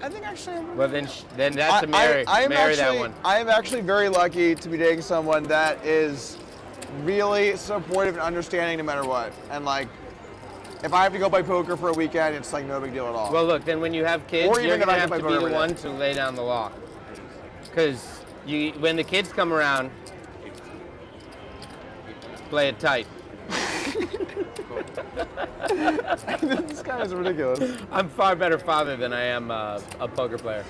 I think actually. Well, then that's a marry. Marry that one. I am actually very lucky to be dating someone that is really supportive and understanding no matter what. And like, if I have to go play poker for a weekend, it's like no big deal at all. Well, look, then when you have kids, Or even you're if going I to can have to play be poker the every one day. to lay down the law. Because when the kids come around, play it tight. This guy is ridiculous. I'm far better father than I am a poker player.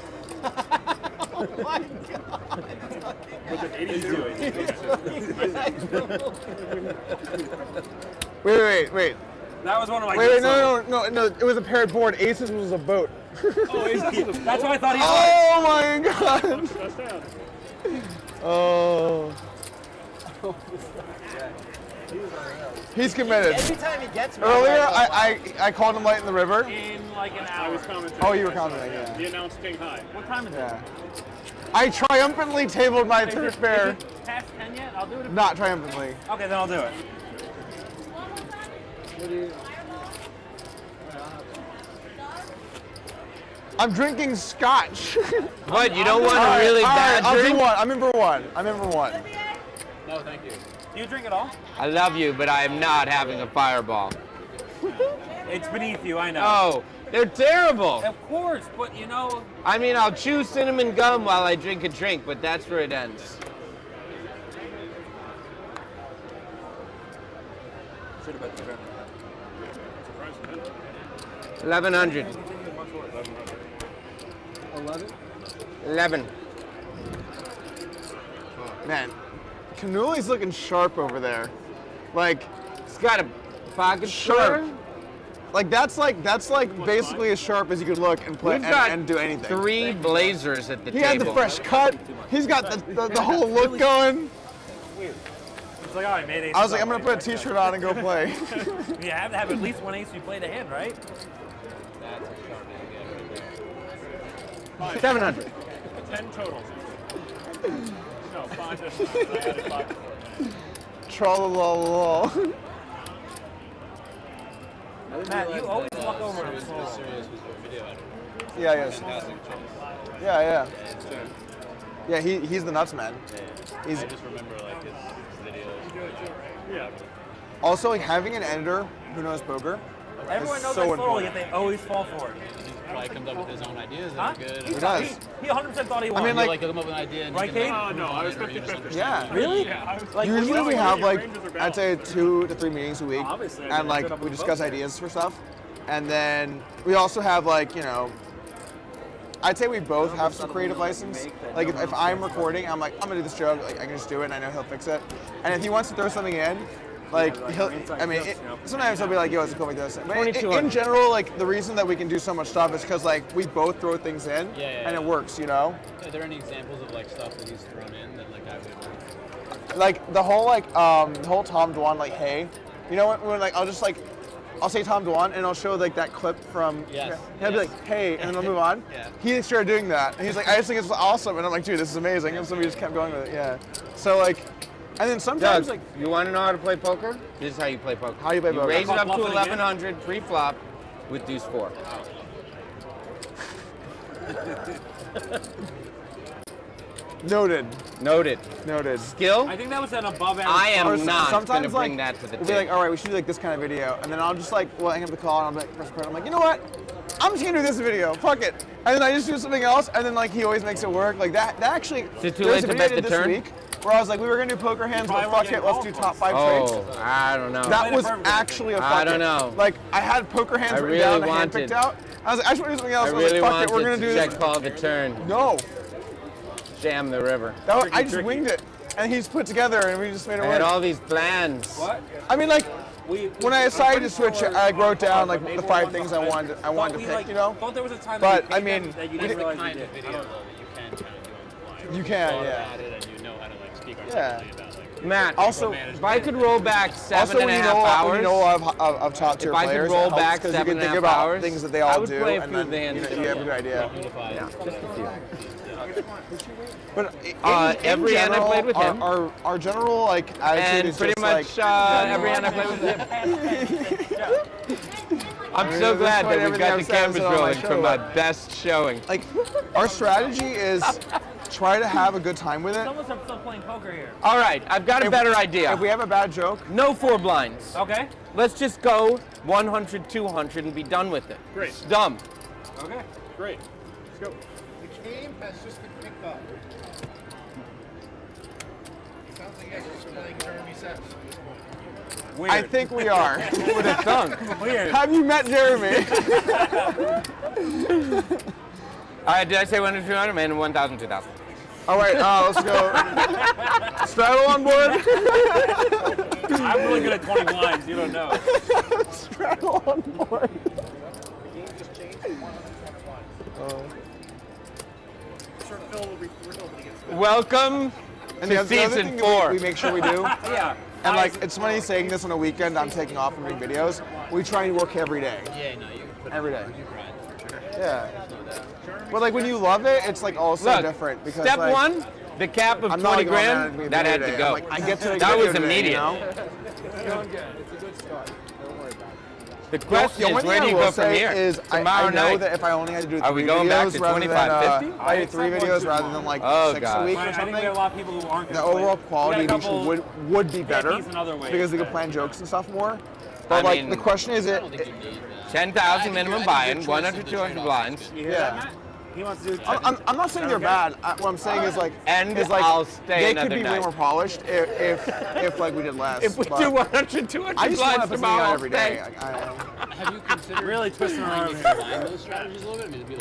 Oh my God. Wait. That was one of my Wait, good no. It was a paired board. Aces was a boat. Oh, that's why I thought he was. Oh my God. Oh. He's committed. Every time he gets me, Earlier, I called him light in the river. In like an hour. I was commenting. Oh, you were commenting, yeah. He announced King High. What time is it? Yeah. I triumphantly tabled my turf pair. Is it past 10 yet? I'll do it. Not triumphantly. Okay, then I'll do it. I'm drinking scotch. What, you don't want a really bad I'll drink? do one. I'm in for one. No, thank you. Do you drink it all? I love you, but I am not having a fireball. It's beneath you, I know. Oh, they're terrible. Of course, but you know. I mean, I'll chew cinnamon gum while I drink a drink, but that's where it ends. Should have bet the drink. 1100. 11. Man, Cannuli's looking sharp over there. Like, he's got a pocket sharp. square. Like that's like basically as sharp as you could look and play We've got and do anything. 3 blazers at the He table. had the fresh cut. He's got the whole look going. It's like, oh, I made ace. I was like, I'm gonna put a t-shirt on and go play. You have to have at least one ace you play the hand, right? 700. 10 totals. No, 5 just. I added 5. Trollolol. Matt, you always walk over and slow. Yeah. Yeah, he's the nuts man. He's I just remember like his videos. Yeah. also like having an editor who knows poker. Everyone is knows so that important. yet they always fall for it. Probably comes up with his own ideas that Huh? are good. He does. He 100% thought he won. I mean, Like, like, come up with an idea and right, you can, Kane? like, No, move I on was it, or you just 50-50. understand. Yeah. Really? Yeah, I was Like, usually we have like I'd say balanced. 2 to 3 meetings a week, Obviously, I and mean, like I set up we with discuss both. ideas for stuff, and then we also have like I'd say we both have some creative license. Like if I'm recording, I'm like I'm gonna do this joke, like I can just do it, and I know he'll fix it. And if he wants to throw something in, like he'll, I mean, sometimes he'll be like, "Yo, it's cool like this." But in general, like the reason that we can do so much stuff is because like we both throw things in, and it works, you know. Are there any examples of like stuff that he's thrown in that like I would? Like the whole Tom Dwan like hey, you know when like I'll say Tom Dwan and I'll show like that clip from he'll be like hey and then I'll move on. Yeah. He started doing that and he's like I just think it's awesome and I'm like dude this is amazing and so we just kept going with it. Yeah. So like and then sometimes Doug, you want to know how to play poker? This is how you play poker. How you play poker? Raise it up to Bluffing again? 1100 pre-flop with deuce 4. Noted. Noted. Noted. Skill? I think that was an above average. I am Or not going to sometimes, bring like, that to the we'll be like, table. all right, we should do like this kind of video, and then I'll just like, well, hang up the call, and I'll be like, press record. I'm like, you know what? I'm just gonna do this video. Fuck it. And then I just do something else, and then like he always makes it work. Like that actually. Is it too there's late a to video I bet did the this turn? week where I was like, we were gonna do poker hands, but fuck it, let's do top 5 trades. Oh, I don't know. That was actually a fuck I don't it. know. Like I had poker hands I written really down, the hand wanted- picked out. I was like, I just want to do something else. I I was really like, fuck it, we're wanted gonna do to check this. call the turn. No. Jam the river. I just winged it, and he's put together, and we just made it I work. had all these plans. What? I mean, like, when I decided to switch it, I wrote down like the 5 things I wanted to pick, you know. Thought there was a time But that I you paid mean, them that you we didn't did- realize you did. video though that you can kind of do on the fly. You can, thought yeah. about it and you know how to like speak Yeah. articulately about like. Matt, Also, if I could roll back Also, 7.5 hours, when you know of top tier if I players, could roll it helps back 'cause you can 7.5 think about hours, things that they I all would do, play a and few then hands you have a good idea. Yeah, just a few. But every hand I general, played with him. our general like attitude And is pretty just much like every hand I played with him. I'm so At this glad point, that we've everything got I've the said is cameras on my rolling show, from my but- best showing. Like, our strategy is try to have a good time with it. Some of us are still playing poker here. All right, I've got a better idea. If we have a bad joke, no 4 blinds. Okay. Let's just go 100, 200 and be done with it. Great. It's dumb. Okay, great. Let's go. The game has just been picked up. Sounds like you guys are just playing Jeremy Seps at this point. Weird. I think we are. With a thunk. Weird. Have you met Jeremy? All right, did I say 100, 200? Man, 1,000, 2,000. All right, let's go. Straddle on board. I'm really good at 20 blinds. You don't know. Straddle on board. The game just changed to 121. Sure, Phil will be thrilled when he gets back. Welcome And to the other thing season that 4. we make sure we do. Yeah. And like, it's funny saying this on a weekend. I'm taking off from doing videos. We try and work every day. Yeah, no, you put Every day. You grind for sure. Yeah. But like when you love it, it's like also Look, different because step like, 1, the cap of I'm 20 not going grand, on that had to today. go. I'm like, I get to make that a was video today, immediate. you know? Doing good. It's a good start. Don't worry about it. The question The only is, thing where do I you will go from say here? is Tomorrow I know night. that if I only had to do 3 Are we going back videos to rather 25, than 50? I did 3 videos rather than like Oh, 6 God. a week I or think we something, have a lot of people who aren't the gonna play. overall We quality got a of each couple would be better hippies in other ways, because they could but- plan jokes and stuff more. I But like mean, the question is, it 10,000 minimum buy-in, 100, 200 blinds. yeah. He wants to do. I'm not saying they're bad. What I'm saying is like, And is like I'll stay they another could be night. way more polished if like we did less. If we but do 100, 200 I just want to blinds put something tomorrow, out I'll every stay. day. Have you considered Really twisting trying around to here. combine those strategies a little bit? I mean, it'd be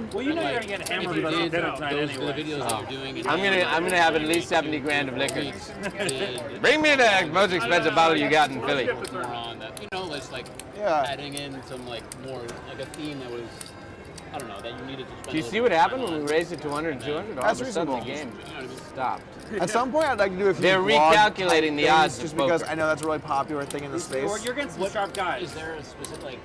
like, Well, you know like, you're gonna get hammered if you by did dinner tonight those anyway. videos that you're doing. and I'm gonna have at least 70 grand of liquor. did Bring me the most expensive bottle you got in Philly. more on that, you know, it's like Yeah. adding in some like more like a theme that was, I don't know, that you needed to spend. Do you see what happened when we raised it to 100 and 200? All That's of a sudden the reasonable. game stopped. At some point, I'd like to do a few They're vlog recalculating the type odds things of just because poker. I know that's a really popular thing in the space. You're getting some sharp guys. Is there a specific like,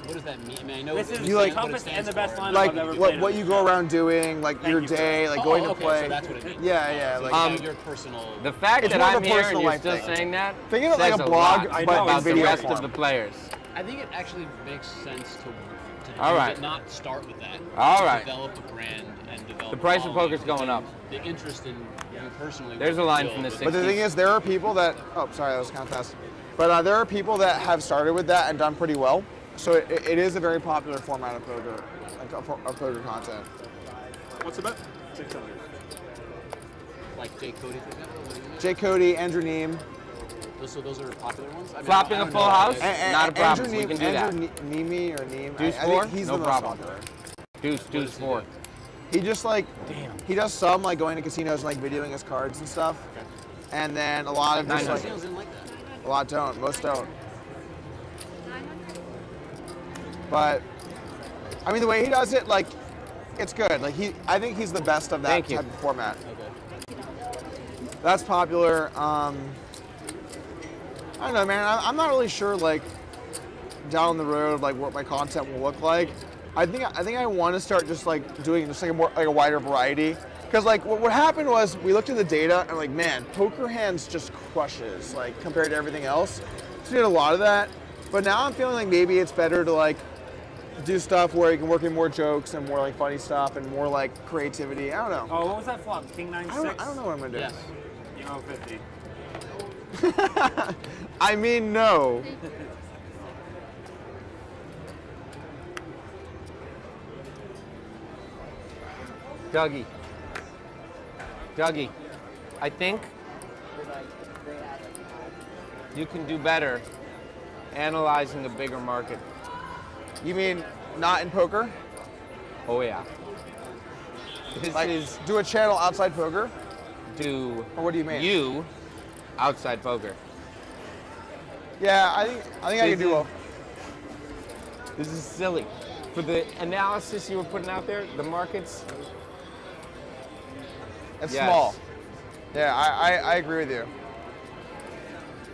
what does that mean? I mean, I know This is You the like- toughest and the best lineup Like I've ever what played. you go around doing, like your you, sir. day, like going to okay, play. so that's what it means. Yeah, yeah. Like Like your personal. The fact It's that more of I'm a here and personal you're life still thing. saying that Think of it like says a blog, lot but in about the video rest form. of the players. I think it actually makes sense to All right. not start with that. All right. Develop a brand and develop. The price of following, poker's going and up. The interest in you personally. There's a line from the But the thing is, there are people that. Oh, sorry, that was kind of fast. But there are people that have started with that and done pretty well. So it is a very popular format of poker, like of poker content. What's the bet? 600. Like Jay Cody, for example. What do you mean? Jay Cody, Andrew Neem. So those are popular ones. I mean, Flopping I a don't full know. house? And- Not a problem. Andrew We can do that. Andrew Neeme or Neem. Deuce I four? think he's No the most problem. popular. Deuce 4. He just like, he does some like going to casinos and like videoing his cards and stuff. And then a lot of just like, Casinos didn't like that. a lot don't, most don't. But, I mean the way he does it, like, it's good. Like I think he's the best of that Thank you. type of format. Okay. That's popular. I don't know, man. I'm not really sure, like, down the road, like, what my content will look like. I think I want to start just like doing just like a more like a wider variety. Because like what happened was we looked at the data and like, man, poker hands just crushes like compared to everything else. So we did a lot of that. But now I'm feeling like maybe it's better to like do stuff where you can work in more jokes and more like funny stuff and more like creativity. I don't know. Oh, what was that flop? King 9-6? I don't know what I'm gonna do. Yes. You know 50. I mean, no. Dougie. Dougie, I think you can do better analyzing a bigger market. You mean not in poker? Oh yeah. This Like, is do a channel outside poker? do. Or what do you mean? You outside poker. Yeah, I think I can do well. This is silly. For the analysis you were putting out there, the markets. It's Yes. small. Yeah, I agree with you.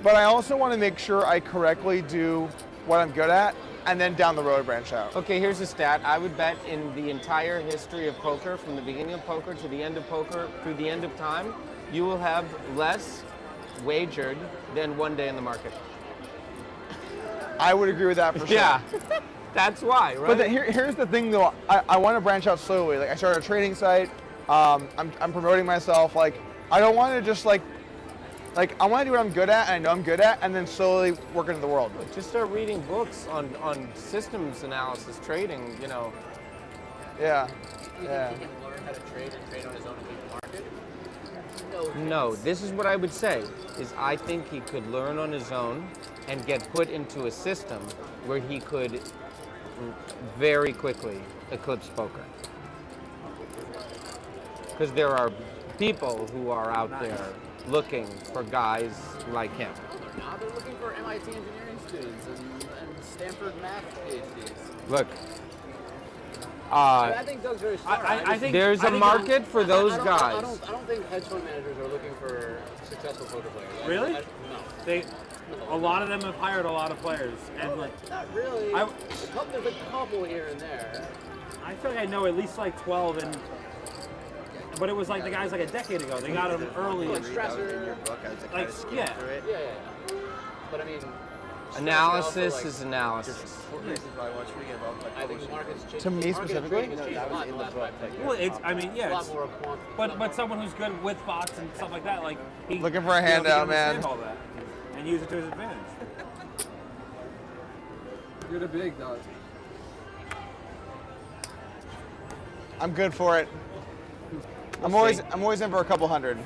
But I also want to make sure I correctly do what I'm good at and then down the road branch out. Okay, here's a stat. I would bet in the entire history of poker, from the beginning of poker to the end of poker, through the end of time, you will have less wagered than one day in the market. I would agree with that for sure. Yeah, that's why, right? But here's the thing though, I want to branch out slowly. Like I started a trading site, I'm promoting myself. Like I don't want to just like I want to do what I'm good at and I know I'm good at and then slowly work into the world. Just start reading books on systems analysis, trading, you know. Yeah. You Yeah. think he can learn how to trade and trade on his own and beat the market? No, this is what I would say, is I think he could learn on his own and get put into a system where he could very quickly eclipse poker. Because there are people who are out there looking for guys like him. They're not. They're looking for MIT engineering students and Stanford math PhDs. Look, I think Doug's very smart. I think there's a market for those guys. I don't think hedge fund managers are looking for successful poker players. Really? No. A lot of them have hired a lot of players, and like Not really. I- There's a couple here and there. I feel like I know at least like 12, but it was like the guys like a decade ago. They got them early. Like Strasser. Like yeah. Yeah. But I mean, Analysis also, like, is analysis. I think the market's changed. To me specifically? Well, it's I mean yeah, it's, but someone who's good with bots and stuff like that, like he Looking for a he handout, can understand man. all that and use it to his advantage. You're the big dog. I'm good for it. I'm always in for a couple hundred.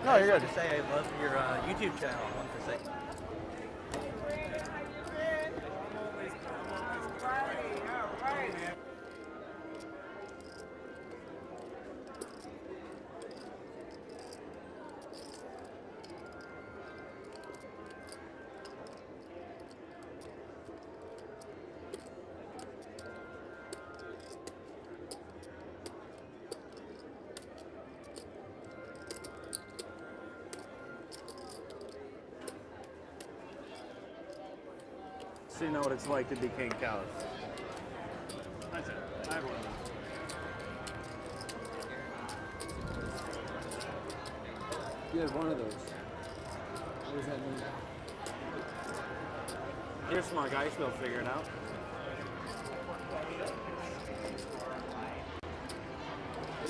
No, you're good. To say I love your YouTube channel. I want to say. So you know what it's like to be King Callis. That's it. I have one of those. You had one of those. What does that mean? You're a smart guy, you still figure it out.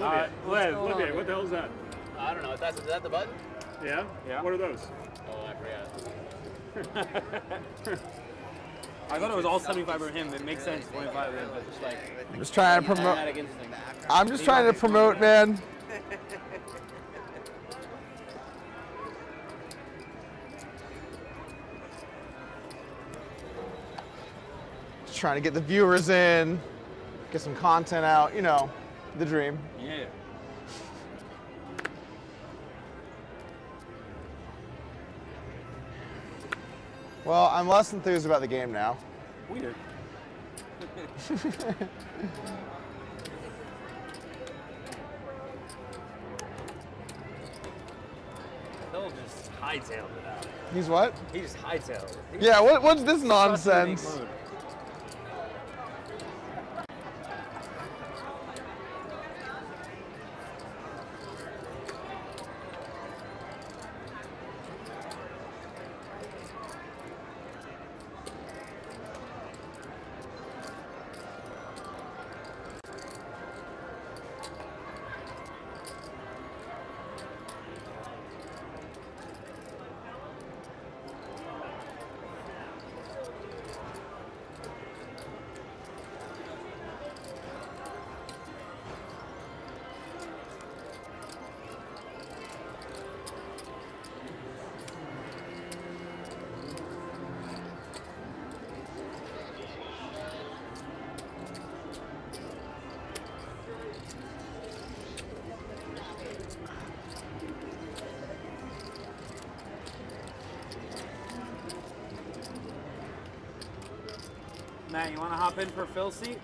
Olivier, what the hell is that? I don't know. Is that the button? Yeah? Yeah. What are those? Oh, I forgot. I thought it was all 75 for him. It makes sense, 25 of him, but just like. I'm just trying to promote. I'm just trying to promote, man. Just trying to get the viewers in, get some content out, you know, The dream. Yeah. Well, I'm less enthused about the game now. Weird. Phil just hightailed it out. He's what? He just hightailed it. Yeah, what's this nonsense? Such a unique mood. Matt, you want to hop in for Phil's seat?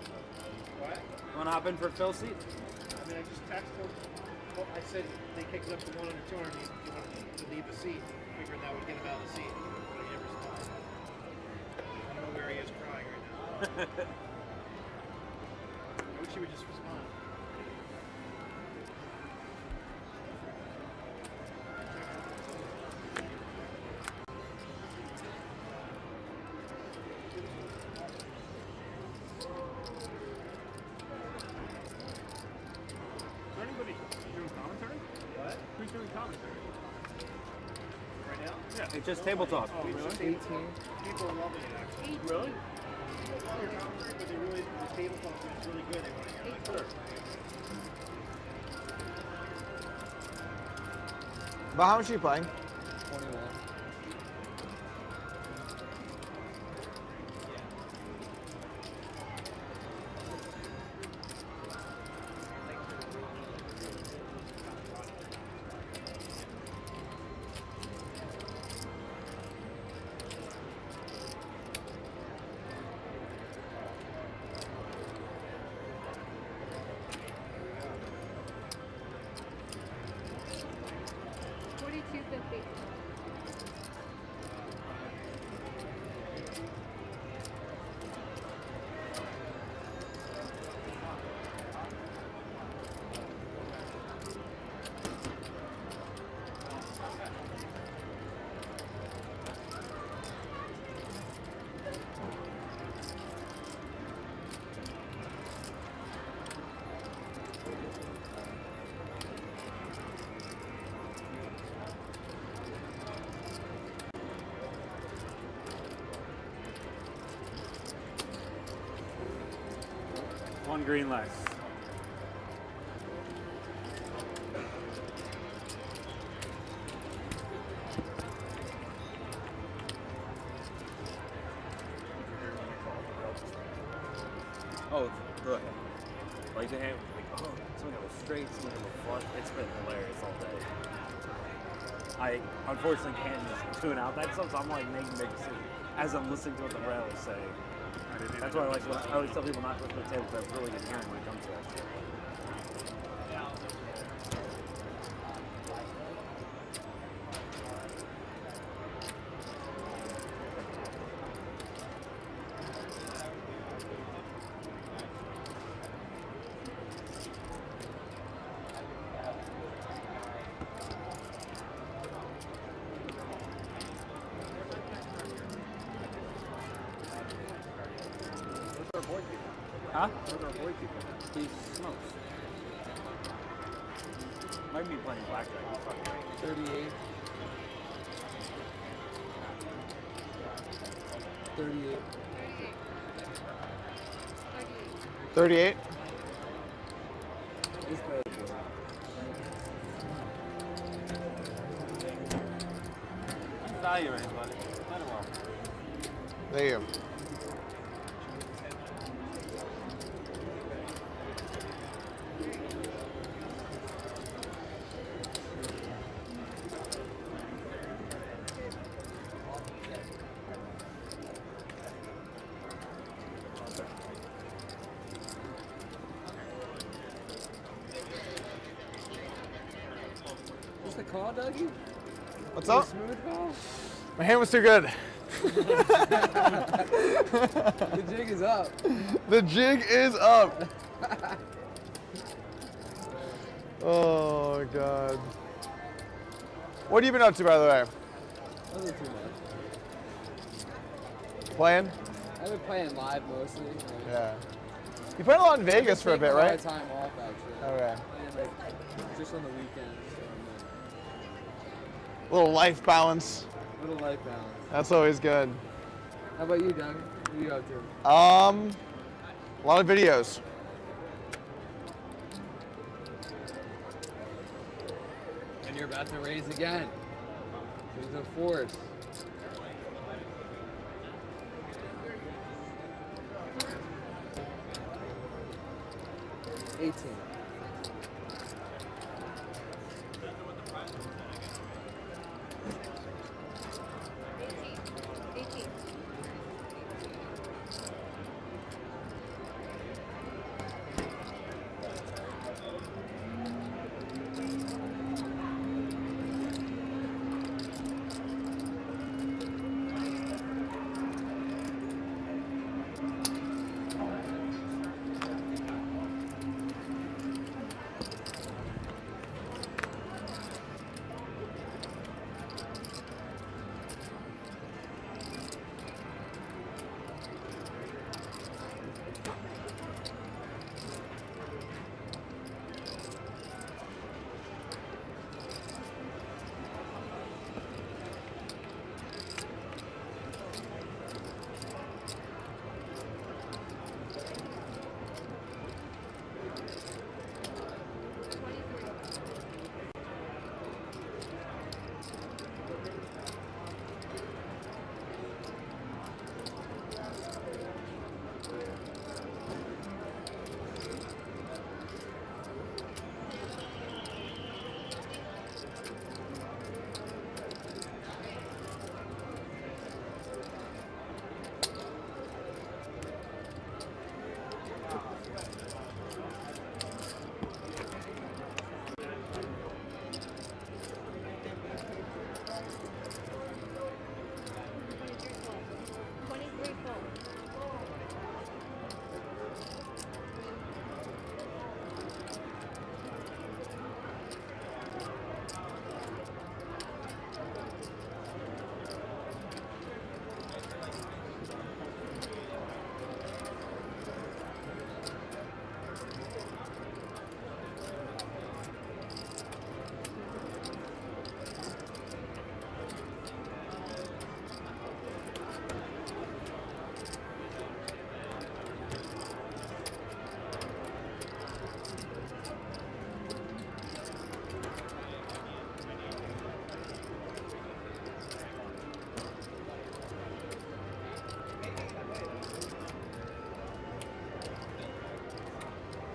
What? You want to hop in for Phil's seat? I mean, I just texted him. Well, I said they kicked it up to 1 and 200. Do you want to leave a seat? Figuring that would get him out of the seat. But he never responded. I don't know where he is crying right now. I wish he would just respond. Is there anybody doing commentary? What? Who's doing commentary? Right now? Yeah. It's just table talk. Oh, really? 18. People are loving it, actually. Really? But they really, the table talk is really good. They want to hear like third. But how much are you playing? 21. One green less. Oh, like the hand, like, oh, some of them straight, some of them flush. It's been hilarious all day. I unfortunately can't just tune out that stuff, so I'm like making big decisions as I'm listening to what the rail is saying. That's why I like. I always tell people not to listen to the table because I really get hearing when it comes to that shit. Huh? He smokes. Might be playing blackjack. 38. 38. 38. Value range, buddy. Might as well. There you go. call, Dougie? What's Was up? it a smooth call? My hand was too good. The jig is up. The jig is up. Oh God. What have you been up to, by the way? Wasn't too much. Playing? I've been playing live mostly. Like, Yeah. You played a lot in Vegas for a bit, right? I've been taking a lot of time off, actually. Okay. And like, just on the weekends. Little life balance. Little life balance. That's always good. How about you, Doug? What are you up to? A lot of videos. And you're about to raise again. There's no force. $18.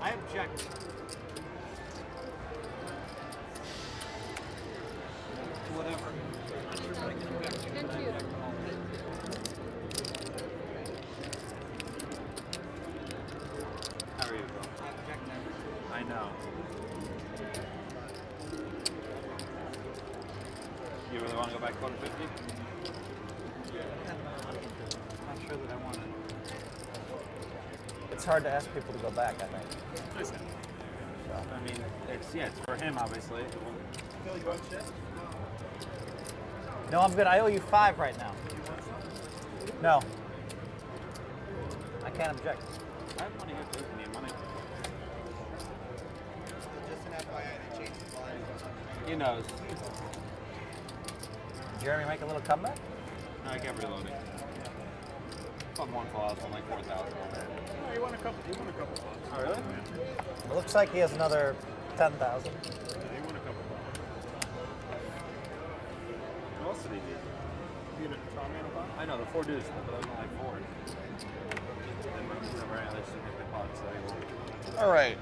I object. Whatever. How are you, Bill? I know. You really want to go back quarter 50? Not sure that I want to. It's hard to ask people to go back, I think. Listen. I mean, it's for him, obviously. Phil, you want shit? No, I'm good. I owe you 5 right now. No. I can't object. I have money here too. I need money. Just an FYI, they changed the line. He knows. Jeremy make a little comeback? No, I kept reloading. On one clause, on like 4,000. No, he won a couple. Oh, really? It looks like he has another 10,000. Yeah, he won a couple. What else did he do? He had a strongman about? I know, the 4 dudes, but that was only like 4. And right now, they should make the pot, so he won't. All right.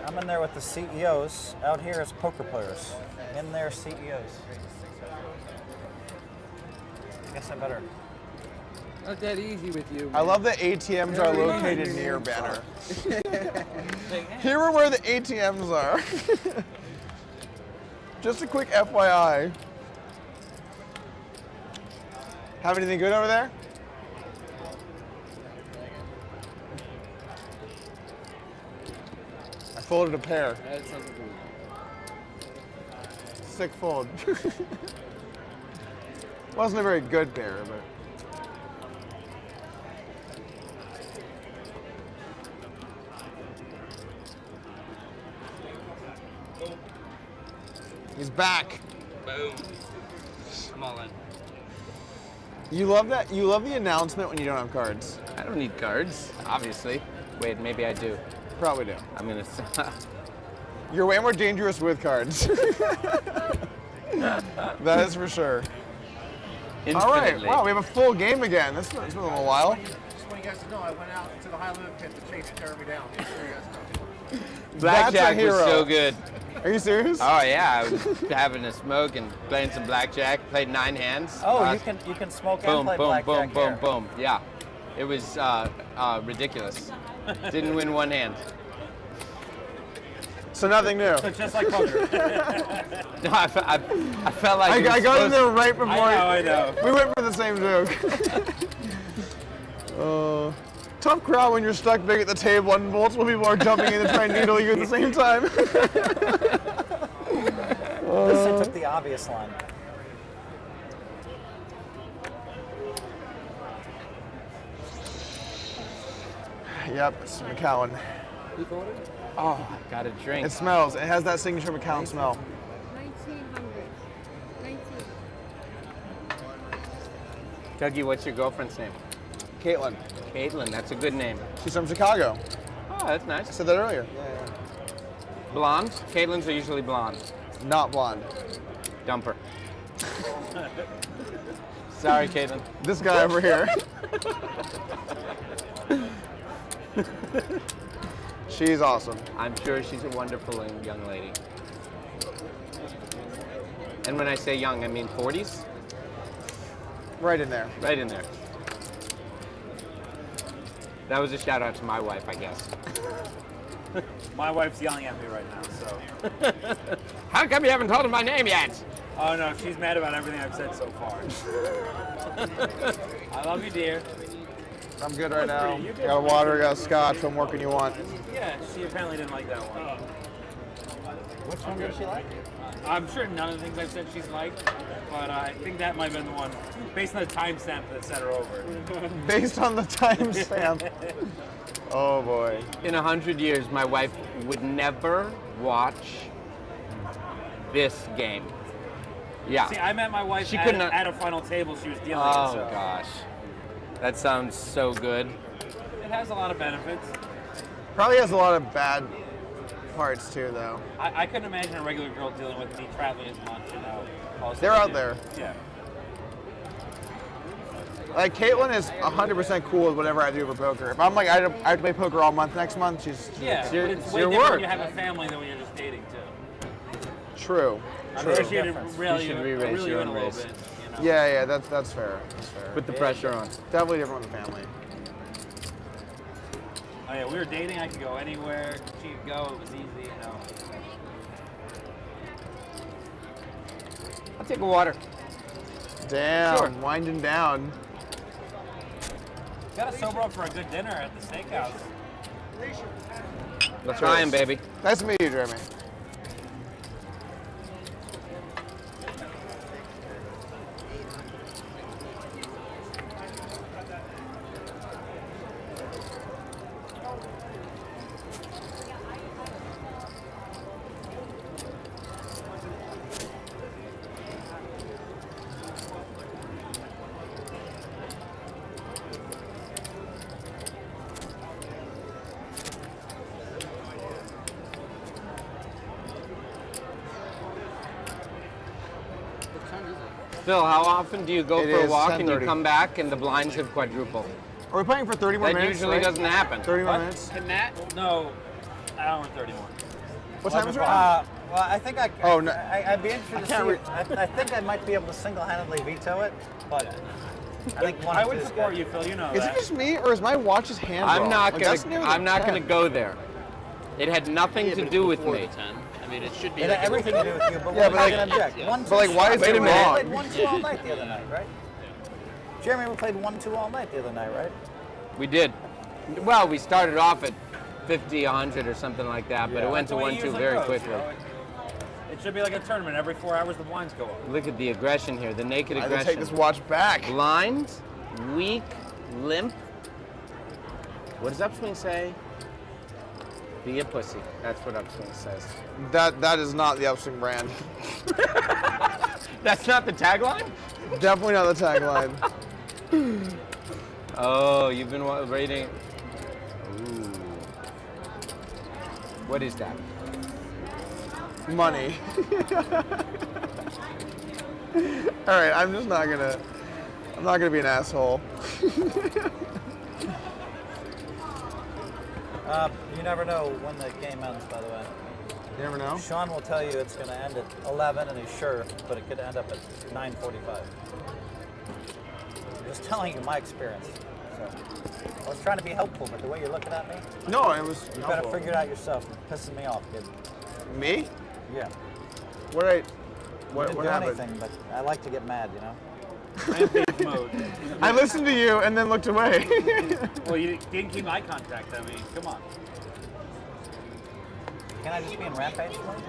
I'm in there with the CEOs. Out here is poker players. In there, CEOs. I guess I better. Not that easy with you. I love that ATMs are located near banner. Here are where the ATMs are. Just a quick FYI. Have anything good over there? I folded a pair. That sounds like Sick fold. Wasn't a very good pair, but. He's back. boom. I'm all in. You love that? You love the announcement when you don't have cards. I don't need cards, obviously. Wait, maybe I do. Probably do. I'm gonna. You're way more dangerous with cards. That is for sure. All right. Infinitely. Wow, we have a full game again. This has been a little while. Just want you guys to know, I went out to the high limit pit to chase Jeremy down. Just so you guys know. Blackjack That's a was hero. so good. Are you serious? Oh yeah, I was having a smoke and playing some blackjack. Played 9 hands. Oh, you can smoke and boom, play boom, blackjack boom, here. boom, boom. Yeah, it was ridiculous. Didn't win one hand. So nothing new. So just like poker. No, I felt like I got in there right before. I know. We went for the same joke. Tough crowd when you're stuck big at the table and multiple people are jumping in to try and needle you at the same time. This I took the obvious line. Yep, it's McCowan. Oh, I got a drink. It smells. It has that signature McCowan smell. 1900. 19. Dougie, what's your girlfriend's name? Caitlin. Caitlin, that's a good name. She's from Chicago. Oh, that's nice. I said that earlier. Blonde? Caitlins are usually blonde. Not blonde. Dumper. Sorry, Caitlin. This guy over here. She's awesome. I'm sure she's a wonderful young lady. And when I say young, I mean 40s? Right in there. Right in there. That was a shout out to my wife, I guess. My wife's yelling at me right now, so. How come you haven't told her my name yet? Oh no, she's mad about everything I've said so far. I love you, dear. I'm good right now. Got a water, got a scotch. What more can you want? Yeah, she apparently didn't like that one. Which one did she like? I'm sure none of the things I've said she's liked, but I think that might have been the one, based on the timestamp that set her over. Based on the timestamp. Oh boy. In 100 years, my wife would never watch this game. Yeah. See, I met my wife She at, could not- at a final table she was dealing Oh with. So gosh. That sounds so good. it has a lot of benefits. Probably has a lot of bad parts too, though. I couldn't imagine a regular girl dealing with me traveling as much, you know. also They're out do. there. Yeah. Like Caitlin is 100% cool with whatever I do for poker. If I'm like I have to play poker all month next month, she's Yeah, it's but it's way your different work. when you have a family than when you're just dating too. True. I True. appreciate it really, You should re-raise really your in a own little race. bit. You know? Yeah, that's fair. That's fair. Put the pressure on. Definitely different with the family. Oh yeah, we were dating. I could go anywhere. She could go. It was easy, you know. I'll take a water. Damn, Sure. winding down. Got to sober up for a good dinner at the steakhouse. We're trying, baby. Nice to meet you, Jeremy. Phil, how often do you go It for a is walk and you 10:30. come back and the blinds have quadrupled? Are we playing for 30 more That minutes? usually right? doesn't happen. 30 more What? minutes. Can that? No, hour and 30 more. What time is it? Right Well, I think Oh, no. I'd be interested to can't see. I think I might be able to single-handedly veto it, but I think one I or two would is support good. you, Phil. You know Is that. it just me, or is my watch's hand I'm wrong? not Like, that's near gonna. the I'm not 10. gonna go there. It had nothing to do with me. mean, it should be. It like had everything to do with you, but Yeah, why but did like- you object? Yeah. 1-2 But like, why is Wait it a minute. wrong? We played 1-2 all night the other night, right? Jeremy, we played 1-2 all night the other night, right? We did. Well, we started off at 50, 100 or something like that, but it went to That's the way it 1-2 usually very goes, quickly. you know? It should be like a tournament. Every 4 hours, the blinds go up. Look at the aggression here, the naked I had to aggression. take this watch back. Blind, weak, limp. What does Upswing say? Be a pussy. That's what Upswing says. That is not the Upswing brand. That's not the tagline? Definitely not the tagline. Oh, you've been rating. Ooh. What is that? Money. All right, I'm not gonna be an asshole. You never know when the game ends, by the way. You never know? Shaun will tell you it's going to end at 11, and he's sure, but it could end up at 9:45. I'm just telling you my experience. So I was trying to be helpful, but the way you're looking at me, No, it was. you better figure it out yourself. You're pissing me off, kid. Me? Yeah. What I? You What didn't do happened? anything, but I like to get mad, you know? Rampage mode. I listened to you and then looked away. Well, you didn't keep eye contact. I mean, come on. Can I just be in rampage mode?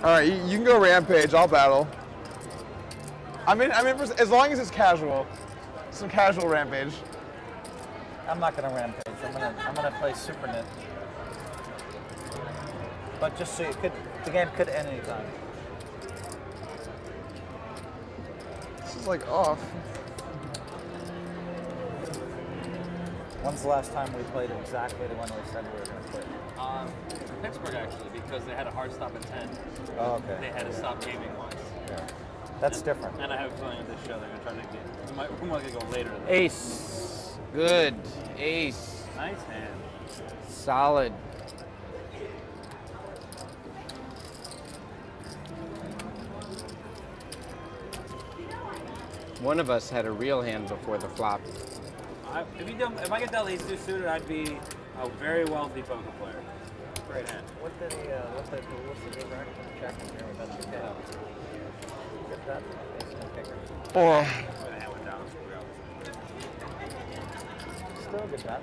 All right, you can go rampage. I'll battle. I'm in as long as it's casual. Some casual rampage. I'm not gonna rampage. I'm gonna play Super Nit. But just so the game could end anytime. This is like off. When's the last time we played exactly the one we said we were gonna play? Pittsburgh, actually, because they had a hard stop at 10. Oh, okay. They had to stop gaming wise. Yeah. That's different. And I have a feeling on this show they're going to try to get. We might go later. Than Ace. Good. Ace. Nice hand. Solid. One of us had a real hand before the flop. If I get that ace two suited, I'd be a very wealthy poker player. Great hand. What's the game rack? Check and Jeremy, that's okay. Get that. Ace no kicker. Or The hand went down. Still a good bet.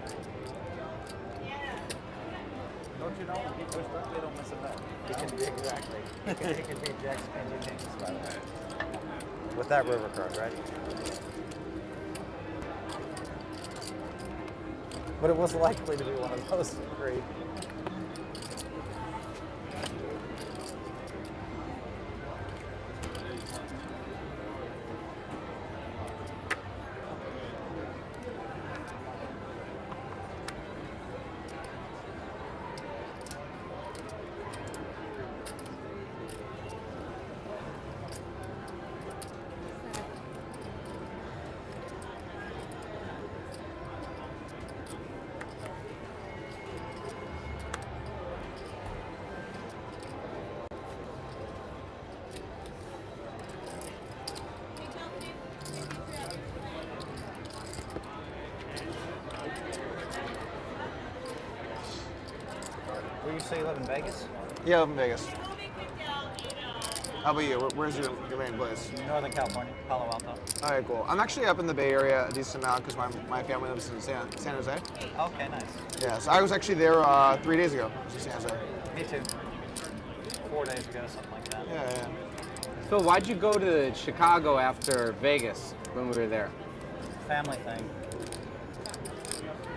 Don't you know? When he goes back, they don't miss a bet. He can be exactly. He can beat Jack's Kenji Kings, by the way. With that river card, right? But it was likely to be one of those three. Where you say you live in Vegas? yeah, I live in Vegas. How about you? Where's your main place? Northern California, Palo Alto. All right, cool. I'm actually up in the Bay Area a decent amount because my family lives in San Jose. Okay, nice. Yeah, so I was actually there 3 days ago. I was in San Jose. Me too. 4 days ago, something like that. Yeah. Phil, why'd you go to Chicago after Vegas when we were there? Family thing.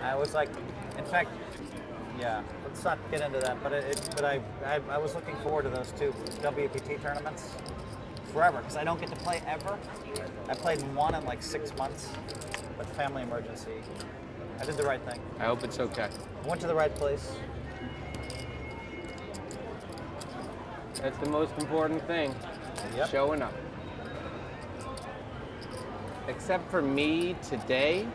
I was like, in fact, yeah. Let's not get into that. But I was looking forward to those two WPT tournaments forever because I don't get to play ever. I played one in like 6 months, but family emergency. I did the right thing. I hope it's okay. I went to the right place. That's the most important thing. Yep. Showing up. Except for me today.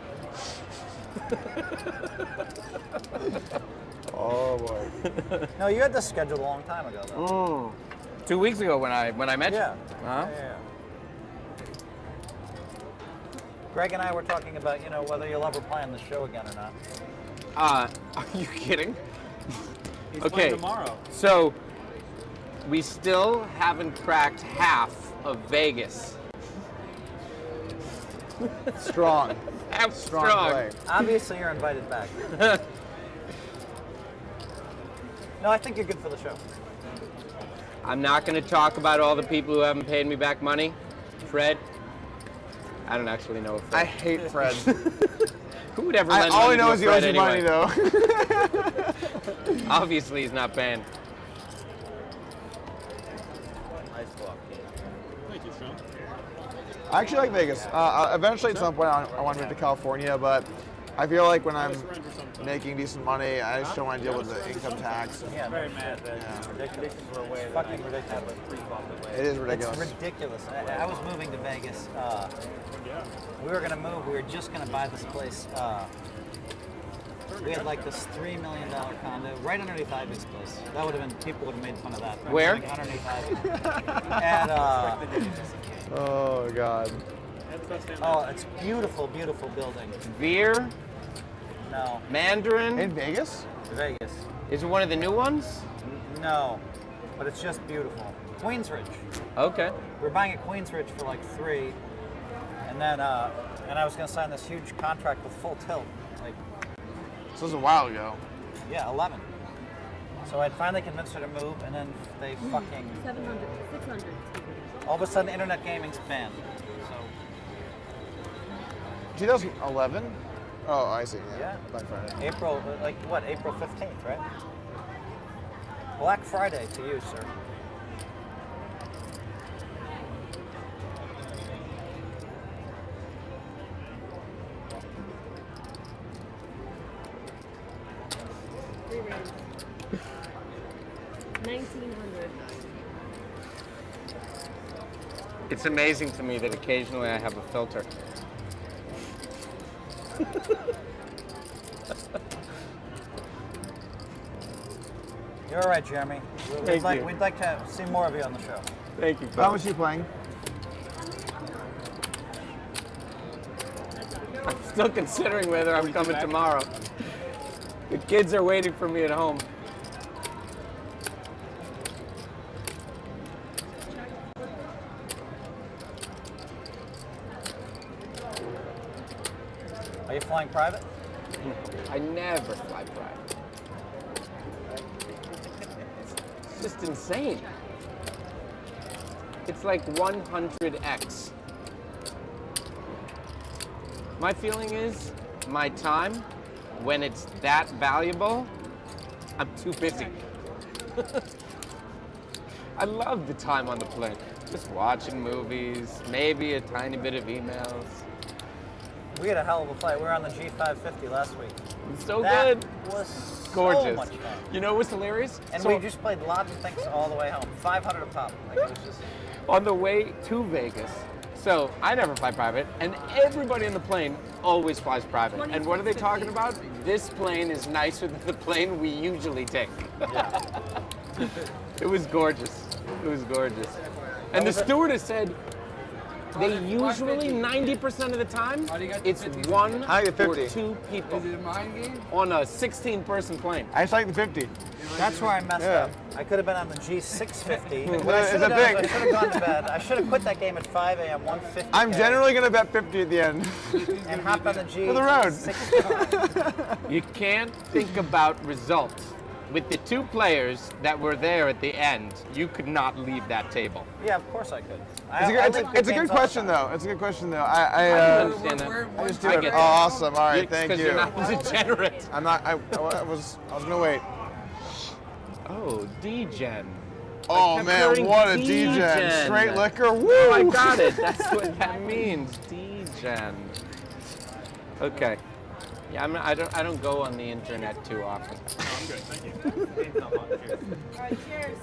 Oh boy. No, you had this scheduled a long time ago, though. 2 weeks ago when I met Yeah. you. Huh? Yeah. Greg and I were talking about, whether you'll ever play on the show again or not. Are you kidding? He's Okay. playing tomorrow. So we still haven't cracked half of Vegas. Strong. That's Strong play. Obviously, you're invited back. No, I think you're good for the show. I'm not going to talk about all the people who haven't paid me back money. Fred. I don't actually know if Fred. I hate Fred. Who would ever I lend all I money know to is he Fred owes you money, anyway? though. Obviously, he's not paying. Nice block, Kane. Thank you, Shaun. I actually like Vegas. Eventually, at some point, I want to move to California, but I feel like when I'm making decent money, I just don't want to deal with the income tax. Yeah, Very mad that it's ridiculous. It's fucking ridiculous. It is ridiculous. It's ridiculous. I was moving to Vegas. We were gonna move. We were just gonna buy this place. We had like this $3 million condo right underneath Ivy's place. That would have been, people would have made fun of that. Where? Like underneath Ivy. And oh God. oh, it's beautiful, beautiful building. Veer? No. Mandarin? In Vegas? Vegas. Is it one of the new ones? No, but it's just beautiful. Queensridge. Okay. We were buying at Queensridge for like 3, and then and I was going to sign this huge contract with Full Tilt. Like, this was a while ago. Yeah, 11. So I'd finally convinced her to move, and then they fucking 700, 600. all of a sudden internet gaming's banned. So 2011? Oh, I see. yeah, Black Friday. April, like what? April 15th, right? Black Friday to you, sir. Three rings. 1900. It's amazing to me that occasionally I have a filter. You're all right, Jeremy. Thank you. We'd like to see more of you on the show. Thank you. How much are you playing? I'm still considering whether I'm coming tomorrow. The kids are waiting for me at home. Are you flying private? I never fly private. It's just insane. It's like 100x. My feeling is, my time, when it's that valuable, I'm too busy. I love the time on the plane. Just watching movies, maybe a tiny bit of emails. We had a hell of a flight. We were on the G550 last week. It's so that good. Was Gorgeous. so much fun. You know what's hilarious? And So- we just played lots of things all the way home. 500 a pop. Like it was just. On the way to Vegas. So I never fly private, and everybody in the plane always flies private. And what are they talking about? This plane is nicer than the plane we usually take. It was gorgeous. It was gorgeous. And the stewardess said, they usually, 90% of the time, it's one I get or 50. 2 people. Is it a mind game? On a 16-person plane. I just like the 50. That's where I messed Yeah. up. I could have been on the G650. Well, I it's should a have big- gone to bed. I should have quit that game at 5 a.m. 150. I'm generally going to bet 50 at the end. and hopped on the G. For the road. 6 You can't think about results. With the 2 players that were there at the end, you could not leave that table. Yeah, of course I could. It's a good question, though. It's a good question, though. I don't understand that. I just do I it. get Oh, that. awesome. All right, thank you. Because you're not a degenerate. I'm not. I was going to wait. Oh, D-Gen. Oh, kept man, hearing what a D-Gen. D-Gen. Straight liquor. Woo! Oh, I got it. That's what that means. D-Gen. Okay. Yeah, I don't go on the internet too often. I'm good, thank you.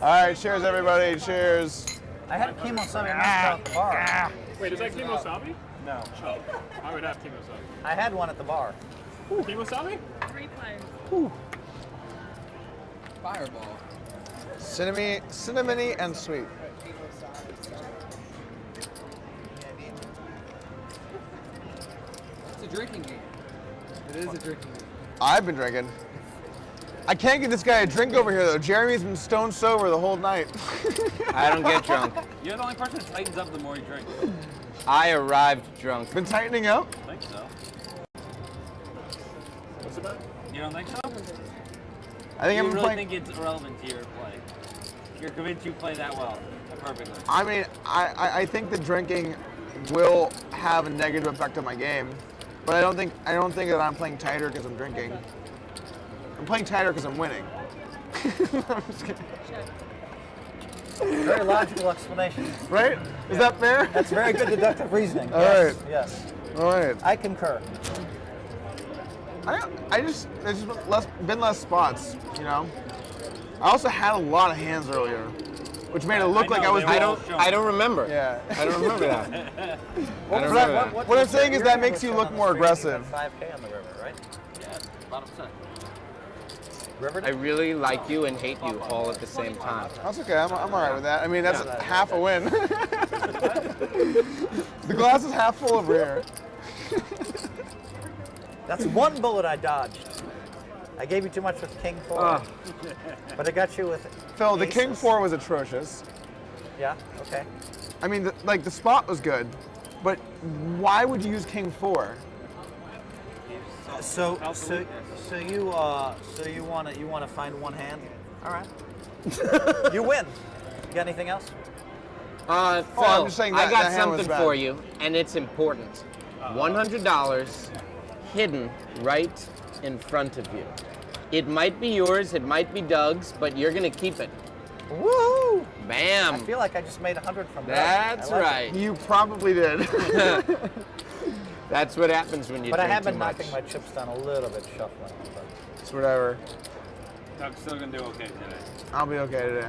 All right, cheers, everybody. Cheers. I had Kimosabi at the bar. Wait, is that Kimosabi? No. Oh, I would have Kimosabi. I had one at the bar. Kimosabi? 3 players. Fireball. Cinnamony and sweet. It's a drinking game. It is a drinking game. I've been drinking. I can't get this guy a drink over here though. Jeremy's been stone sober the whole night. I don't get drunk. You're the only person that tightens up the more you drink. I arrived drunk. Been tightening up? I think so. What's it about? You don't think so? I think you I'm really playing. think it's irrelevant to your play. You're convinced you play that well, perfectly. I mean, I think the drinking will have a negative effect on my game, but I don't think that I'm playing tighter because I'm drinking. I'm playing tighter because I'm winning. I'm just kidding. Very logical explanation. Right? Is that fair? That's very good deductive reasoning. All Yes, right. Yes. All right. I concur. There's just been less spots, you know. I also had a lot of hands earlier, which made it look like I was. I don't remember. Yeah. I don't remember that. What I'm saying is that makes you look more aggressive. 5K on the river, right? Yeah, about a percent. River. I really like you and hate you all at the same time. That's okay. I'm all right with that. I mean, that's half a win. The glass is half full over here. That's one bullet I dodged. I gave you too much with King 4, but I got you with Phil, the aces. King 4 was atrocious. Yeah. Okay. I mean, the spot was good, but why would you use King 4? So you wanna find one hand? All right. You win. You got anything else? Phil, I'm just saying I that got hand was something bad. for you, and it's important. $100 hidden right in front of you. It might be yours, it might be Doug's, but you're gonna keep it. Woo! Bam! I feel like I just made 100 from that. That's right. You probably did. That's what happens when you But I drink have been too much. knocking my chips down a little bit, shuffling. But It's whatever. Doug's still gonna do okay today. I'll be okay today.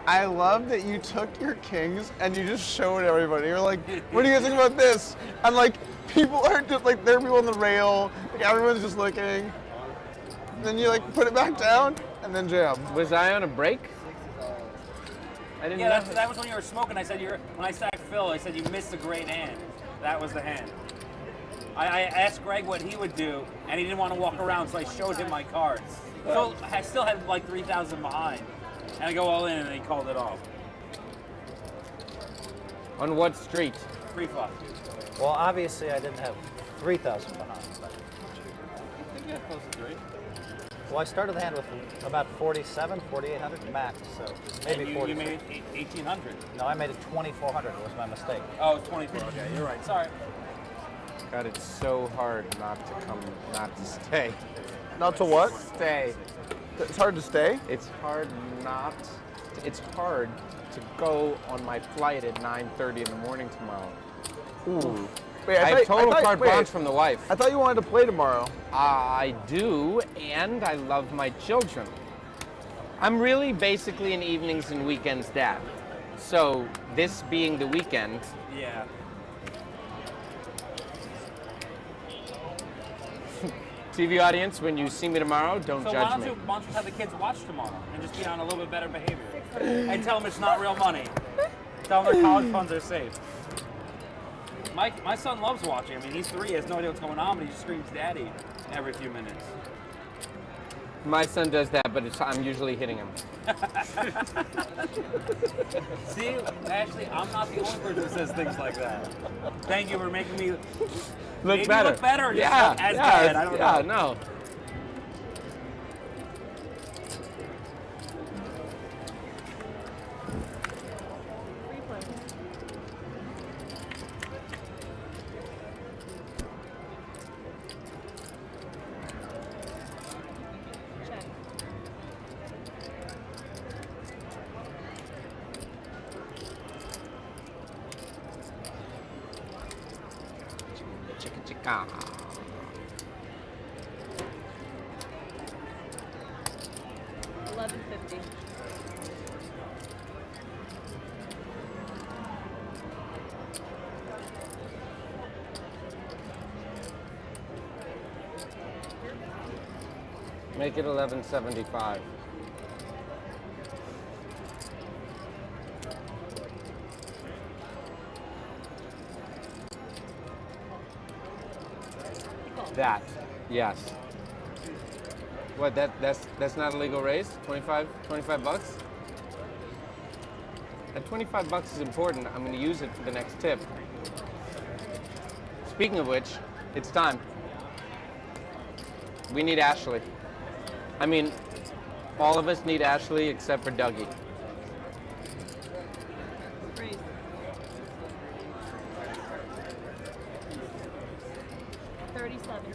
I love that you took your kings and you just showed everybody. You're like, what do you guys think about this? And like, people are just like, there are people on the rail, like everyone's just looking. Then you like put it back down and then jam. Was I on a break? I didn't know. That was when you were smoking. I said when I stacked Phil, I said you missed a great hand. That was the hand. I asked Greg what he would do, and he didn't want to walk around, so I showed him my cards. Phil I still had like 3,000 behind. And I go all in, and he called it off. On what street? Pre-flop. well, obviously I didn't have 3,000 behind. But. I think you had close to 3. Well, I started the hand with about 47, 4,800 max, so maybe 40. You made it 1,800. No, I made it 2,400. Was my mistake. Oh, 24. Okay, you're right. Sorry. God, it's so hard not to stay. Not to what? Stay. It's hard to stay? It's hard it's hard to go on my flight at 9:30 in the morning tomorrow. Ooh. Wait, I have total carte blanche from the wife. I thought you wanted to play tomorrow. I do, and I love my children. I'm really basically an evenings and weekends dad. So this being the weekend, Yeah. TV audience, when you see me tomorrow, don't So judge me. why don't you have the kids watch tomorrow and just be on a little bit better behavior? And tell them it's not real money. Tell them their college funds are safe. My son loves watching. I mean, he's 3, he has no idea what's going on, but he just screams daddy every few minutes. My son does that, but I'm usually hitting him. See, Ashley, I'm not the only person who says things like that. Thank you for making me Look better. look better. Just Yeah, look as yeah, bad. I don't know. no. Chicka. 1150. Make it 1175. That, yes. What, that's not a legal raise? 25 bucks? That 25 bucks is important. I'm gonna use it for the next tip. Speaking of which, it's time. We need Ashley. I mean, all of us need Ashley except for Dougie. Raise. 37.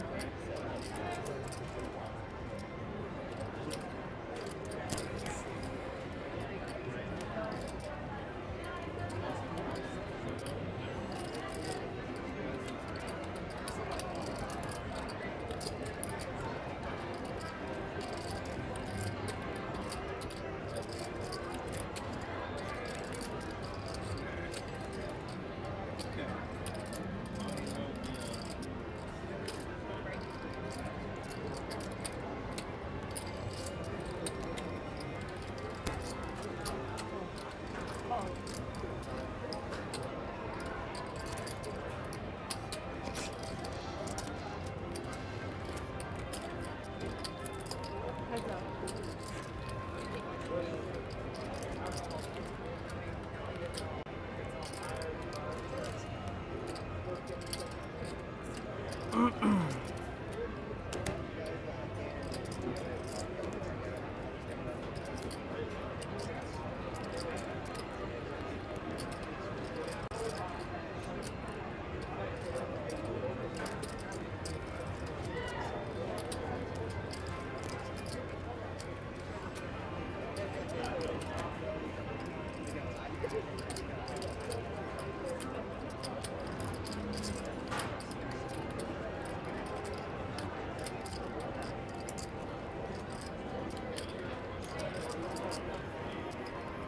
Heads up.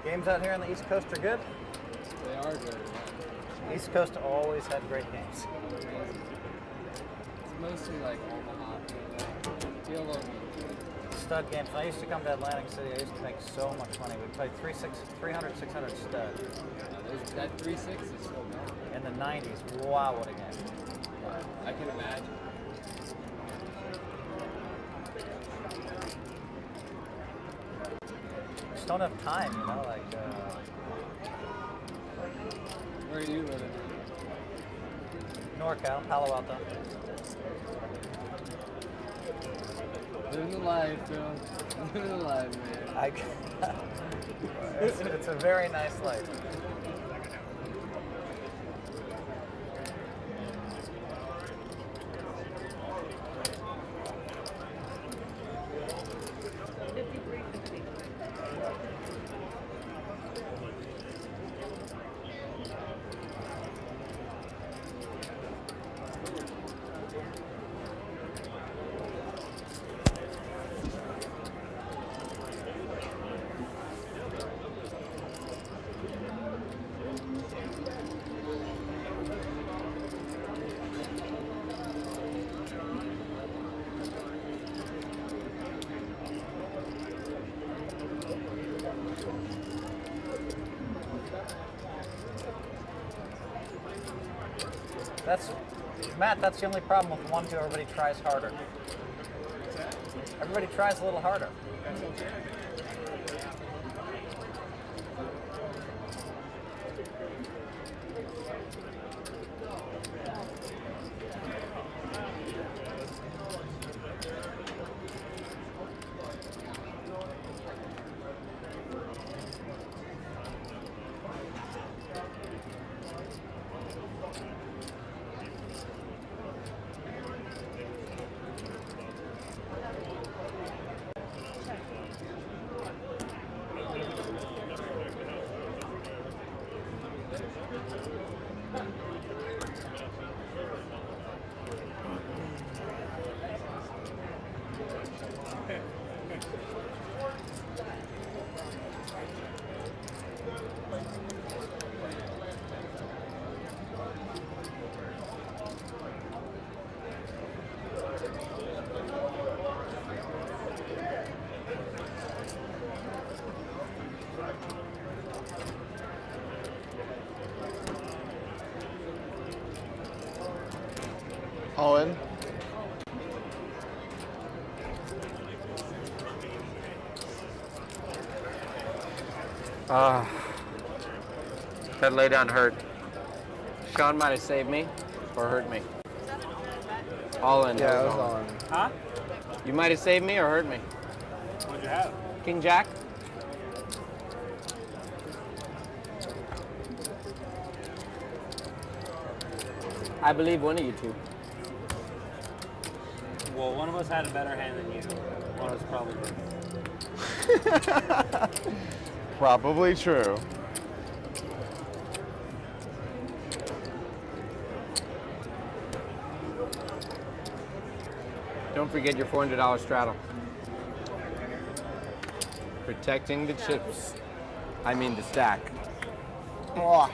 Games out here on the East Coast are good. They are good. East Coast always had great games. It's mostly like Omaha. Feel local. Stud games. When I used to come to Atlantic City, I used to make so much money. We'd play 300, 600 stud. That 3-6 is so bad. In the 90s. Wow, what a game. I can imagine. Just don't have time, you know, like. Where are you living? NorCal, Palo Alto. Living the life, Phil. Living the life, man. It's a very nice life. Matt, that's the only problem with 1-2. Everybody tries harder. Everybody tries a little harder. All in. That laydown hurt. Shaun might have saved me or hurt me. All in. Yeah, it was all in. Huh? You might have saved me or hurt me. What'd you have? King Jack. I believe one of you two. Well, one of us had a better hand than you. One of us probably did. Probably true. Don't forget your $400 straddle. Protecting the chips. I mean the stack. Oh.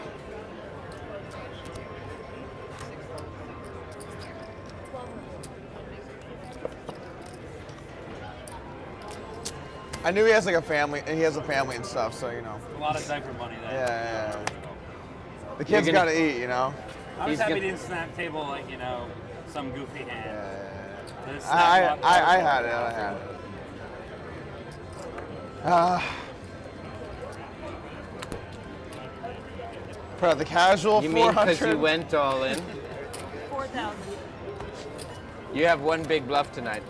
I knew he has like a family, and he has a family and stuff, so you know. A lot of diaper money there. Yeah. The kids gotta eat, you know. I was happy he didn't snap table like, you know, some goofy hand. I had it. For the casual You mean because 400. you went all in? 4,000. You have one big bluff tonight.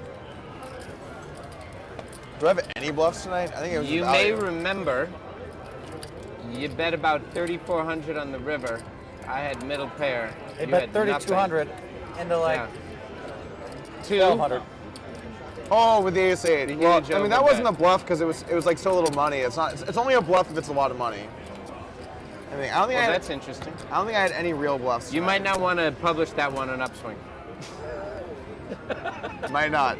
Do I have any bluffs tonight? I think it was. You may remember, you bet about 3,400 on the river. I had middle pair. They You bet had 3,200 into like 1,200. Oh, with the ace eight. The Well, huge I mean that overbet. wasn't a bluff because it was like so little money. It's not. It's only a bluff if it's a lot of money. I don't think Well, I had, that's interesting. I don't think I had any real bluffs. You might not want to publish that one on Upswing. Might not.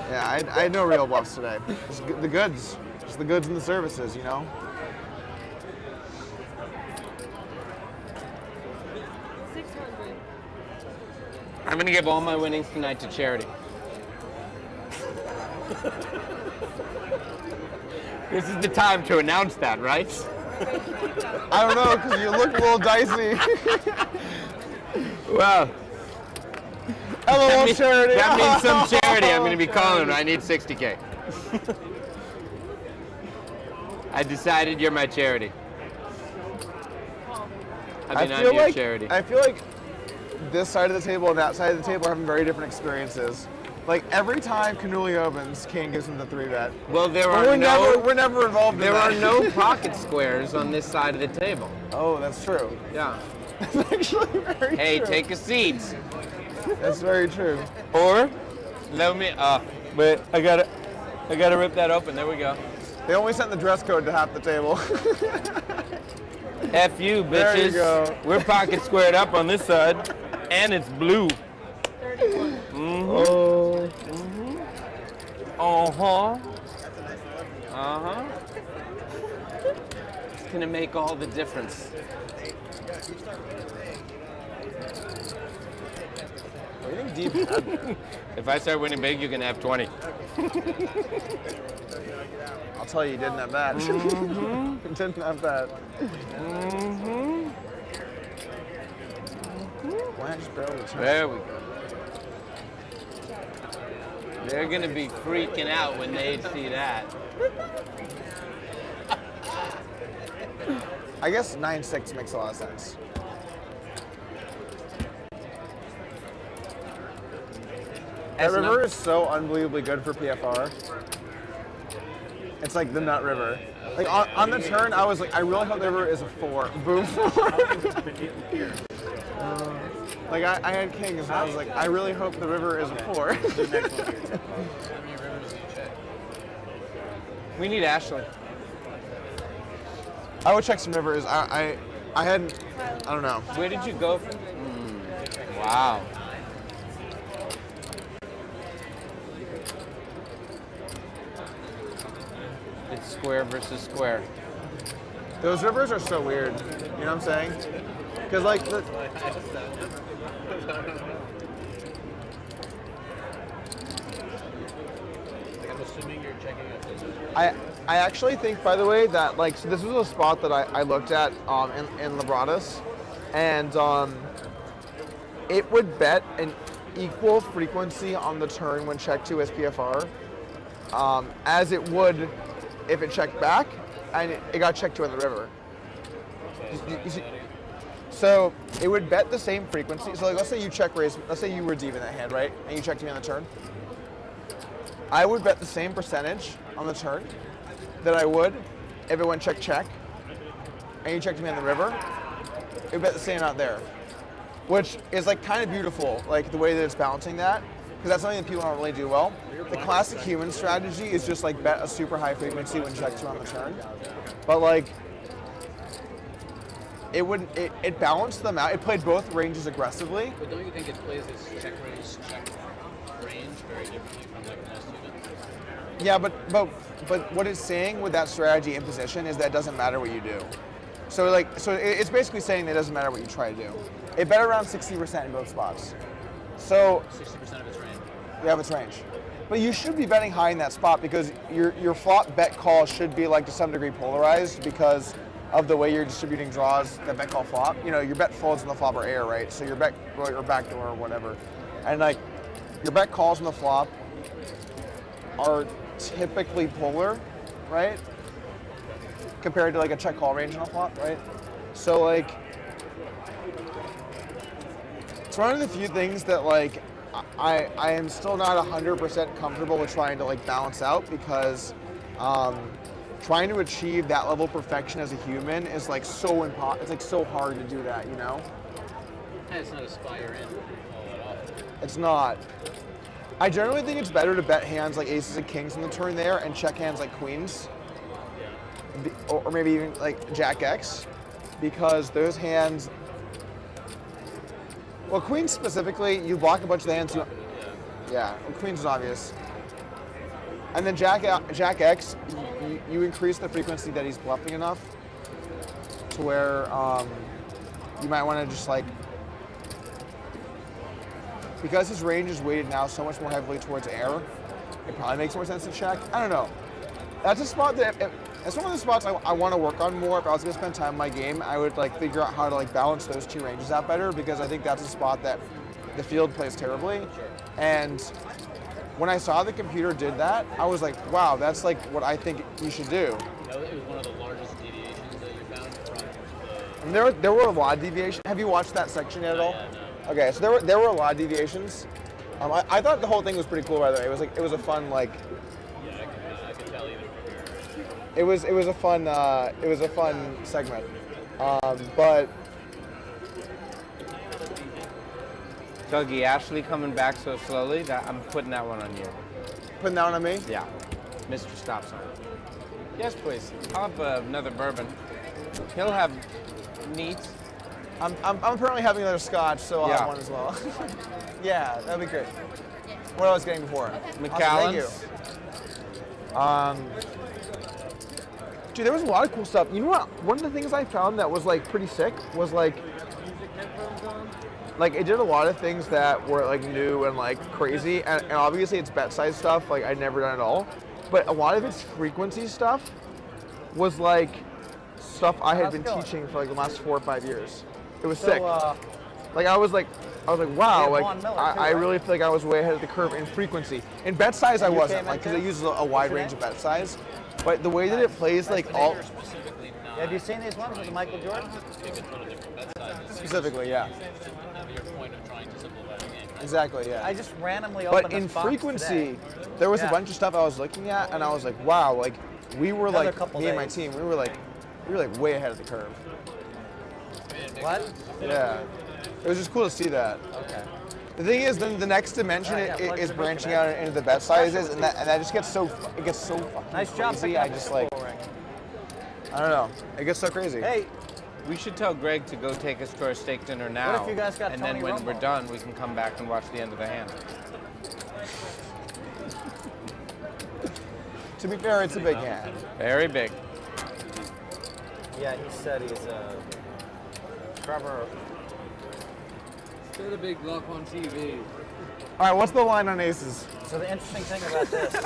Yeah, I had no real bluffs today. Just the goods. Just the goods and the services, you know? 600. I'm going to give all my winnings tonight to charity. This is the time to announce that, right? I don't know, because you look a little dicey. Well, LOL charity. That means some charity I'm going to be calling when I need 60K. I decided you're my charity. I mean, I'm your charity. I feel like this side of the table and that side of the table are having very different experiences. Like every time Cannuli opens, Kane gives him the 3-bet. Well, we're never involved in There that. are no pocket squares on this side of the table. Oh, that's true. Yeah. That's actually very Hey, true. take a seat. That's very true. Or let me. Wait, I gotta rip that open. There we go. They only sent the dress code to half the table. F you, bitches. There you go. We're pocket squared up on this side, and it's blue. 31. Oh. It's gonna make all the difference. What do you think Deeb had? If I start winning big, you can have 20. I'll tell you, you didn't have that. You didn't have that. Why not just barely turn? There we go. They're gonna be freaking out when they see that. I guess 9-6 makes a lot of sense. That river is so unbelievably good for PFR. It's like the nut river. Like on the turn, I was like, I really hope the river is a 4. Boom 4. Like I had kings, and I was like, I really hope the river is a 4. We need Ashley. I would check some rivers. I hadn't. I don't know. Where did you go from? Wow. It's square versus square. Those rivers are so weird. You know what I'm saying? Because like the. I'm assuming you're checking it. I actually think, by the way, that like so this was a spot that I looked at in Libratus, and it would bet an equal frequency on the turn when checked to SPFR as it would if it checked back, and it got checked to in the river. You see, so it would bet the same frequency. So like, let's say you check raise. Let's say you were deep in that hand, right? And you checked me on the turn. I would bet the same percentage on the turn that I would if it went check, and you checked me on the river. It would bet the same amount there, which is like kind of beautiful, like the way that it's balancing that, because that's something that people don't really do well. The classic human strategy is just like bet a super high frequency when checked on the turn, but like it balanced them out. It played both ranges aggressively. But don't you think it plays its check raise, check range very differently from like most humans? Yeah, but what it's saying with that strategy in position is that it doesn't matter what you do. So it's basically saying that it doesn't matter what you try to do. It bet around 60% in both spots. So 60% of its range. You have its range. But you should be betting high in that spot because your flop bet call should be like to some degree polarized because of the way you're distributing draws that bet call flop. You know, your bet folds on the flop are air, right? So your bet or backdoor or whatever. And like your bet calls on the flop are typically polar, right? Compared to like a check call range on a flop, right? So like it's one of the few things that like I am still not 100% comfortable with trying to like balance out because trying to achieve that level of perfection as a human is like so it's like so hard to do that, you know? And it's not aspire in all that often. It's not. I generally think it's better to bet hands like aces and kings on the turn there and check hands like queens. Or maybe even like Jack X, because those hands, well, queens specifically, you block a bunch of the hands. Yeah, well, queens is obvious. And then Jack X, you increase the frequency that he's bluffing enough to where you might want to just like, because his range is weighted now so much more heavily towards air, it probably makes more sense to check. I don't know. That's a spot that, that's one of the spots I want to work on more. If I was going to spend time in my game, I would like figure out how to like balance those two ranges out better because I think that's a spot that the field plays terribly. And when I saw the computer did that, I was like, wow, that's like what I think you should do. It was one of the largest deviations that you found from And there were a lot of deviations. Have you watched that section yet at all? Yeah, no. Okay, so there were a lot of deviations. I thought the whole thing was pretty cool, by the way. It was a fun like. Yeah, I could tell even from here. It was a fun segment, but Dougie, Ashley coming back so slowly that I'm putting that one on you. Putting that one on me? Yeah, Mr. Stop Sign. Yes, please. I'll have another bourbon. He'll have neats. I'm apparently having another scotch, so I'll Yeah. have one as well. Yeah, that'd be great. What I was getting before. McAllen's. Awesome, thank you. Dude, there was a lot of cool stuff. You know what? One of the things I found that was like pretty sick was like it did a lot of things that were like new and like crazy, and obviously it's bet size stuff like I'd never done at all. But a lot of its frequency stuff was like stuff I had been teaching for like the last 4 or 5 years. It was sick. Like I was like, wow, like I really feel like I was way ahead of the curve in frequency. In bet size, I wasn't, like, because it uses a wide range of bet size. But the way that it plays, like all. Have you seen these ones with the Michael Jordan? Specifically, yeah. Your point of trying to simplify the game. Exactly, yeah. I just randomly opened But this in box frequency, today. there was a Yeah. bunch of stuff I was looking at, and I was like, wow, like we were Another like couple me and my days. team, we were like way ahead of the curve. What? Yeah, it was just cool to see that. Okay. The thing is, then the next dimension is branching out into the bet sizes, and that just gets so fucking Nice job crazy. picking I up just the like, Super Bowl ring. I don't know, it gets so crazy. Hey, We should tell Greg to go take us to our steak dinner now. What if you guys got and Tony then when Romo? we're done, we can come back and watch the end of the hand. To be fair, it's a big hand. Very big. yeah, he said he's Trevor. Get a big bluff on TV. All right, what's the line on aces? So the interesting thing about this, is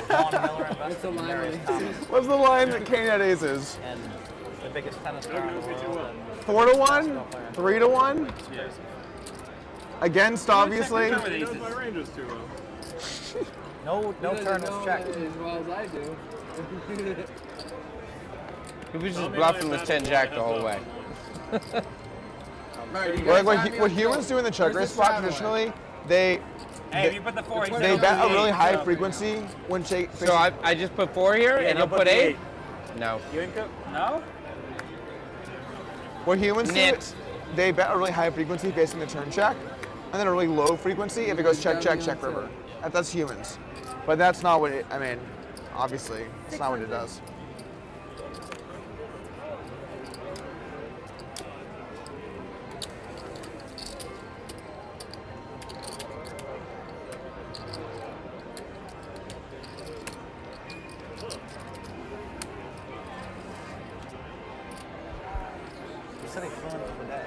Vaughn Miller invested in Marius Thomas What's the line that Kane had aces? and the biggest tennis player in the world. And 4 to 1, 3 to 1. Against obviously. My range was too low. No turn is checked. As well as I do. He was just bluffing with 10 jack the whole way. What humans do in the check raise spot traditionally, they Hey, if you put the 4, they bet a really high frequency when shake. So I just put 4 here, and you'll put 8? No. You ain't no? What humans do, they bet a really high frequency facing the turn check, and then a really low frequency if it goes check, check, check, river. That's humans. But that's not what it, I mean, obviously, it's not what it does. You said he flew in for the day.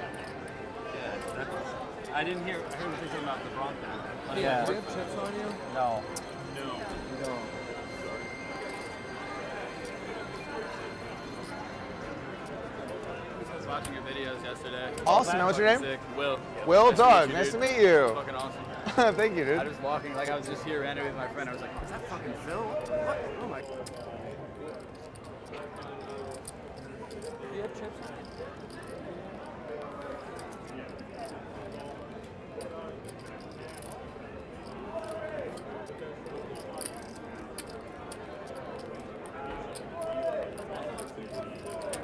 I didn't hear. I heard something about the Broncos. Yeah. Do you have chips on you? No. No. I was watching your videos yesterday. Awesome. What's your name? Sick. Will. Will Nice Doug. to Nice to dude. meet you. Fucking awesome. Thank you, dude. I was walking, like I was just here randomly with my friend. I was like, is that fucking Phil? What? Oh my. Do you have chips on you?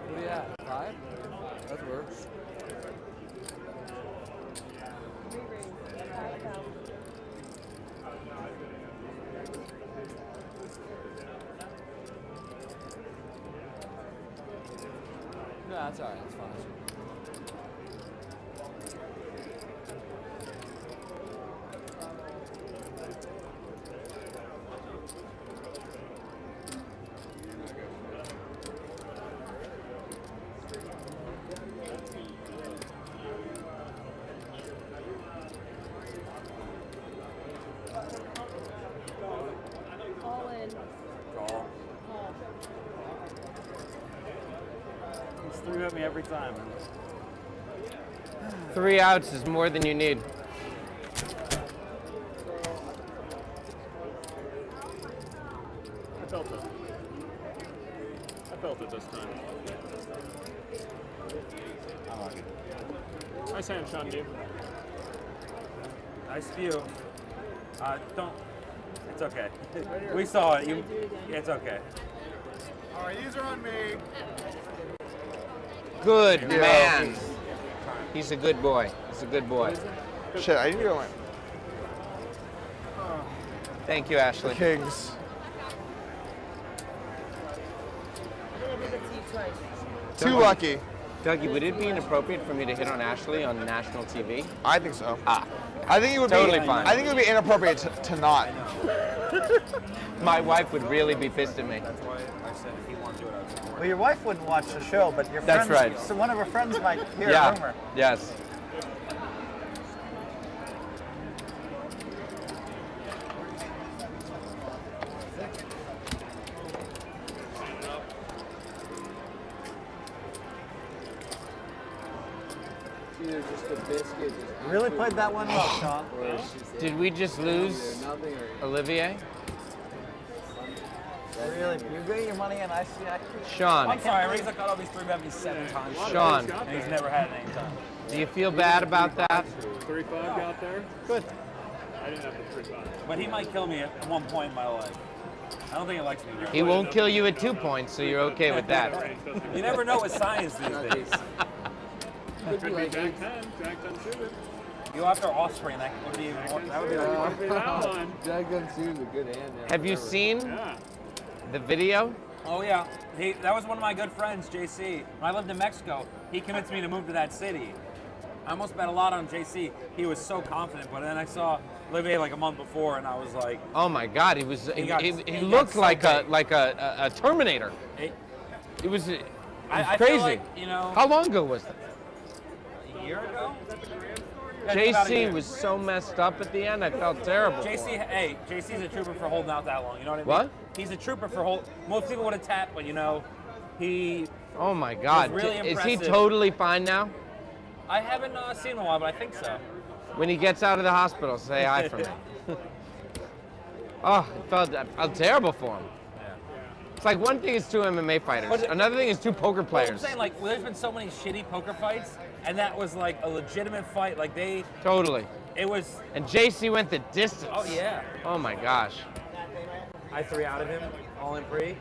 What are you at? 5? That works. No, that's alright, that's fine. All in. Call. Call. He's threw at me every time. 3 outs is more than you need. I felt it. I felt it this time. I'm lucky. Nice hand, Shaun Deeb. Nice view. Don't. It's okay. We saw it. It's okay. All right, these are on me. Good man. He's a good boy. He's a good boy. Shit, I need to go in. Thank you, Ashley. The Kings. Too lucky. Dougie, would it be inappropriate for me to hit on Ashley on national TV? I think so. Ah. I think it would Totally be fine. I think it would be inappropriate to not. My wife would really be pissed at me. That's why I said if he wanted to do it, I would support Well, your wife wouldn't watch the show, but your That's friends, right. So one of her friends might hear a Yeah. rumor. Yes. Either just a biscuit. Just Really played that one well, Sean. Did we just lose Olivier? Really, you get your money, and I see. Sean. I'm sorry, I raised the cutoff. He's 3-bet me 7 times. Sean. And he's never had it any time. Do you feel bad about that? 3-5 got there. Good. I didn't have the 3-5. But he might kill me at one point in my life. I don't think he likes me very He won't kill you at 2 points, so you're okay with that. You never know with science these days. Could be Jack 10. Jack 10 suited. You go after Offspring, that would be even more. That would be like Jack Gun Sue's a good hand there. Have you seen the video? Oh yeah, that was one of my good friends, JC. When I lived in Mexico, he convinced me to move to that city. I almost bet a lot on JC. He was so confident, but then I saw Olivier like a month before, and I was like, Oh my God, he was. He got looked so like big. a Terminator. It was I crazy. feel like, you know, How long ago was that? a year ago. JC was so messed up at the end. I felt terrible. for him. JC's a trooper for holding out that long. You know what I mean? What? He's a trooper for hold. Most people would have tapped, but you know, he. Oh my God! was really Is he impressive. totally fine now? I haven't seen him in a while, but I think so. When he gets out of the hospital, say hi for me. Oh, I felt terrible for him. It's like one thing is two MMA fighters, another thing is two poker Well, I'm players. saying, like, there's been so many shitty poker fights, and that was like a legitimate fight. Like they Totally. It was. And JC went the distance. Oh yeah. Oh my gosh. I 3 out of him, all in pre.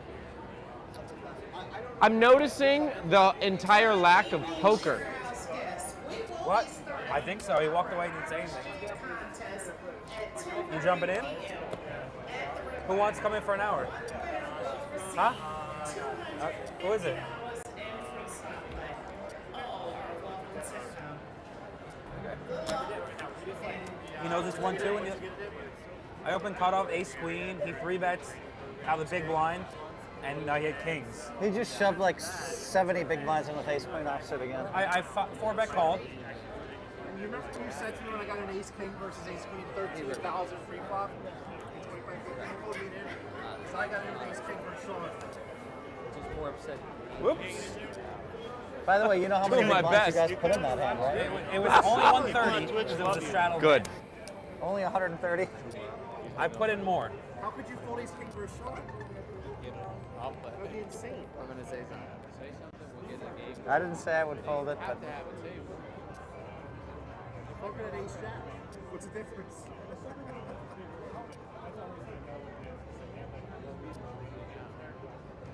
I'm noticing the entire lack of poker. What? I think so. He walked away and didn't say anything. You jumping in? Who wants to come in for an hour? Huh? Who is it? He knows it's 1-2. And I opened cutoff, ace queen. He 3-bets out of the big blind, and he had kings. He just shoved like 70 big blinds in with ace queen offsuit again. I 4-bet called. You remember when you said to me when I got an ace king versus ace queen 13,000 free flop? So I got an ace king for Shaun. Just more upset. Whoops. By the way, you know how many big blinds you guys put in that hand, right? It was only 130 because it was a straddle. Good. Only 130. I put in more. How could you fold ace king versus Shaun? I'll play. That would be insane. I'm gonna say something. Say something. We'll get a game. I didn't say I would fold it, Have but to have it too. Poker at ace jack. What's the difference?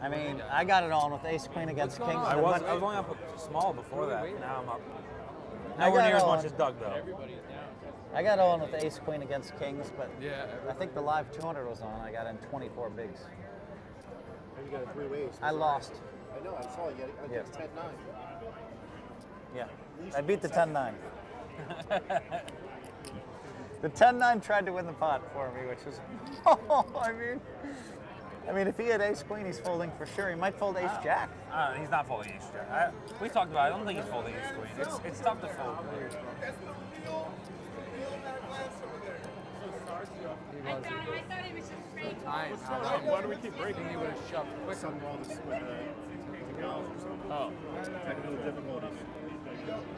I mean, I got it on with ace queen against kings. I was only up small before that. Now I'm up. Nowhere near as much as Doug though. I got on with ace queen against kings, but Yeah. I think the live 200 was on. I got in 24 bigs. And you got a three-way ace. I lost. I know. I saw you. I think it's 10-9. Yeah, I beat the 10-9. The 10-9 tried to win the pot for me, which was, I mean, if he had ace queen, he's folding for sure. He might fold ace jack. He's not folding ace jack. We talked about it. I don't think he's folding ace queen. It's tough to fold. Why do we keep breaking? He would have shoved quick. Oh, technical difficulties.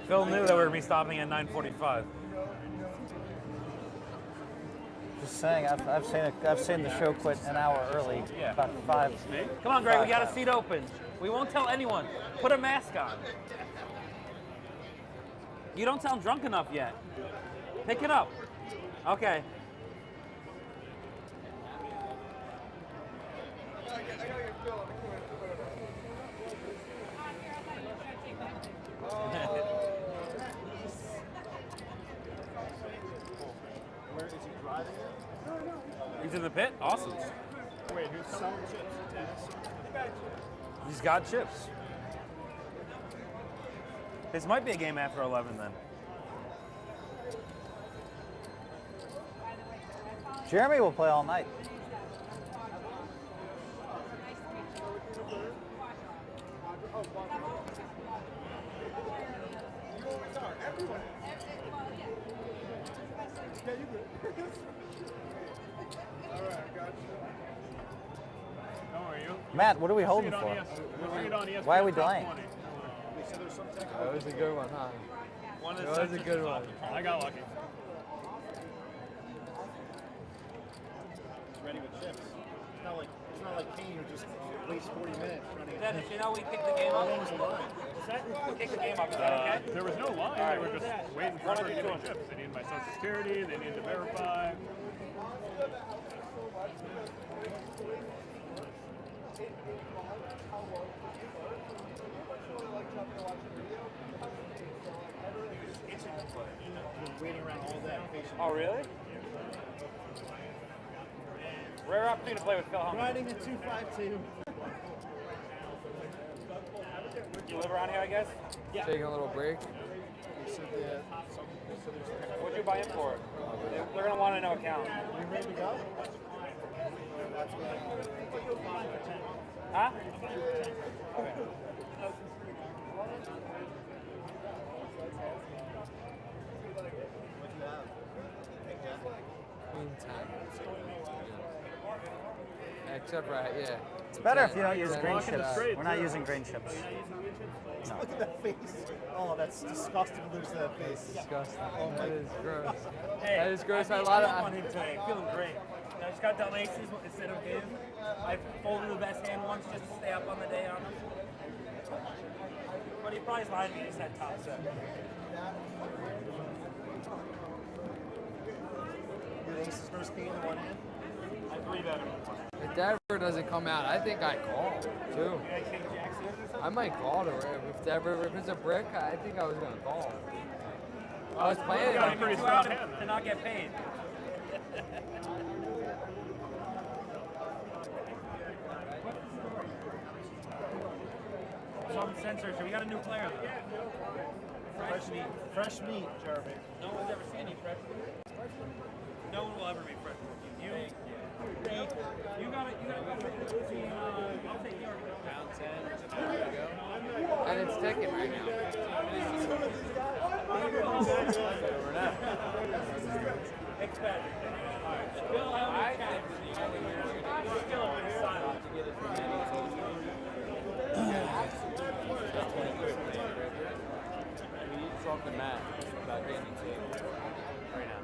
Phil knew that we were going to be stopping at 9:45. Just saying, I've seen the show quit an hour early. Yeah. About 5. Come on, Greg. We got a seat open. We won't tell anyone. Put a mask on. You don't sound drunk enough yet. Pick it up. Okay. Where is he driving it? He's in the pit? Awesome. Wait, who's selling chips? He's got chips. This might be a game after 11 then. Jeremy will play all night. Yeah, you good. All right, I got you. How are you? Matt, what are we holding We'll for? see it on ESPN Why are we Top delaying? 20. That was a good one, huh? One That was a good one. I got lucky. Ready with chips. It's not like Kane who just wastes 40 minutes running. Dennis, you know we kicked the game up? How long was the line? We kicked the game up. Is that okay? There was no line. They were just waiting for me to get chips. They needed my social security. They needed to verify. Waiting around all day patiently. Oh, really? Rare opportunity to play with Phil Hellmuth. Riding a 252. You live around here, I guess? Yeah. Taking a little break. What'd you buy in for? They're going to want to know account. You ready to go? Huh? Queen 10. Except right, yeah. It's better if you don't use Ten. green Ten. chips. We're not using green chips. No. Look at that face. Oh, that's disgusting to lose that face. Disgusting. Oh my That is gross. Hey, That is gross. I A lot on of. him today. Feeling great. I just got double aces instead of his. I folded the best hand once just to stay up on the day on him. But he probably lied to me. He just had top set. Good aces versus king in one hand. I 3-bet him. If that ever doesn't come out, I think I call too. I might call to if it's a brick. I think I was gonna call. I was playing. Got pretty strong to not get paid. Some censors. We got a new player though. Fresh meat, Jeremy. No one's ever seen any fresh meat. No one will ever be fresh with you. You got it. I'll take your Pound 10. And it's ticking right now. We need to talk to Matt about getting tape right now.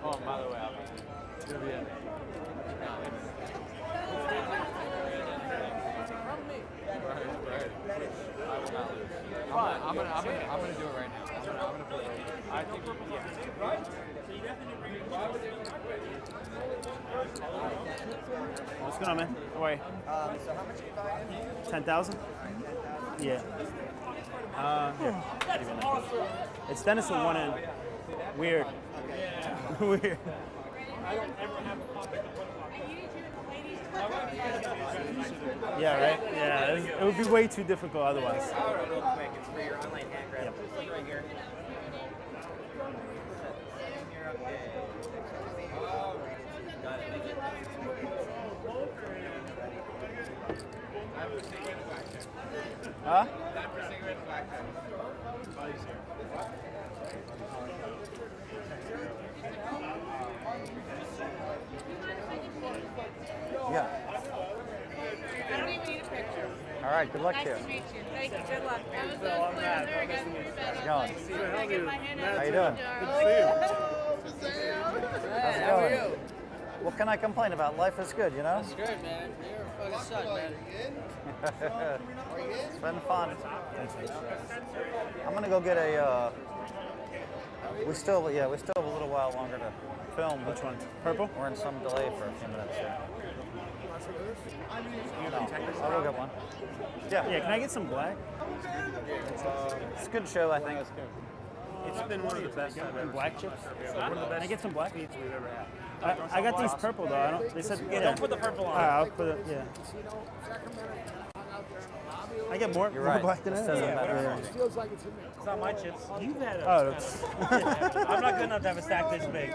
Oh, and by the way, it's going to be in. Right. I will not lose. I'm gonna do it right now. I'm gonna put it right now. I think, yeah. What's going on, man? How are you? So how much are you buying? 10,000? Yeah. Here. It's Dennis at one end. Weird. Weird. I don't ever have a pocket to put them on. Yeah, right? Yeah, it would be way too difficult otherwise. Real quick, it's for your online hand grab. Yep. Just right here. Got it. Huh? Yeah. I don't even need a picture. All right, good luck to Nice you. to meet you. Thank you. Good luck. That was those players there again. How's it going? How you doing? How's it going? What can I complain about? Life is good, you know? That's good, man. You're a fucking son, man. It's been fun. I'm gonna go get a. We still have a little while longer to film. Which one? Purple. We're in some delay for a few minutes here. No, I'll go get one. Yeah. Yeah, can I get some black? It's a good show, I think. It's been one of the best I've ever black chips? One of the best. Can I get some black meats we've ever had? I got these purple though. I don't. They said Yeah, don't put the purple on. All right, I'll put it. Yeah. I get more, You're more right. black than This that. doesn't matter. Feels like it's in there. It's not my chips. You've had a Oh, I'm not good enough to have a stack this big.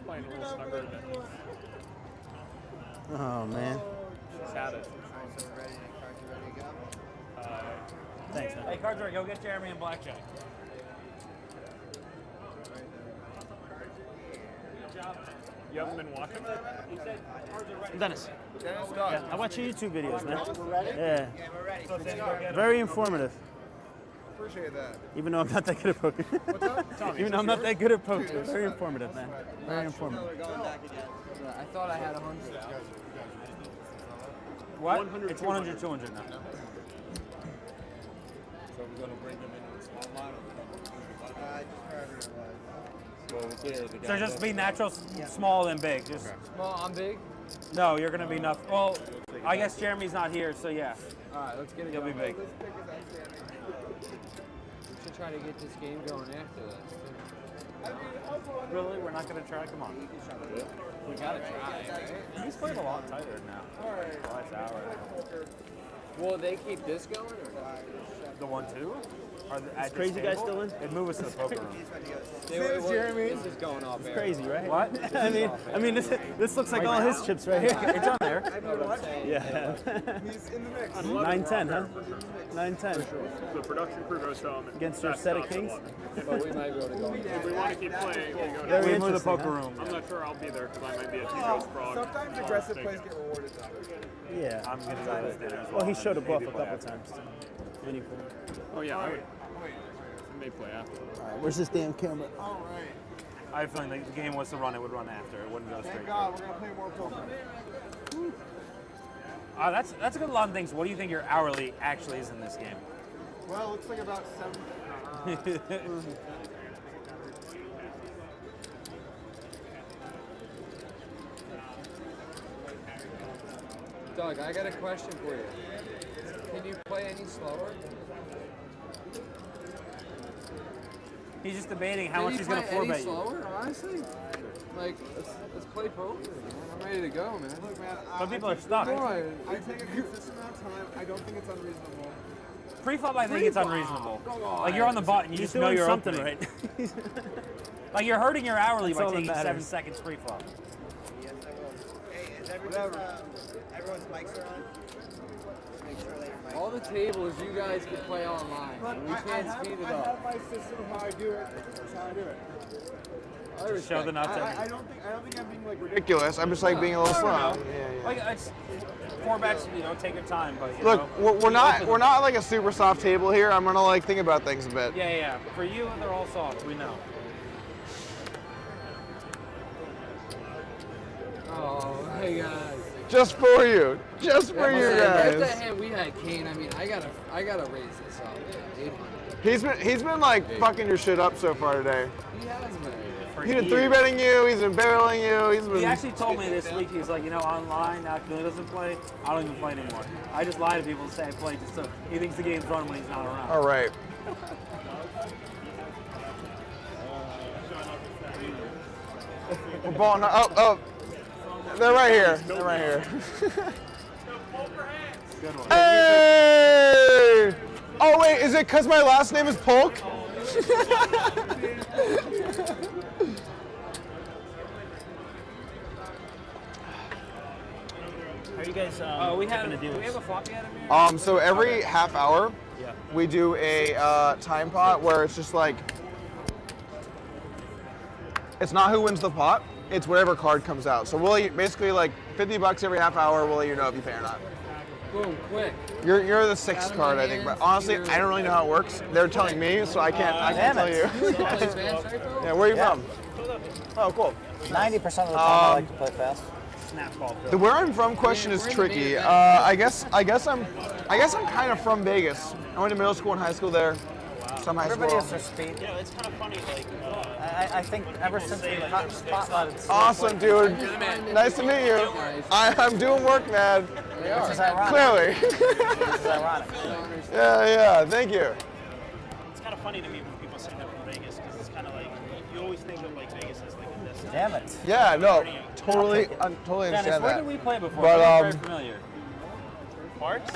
Playing a little snugger than Oh man. she's had it. Thanks, man. Hey, cards ready. Go get Jeremy and Blackjack. You haven't been watching? Dennis. Yeah, I watch your YouTube videos, man. We're ready? Yeah. we're ready. So let's go. Very informative. Appreciate that. Even though I'm not that good at poker. What's up? Even though I'm not that good at poker. Very informative, man. Very informative. I thought I had 100. What? It's 100, 200 now. So we're going to bring them into the small line? So just be natural, small, and big. Just Small, I'm big. no, you're gonna be nothing. Well, I guess Jeremy's not here, so yeah. All right, let's get it You'll be going. big. We should try to get this game going after this. Really? We're not going to try? Come on. We gotta try, right? He's playing a lot tighter now. Last hour. Will they keep this going or not? The 1-2? Is crazy guy still in? It'd move us to the poker room. This is going off. It's crazy, right? What? I mean, this looks like all his chips right here. It's on there. Yeah. He's in the mix. 9-10, huh? 9-10. The production crew goes home. Against your set of kings? But we might be able to go. If we want to keep playing, we go to Very the interesting, poker huh? room. I'm not sure I'll be there because I might be a two-ghost frog. Sometimes aggressive plays get rewarded though. Yeah. I'm going to go to dinner as well. Well, he showed a bluff a couple times. Meaningful. Oh, yeah. I may play after. All right, where's this damn camera? All right. I have a feeling like the game was to run, it would run after. It wouldn't go straight. Thank God, we're gonna play more poker. That's a good lot of things. What do you think your hourly actually is in this game? Well, it looks like about 7. Doug, I got a question for you. Can you play any slower? He's just debating how Can much you he's going to play four any bet you. slower, honestly? Like, let's play poker, man. I'm ready to go, man. Look, man, But people are stuck. I take a consistent amount of time. I don't think it's unreasonable. Pre-flop, I think it's unreasonable. Come on. Like you're on the button, you He's just know doing you're something opening. right. Like you're hurting your hourly That's by all that taking 7 matters. seconds pre-flop. Yes, I will. Hey, is everyone's mics are on? Make sure that your mics All the tables you guys can play online. We can't speed it I up. have my system of how I do it. That's how I do it. Just show the nuts. I don't think I'm being like ridiculous. I'm just like being a little slow. Yeah. Like it's 4 bets, take your time. But you Look, know, we're not like a super soft table here. I'm gonna like think about things a bit. Yeah. For you, they're all soft. We know. Oh, hey guys. Just for you. Just for you At the guys. hand we had Kane. I mean, I gotta raise this up. 800. He's been like fucking your shit up so far today. He has been. He's been 3-betting you. He's been barreling you. He's been. He actually told me this week. He's like, online now Cannuli doesn't play. I don't even play anymore. I just lie to people and say I play just so he thinks the game's run when he's not around. All right. We're balling. Oh. They're right here. They're right here. Good one. Hey! Oh wait, is it because my last name is Polk? How are you guys we have tipping the dealers? we have a flop yet, Amir? So every half hour, Yeah. we do a time pot where it's just like, it's not who wins the pot, it's whatever card comes out. So we'll basically like $50 every half hour. We'll let you know if you pay or not. Boom, quick. You're the 6th card, I think, but honestly, I don't really know how it works. They're telling me, so I can't tell you. Yeah, where are you from? Oh, cool. 90% of the time I like to play fast. The where I'm from question is tricky. I guess I'm kind of from Vegas. I went to middle school and high school there. Some high Everybody school. has their speed. It's kind of funny, like, I think ever since we spotlighted. Awesome, dude. Nice to meet you. I'm doing work, man. Which is ironic. Clearly. Which is ironic. Yeah. Thank you. it's kind of funny to me when people say they're from Vegas, because it's kind of like, you always think of like Vegas as like a distance. Damn it. Yeah, no, totally Dennis, understand where that. did we play before? But I'm very familiar. Parks?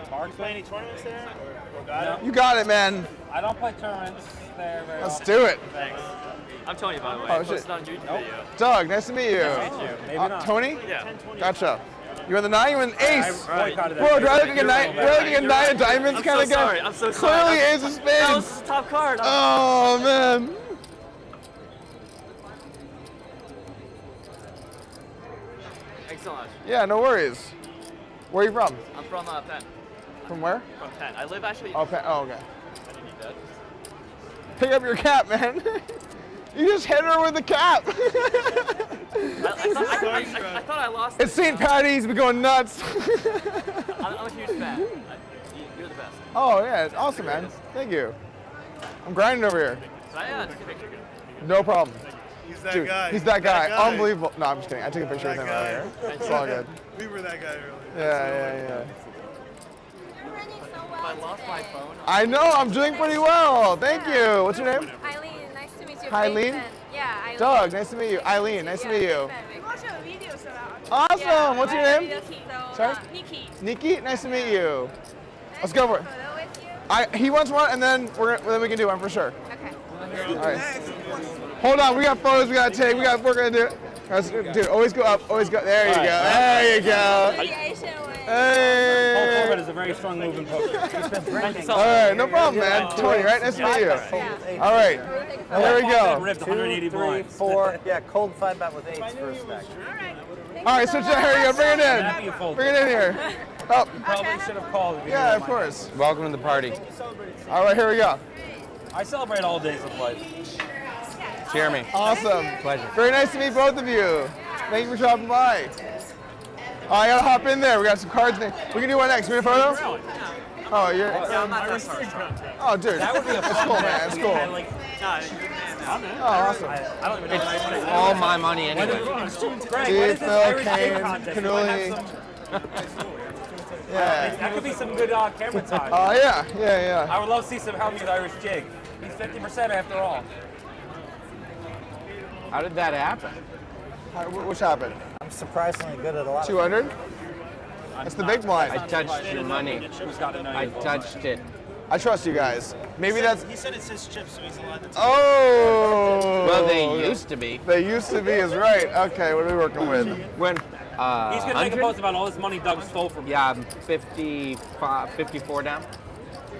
Parks? Play any tournaments there? Or got it? You got it, man. I don't play tournaments there very Let's often. do it. Thanks. I'm Tony, by the way. Oh, I posted shit. on a YouTube video. Doug, nice to meet you. Nice to meet you. Maybe not. Tony? Yeah. Gotcha. You in the 9? You in the ace? I boycotted Bro, that. do I look like a 9? Do I look like a 9 of diamonds I'm kind so of guy? sorry. I'm so sorry. Clearly ace of spades. That was the top card. Oh, man. Thanks so much. Yeah, no worries. Where are you from? I'm from Penn. From where? From Penn. I live actually. Oh, Penn. Oh, okay. I didn't need that. Pick up your cap, man. You just hit her with the cap. I thought I lost It's St. Patty's. We're going nuts. I'm a huge fan. You're the best. Oh, yeah. Awesome, man. Thank you. I'm grinding over here. So I took a picture. No problem. He's that Dude, guy. He's that guy. That guy. Unbelievable. No, I'm just kidding. I took a picture with him earlier. It's all good. We were that guy earlier. Yeah. If I lost my phone. I know. I'm doing pretty well. Thank you. What's your name? Eileen, nice to meet you. Eileen? Yeah, Eileen. Doug, nice to meet you. Eileen, nice to meet you. Awesome. Awesome. What's your name? Sorry? Nikki. Nikki, nice to meet you. Let's go for it. He wants one, and then we can do one for sure. Okay. All right. Hold on. We got photos we gotta take. We're gonna do it. Dude, always go up. Always go. There you go. There you go. Hey. Paul Corbett is a very strong move in poker. He's been drinking. All right, no problem, man. 20, right? Nice to meet you. All right, there we go. Ripped 180 3, blinds. 4. Yeah, cold 5-bet with 8s for a stack. All right, switch it. Here you go. Bring it in. Bring it in here. Oh. You probably should have called. If you Yeah, knew of my course. Welcome to the party. All right, here we go. name. I celebrate all days of life. Cheer me. Awesome. Pleasure. Very nice to meet both of you. Thank you for dropping by. Oh, I gotta hop in there. We got some cards there. We can do one next. We need a photo? Oh, you're. Oh, dude. That would be a That's fun cool, bet. man. That's We cool. had, like, Oh, awesome. I don't even know what It's all my money anyway. Deeb, Phil, Kane, Cannuli. Yeah. That could be some good camera time. Oh, yeah. I would love to see some Hellmuth Irish jig. He's 50% after all. How did that happen? Which happened? I'm surprisingly good at a lot. 200? That's the big blind. I touched your money. I touched it. I trust you guys. Maybe that's. He said it's his chips, so he's allowed to. Oh. Well, they used to be. They used to be is right. Okay, what are we working with? When? He's going to make a post about all this money Doug stole from me. Yeah, I'm 54 down.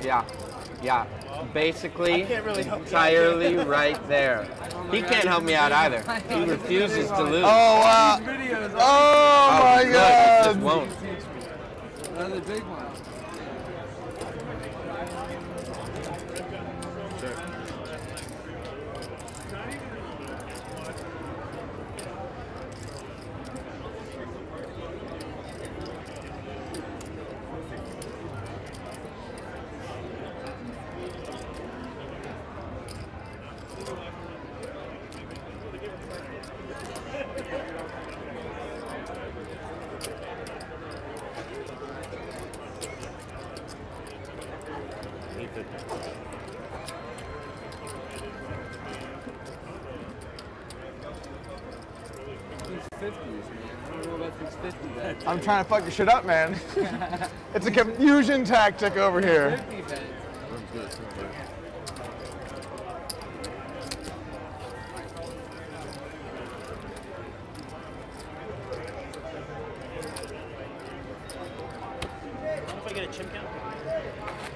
Yeah. Basically, entirely right there. He can't help me out either. He refuses to lose. Oh, wow. Oh, my good. God. He just won't. Another big one. I'm trying to fuck your shit up, man. It's a confusion tactic over here. If I get a chip count?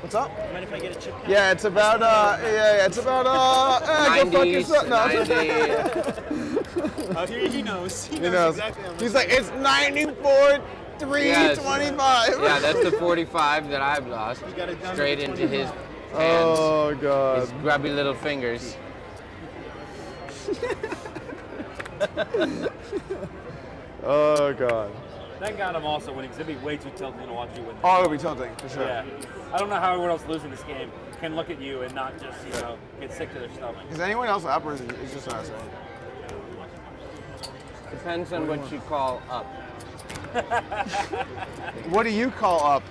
What's up? Mind if I get a chip count? Yeah, it's about, it's about, go fuck yourself. No. He knows. He knows. Exactly how much. He's like, it's 94, 325. Yeah, that's the 45 that I've lost. Straight into his hands. Oh, God. His grubby little fingers. Oh, God. Thank God I'm also winning, because it'd be way too tilting to watch you win. Oh, it'll be tilting, for sure. Yeah. I don't know how everyone else losing this game can look at you and not just, get sick to their stomach. Is anyone else up, or is it just us? Depends on what you call up. What do you call up?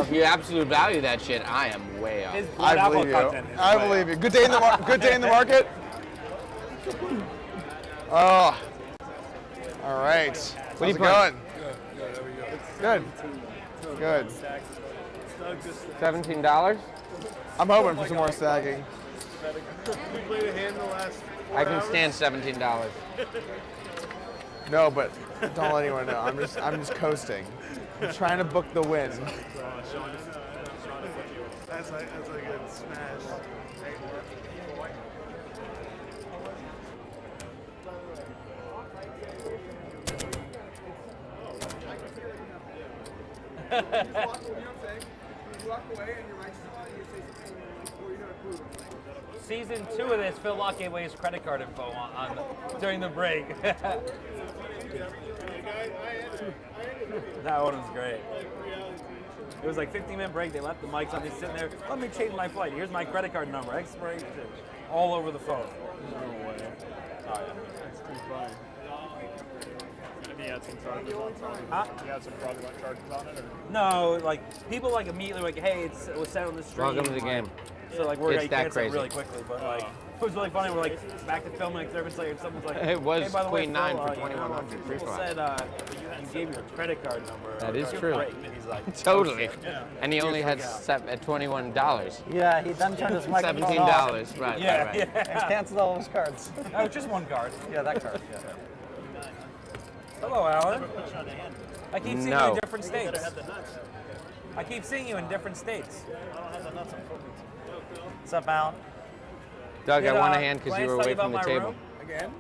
If you absolute value that shit, I am way up. I believe you. I believe you. Good day in the good day in the market. Oh. All right. How's What are you it going? Good. Good. $17? I'm hoping for some more stacking. We played a hand the last 4 I can hours. stand $17. No, but don't let anyone know. I'm just coasting. I'm trying to book the win. That's like a good smash. Season 2 of this, Phil Locke gave away his credit card info on during the break. That one was great. It was like 15-minute break. They left the mics on. He's sitting there. Let me change my flight. Here's my credit card number. Expiration. All over the phone. No way. Oh, yeah. That's too funny. He had some charges on it. Huh? He had some fraudulent charges on it? Or? No, like people like immediately like, hey, it was set on the stream. Welcome to the game. So like we're It's you that cancel it crazy. really quickly, but like it was really funny. We're like back to filming. Like, and someone's like, It was hey, by the way, Queen 9 Phil, for you know, 2100 free people fly. said you gave your credit card number. That is Your true. break. And he's like, Totally. Yeah. And he only had Yeah. at $21. Yeah, he then turned his microphone $17, off. right, Yeah, right. And canceled all of his cards. Oh, just one card. Yeah, that card. Yeah. Hello, Alan. I keep seeing you No. in different states. I keep seeing you in different states. What's up, Alan? Doug, I Did, want a hand because Glantz you were tell away about from the my table. room? Again?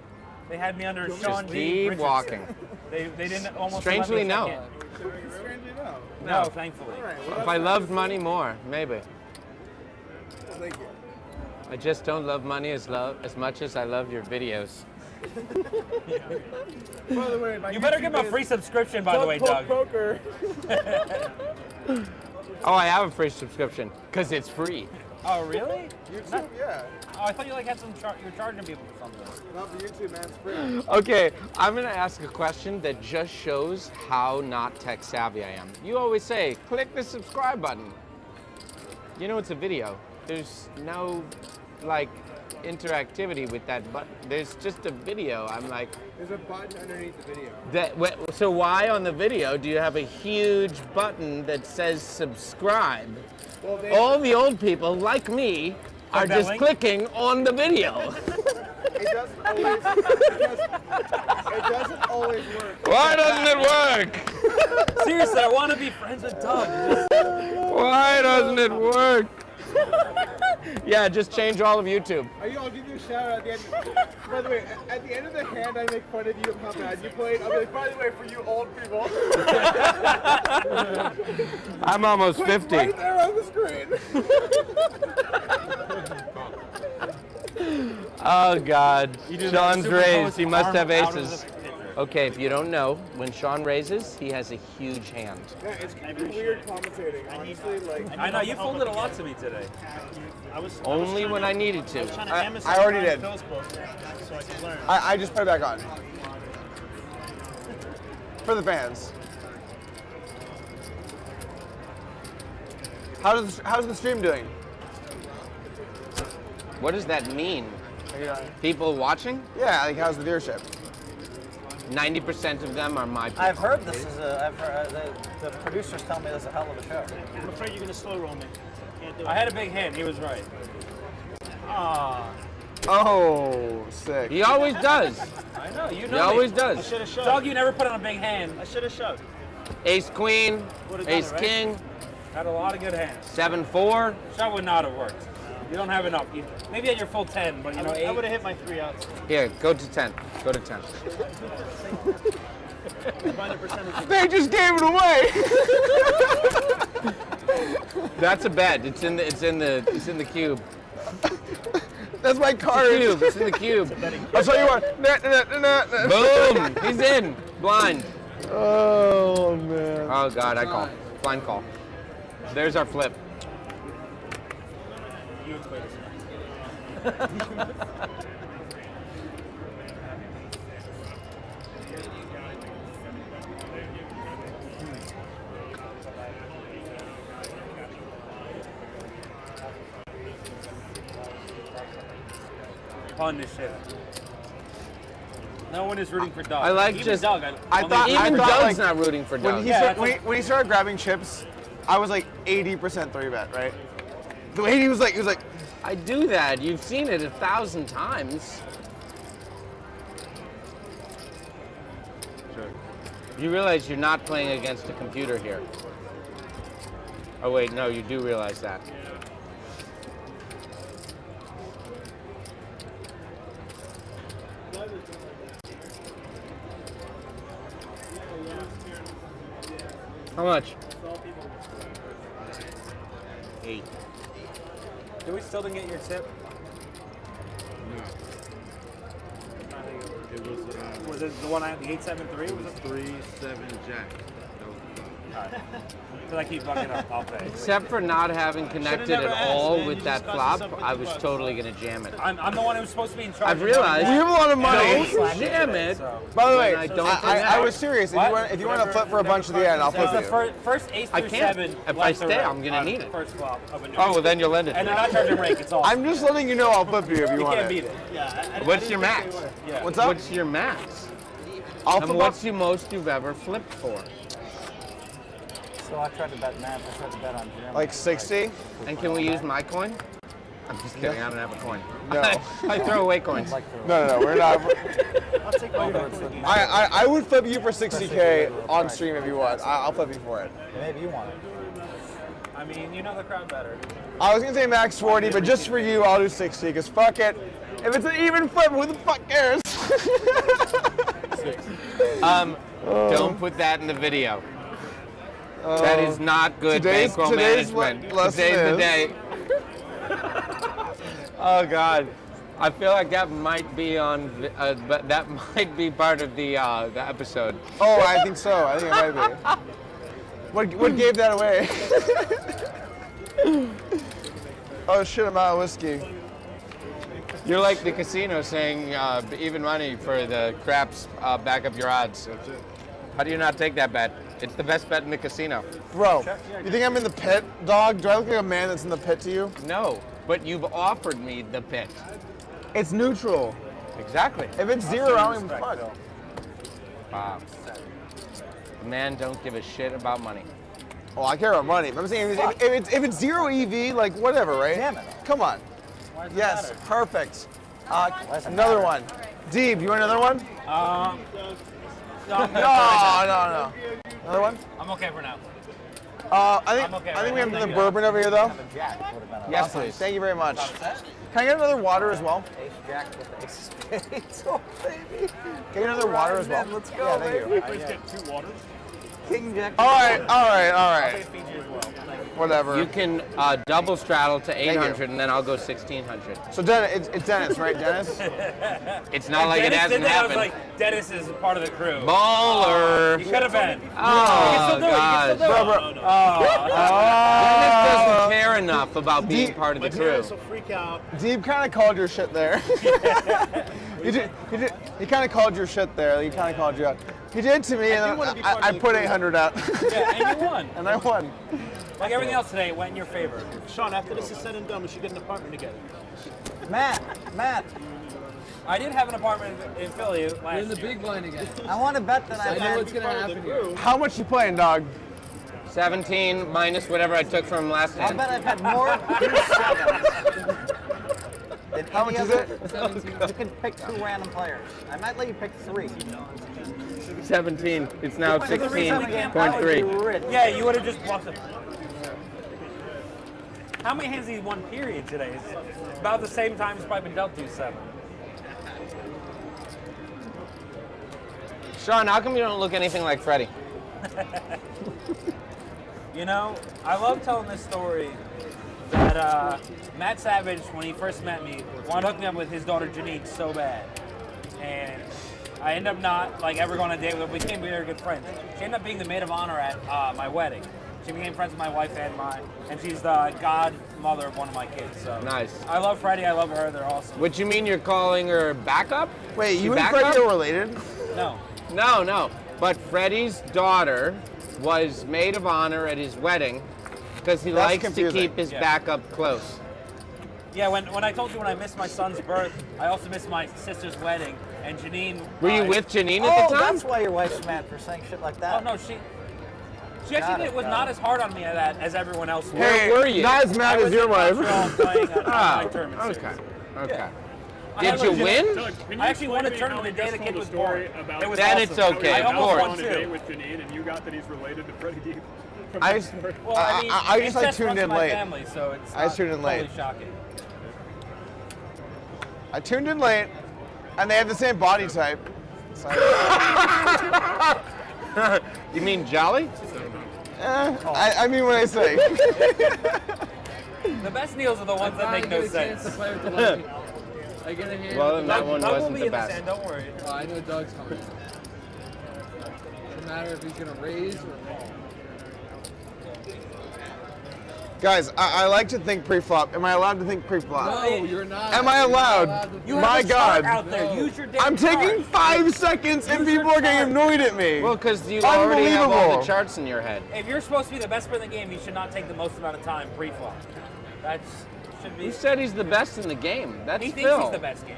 They had me under Just Shaun Deeb. keep Richardson. walking. They didn't almost. Strangely, let me no. second. No, thankfully. If I loved money more, maybe. Thank you. I just don't love money as much as I love your videos. By the way, You better give him a free subscription, by the way, Doug. Poker. Oh, I have a free subscription because it's free. Oh, really? YouTube, yeah. Oh, I thought you like had some. You were charging people for something. Not for YouTube, man. It's free. Okay, I'm gonna ask a question that just shows how not tech savvy I am. You always say, click the subscribe button. You know it's a video. There's no like interactivity with that button. There's just a video. I'm like, There's a button underneath the video. so why on the video do you have a huge button that says subscribe? Well, All the old people like me are that just link? clicking on the video. It doesn't always. It doesn't always work. Why doesn't it work? Seriously, I want to be friends with Doug. Why doesn't it work? Yeah, just change all of YouTube. I'll give you a shout out at the end. By the way, at the end of the hand, I make fun of you of how bad you played. I'll be like, by the way, for you old people. I'm almost 50. Right there on the screen. Oh God, You do Sean's that raised. He must arm have out of aces. the picture. Okay, if you don't know, when Sean raises, he has a huge hand. Yeah, it's kind of weird commentating, honestly. Like, I know you folded a lot to me today. Only when I needed to. I already did. So I can learn. I just put it back on. For the fans. How's the stream doing? What does that mean? People watching? Yeah, like how's the viewership? 90% of them are my people. I've heard this is the producers tell me this is a hell of a show. I'm afraid you're gonna slow roll me. Can't do it. I had a big hand. He was right. Ah. Oh, sick. He always does. I know. You know. He always me. does. I should have shoved. Doug, you never put on a big hand. I should have shoved. Ace Queen, Would've done Ace it, right? King, Had a lot of good hands. 7-4. That would not have worked. You don't have enough. Maybe at your full 10, but you know, I 8. would have hit my 3 outs. Here, go to 10. Go to 10. Find the percentage. They just gave it away. That's a bet. It's in the cube. That's my card. It's in the cube. I'll show you what. Boom! He's in. Blind. Oh man. Oh God, I call. Blind call. There's our flip. You and Clayton. Pun this shit. No one is rooting for Doug. I like Even just. Doug. I thought Even like, Doug's not rooting for Doug. When he started grabbing chips, I was like 80% 3-bet, right? The way he was like, I do that. You've seen it 1,000 times. Sure. You realize you're not playing against a computer here. Oh wait, no, you do realize that. How much? 8. Did we still didn't get your tip? No. It was. Was it the one I the 873? Was it 3-7 jack. Alright. Because I keep fucking up, I'll pay. Except for not having connected never at asked, all man. with You that just cost flop, yourself I was $50. totally gonna jam it. I'm the one who's supposed to be in charge. I've realized. we have a lot of money. Don't jam it. By the way, when I don't I was serious. If you want to flip for a bunch of the end, I'll flip It's the you. first ace I through can't. 7. If I left to stay, right I'm gonna on need the it. First flop of a new. Oh, well, then you'll end it. And they're not charging rake. It's all. I'm just letting you know I'll flip you if you You want can't it. beat it. Yeah. What's your max? Yeah. What's up? What's your max? I'll And flip what's up. the most you've ever flipped for? So I tried to bet Matt. I tried to bet on Jim. Like 60? And can we use my coin? I'm just kidding. I don't have a coin. No. I throw away coins. No, we're not. I'll take my I would flip you for 60K on stream if you want. I'll flip you for it. Maybe you want it. I mean, you know the crowd better. I was gonna say max 40, but just for you, I'll do 60. Cause fuck it. If it's an even flip, who the fuck cares? Don't put that in the video. That is not good bankroll management. Today's Today's the day. Oh God, I feel like that might be on, but that might be part of the episode. Oh, I think so. I think it might be. What gave that away? Oh shit! I'm out of whiskey. You're like the casino saying even money for the craps, back up your odds. That's it. How do you not take that bet? It's the best bet in the casino. Bro, you think I'm in the pit, dog? Do I look like a man that's in the pit to you? No, but you've offered me the pit. It's neutral. Exactly. If it's zero, I don't even fuck. Wow. Man, don't give a shit about money. Oh, I care about money. But I'm saying if it's zero EV, like whatever, right? Damn it. Come on. Yes, perfect. Another one. Deeb, you want another one? No. No. Another one? I'm okay for now. I think we have the bourbon over here, though. Yes, Awesome. please. Thank you very much. Can I get another water as well? Ace Jack with the ace of spades. Oh, baby. Can I get another water as well? Let's go, Yeah, thank you. Please get 2 waters. King Jack. All right. Whatever. You can double straddle to 800, and then I'll go 1600. So Dennis, it's Dennis, right, Dennis? It's not like it Dennis hasn't did that, I was happened. like, Dennis is part of the crew. Baller. You could have been. Oh, You can still do it. Bro. Dennis doesn't care enough about being part of the crew. will freak out. Deeb kind of called your shit there. He kind of called your shit there. He kind of called you out. He did to me, and I put 800 out. Yeah, and you won. And I won. Like everything else today, it went in your favor. Sean, after this is said and done, we should get an apartment together. Matt. I did have an apartment in Philly last We're in the year. big line again. I want to bet that I know what's going to happen here. How much you playing, dog? 17 minus whatever I took from last I'll hand. bet I've had more sevens than How much any is other- it? 17. You can pick 2 random players. I might let you pick 3. 17. It's now If it was a 3-7 game, I would be 16.3. rich. Yeah, you would have just walked up. How many hands did he won period today? It's about the same time he's probably been dealt 2-7. Sean, how come you don't look anything like Freddie? You know, I love telling this story that Matt Savage, when he first met me, wanted to hook me up with his daughter Janine so bad. And I ended up not ever going on a date with her. We became very good friends. She ended up being the maid of honor at my wedding. She became friends with my wife and she's the godmother of one of my kids. So Nice. I love Freddie. I love her. They're awesome. What you mean you're calling her backup? Wait, She you and backup? Freddie are related? No. No. But Freddie's daughter was maid of honor at his wedding because he That's likes confusing. to keep his Yeah. backup close. Yeah, when I told you when I missed my son's birth, I also missed my sister's wedding. And Janine... Were you with Janine Oh, at the time? that's why your wife's mad for saying shit like Oh, that. no, she actually was not as hard on me as everyone else was. Hey, were you? not as mad I as was your in wife. Montreal playing an online Oh, tournament series. okay. Yeah. I Did had you legit- win? Doug, can you I actually won a explain to me tournament how the day he the just kid told was a story born. about It was Then awesome. it's okay, how he I of got almost course. won on a date too. with Janine, and you got that he's related to Freddie Deeb. From I that just- story. Well, I mean, I just incest tuned runs in my late. family, so it's I just tuned in totally late. shocking. I tuned in late, and they have the same body type. So You mean Jolly? I mean what I say. The best deals are the ones that make no sense. I get a hand. Well, then that one Doug will wasn't be the in this best. end, don't worry. Oh, I know Doug's coming. Doesn't matter if he's gonna raise or call. Guys, I like to think pre-flop. Am I allowed to think pre-flop? No, you're not. Am I You're not allowed? to You My have a start God. out there. No. Use your damn I'm taking card. 5 seconds and Use your people are getting card. annoyed at me. Well, because you already have all the Unbelievable. charts in your head. If you're supposed to be the best player in the game, you should not take the most amount of time pre-flop. Should be. You said he's the best in the game. That's He thinks Phil. he's the best game.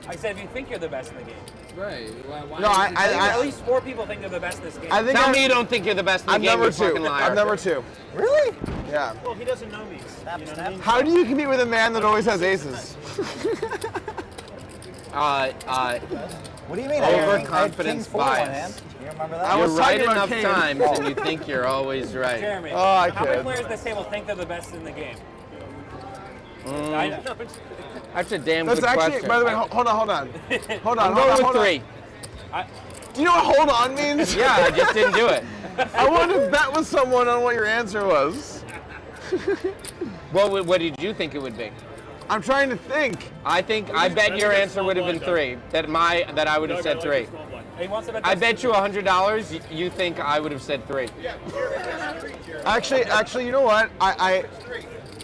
I said if you think you're the best in the game. Right. Why No, I think at least 4 people think they're the best in this game. I think Tell I'm, me you don't think you're the best in the I'm game, number you 2. fucking liar. I'm number 2. Really? Yeah. Well, he doesn't know me. You know what I mean? How do you compete with a man that always has aces? What do you mean? Overconfidence I had king 4 in bias. hand. You remember that? I You're was right talking about enough Kane. times, and you think you're always right. Jeremy, Oh, I how many kid. players at this table think they're the best in the game? That's a damn That's good actually, question. by the way, hold on. I'm going with 3. Do you know what hold on means? Yeah, I just didn't do it. I want to bet with someone on what your answer was. What did you think it would be? I'm trying to think. I bet your answer would have been 3. That I would have said 3. He wants to bet I bet you $100 you think I would have said 3. Actually, you know what? I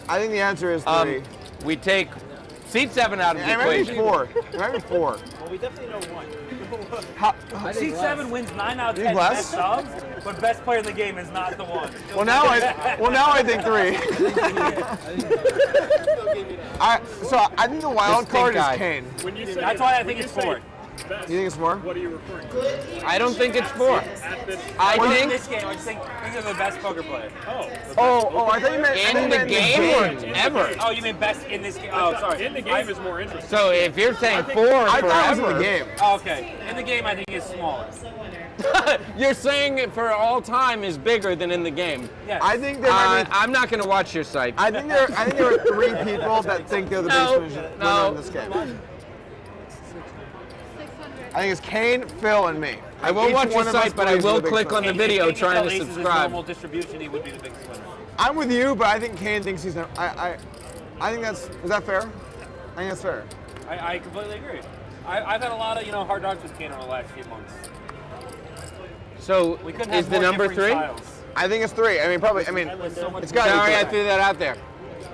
think the answer is 3. We take seat 7 out of the It might be equation. 4. It might be 4. Well, we definitely know one. Seat Seat 7 wins 9 out of You 10 think best subs, but best player in the game is not the one. Well, now I think 3. So I think the wild card is Kane. That's why I think it's 4. You think it's 4? What are you referring to? I don't think it's 4. I think this game, I just think of the best poker player. Oh, I thought you meant In the game or ever? Oh, you mean best in this game? Oh, sorry. In the game is more interesting. So if you're saying 4 I thought it was in forever, the game. Oh, okay. In the game, I think it's smaller. you're saying it for all time is bigger than in the game. Yes. I think there might be. I'm not going to watch your site. I think there are 3 people that think they're the biggest winner in this game. I think it's Kane, Phil, and me. I won't watch your site, but I will click on the video trying to subscribe. Normal distribution, he would be the biggest winner. I'm with you, but I think Kane thinks he's. I think is that fair? I think that's fair. I completely agree. I've had a lot of hard knocks with Kane over the last few months. So We couldn't is have the more number differing 3? styles. I think it's 3. I mean, probably. I mean, it's got to Sorry, be I 3. threw that out there.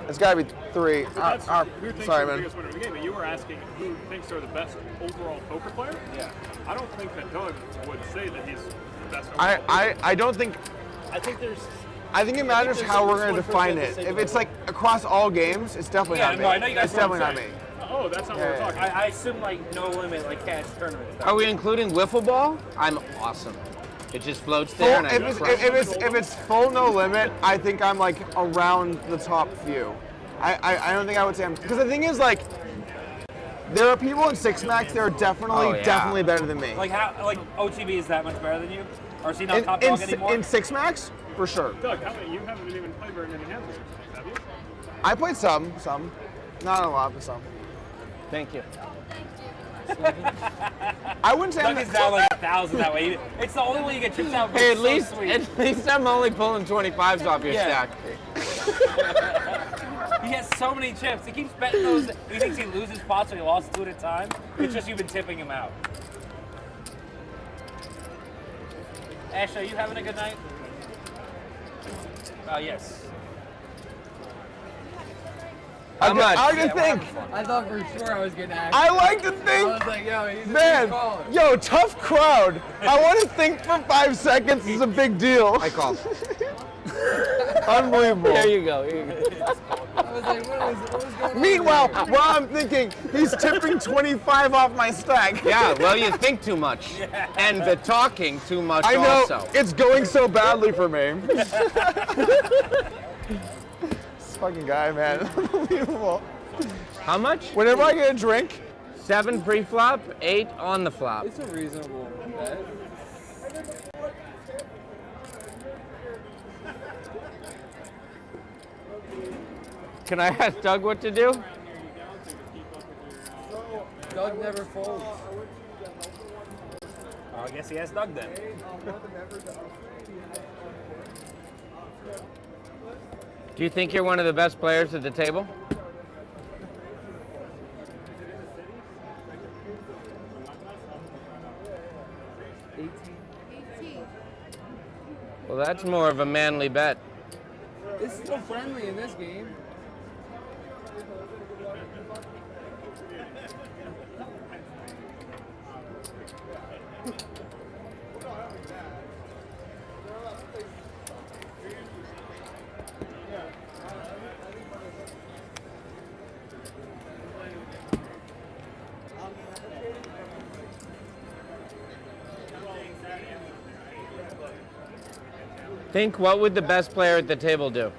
It's got to be 3. Who thinks Sorry, they're the man. biggest winner of the game? But you were asking who thinks they're the best overall poker player? Yeah. I don't think that Doug would say that he's the best overall I don't think. I think there's. I think it matters how we're going to define it. If it's like across all games, it's definitely not me. I know you guys It's definitely not me. Oh, that's not what we're talking about. I assume like no limit, like cash tournament stuff. Are we including wiffle ball? I'm awesome. It just floats there and I crush it. If it's full no limit, I think I'm like around the top few. I don't think I would say I'm, because the thing is like there are people in 6-max that are definitely better than me. Like how OTB is that much better than you? Or is he not top dog anymore? In 6-max, for sure. Doug, you haven't even played very many hands with us, have you? I played some, not a lot, but some. Thank you. I wouldn't say Doug is down like 1,000 that way. It's the only way you get chips out. Hey, at least I'm only pulling 25s off your stack. He has so many chips. He keeps betting those. He thinks he loses pots or he lost 2 at a time. It's just you've been tipping him out. Ash, are you having a good night? Yes. I like to think. I thought for sure I was getting asked. I like to think. I was like, yo, he's a Man, big caller. yo, tough crowd. I want to think for 5 seconds is a big deal. I call. Unbelievable. There you go. I was like, what was going on? Meanwhile, while I'm thinking, he's tipping 25 off my stack. Yeah, well, you think too much. And the talking too much I know, also. it's going so badly for me. This fucking guy, man. Unbelievable. How much? Whenever I get a drink. 7 pre-flop, 8 on the flop. It's a reasonable bet. Can I ask Doug what to do? Doug never folds. Oh, I guess he has Doug then. Do you think you're one of the best players at the table? Well, that's more of a manly bet. It's still friendly in this game. Think, what would the best player at the table do?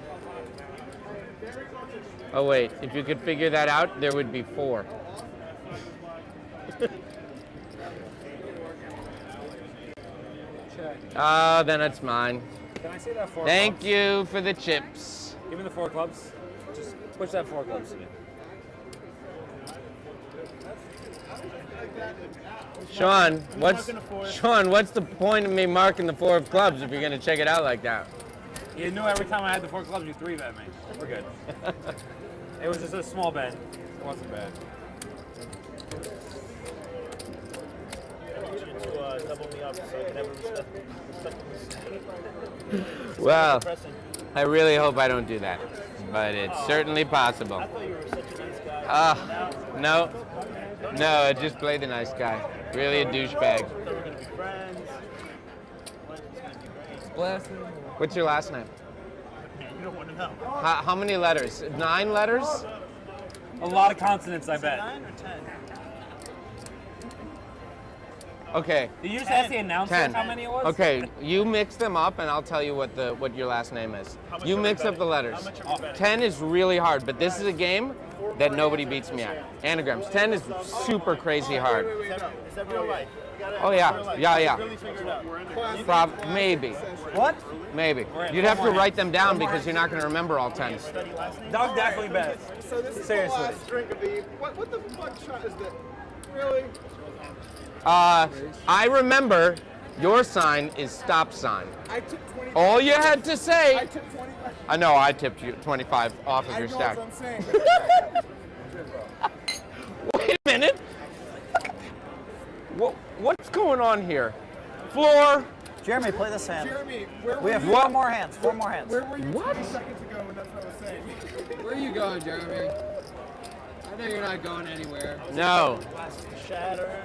Oh wait, if you could figure that out, there would be 4. Then it's mine. Can I see that 4 Thank clubs? you for the chips. Give me the 4 clubs. Just push that 4 clubs to me. Sean, what's the point of me marking the 4 of clubs if you're gonna check it out like that? You knew every time I had the 4 clubs, you 3-bet me. We're good. It was just a small bend. It wasn't bad. Double me up so I can never respect Well, I really hope I don't do that, but it's certainly possible. I thought you were such a nice guy. No, I just play the nice guy. Really a douchebag. We're going to be friends. What's your last name? You don't want to know. How many letters? 9 letters? A lot of consonants, I bet. 9 or 10? Okay. Did you just ask the announcer 10. how many it was? Okay, you mix them up and I'll tell you what your last name is. You mix up the letters. 10 is really hard, but this is a game that nobody beats me at. Anagrams. 10 is super crazy hard. Is that real life? Oh yeah. Really figured out. Maybe. What? Maybe. You'd have to write them down because you're not going to remember all 10. Doug definitely bet. So this is Seriously. the last drink of the. What the fuck shot is that? Really? I remember your sign is stop sign. I took 20. All you had to say. I took 25. I know I tipped you 25 off of your stack. What I'm saying. Wait a minute. What's going on here? Floor. Jeremy, play this hand. Jeremy, where were We have you? 4 more hands. 4 more hands. Where were you 20 seconds ago when that's what I was saying? Where are you going, Jeremy? I know you're not going anywhere. No. Shatter.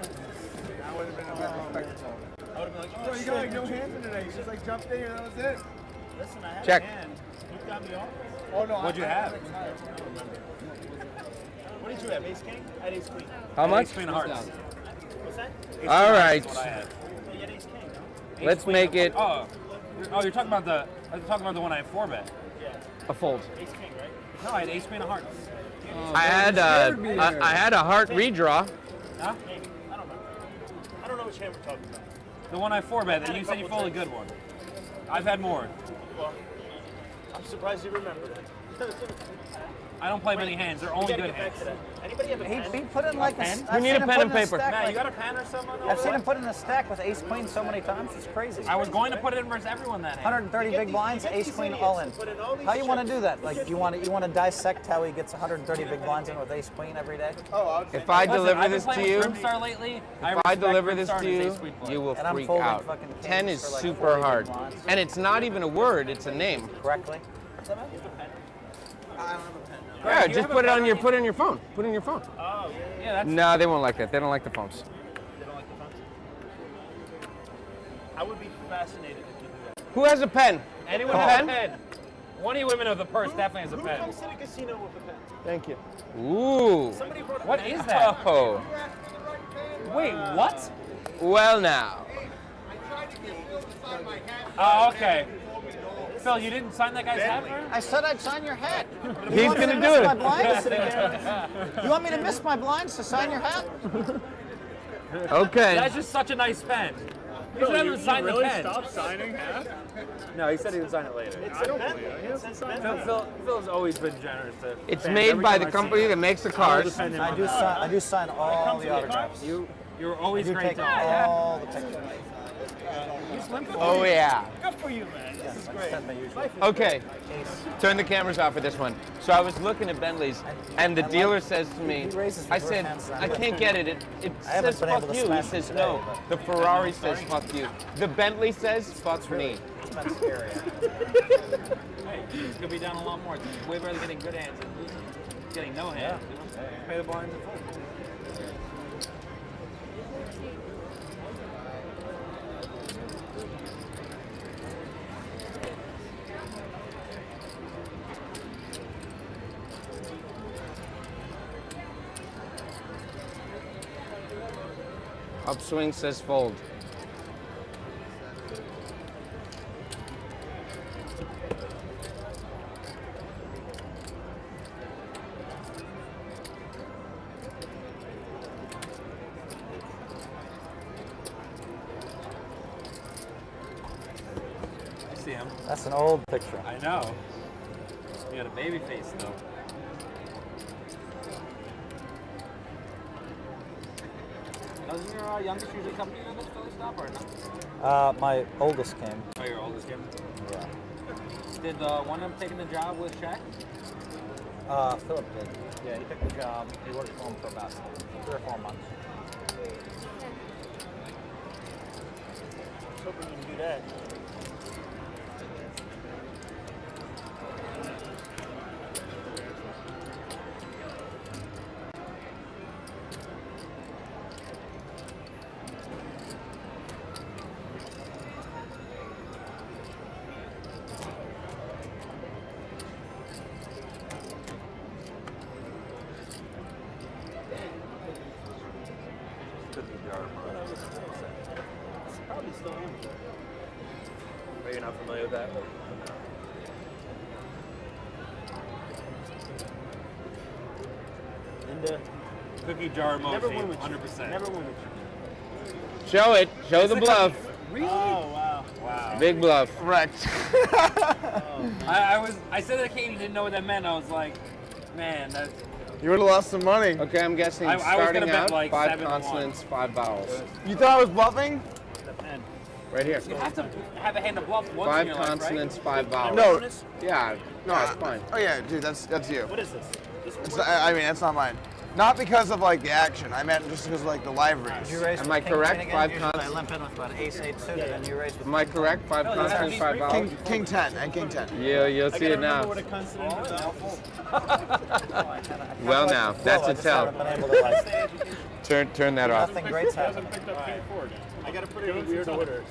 That would have been a better spectacle. I would have been like, oh, you got like no hands in today. You just like jumped in here, that was it. Listen, I had Check. a hand. You got me off. Oh no, What'd you have? I don't remember. What did you have? Ace King? I had Ace Queen. How much? Ace Queen of Hearts. What's that? All right. That's what I had. Oh, you had Ace King, no? Let's make it You're talking about the one I had 4-bet. Yeah. a fold. Ace King, right? No, I had Ace Queen of Hearts. I had a heart redraw. Huh? Maybe. I don't know. I don't know which hand we're talking about. The one I 4-bet that you said you folded a good one. I've had more. Well, I'm surprised you remember that. I don't play many hands. They're only good hands. Anybody have a pen? He put in like pen? We need a pen and paper. Matt, you got a pen or something? I've seen him put in a stack with Ace Queen so many times. It's crazy. I was going to put it in versus everyone that hand. 130 big blinds, Ace Queen all in. How you want to do that? Like you want to dissect how he gets 130 big blinds in with Ace Queen every day? If I deliver this to you, Grimstar lately. if I deliver this to you, you will And I'm freak folding out. fucking 10 is kings for like super 40 hard, big blinds. and it's not even a word; it's a name. Correctly. Yeah, just put it on your Put it in your phone. Put it in your phone. Oh Yeah, that's. No, they won't like that. They don't like the phones. They don't like the phones. I would be fascinated if you do that. Who has a pen? Anyone has a pen? One of you women with a purse definitely has a Who pen. comes to the casino with a pen? Thank you. Ooh. Somebody brought a What pen. is that? Oh. Wait, what? Well now. Oh, okay. Phil, you didn't sign that guy's hat for him? I said I'd sign your hat. He's You want me gonna to do miss it. my blinds? You want me to miss my blinds to sign your hat? Okay. That's just such a nice pen. You should have him sign the pen. Stop signing hats? No, he said he would sign it later. It's a pen. Phil's always been generous to It's fans. made Every by time the I company see that makes the cards. I do sign all the autographs. You're always I do great take to all the pictures. Oh yeah. Good for you, man. This is great. Okay. Turn the cameras off for this one. So I was looking at Bentley's, and the dealer says to me, I said, I can't get it. It haven't says been able fuck to you. He smash says it no. today, The Ferrari says fuck you. The Bentley says fuck me. It's been scary. Hey, it's gonna be down a lot more. It's way better than getting good hands than losing, getting no hands. You know? Pay the blinds in full. Upswing says fold. I see him. That's an old picture. I know. You got a baby face though. Doesn't your youngest usually come to you at this Philly stop or no? My oldest came. Oh, your oldest kid? Yeah. Did one of them taking the job with Shaq? Philip did. Yeah, he took the job. He worked for him for about 3 or 4 months. I was hoping you could do that. It's probably still in. Are you not familiar with that? Linda. Cookie jar Never emoji, win with you. 100%. Never win with you. Show it. Show the bluff. Really? Oh, wow. Wow. Big bluff. Wrecked. I said that Kane didn't know what that meant. I was like, man, that's. You would have lost some money. Okay, I'm guessing I was starting gonna bet out, like 5 7-1. consonants, 5 vowels. You thought I was bluffing? Right here. You have to have a hand of bluff once 5 in your life, right? consonants, 5 vowels. No. Yeah, no, it's fine. Oh yeah, dude, that's you. What is this? It's not, I mean, that's not mine. Not because of like the action. I meant just because of like the live reads. You raised Am I with king correct? 10 5 again? Usually I consonants. limp in with about ace 8 suited, and you raised with Am I correct? 5 consonants, 5 vowels. King 10 and king 10. Yeah, you'll see it now. What a consonant is. Well, now that's a tell. Turn that off. Nothing great's happened. I got a pretty weird order.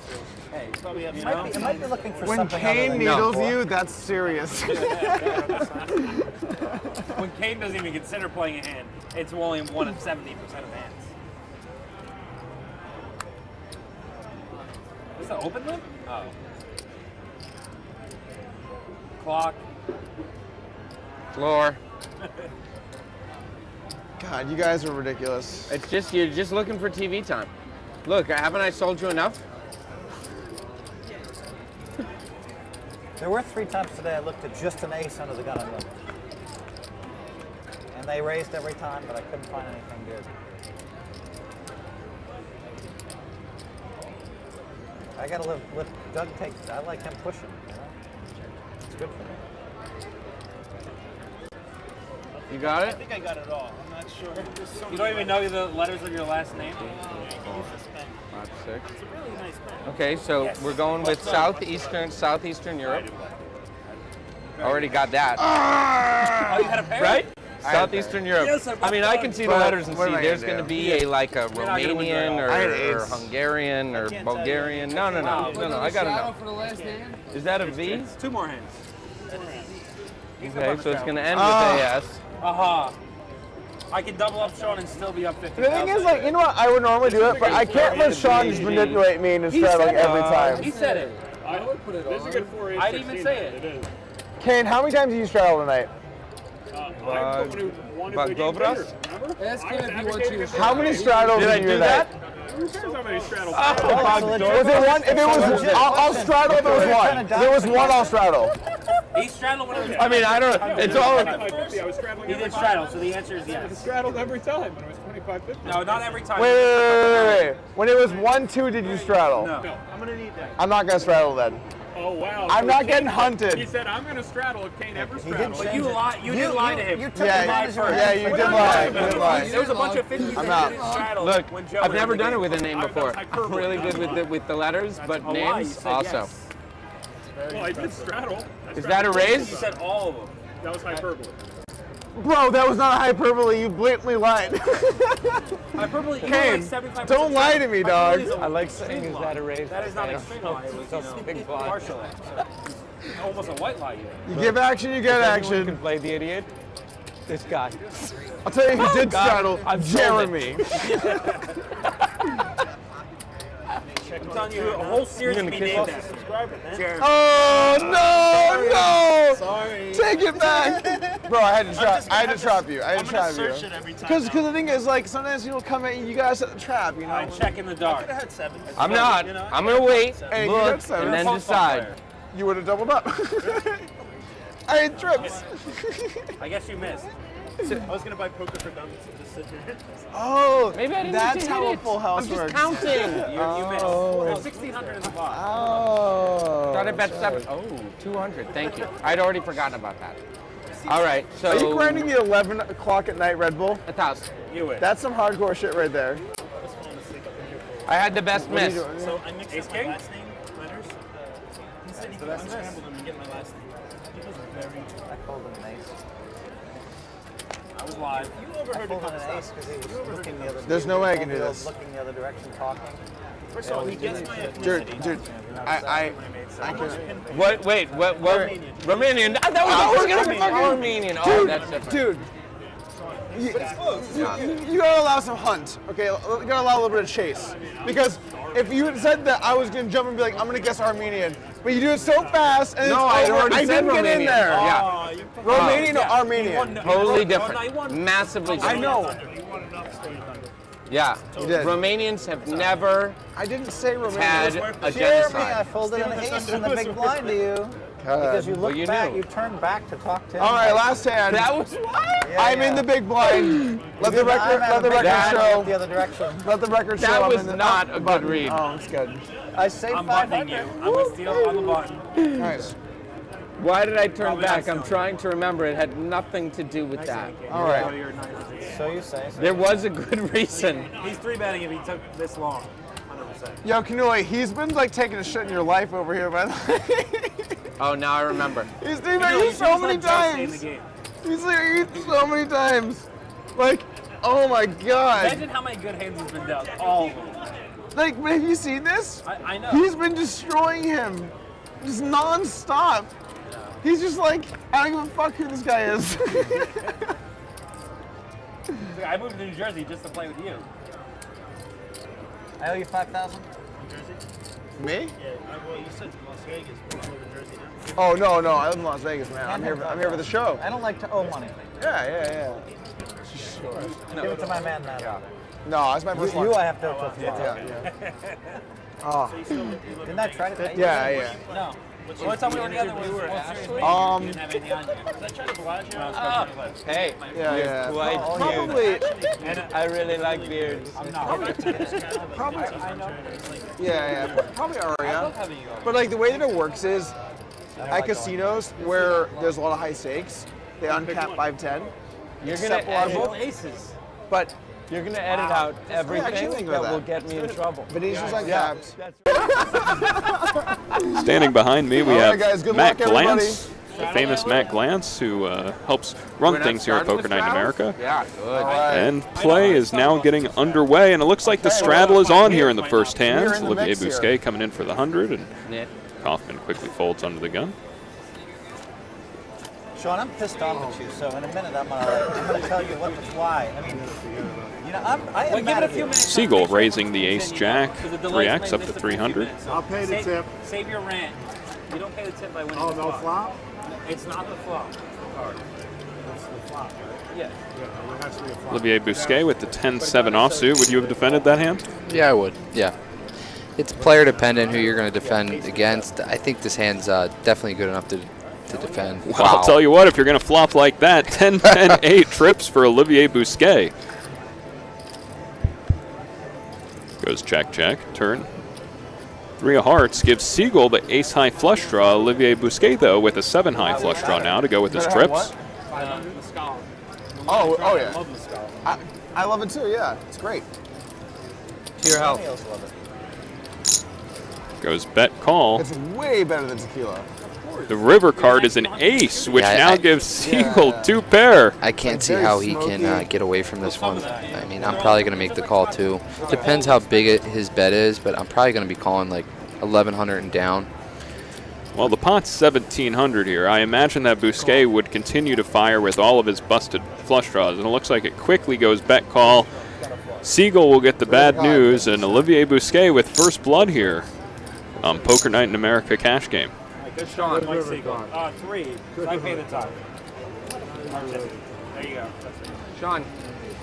Hey, you probably have It might be looking for When something Kane other than needles you, that's serious. When Kane doesn't even consider playing a hand, it's only 1 of 70% of hands. Is that open limp? Oh. Clock. Floor. God, you guys are ridiculous. It's just you're just looking for TV time. Look, haven't I sold you enough? There were 3 times today I looked at just an ace under the gun and limp. And they raised every time, but I couldn't find anything good. I gotta live with Doug takes. I like him pushing. You know? It's good for me. You got I it? think I got it all. I'm not sure. You don't even know the letters of your last name? 5, 6. It's a really nice pen. Okay, so we're going with Southeastern Europe. Already got that. Oh, you had a pair? Right? Southeastern Europe. Yes, I mean, I can see the But letters and what see am I there's gonna going to do? be a like a not gonna win Romanian very I had or eights. Hungarian or Bulgarian. No, I got to know. For the last hand? Is that a V? 2 more hands. Okay, so it's going to end with AS. Aha. I can double up Shaun and still be up 50. The thing is, like, you know what? I would normally do it, but I can't let Shaun just manipulate me and straddle like every time. He said it. I would put it on. This is a good 4 I didn't even say it. It is. Kane, how many times did you straddle tonight? Dobras? Ask him if he wants you to How many straddles Did I in your do night? that? Who cares how many straddles? Was it one? If it was, I'll straddle if there was one. If there was one, I'll straddle. He straddled whenever. I mean, I don't. It's all. I was straddling He did straddle, so the answer is I yes. straddled every time when it was 25-50. No, not every time. Wait. When it was 1-2, did you straddle? No. I'm gonna need that. I'm not gonna straddle then. Oh, wow. I'm So not Kane- getting hunted. He said, I'm going to straddle if Kane ever straddles. But you lied. You did lie to him. You took Yeah, advantage of yeah, you did lie. You did lie. There was a bunch of 50s I'm that out. didn't straddle. Look, when Joe I've was never in the done it game. with a name before. I'm really good with the letters, but A lie, names you said also. yes. Well, I did straddle. Is that a raise? You said all of them. That was hyperbole. Bro, that was not hyperbole. You blatantly lied. Hyperbole. Kane, don't lie to me, dog. I like saying, is that a raise? That is not a string lie. It was, partial. Almost a white lie. You give action, you get Anyone action. can play the idiot. This guy. I'll tell you who did straddle. I've sold Jeremy. I'm telling you, a whole series can be named after. Jeremy. Oh no! Sorry. Take it back, bro. I had to trap. I had to trap you. I had to trap you. Search it every time. Because the thing is, like, sometimes people come at you. You gotta set the trap. You know. I check in the dark. I had 7. I'm not. I'm going to wait, Hey, you look, got 7. and then Punk decide. player. You would have doubled up. I had trips. I guess you missed. I was gonna buy poker for dummies and just sit here. Oh, Maybe I didn't that's need to how hit a it. full house I'm just works. counting. You missed. There's 1,600 in the box. Oh. Thought I bet 7. Oh, 200. Thank you. I'd already forgotten about that. All right, so Are you grinding the 11 o'clock at night Red Bull? 1,000. You win. That's some hardcore shit right there. I had the best What are you miss. doing? So I mixed up my last name, letters. He said he could unscramble them and get my last name. He was very. I called him an ace. I was live. You overheard I the called him an ace conversation. because he was looking the other. There's no way I can do he was this. Looking the other direction, talking. First of all, he gets my ethnicity. Dude, I can. What? Wait, what? Romanian. I was gonna be Armenian. Oh, that's different. Dude. You gotta allow some hunt, okay? You gotta allow a little bit of chase. Because if you had said that, I was gonna jump and be like, I'm gonna guess Armenian. But you do it so fast, and No, it's I over. already I said didn't get in Romanian. there. Yeah. Romanian or Armenian? Totally different. Massively I different. know. Yeah. You did. Romanians have never I didn't say Romanian. had a Hear me, I genocide. folded an ace in the big blind to you. Because you Well, looked you back, knew. you turned back to talk to him. All right, last hand. That was what? Yeah, I'm yeah. in the big blind. Let the record show. The other direction. Let the record show. That I'm was in the not a good button. read. Oh, it's good. I say I'm 500. buttoning you. I'm gonna steal on the button. Nice. Why did I turn Probably back? not I'm trying to remember. It had nothing to do with that. All right. So you say. There was a good reason. He's 3-betting if he took this long. 100%. Yo, Cannuli, he's been like taking a shit in your life over here, by the way. Oh, now I remember. He's doing that so many times. He's like so many times. Like, oh my god. Imagine how many good hands he's been dealt. All of them. Like, have you seen this? I know. He's been destroying him, just non-stop. He's just like, I don't give a fuck who this guy is. I moved to New Jersey just to play with you. I owe you 5,000. Me? Yeah, well, you said Las Vegas, but you live in Jersey now. Oh no, I live in Las Vegas, man. I'm here for the show. I don't like to owe money. Yeah. Give it to my man now. No, that's my first one. You I have to owe till tomorrow. Yeah. Oh. Didn't I try to pay you? Yeah. No. The only time we were together was Ashley. You didn't have anything on you. Was I trying to oblige you? Hey, Yeah. you're quite Probably. cute. I really like beards. I'm not. Probably. I know. Yeah. Probably Aria. But like the way that it works is, at casinos where there's a lot of high stakes, they uncap 5-10. You're gonna Both edit, aces. But you're gonna edit out actually everything think that about will that. get me in trouble. But he's just like caps. Standing behind me, we All right, have guys, good Matt luck, everybody. Glantz, the famous Matt Glantz, who helps run We're not things here at starting Poker the Night in straddle? America. Yeah, good. And play is now getting underway, and it looks like the straddle is on here in the first We're hand. in the Olivier mix here. Busquet coming in for the 100, and Yeah. Kaufman quickly folds under the gun. Shaun, I'm pissed off at you. So in a minute, I'm gonna tell you what to fly. I mean, you know, I am mad at you. Siegel raising the ace-jack, 3x up to 300. I'll pay the tip. Save your rant. You don't pay the tip by winning Oh, the no flop. flop? It's not the flop card. That's the flop, right? Yeah. Yeah, it has to be a flop. Olivier Busquet with the 10-7 offsuit. Would you have defended that hand? Yeah, I would. Yeah. It's player dependent who you're going to defend against. I think this hand's definitely good enough to defend. Well, I'll tell you what, if you're going to flop like that, 10-10-8 trips for Olivier Busquet. Goes check, turn. 3 of hearts gives Siegel the ace-high flush draw. Olivier Busquet, though, with a 7-high flush draw now to go with his trips. Mescal. Oh I yeah. love Mescal. I love it too. Yeah, it's great. To your health. Goes bet call. It's way better than tequila. The river card is an ace, which Yeah, now gives Siegel 2 pair. I can't see how he can get away from this one. I mean, I'm probably going to make the call too. Depends how big his bet is, but I'm probably going to be calling like 1,100 and down. Well, the pot's 1,700 here. I imagine that Busquet would continue to fire with all of his busted flush draws, and it looks like it quickly goes bet call. Siegel will get the bad news, and Olivier Busquet with first blood here on Poker Night in America cash game. Good Shaun. Mike Siegel. 3. So I pay the top. There you go. Sean,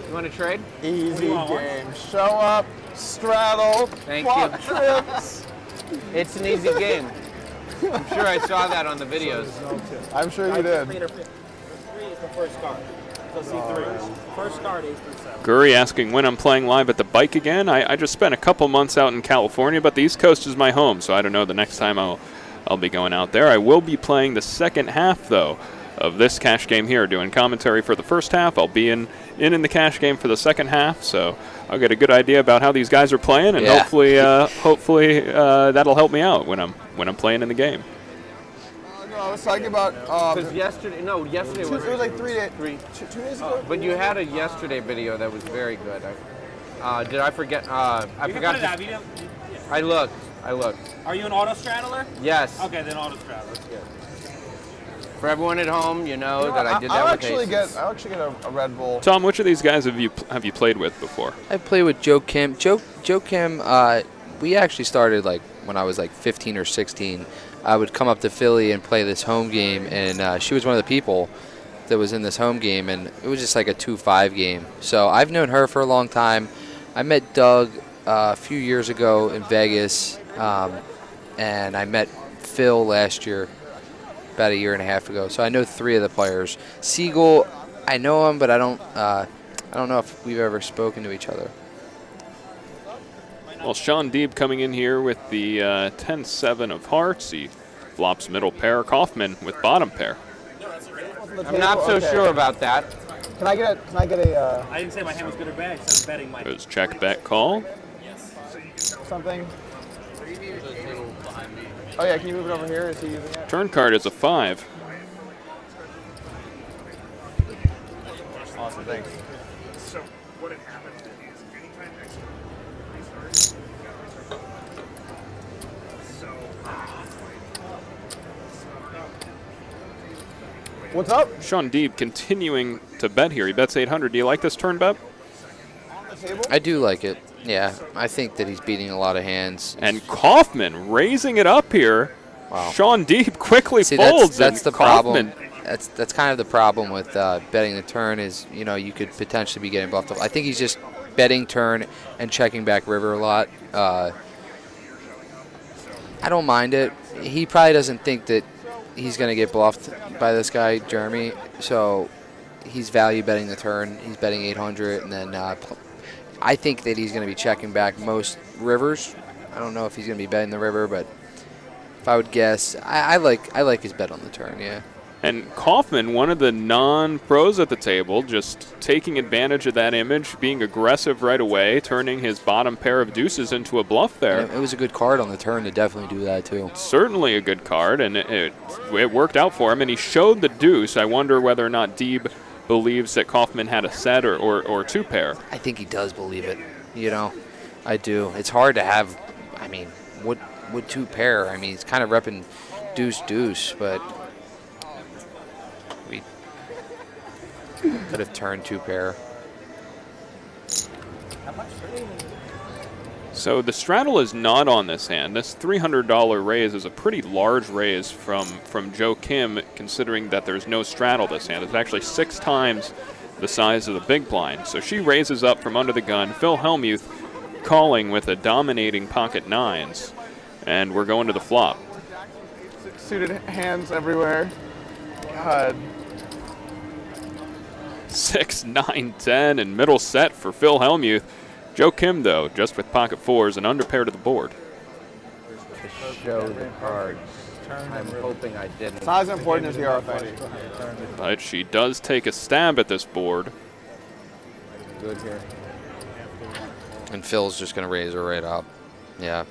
you want to trade? Easy game. Show up, straddle, Thank flop you. trips. It's an easy game. I'm sure I saw that on the videos. I'm sure you did. 3 is the first card. So C3. First card, ace through 7. Guri asking when I'm playing live at the bike again. I just spent a couple months out in California, but the East Coast is my home, so I don't know the next time I'll be going out there. I will be playing the second half, though, of this cash game here, doing commentary for the first half. I'll be in the cash game for the second half, so I'll get a good idea about how these guys are playing, and hopefully that'll help me out when I'm playing in the game. No, I was talking about Because yesterday it was like 2 days ago. But you had a yesterday video that was very good. Did I forget? I You can forgot. put it up. You don't- I looked. Are you an auto straddler? Yes. Okay, then auto straddler. For everyone at home, you know that I did that I'll with actually Aces. I'll actually get a Red Bull. Tom, which of these guys have you played with before? I played with Joe Kim. Joe Kim, we actually started like when I was like 15 or 16. I would come up to Philly and play this home game, and she was one of the people that was in this home game, and it was just like a 2-5 game. So I've known her for a long time. I met Doug a few years ago in Vegas, and I met Phil last year, about a year and a half ago. So I know 3 of the players. Sigel, I know him, but I don't know if we've ever spoken to each other. Well, Shaun Deeb coming in here with the 10-7 of hearts. He flops middle pair. Kaufman with bottom pair. I'm not so sure about that. Can I get a? I didn't say my hand was good or bad. I said betting my. It was check, bet, call. Something. Oh yeah, can you move it over here? Is he using it? Turn card is a 5. Awesome, thanks. So what had happened is anytime next What's up? Shaun Deeb continuing to bet here. He bets 800. Do you like this turn bet? I do like it. Yeah, I think that he's beating a lot of hands. And Kaufman raising it up here. Wow. Shaun Deeb quickly See, folds. that's the and Kaufman, problem. That's kind of the problem with betting the turn is, you know, you could potentially be getting bluffed up. I think he's just betting turn and checking back river a lot. I don't mind it. He probably doesn't think that he's going to get bluffed by this guy, Jeremy. So he's value betting the turn. He's betting 800, and then I think that he's going to be checking back most rivers. I don't know if he's going to be betting the river, but if I would guess, I like his bet on the turn. Yeah. And Kaufman, one of the non-pros at the table, just taking advantage of that image, being aggressive right away, turning his bottom pair of deuces into a bluff there. It was a good card on the turn to definitely do that too. Certainly a good card, and it worked out for him, and he showed the deuce. I wonder whether or not Deeb believes that Kaufman had a set or 2 pair. I think he does believe it. You know, I do. It's hard to have, I mean, would 2 pair? I mean, he's kind of repping deuce, but we could have turned 2 pair. So the straddle is not on this hand. This $300 raise is a pretty large raise from Joe Kim, considering that there's no straddle this hand. It's actually 6 times the size of the big blind. So she raises up from under the gun. Phil Hellmuth calling with a dominating pocket 9s. And we're going to the flop. Suited hands everywhere. God. 6, 9, 10, and middle set for Phil Hellmuth. Joe Kim, though, just with pocket 4s and under pair to the board. To show the cards. I'm hoping I didn't. It's not as important as the RFID. But she does take a stab at this board. Good here. And Phil's just going to raise her right up. Yeah.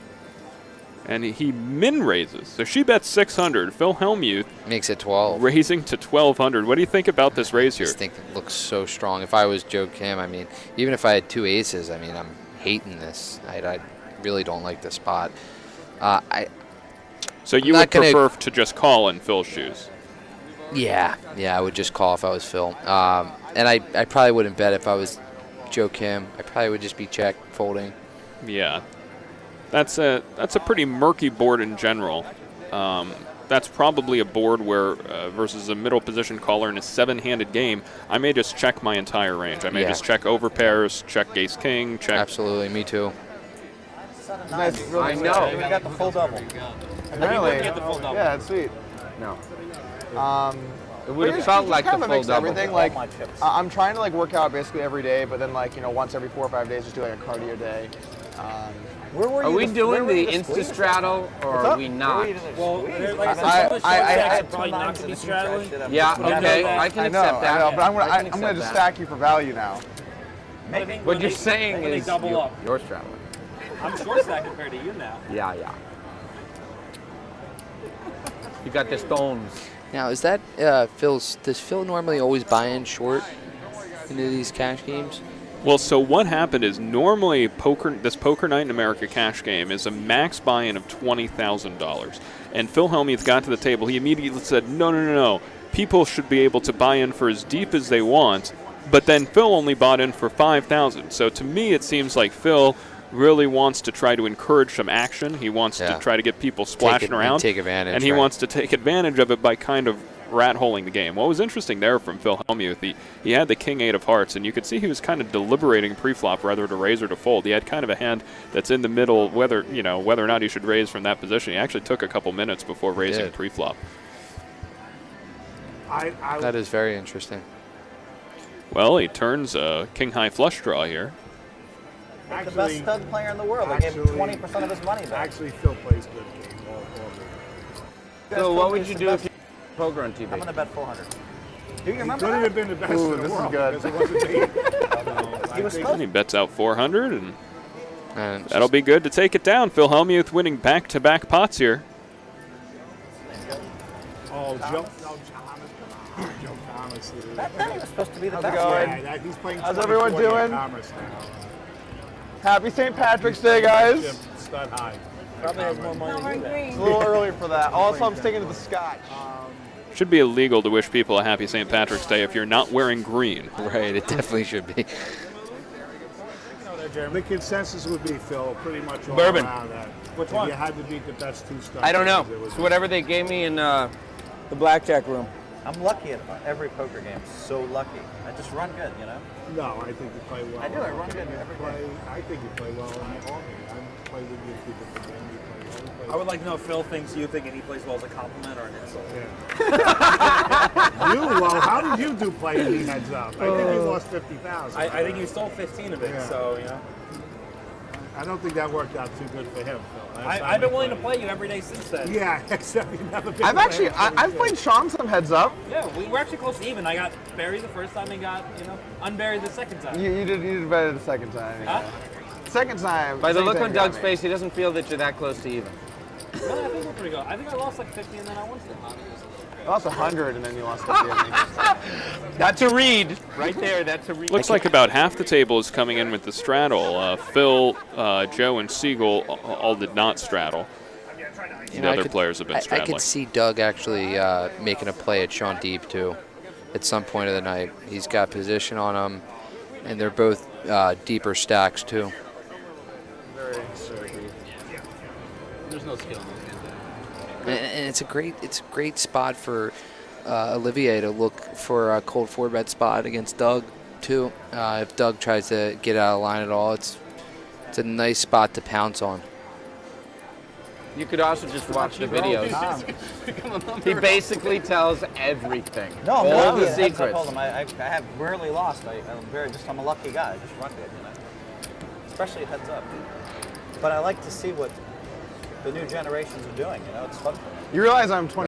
And he min raises. So she bets 600. Phil Hellmuth makes it 12. Raising to 1,200. What do you think about this raise here? I just think it looks so strong. If I was Joe Kim, I mean, even if I had 2 aces, I mean, I'm hating this. I really don't like the spot. So you would prefer to just call in Phil's shoes? Yeah, I would just call if I was Phil. And I probably wouldn't bet if I was Joe Kim. I probably would just be check folding. Yeah. That's a pretty murky board in general. That's probably a board where versus a middle position caller in a 7-handed game, I may just check my entire range. I may just check over pairs, check ace king, check. Absolutely, me too. Nice, really I know. We got the full double. Apparently. Get the full double. Yeah, it's sweet. No. It would have felt like the full double. Everything. Like, I'm trying to like work out basically every day, but then like, you know, once every 4 or 5 days, just do like a cardio day. Are we doing the insta straddle or are we not? Well, like I said, probably not to be straddling. Yeah, okay, I can accept that. I know, but I'm gonna just stack you for value now. What you're saying is you're straddling. I'm short stack compared to you now. Yeah. You got the stones. Now, is that Phil's? Does Phil normally always buy in short into these cash games? Well, so what happened is normally this Poker Night in America cash game is a max buy-in of $20,000. And Phil Hellmuth got to the table. He immediately said, no. People should be able to buy in for as deep as they want. But then Phil only bought in for $5,000. So to me, it seems like Phil really wants to try to encourage some action. He wants to try to get people splashing around. Take advantage. And he wants to take advantage of it by kind of rat-holing the game. What was interesting there from Phil Hellmuth, he had the king-8 of hearts, and you could see he was kind of deliberating pre-flop whether to raise or to fold. He had kind of a hand that's in the middle, whether or not he should raise from that position. He actually took a couple minutes before raising pre-flop. That is very interesting. Well, he turns a king-high flush draw here. The best stud player in the world. They gave him 20% of his money back. Actually, Phil plays good game. So what would you do if you poker on TV? I'm gonna bet 400. Do you remember Couldn't that? have been the best in the world because it wasn't me. And he bets out 400, and that'll be good to take it down. Phil Hellmuth winning back-to-back pots here. Oh, Joe Thomas. That guy was supposed to be the How's it best. going? Yeah, he's playing. How's everyone doing? Commerce now. Happy St. Patrick's Day, guys. Stud high. Probably has more money than you. It's a little early for that. Also, I'm sticking to the scotch. Should be illegal to wish people a happy St. Patrick's Day if you're not wearing green. Right, it definitely should be. The consensus would be, Phil, pretty much all Bourbon. around that. Which one? You had to beat the best two studs. I don't know. It's whatever they gave me in the blackjack room. I'm lucky at every poker game. So lucky. I just run good, you know? No, I think you play well. I do. I run good in every play, game. I think you play well in all games. I play with you people for game. You play well. You play I would like to know if Phil thinks you think and he plays well as a compliment or an insult. Well, how did you do playing me heads up? I think you lost 50,000. I think you stole 15 of it, so, you know. I don't think that worked out too good for him, Phil. I've been willing to play you every day since then. Yeah, except you've never been. I've played Shaun some heads up. Yeah, we were actually close to even. I got buried the first time and got, unburied the second time. You did better the second time. Huh? Second time. By the same look thing on got Doug's me. face, he doesn't feel that you're that close to even. Really, I think we're pretty good. I think I lost like 50 and then I won some. You lost 100 and then you lost 50. That's a read. Right there, that's a read. Looks like about half the table is coming in with the straddle. Phil, Joe, and Sigel all did not straddle. The other players have been I straddling. could see Doug actually making a play at Shaun Deeb, too, at some point of the night. He's got position on him, and they're both deeper stacks, too. There's no skill in this game. And it's a great spot for Olivier to look for a cold 4-bet spot against Doug, too. If Doug tries to get out of line at all, it's a nice spot to pounce on. You could also just watch the videos. He basically tells everything. No, all the I secrets. told him I have rarely lost. I'm a lucky guy. I just run good, especially at heads up. But I like to see what the new generations are doing. It's fun for me. You realize I'm 20